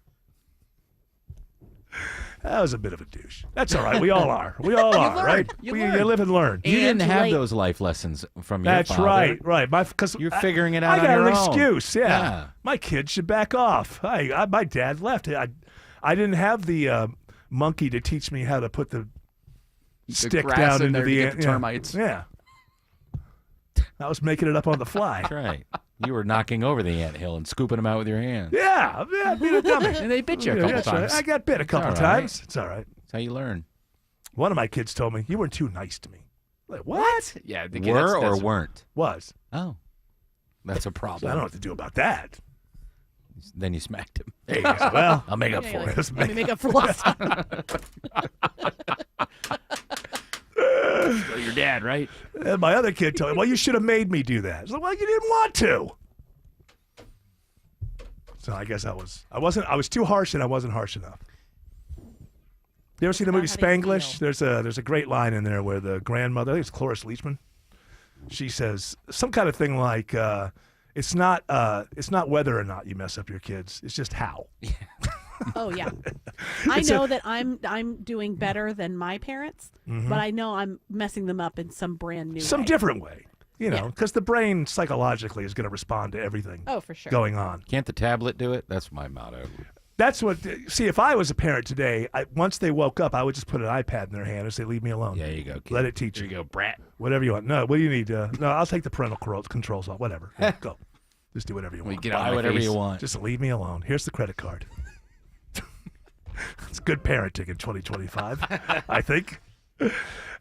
That was a bit of a douche. That's all right. We all are. We all are, right? You live and learn. You didn't have those life lessons from your That's father. right. Because you're figuring it out I got on your an own. excuse. Yeah. Yeah. My kids should back off. My dad left. I didn't have the monkey to teach me how to put the stick grass down in into there to the get the termites. Yeah. I was making it up on the fly. That's right. You were knocking over the anthill and scooping them out with your hands. Yeah, being a dummy. And they bit you a Yeah, couple that's right. times. I got bit a couple It's all right. times. It's all right. That's how you learn. One of my kids told me, you were too nice to me. Like, what? Yeah. Were or weren't? Was. Oh. That's a So problem. I don't know what to do about that. Then you smacked him. Hey, well, I'll make up Yeah, for you're it. like, let me make up for lost time. Still your dad, right? And my other kid told me, well, you should have made me do that. I was like, well, you didn't want to. So I guess I was too harsh and I wasn't harsh enough. You ever seen the movie Spanglish? There's a great line in there where the grandmother, I think it's Cloris Leachman, she says some kind of thing like, it's not whether or not you mess up your kids, it's just how. Oh yeah, I know that I'm doing better than my parents, but I know I'm messing them up in some brand new way. different way. You know, because the brain psychologically is going to respond to everything Oh, for sure. going on. Can't the tablet do it? That's my motto. That's what. See, if I was a parent today, once they woke up, I would just put an iPad in their hand and say, "Leave me alone." Yeah, you go. Kid. Let it teach There you go, brat. whatever you want. No, what do you need? No, I'll take the parental controls off. Whatever. Yeah, go. Just do whatever you want. Get out Buy of my whatever face. you want. Just leave me alone. Here's the credit card. It's good parenting in 2025, I think. All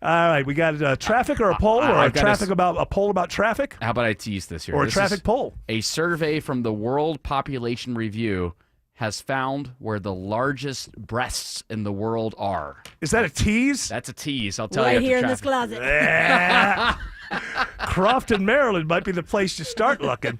right, we got traffic or a poll, or I've got a poll about traffic, How about I tease this here? or a This traffic is poll. A survey from the World Population Review has found where the largest breasts in the world are. Is that a tease? That's a tease. I'll tell Right you. after here in this traffic. closet. Crofton, Maryland might be the place to start looking.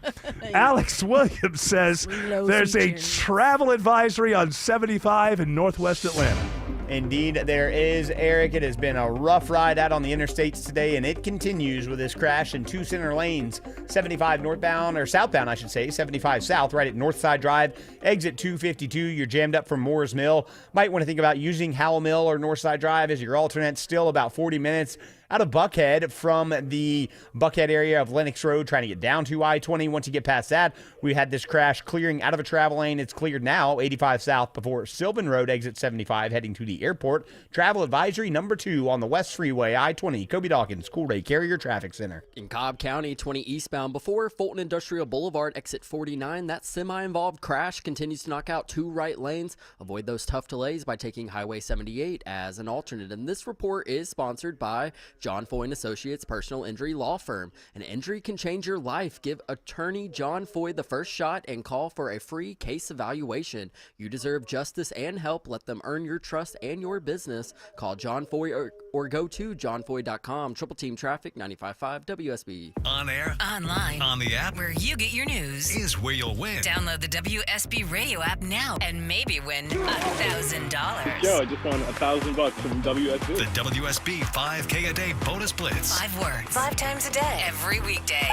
Alex Williams says Low there's a features. travel advisory on 75 in northwest Atlanta. Indeed, there is, Eric. It has been a rough ride out on the interstates today, and it continues with this crash in two center lanes. 75 northbound, or southbound, I should say, 75 south, right at Northside Drive, exit 252. You're jammed up from Moores Mill. Might want to think about using Howell Mill or Northside Drive as your alternate. Still about 40 minutes out of Buckhead from the Buckhead area of Lenox Road, trying to get down to I-20. Once you get past that, we had this crash clearing out of a travel lane. It's cleared now, 85 south before Sylvan Road, exit 75, heading to the airport. Travel advisory number 2 on the West Freeway, I-20, Kobe Dawkins, Cool Ray Carrier Traffic Center. In Cobb County, 20 eastbound before Fulton Industrial Boulevard, exit 49. That semi-involved crash continues to knock out 2 right lanes. Avoid those tough delays by taking Highway 78 as an alternate. And this report is sponsored by John Foy & Associates Personal Injury Law Firm. An injury can change your life. Give attorney John Foy the first shot and call for a free case evaluation. You deserve justice and help. Let them earn your trust and your business. Call John Foy or go to johnfoy.com. Triple Team Traffic, 95.5 WSB. On air, Online, on the app, where you get your news. is where you'll win. Download the WSB radio app now and maybe win $1,000. Yo, I just won $1,000 from WSB. The WSB 5K a day Day bonus blitz. 5 words, 5 times a day, every weekday.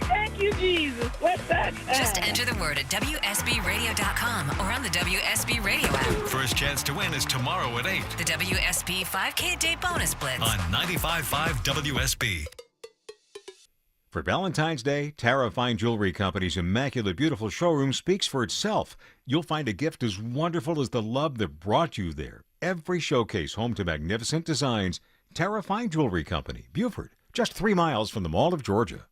Thank you, Jesus. What's that? Just enter the word at WSBRadio.com or on the WSB Radio app. First chance to win is tomorrow at 8. The WSB 5K Day bonus blitz. On 95.5 WSB. For Valentine's Day, Tara Fine Jewelry Company's immaculate, beautiful showroom speaks for itself. You'll find a gift as wonderful as the love that brought you there. Every showcase home to magnificent designs. Tara Fine Jewelry Company, Buford, just 3 miles from the Mall of Georgia.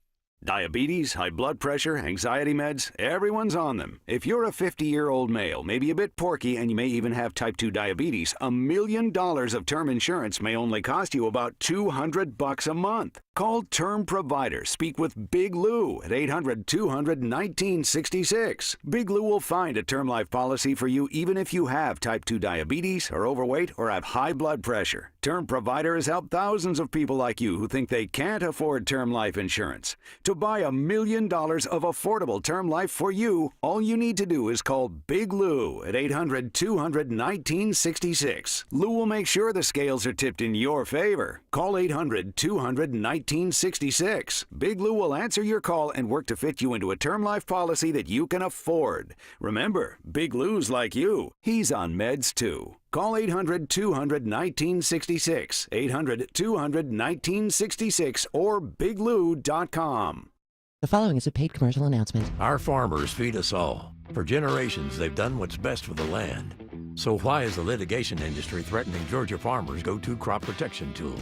Diabetes, high blood pressure, anxiety meds, everyone's on them. If you're a 50-year-old male, maybe a bit porky, and you may even have type 2 diabetes, $1 million of term insurance may only cost you about $200 a month. Call Term Provider. Speak with Big Lou at 800-200-1966. Big Lou will find a term life policy for you even if you have type 2 diabetes, are overweight, or have high blood pressure. Term Provider has helped thousands of people like you who think they can't afford term life insurance. To buy $1 million of affordable term life for you, all you need to do is call Big Lou at 800-200-1966. Lou will make sure the scales are tipped in your favor. Call 800-200-1966. Big Lou will answer your call and work to fit you into a term life policy that you can afford. Remember, Big Lou's like you. He's on meds too. Call 800-200-1966, 800-200-1966, or biglou.com. The following is a paid commercial announcement. Our farmers feed us all. For generations, they've done what's best for the land. So why is the litigation industry threatening Georgia farmers' go-to crop protection tool?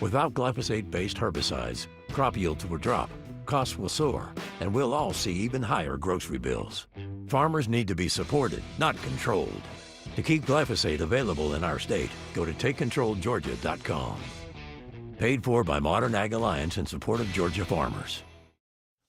Without glyphosate-based herbicides, crop yields will drop, costs will soar, and we'll all see even higher grocery bills. Farmers need to be supported, not controlled. To keep glyphosate available in our state, go to TakeControlGeorgia.com. Paid for by Modern Ag Alliance in support of Georgia farmers.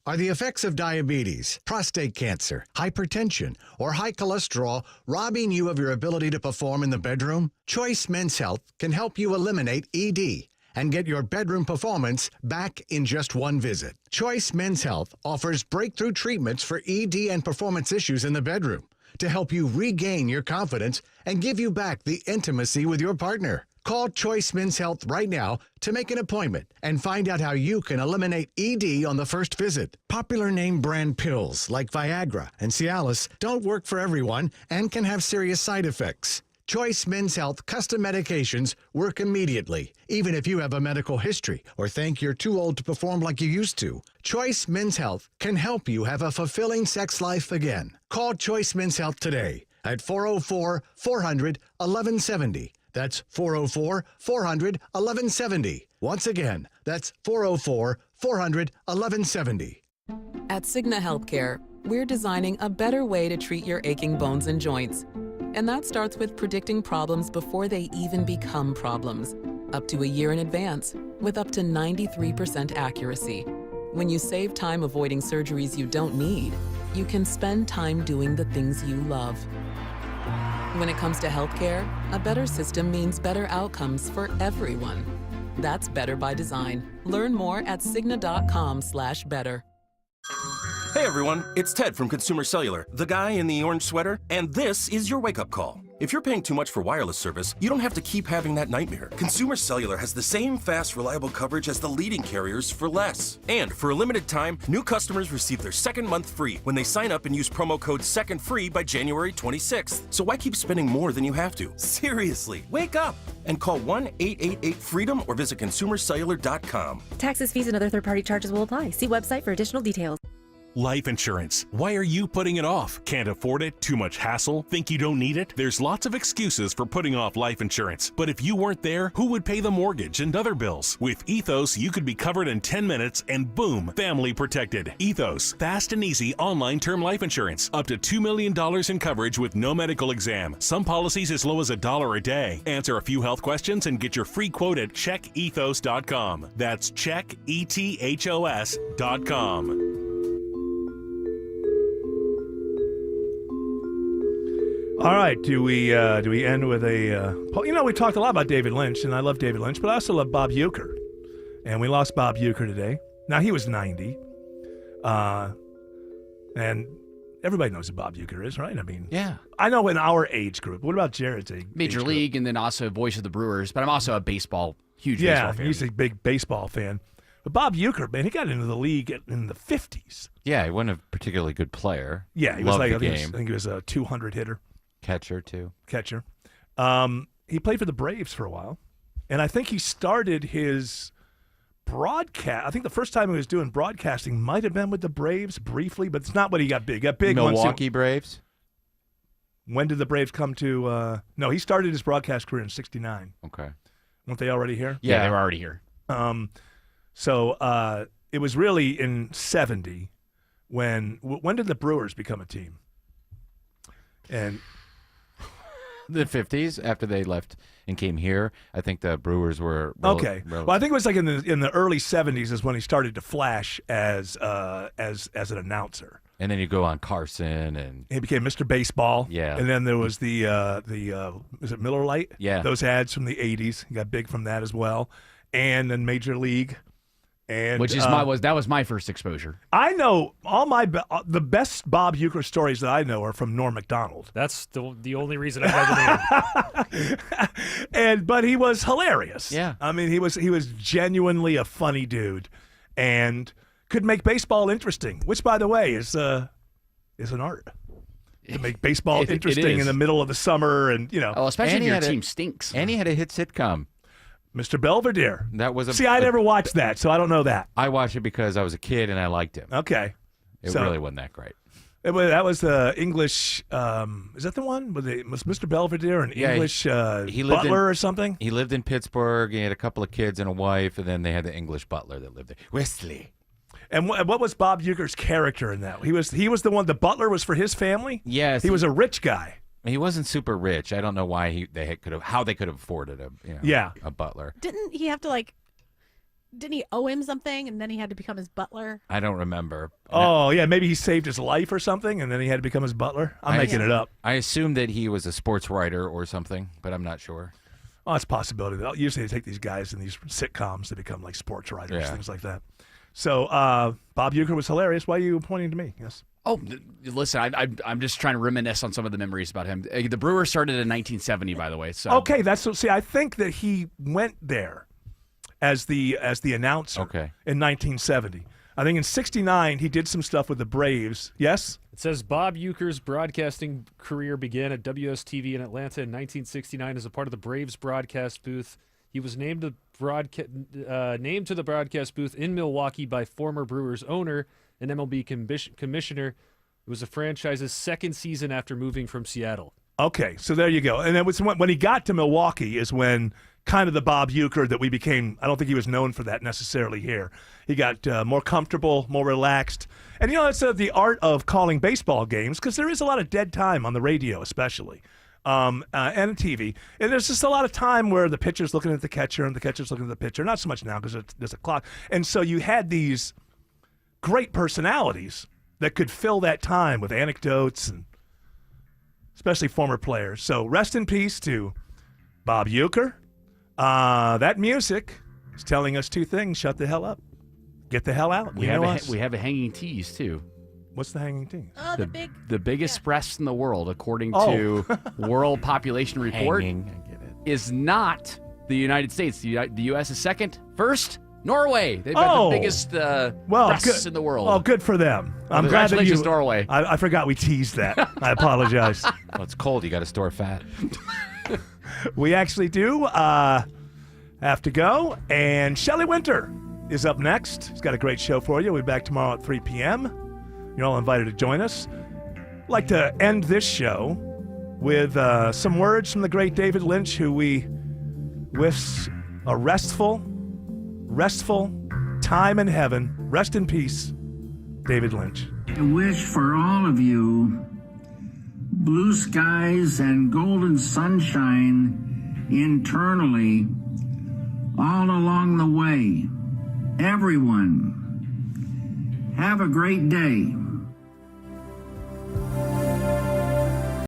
Are the effects of diabetes, prostate cancer, hypertension, or high cholesterol robbing you of your ability to perform in the bedroom? Choice Men's Health can help you eliminate ED and get your bedroom performance back in just one visit. Choice Men's Health offers breakthrough treatments for ED and performance issues in the bedroom to help you regain your confidence and give you back the intimacy with your partner. Call Choice Men's Health right now to make an appointment and find out how you can eliminate ED on the first visit. Popular name brand pills like Viagra and Cialis don't work for everyone and can have serious side effects. Choice Men's Health custom medications work immediately, even if you have a medical history or think you're too old to perform like you used to. Choice Men's Health can help you have a fulfilling sex life again. Call Choice Men's Health today at 404-400-1170. That's 404-400-1170. Once again, that's 404-400-1170. At Cigna Healthcare, we're designing a better way to treat your aching bones and joints. And that starts with predicting problems before they even become problems, up to a year in advance, with up to 93% accuracy. When you save time avoiding surgeries you don't need, you can spend time doing the things you love. When it comes to healthcare, a better system means better outcomes for everyone. That's better by design. Learn more at Cigna.com/better. Hey everyone, it's Ted from Consumer Cellular, the guy in the orange sweater, and this is your wake-up call. If you're paying too much for wireless service, you don't have to keep having that nightmare. Consumer Cellular has the same fast, reliable coverage as the leading carriers for less. And for a limited time, new customers receive their second month free when they sign up and use promo code SECONDFREE by January 26th. So why keep spending more than you have to? Seriously, wake up and call 1-888-FREEDOM or visit consumercellular.com. Taxes, fees, and other third-party charges will apply. See website for additional details. Life insurance. Why are you putting it off? Can't afford it? Too much hassle? Think you don't need it? There's lots of excuses for putting off life insurance. But if you weren't there, who would pay the mortgage and other bills? With Ethos, you could be covered in 10 minutes and boom, family protected. Ethos, fast and easy online term life insurance. Up to $2 million in coverage with no medical exam. Some policies as low as $1 a day. Answer a few health questions and get your free quote at checkethos.com. That's checkethos.com. All right, do we end with a we talked a lot about David Lynch, and I love David Lynch, but I also love Bob Uecker. And we lost Bob Uecker today. Now, he was 90. And Everybody knows who Bob Uecker is, right? I mean, Yeah. I know in our age group. What about Jared's age? Major group? League, and then also voice of the Brewers. But I'm also a huge baseball fan. He's a big baseball fan. But Bob Uecker, man, he got into the league in the 50s. Yeah, he wasn't a particularly good player. Yeah, he was Loved like, the I game. think he was a 200 hitter. Catcher, too. Catcher. He played for the Braves for a while. And I think he started his broadcast. I think the first time he was doing broadcasting might have been with the Braves briefly, but it's not when he got big. He got big Milwaukee Braves? When did the Braves come to no, he started his broadcast career in 69. Okay. Weren't they already here? Yeah, they were already here. So it was really in 70 when did the Brewers become a team? And the 50s, after they left and came here, I think the Brewers were okay. Well, I think it was like in the early 70s is when he started to flash as an announcer. And then you go on Carson, and he became Mr. Baseball. Yeah. And then there was the is it Miller Lite? Yeah. Those ads from the 80s. He got big from that as well. And then Major League. And Which is that was my first exposure. I know all the best Bob Uecker stories that I know are from Norm Macdonald. That's the only reason I know the name. But he was hilarious. Yeah. I mean, he was genuinely a funny dude, and could make baseball interesting. Which, by the way, is an art. To make baseball interesting in the middle of the summer, and especially if your team stinks. And he had a hit sitcom. Mr. Belvedere. That was See, I never watched that, so I don't know that. I watched it because I was a kid and I liked him. Okay. It really wasn't that great. That was the English. Is that the one? Was Mr. Belvedere an English butler or something? He lived in Pittsburgh. He had a couple of kids and a wife, and then they had the English butler that lived there, Wesley. And what was Bob Uecker's character in that? He was the one. The butler was for his family. Yes, he was a rich guy. He wasn't super rich. I don't know why they could have afforded a butler. Didn't he have to didn't he owe him something and then he had to become his butler? I don't remember. Oh, yeah, maybe he saved his life or something and then he had to become his butler. I'm making it up. I assume that he was a sports writer or something, but I'm not sure. Oh, it's a possibility. Usually they take these guys in these sitcoms to become like sports writers, things like that. So Bob Uecker was hilarious. Why are you pointing to me? Yes. Oh, listen, I'm just trying to reminisce on some of the memories about him. The Brewers started in 1970, by the way. So okay, I think that he went there as the announcer in 1970. I think in 69 he did some stuff with the Braves. Yes? It says Bob Uecker's broadcasting career began at WSTV in Atlanta in 1969 as a part of the Braves broadcast booth. He was named to the broadcast booth in Milwaukee by former Brewers owner and MLB commissioner. It was the franchise's second season after moving from Seattle. Okay, so there you go. And it was when he got to Milwaukee is when kind of the Bob Uecker that we became. I don't think he was known for that necessarily here. He got more comfortable, more relaxed. And it's the art of calling baseball games because there is a lot of dead time on the radio especially. And TV. And there's just a lot of time where the pitcher's looking at the catcher and the catcher's looking at the pitcher. Not so much now because there's a clock. And so you had these great personalities that could fill that time with anecdotes and especially former players. So rest in peace to Bob Uecker. That music is telling us two things. Shut the hell up. Get the hell out. We have a hanging tease, too. What's the hanging tease? Oh, the biggest breast in the world, according to World Population Report, is not the United States. The U.S. is second. First, Norway. They've got the biggest breasts in the world. Oh, good for them. I'm glad that you. Norway. I forgot we teased that. I apologize. Well, it's cold. You got to store fat. We actually do have to go. And Shelley Winter is up next. He's got a great show for you. We'll be back tomorrow at 3 p.m. You're all invited to join us. I'd like to end this show with some words from the great David Lynch, who we wish a restful time in heaven. Rest in peace, David Lynch. I wish for all of you blue skies and golden sunshine internally all along the way. Everyone, have a great day.